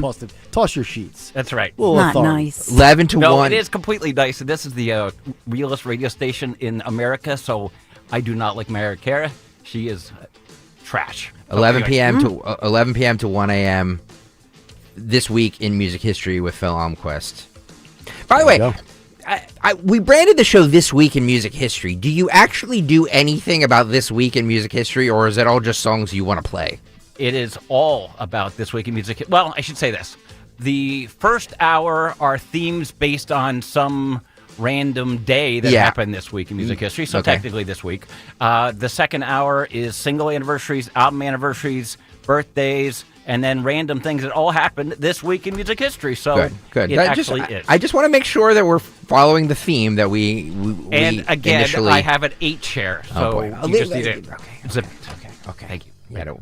toss your sheets. That's right. Not nice. 11 to 1. No, it is completely nice. This is the realest radio station in America, so I do not like Mariah Carey. She is trash. 11 p.m. to 1 a.m. this week in music history with Phil Almquist. By the way, we branded the show This Week in Music History. Do you actually do anything about This Week in Music History, or is it all just songs you want to play? It is all about This Week in Music. Well, I should say this. The first hour are themes based on some random day that happened this week in music history, so technically this week. The second hour is single anniversaries, album anniversaries, birthdays, and then random things that all happened this week in music history. So Good. it actually is. I just want to make sure that we're following the theme that we And again, initially... I have an 8 chair, so boy. you just need it. Okay. Thank you. We had a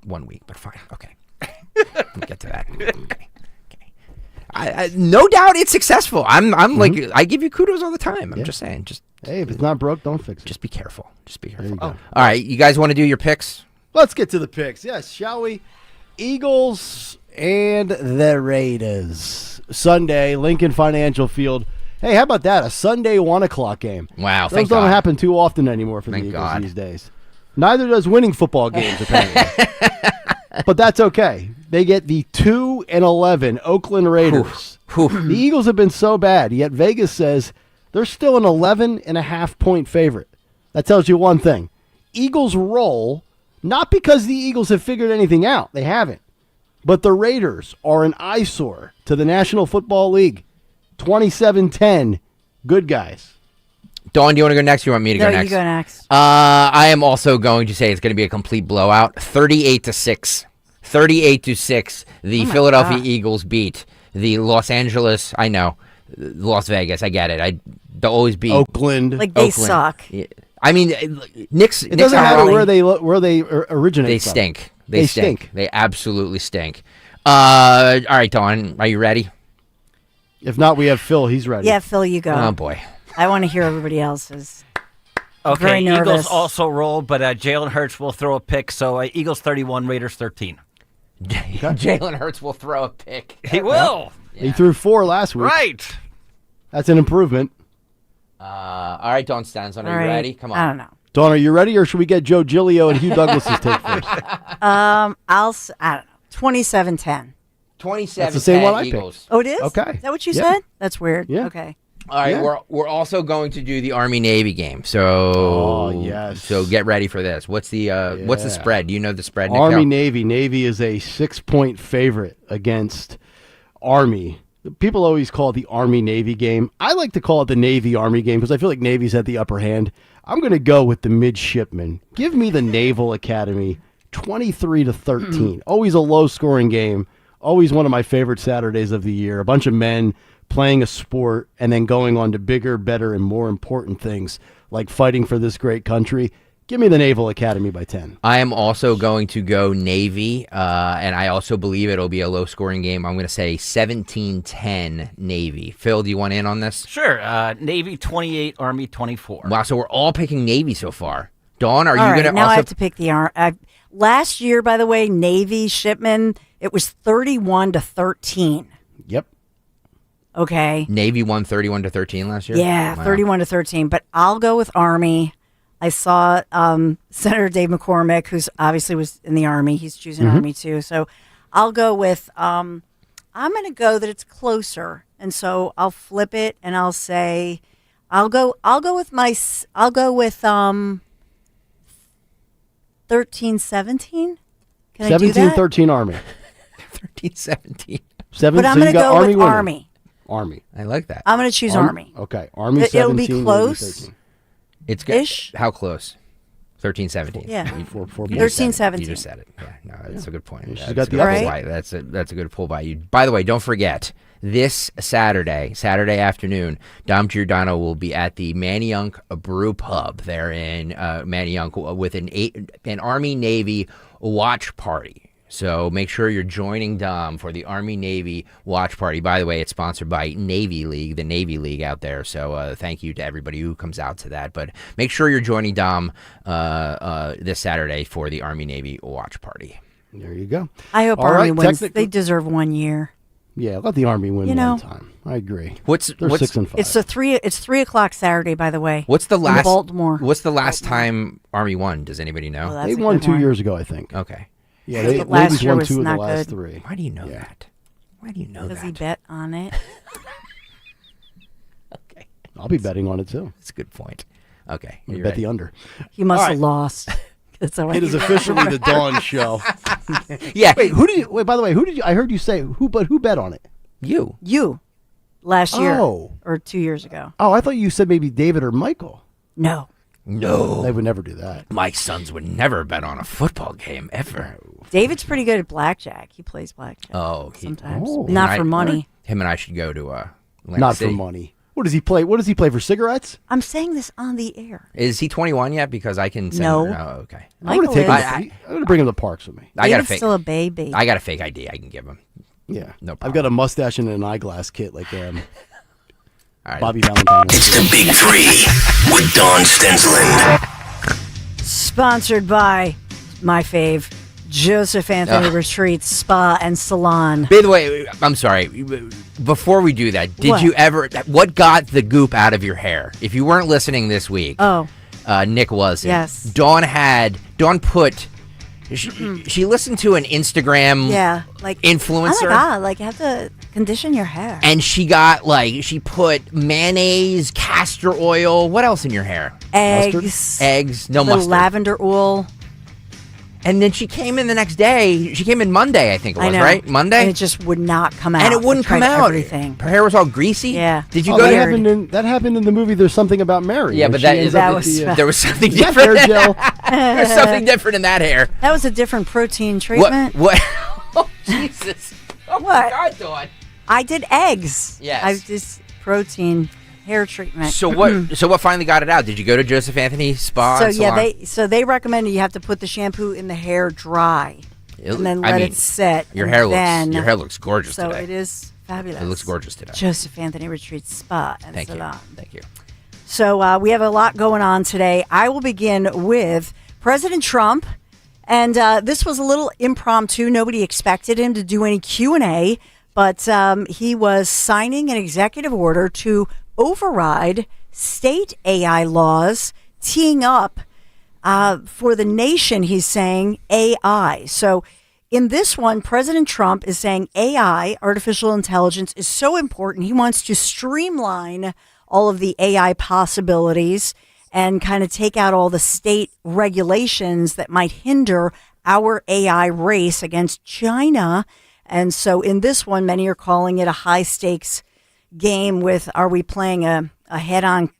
one week, but fine. Okay. We'll get to that. Okay. I no doubt it's successful. I'm like, I give you kudos all the time. I'm just saying. Hey, if it's not broke, don't fix it. Just be careful. Go. All right, you guys want to do your picks? Let's get to the picks. Yes, shall we? Eagles and the Raiders. Sunday, Lincoln Financial Field. Hey, how about that? A Sunday 1 o'clock game. Wow, Those don't happen too often anymore for the Eagles these days. Neither does winning football games, apparently. But that's okay. They get the 2-11 Oakland Raiders. The Eagles have been so bad, yet Vegas says they're still an 11.5-point favorite. That tells you one thing. Eagles roll, not because the Eagles have figured anything out. They haven't. But the Raiders are an eyesore to the National Football League. 27-10. Good guys. Dawn, do you want to go next? You want me to go next? No, you go next. I am also going to say it's going to be a complete blowout. 38-6. 38-6. The Philadelphia Eagles beat the Los Angeles. I know, Las Vegas. I get it. They'll always beat Oakland. Like they suck. Yeah. I mean, Knicks. It doesn't matter where they originate. They from. stink. They stink. They absolutely stink. All right, Dawn, are you ready? If not, we have Phil. He's ready. Yeah, Phil, you go. Oh boy. I want to hear everybody else's. Okay, Very nervous. Eagles also roll, but Jalen Hurts will throw a pick. So Eagles 31, Raiders 13. Jalen Hurts will throw a pick. He will. Yeah. He threw 4 last week. Right. That's an improvement. All right, Dawn Stanzon, are you ready? Come on. I don't know. Dawn, are you ready, or should we get Joe Giglio and Hugh Douglas's take first? I don't know. 27-10. 27. That's the same one I Eagles. picked. Oh, it is? Okay. Is that what you Yeah. said? That's weird. Yeah. Okay. All right, we're also going to do the Army-Navy game. So, yes. So get ready for this. What's the spread? Do you know the spread, Nick? Army-Navy. Navy is a 6-point favorite against Army. People always call it the Army-Navy game. I like to call it the Navy-Army game because I feel like Navy's at the upper hand. I'm going to go with the midshipmen. Give me the Naval Academy 23-13. Always a low-scoring game. Always one of my favorite Saturdays of the year. A bunch of men playing a sport and then going on to bigger, better, and more important things like fighting for this great country. Give me the Naval Academy by 10. I am also going to go Navy, and I also believe it'll be a low-scoring game. I'm going to say 17-10 Navy. Phil, do you want in on this? Sure. Navy 28, Army 24. Wow, so we're all picking Navy so far. Dawn, are you going to now also... I have to pick the Army. Last year, by the way, Navy shipment, it was 31-13. Yep. Okay. Navy won 31-13 last year? Yeah, Wow. 31-13. But I'll go with Army. I saw Senator Dave McCormick, who's obviously was in the Army. He's choosing Army too. So I'll go with. I'm going to go that it's closer, and so I'll flip it and I'll say, I'll go with 13-17. Can I do that? 17-13 Army. 13-17. But I'm going to go with Army. Army. I like that. I'm going to choose Army. Okay. Army It'll 17. be Navy close. 13. It's good. Ish. How close? 13-17. Yeah. You 13-17. You just said it. Yeah, no, that's a good point. She's got the upper pull by. That's a good pull by you. By the way, don't forget, this Saturday afternoon, Dom Giordano will be at the Manayunk Brew Pub there in Manayunk with an Army-Navy watch party. So make sure you're joining Dom for the Army-Navy watch party. By the way, it's sponsored by Navy League, the Navy League out there. So thank you to everybody who comes out to that. But make sure you're joining Dom this Saturday for the Army-Navy watch party. There you go. I hope All Army right, wins. They deserve 1 year. Yeah, let the Army win You know. one time. I agree. They're 6-5. It's 3 o'clock Saturday, by the way. What's the in last? Baltimore. What's the last time Army won? Does anybody know? Oh, that's They a won good 2 one. years ago, I think. Okay. Yeah, But they last ladies year won was 2 of the not last good. 3. Why do you know that? Why do you know Because that? he bet on it. Okay. I'll be betting on it too. That's a good point. Okay. I you bet ready? the under. He must All have right. lost. That's how I It is officially the Dawn Show. Yeah. Wait, by the way, who did you? I heard you say who bet on it? You. Last year. Oh. Or 2 years ago. Oh, I thought you said maybe David or Michael. No. No. They would never do that. My sons would never bet on a football game, ever. David's pretty good at blackjack. He plays blackjack. Oh. Sometimes. Oh. Not for money. Him and I should go to Atlantic Not City. for money. What does he play? What does he play for cigarettes? I'm saying this on the air. Is he 21 yet? Because I can send No. him. Oh, okay. I'm going to take him. I'm going to bring him to the parks with me. I got a David's fake. still a baby. I got a fake ID I can give him. Yeah. No problem. I've got a mustache and an eyeglass kit like All right. Bobby Valentine. It's the Big Three with Don Stensland. Sponsored by my fave, Joseph Anthony Retreats Spa and Salon. By the way, I'm sorry. Before we do that, did What? you ever? What got the goop out of your hair? If you weren't listening this week, Nick wasn't. Yes. Dawn put. She listened to an Instagram influencer. Oh my God, like you have to condition your hair. And she put mayonnaise, castor oil. What else in your hair? Eggs. No little mustard. lavender oil. And then she came in the next day. She came in Monday, I think it was, right? Monday? And it just would not come out. And it wouldn't I tried come out. Everything. Her hair was all greasy. Yeah. Did you Oh, go that to that happened in the movie There's Something About Mary. Yeah, when but she ends up with there was something Is that different. hair gel? There was something different in that hair. That was a different protein treatment. What? Oh, Jesus. Oh, What? God, Dawn. I did eggs. Yes. I just protein hair treatment. So what finally got it out? Did you go to Joseph Anthony Spa and Salon? They recommended you have to put the shampoo in the hair dry. And then let it set. Your and hair looks gorgeous so today. it is fabulous. It looks gorgeous today. Joseph Anthony Retreats Spa and Thank Salon. you. Thank you. So we have a lot going on today. I will begin with President Trump, and this was a little impromptu. Nobody expected him to do any Q&A, but he was signing an executive order to override state AI laws, teeing up for the nation, he's saying, AI. So in this one, President Trump is saying AI, artificial intelligence, is so important. He wants to streamline all of the AI possibilities and kind of take out all the state regulations that might hinder our AI race against China. And so in this one, many are calling it a high stakes game with, are we playing a head on,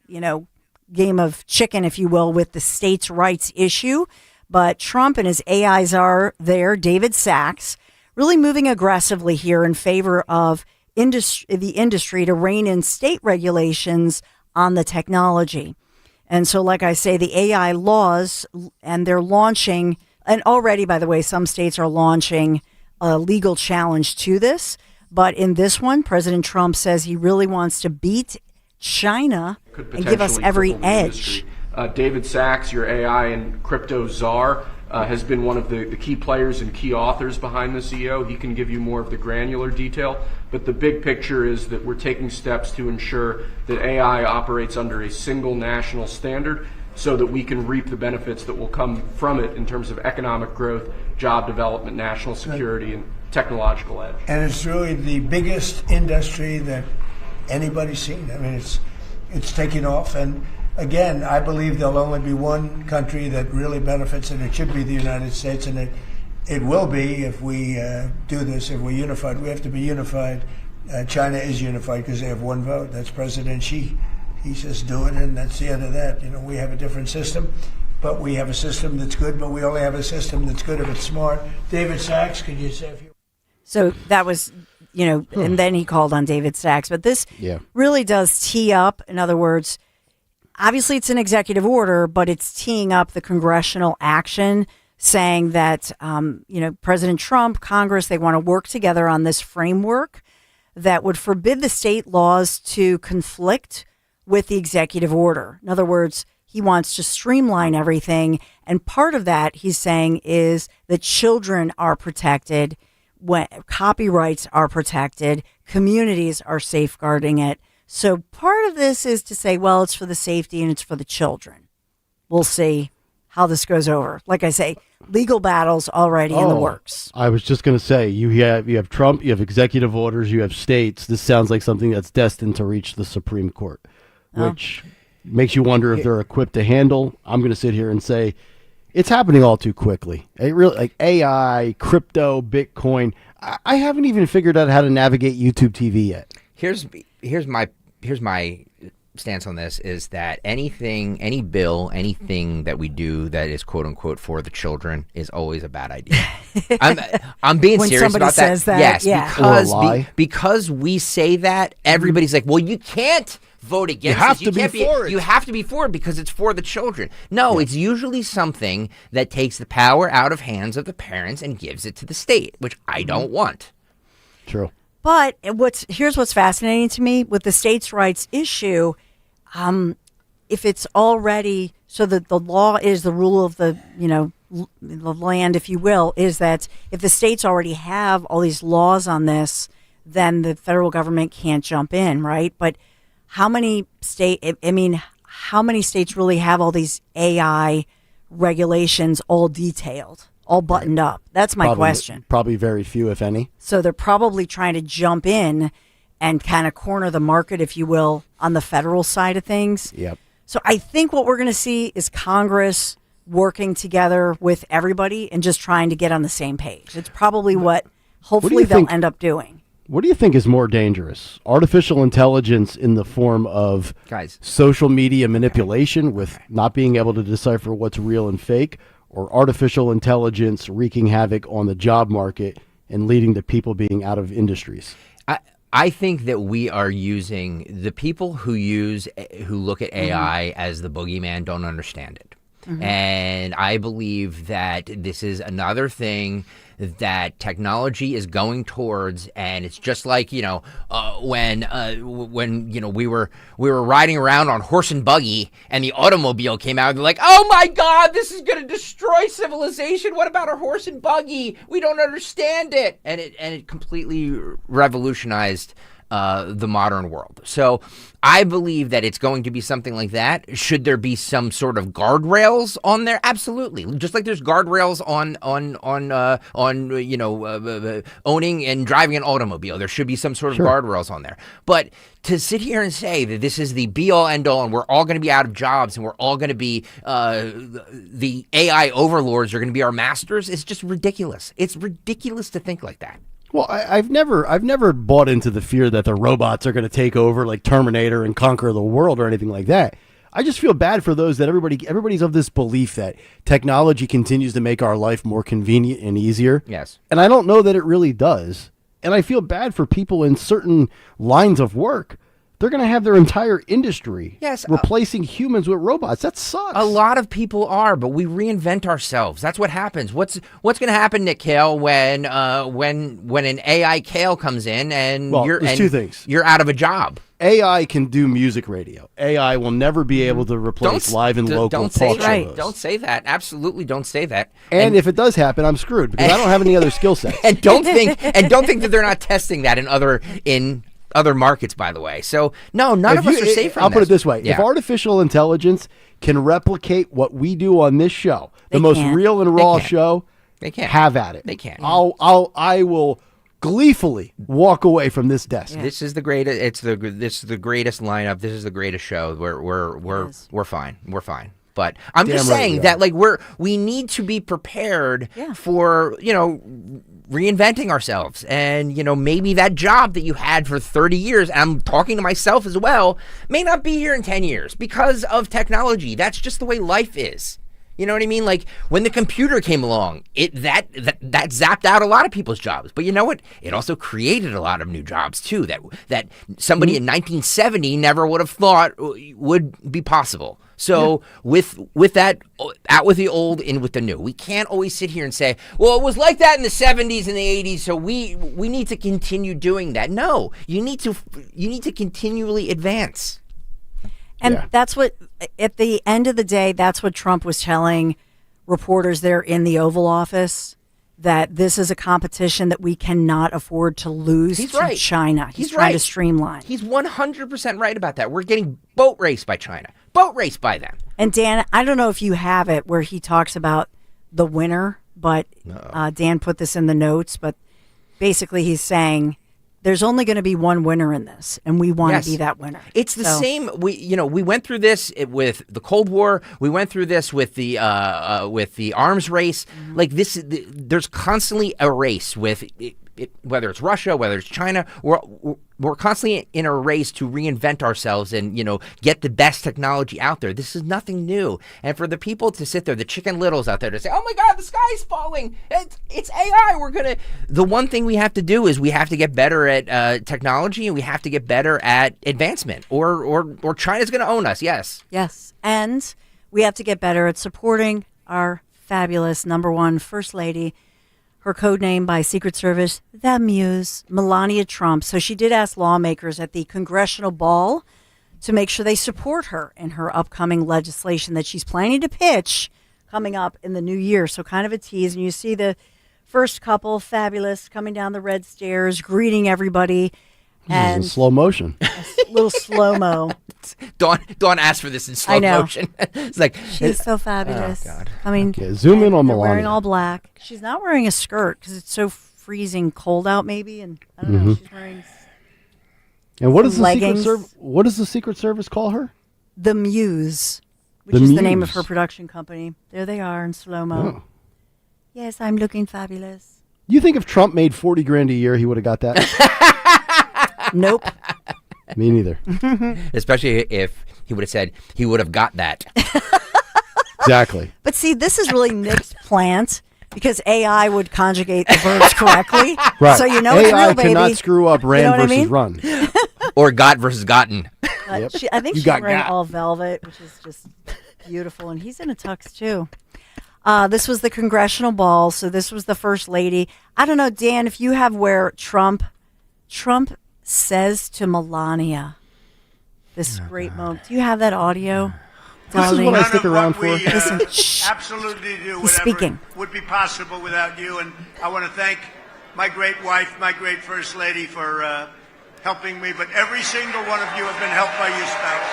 game of chicken, if you will, with the states' rights issue. But Trump and his AI czar there, David Sachs, really moving aggressively here in favor of the industry to rein in state regulations on the technology. And so, like I say, the AI laws, and they're launching, and already, by the way, some states are launching a legal challenge to this. But in this one, President Trump says he really wants to beat China and give us every edge. David Sachs, your AI and crypto czar, has been one of the key players and key authors behind this EO. He can give you more of the granular detail, but the big picture is that we're taking steps to ensure that AI operates under a single national standard so that we can reap the benefits that will come from it in terms of economic growth, job development, national security, and technological edge. And it's really the biggest industry that anybody's seen. I mean, it's taking off. And again, I believe there'll only be one country that really benefits, and it should be the United States. And it will be if we do this, if we're unified. We have to be unified. China is unified because they have one vote. That's President Xi. He says do it, and that's the end of that. We have a different system, but we have a system that's good, but we only have a system that's good if it's smart. David Sachs, could you say a few? So that was, and then he called on David Sachs. But this really does tee up, in other words, obviously it's an executive order, but it's teeing up the congressional action saying that, President Trump, Congress, they want to work together on this framework that would forbid the state laws to conflict with the executive order. In other words, he wants to streamline everything. And part of that, he's saying, is that children are protected, when copyrights are protected, communities are safeguarding it. So part of this is to say, well, it's for the safety and it's for the children. We'll see how this goes over. Like I say, legal battles already in the works. I was just going to say, you have Trump, you have executive orders, you have states. This sounds like something that's destined to reach the Supreme Court, which makes you wonder if they're equipped to handle. I'm going to sit here and say it's happening all too quickly. It really, like AI, crypto, Bitcoin. I haven't even figured out how to navigate YouTube TV yet. Here's my stance on this is that any bill, anything that we do that is quote unquote for the children is always a bad idea. I'm being when serious about says that. Yes, Yeah. because we say that, everybody's like, well, you can't vote against have this. to be for it. You have to be for it because it's for the children. No, it's usually something that takes the power out of hands of the parents and gives it to the state, which I don't want. True. But here's what's fascinating to me with the states' rights issue. If it's already so that the law is the rule of the the land, if you will, is that if the states already have all these laws on this, then the federal government can't jump in, right? But how many how many states really have all these AI regulations all detailed, all buttoned up? That's my question. Probably very few, if any. So they're probably trying to jump in and kind of corner the market, if you will, on the federal side of things. Yep. So I think what we're going to see is Congress working together with everybody and just trying to get on the same page. It's probably what hopefully they'll end up doing. What do you think is more dangerous? Artificial intelligence in the form of social media manipulation with not being able to decipher what's real and fake, or artificial intelligence wreaking havoc on the job market and leading to people being out of industries? I think that we are using the people who look at AI as the boogeyman don't understand it. And I believe that this is another thing that technology is going towards, and it's just like when we were riding around on horse and buggy, and the automobile came out, and they're like, oh my God, this is going to destroy civilization. What about our horse and buggy? We don't understand it, and it completely revolutionized the modern world. So I believe that it's going to be something like that. Should there be some sort of guardrails on there? Absolutely. Just like there's guardrails on owning and driving an automobile, there should be some sort of guardrails on there. But to sit here and say that this is the be-all, end-all, and we're all going to be out of jobs, and we're all going to be the AI overlords are going to be our masters, is just ridiculous. It's ridiculous to think like that. Well, I've never bought into the fear that the robots are going to take over like Terminator and conquer the world or anything like that. I just feel bad for those that everybody's of this belief that technology continues to make our life more convenient and easier. Yes. And I don't know that it really does. And I feel bad for people in certain lines of work. They're going to have their entire industry replacing humans with robots. That sucks. A lot of people are, but we reinvent ourselves. That's what happens. What's going to happen, Nick Kayal, when an AI Kayal comes in and there's two things. You're out of a job? AI can do music radio. AI will never be able to replace live and local talk shows. Don't say that. Absolutely, don't say that. And if it does happen, I'm screwed because I don't have any other skill sets. And don't think that they're not testing that in other markets, by the way. So no, none of us are safe from I'll put it this way. If artificial intelligence can replicate what we do on this show, the most real and raw show, they can't. Have at it. They can't. I will gleefully walk away from this desk. This is the greatest. This is the greatest lineup. This is the greatest show. We're fine. We're fine. But I'm just saying that we need to be prepared for reinventing ourselves, and maybe that job that you had for 30 years, and I'm talking to myself as well, may not be here in 10 years because of technology. That's just the way life is. You know what I mean? Like when the computer came along, that zapped out a lot of people's jobs. But you know what? It also created a lot of new jobs too that somebody in 1970 never would have thought would be possible. So with that, out with the old, in with the new. We can't always sit here and say, well, it was like that in the 70s and the 80s, so we need to continue doing that. No, you need to continually advance. And that's what, at the end of the day, that's what Trump was telling reporters there in the Oval Office, that this is a competition that we cannot afford to lose to China. He's trying to streamline. He's 100% right about that. We're getting boat raced by China. Boat raced by them. And Dan, I don't know if you have it where he talks about the winner, but Dan put this in the notes, but basically he's saying there's only going to be one winner in this, and we want to be that winner. It's the same. We went through this with the Cold War. We went through this with the arms race. Like this, there's constantly a race with whether it's Russia, whether it's China, we're constantly in a race to reinvent ourselves and, get the best technology out there. This is nothing new. And for the people to sit there, the Chicken Littles out there to say, oh my God, the sky's falling. It's AI. The one thing we have to do is we have to get better at technology, and we have to get better at advancement, or China's going to own us. Yes. Yes. And we have to get better at supporting our fabulous #1 First Lady, her code name by Secret Service, the Muse, Melania Trump. So she did ask lawmakers at the congressional ball to make sure they support her in her upcoming legislation that she's planning to pitch coming up in the new year. So kind of a tease. And you see the first couple, fabulous, coming down the red stairs, greeting everybody. And in slow motion. A little slow-mo. Dawn asked for this in slow motion. It's like, she's so fabulous. Oh, God. I mean, zoom in on they're Melania. wearing all black. She's not wearing a skirt because it's so freezing cold out, maybe. And I don't know. She's wearing. And what does leggings. What does the Secret Service call her? The Muse, which is the name of her production company. There they are in slow-mo. Oh. Yes, I'm looking fabulous. You think if Trump made $40,000 a year, he would have got that? Nope. Me neither. Especially if he would have said he would have got that. Exactly. But see, this is really Nick's plant because AI would conjugate the verbs correctly. Right. So you know AI it's real, baby. cannot screw up ran versus run. Or got versus gotten. I think she's wearing all velvet, which is just beautiful. And he's in a tux, too. This was the congressional ball, so this was the First Lady. I don't know, Dan, if you have where Trump says to Melania this great moment. Do you have that audio? This is what I stick around for. Listen, absolutely do he's speaking. Would be possible without you, and I want to thank my great wife, my great First Lady, for helping me, but every single one of you have been helped by your spouse.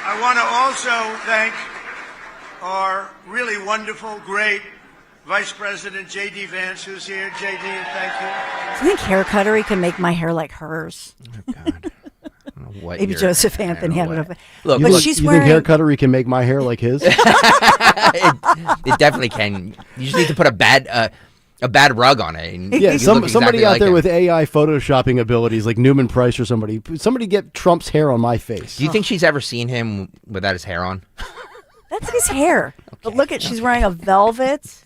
I want to also thank our really wonderful, great Vice President J.D. Vance, who's here. J.D., thank you. Do you think hair cuttery can make my hair like hers? Oh, God. Maybe Joseph Anthony had it up. Look, but she's wearing. You think hair cuttery can make my hair like his? It definitely can. You just need to put a bad rug on it. And yeah, somebody exactly out like there him. with AI photoshopping abilities like Newman Price or somebody get Trump's hair on my face. Do you think she's ever seen him without his hair on? That's his hair. But look at, she's wearing a velvet,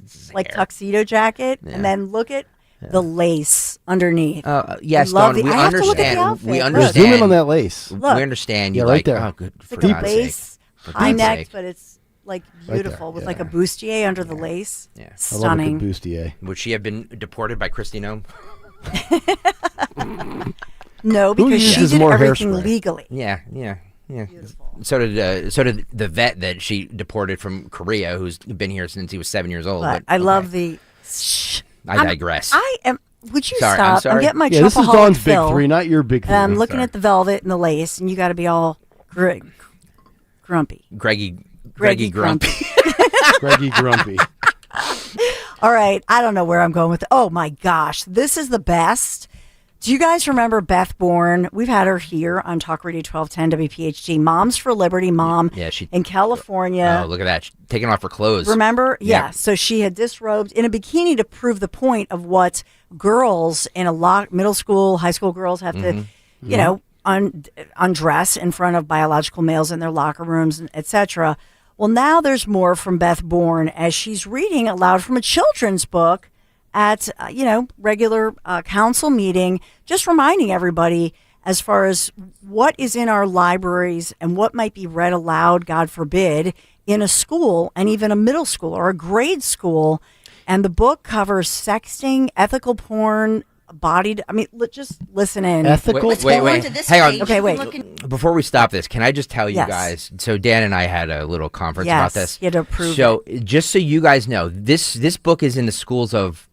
tuxedo jacket, and then look at the lace underneath. Yes, Dawn, we understand. We understand. Zoom in on that lace. Look. We understand. You right like, there. oh, good. It's For like a God's lace, sake. high neck, but it's like Right beautiful there, with like a bustier under the lace. Yeah. Stunning. I love a good bustier. Would she have been deported by Kristi Noem? No, because she uses did more everything hairspray? legally. Yeah. So did the vet that she deported from Korea, who's been here since he was 7 years old. But I love the. I digress. I am. Would you Sorry, stop? I'm sorry. getting my Yeah, this is Trumpaholic Dawn's big fill. three, not your big three. I'm looking at the velvet and the lace, and you got to be all grumpy. Greggy Grumpy. Greggy Grumpy. All right, I don't know where I'm going with it. Oh my gosh, this is the best. Do you guys remember Beth Bourne? We've had her here on Talk Radio 1210 WPHT. Moms for Liberty mom in California. Oh, look at that. She's taking off her clothes. Remember? Yeah. So she had disrobed in a bikini to prove the point of what girls in a middle school, high school girls have to, you know, undress in front of biological males in their locker rooms, etc. Well, now there's more from Beth Bourne as she's reading aloud from a children's book at, regular council meeting, just reminding everybody as far as what is in our libraries and what might be read aloud, God forbid, in a school and even a middle school or a grade school. And the book covers sexting, ethical porn, just listen in. Ethical? Wait. Hang on. Okay, wait. Before we stop this, can I just tell you Yes. guys? So Dan and I had a little conference about this. You had to approve So just so you guys know, this book is in the schools of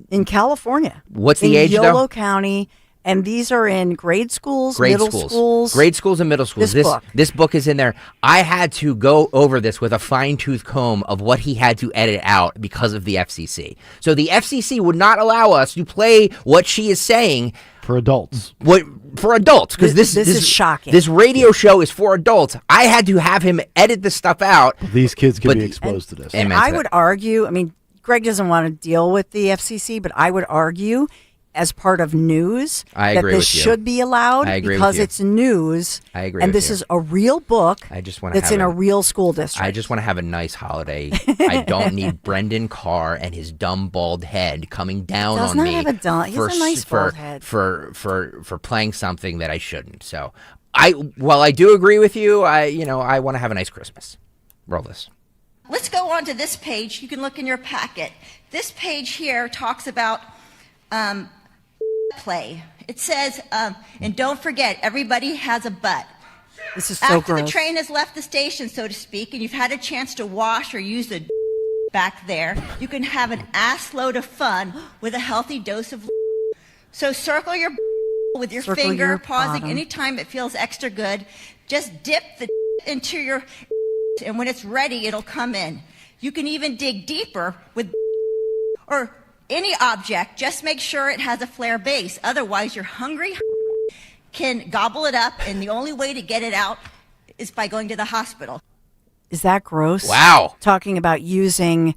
in California. What's the age, though? Yolo County, and these are in grade schools, middle schools. Grade schools and middle schools. This book is in there. I had to go over this with a fine-tooth comb of what he had to edit out because of the FCC. So the FCC would not allow us to play what she is saying for adults. For adults, because this is shocking. This radio show is for adults. I had to have him edit the stuff out. These kids can be exposed to this. And I would argue, Greg doesn't want to deal with the FCC, but I would argue as part of news I that agree this with you. should be allowed I agree because with you. it's news. I agree and with this you. is a real book I just want that's in a real school district. I just want to have a nice holiday. I don't need Brendan Carr and his dumb bald head coming down Does on not me. have a dumb- he has a nice bald head. For playing something that I shouldn't. So while I do agree with you, I want to have a nice Christmas. Roll this. Let's go on to this page. You can look in your packet. This page here talks about play. It says, and don't forget, everybody has a butt. This is so After gross. the train has left the station, so to speak, and you've had a chance to wash or use the back there, you can have an ass load of fun with a healthy dose of. So circle your with your Circle finger, your pausing bottom. anytime it feels extra good. Just dip the into your, and when it's ready, it'll come in. You can even dig deeper with or any object. Just make sure it has a flare base. Otherwise, your hungry can gobble it up, and the only way to get it out is by going to the hospital. Is that gross? Wow. Talking about using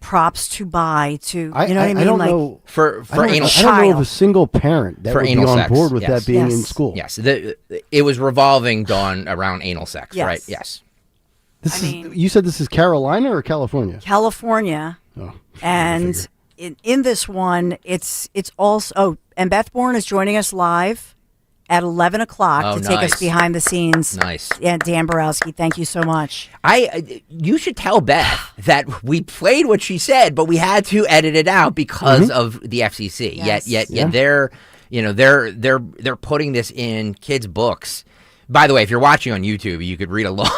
props to buy to, you know what I mean? I don't like, know. For I don't anal know of a single parent that for would be anal on sex, board with yes. that being Yes. in school. Yes, it was revolving Dawn around anal sex, Yes. right? Yes. This is, you said this is Carolina or California? California. Oh, and in this one, it's also, and Beth Bourne is joining us live at 11 o'clock Oh, to take us nice. behind the scenes. Nice. Yeah, Dan Borowski, thank you so much. You should tell Beth that we played what she said, but we had to edit it out because of the FCC. Yes. Yet Yeah. they're putting this in kids' books. By the way, if you're watching on YouTube, you could read along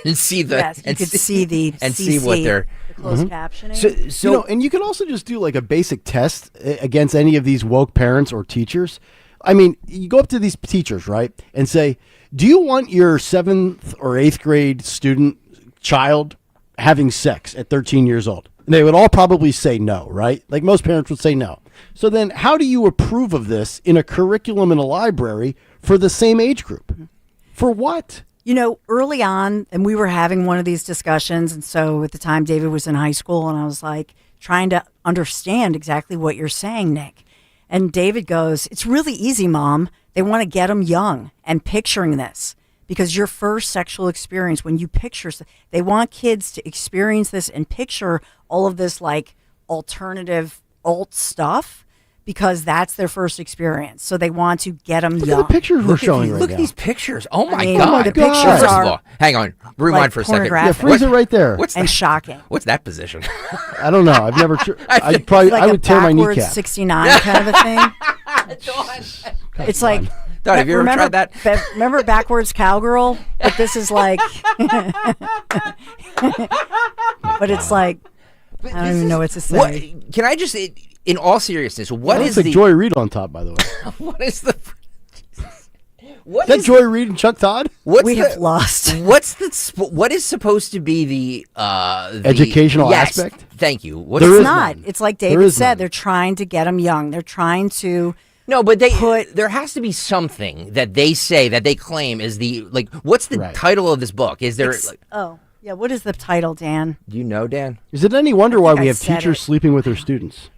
and see the Yes, you could see the and CC, see what they're the closed captioning. So you know, and you can also just do like a basic test against any of these woke parents or teachers. I mean, you go up to these teachers, right, and say, do you want your 7th or 8th grade child having sex at 13 years old? And they would all probably say no, right? Like most parents would say no. So then how do you approve of this in a curriculum in a library for the same age group? For what? You know, early on, and we were having one of these discussions, and so at the time David was in high school, and I was like trying to understand exactly what you're saying, Nick. And David goes, it's really easy, Mom. They want to get them young and picturing this because your first sexual experience, when you picture, they want kids to experience this and picture all of this like alternative alt stuff because that's their first experience. So they want to get them young. Look at the pictures we're showing right Look now. at these pictures. Oh my mean, God. the pictures First are of all, hang on. Rewind like for a second. Yeah, pornographic. freeze it right there. What's and that? shocking. What's that position? I don't know. I've never. I'd probably. It's like I a would tear my backwards kneecap. 69 kind of a thing. It's like, Don, have you ever remember, tried that? Remember Backwards Cowgirl? But this is like, but it's like, I don't even know what to say. What, can I just, in all seriousness, what That's is like the Joy Reid on top, by the way. what is the Is that Joy Reid and Chuck Todd? We have lost. What is supposed to be the Educational yes, aspect? Thank you. What It's is not. none. It's like There David is said. none. They're trying to get them young. They're trying to. No, but there has to be something that they say that they claim is the like. What's the title of this book? Is there? It's- oh, yeah. What is the title, Dan? Do you know, Dan? Is it any wonder why think we I have said teachers it. sleeping with their students?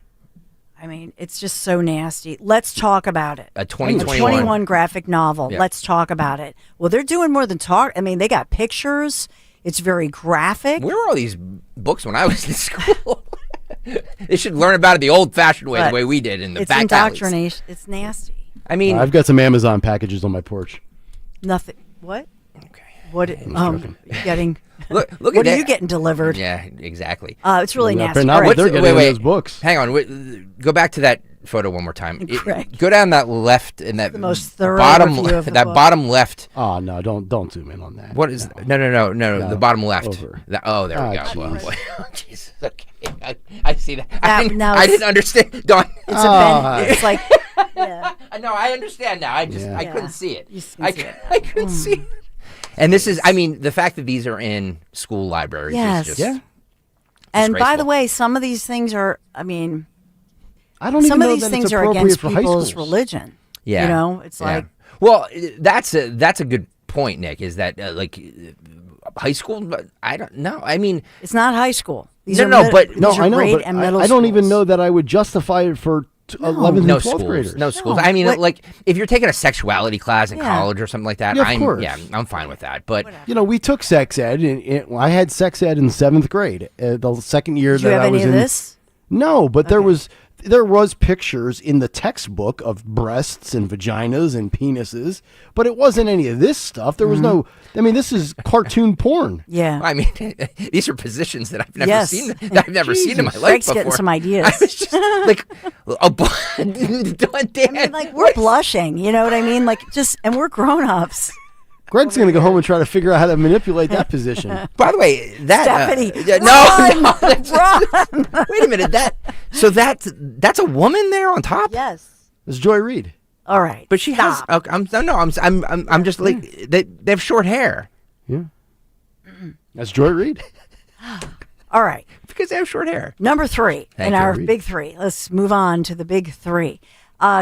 I mean, it's just so nasty. Let's talk about it. A 2021 21 graphic novel. Yeah. Let's talk about it. Well, they're doing more than talk. I mean, they got pictures. It's very graphic. Where were all these books when I was in school? They should learn about it the old-fashioned way, But the way we did in the it's back alleys. indoctrination. It's nasty. I mean, I've got some Amazon packages on my porch. Nothing. What? Okay. What? Getting. Look what at are that. you getting delivered? Yeah, exactly. It's really Well, nasty. not All what right. they're getting in those books. Hang on. Go back to that photo one more time. Correct. Go down that left in that The most thorough bottom review of the that book. bottom left. Oh no! Don't zoom in on that. What is no, the bottom left. Over. Oh, there we go. geez. Oh, boy. Oh, Jesus. Okay. I see that. Now I it's- didn't understand. Dawn. It's a It's like. Yeah. No, I understand now. I just I Yeah. couldn't see it. You can I see it. I couldn't see it. And this is, I mean, the fact that these are in school libraries Yes. is just And by the disgraceful. way, some of these things are. I mean, I don't some even of know these that things it's are appropriate against for high people's schools. religion. Yeah. You know, it's Yeah. like. Well, that's a good point, Nick. Is that like high school? I don't know. I mean, it's not high school. These I are know, grade but and middle I don't even schools. know that I would justify it for 11th and 12th graders. No schools. I mean, like if you're taking a sexuality class in college or something like that, Yeah, of course. I'm fine with that. But we took sex ed. And I had sex ed in 7th grade. The second year Did you that have I any was of in. this? No, but there was pictures in the textbook of breasts and vaginas and penises, but it wasn't any of this stuff. There was no. I mean, this is cartoon porn. Yeah. I mean, these are positions that I've never seen. That I've never seen in my life Greg's before. getting some ideas. I was just like, I mean, like we're blushing. You know what I mean? Like and we're grown-ups. Greg's going to go home and try to figure out how to manipulate that position. By the way, that Stephanie, no, wait a minute. That's a woman there on top. Yes, it's Joy Reid. All right, but she has. Okay, I'm just like they have short hair. Yeah, that's Joy Reid. All right, because they have short hair. Number 3 in our big 3. Let's move on to the big 3.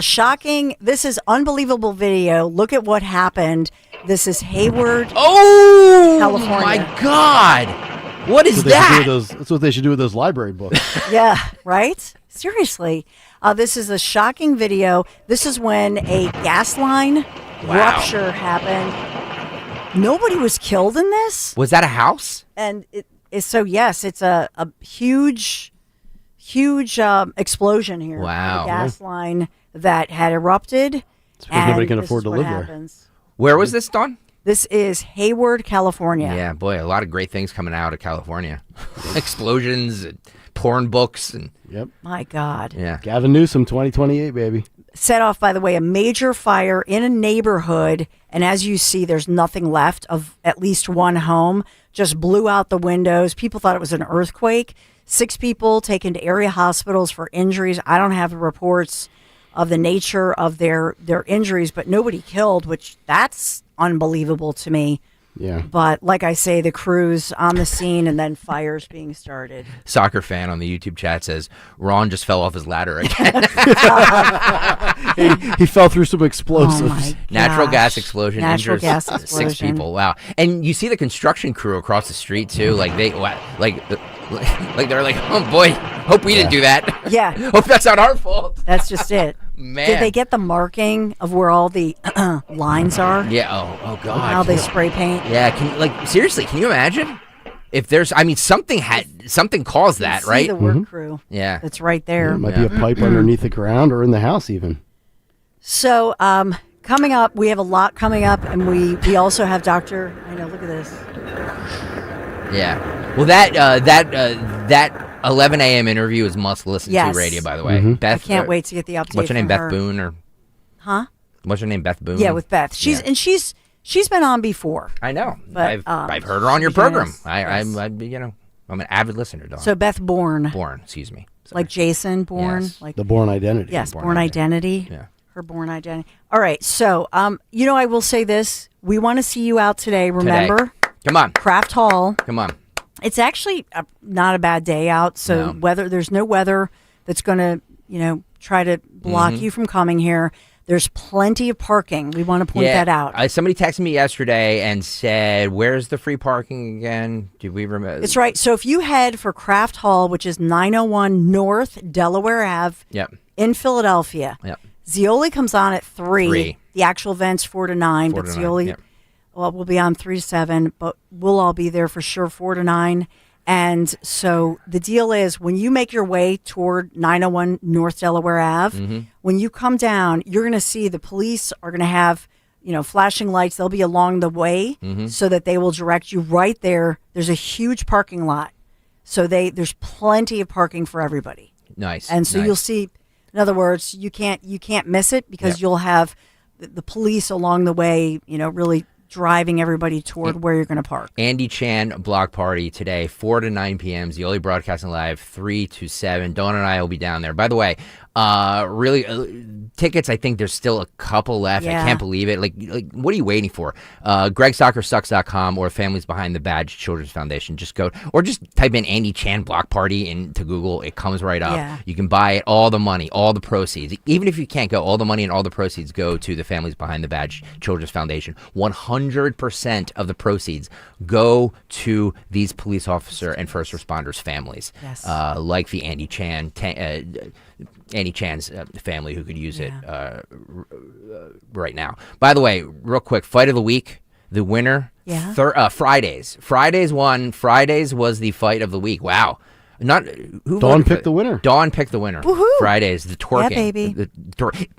Shocking. This is unbelievable video. Look at what happened. This is Hayward, California. My God. What is that? That's what they should do with those library books. Yeah, right? Seriously. This is a shocking video. This is when a gas line rupture happened. Nobody was killed in this. Was that a house? And yes, it's a huge explosion here. Wow. A gas line that had erupted. Because nobody can afford to live there. Where was this, Dawn? This is Hayward, California. Yeah, boy, a lot of great things coming out of California. Explosions, and porn books, and my God. Yeah. Gavin Newsom, 2028, baby. Set off, by the way, a major fire in a neighborhood, and as you see, there's nothing left of at least one home. Just blew out the windows. People thought it was an earthquake. 6 people taken to area hospitals for injuries. I don't have the reports of the nature of their injuries, but nobody killed, which that's unbelievable to me. Yeah. But like I say, the crews on the scene and then fires being started. Soccer fan on the YouTube chat says Ron just fell off his ladder again. he fell through some explosives. Natural gas explosion injures gas 6 explosion. people. Wow. And you see the construction crew across the street too. Like they're like, oh boy, hope we didn't do that. Yeah. Hope that's not our fault. That's just it. Man. Did they get the marking of where all the lines are? Yeah. Oh God. How they spray paint? Yeah. Seriously, can you imagine if there's? I mean, something caused that, See right? the work crew. Yeah. That's right there. It might be a pipe underneath the ground or in the house even. So coming up, we have a lot coming up, and we also have Dr. I know. Look at this. Yeah. Well, that 11 a.m. interview is must listen to radio, by the way. Beth, I can't wait to get the update. What's her name? from Beth her. Boone or? Huh? What's her name? Beth Boone. Yeah, with Beth. She's been on before. I know. But, I've heard her on your program. I'm an avid listener, Dawn. So Beth Bourne. Bourne, excuse me. Like Jason Bourne. Yes. Like The Bourne Identity. Yes, Bourne Identity. Yeah. Her Bourne Identity. All right. So, I will say this. We want to see you out today. Remember? Come on. Craft Hall. Come on. It's actually not a bad day out. So there's no weather that's going to, try to block you from coming here. There's plenty of parking. We want to point that out. Somebody texted me yesterday and said, "Where's the free parking again?" Did we remember? It's right. So if you head for Craft Hall, which is 901 North Delaware Ave in Philadelphia, Zioli comes on at 3. The actual event's 4 to 9, but Zioli will be on 3 to 7, but we'll all be there for sure 4 to 9. And so the deal is when you make your way toward 901 North Delaware Ave, when you come down, you're going to see the police are going to have, flashing lights. They'll be along the way so that they will direct you right there. There's a huge parking lot. So there's plenty of parking for everybody. Nice. And so nice. you'll see, in other words, you can't miss it because you'll have the police along the way, really driving everybody toward where you're going to park. Andy Chan block party today, 4 to 9 p.m. Zioli broadcasting live, 3 to 7. Dawn and I will be down there. By the way, really tickets, I think there's still a couple left. Yeah. I can't believe it. Like, what are you waiting for? GregStockerSucks.com or Families Behind the Badge Children's Foundation. Just go, or just type in Andy Chan Block Party into Google. It comes right up. Yeah. You can buy it. All the money, all the proceeds. Even if you can't go, all the money and all the proceeds go to the Families Behind the Badge Children's Foundation. 100% of the proceeds go to these police officer and first responders' families. Yes. Like the Andy Chan's family who could use it right now. By the way, real quick, fight of the week, the winner, Fridays. Fridays won. Fridays was the fight of the week. Wow. Dawn picked the winner. Dawn picked the winner. Woohoo. Fridays, the twerking. Yeah, baby.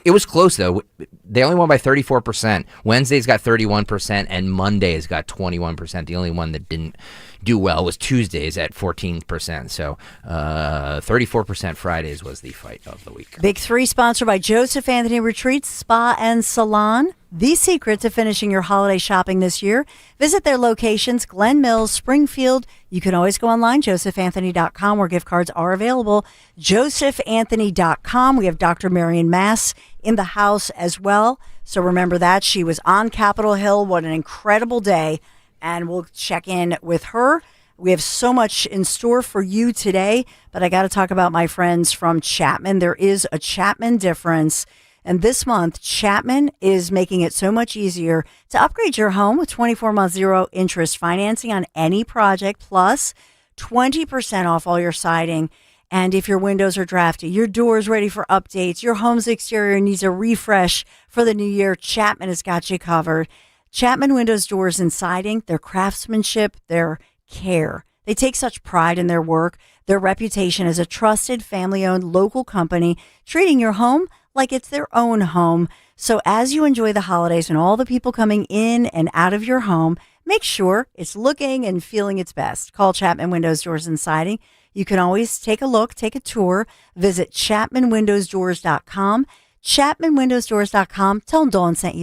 It was close, though. They only won by 34%. Wednesday's got 31%, and Monday's got 21%. The only one that didn't do well was Tuesday's at 14%. So 34% Fridays was the fight of the week. Big Three, sponsored by Joseph Anthony Retreats, Spa and Salon. The secret to finishing your holiday shopping this year. Visit their locations, Glen Mills, Springfield. You can always go online, josephanthony.com, where gift cards are available. josephanthony.com. We have Dr. Marion Mass in the house as well. So remember that. She was on Capitol Hill. What an incredible day. And we'll check in with her. We have so much in store for you today, but I got to talk about my friends from Chapman. There is a Chapman difference. And this month, Chapman is making it so much easier to upgrade your home with 24-month zero-interest financing on any project, plus 20% off all your siding. And if your windows are drafty, your doors ready for updates, your home's exterior needs a refresh for the new year, Chapman has got you covered. Chapman Windows, Doors, and Siding, their craftsmanship, their care. They take such pride in their work, their reputation as a trusted, family-owned local company, treating your home like it's their own home. So as you enjoy the holidays and all the people coming in and out of your home, make sure it's looking and feeling its best. Call Chapman Windows, Doors, and Siding. You can always take a look, take a tour. Visit ChapmanWindowsDoors.com. ChapmanWindowsDoors.com. Tell them Dawn sent you.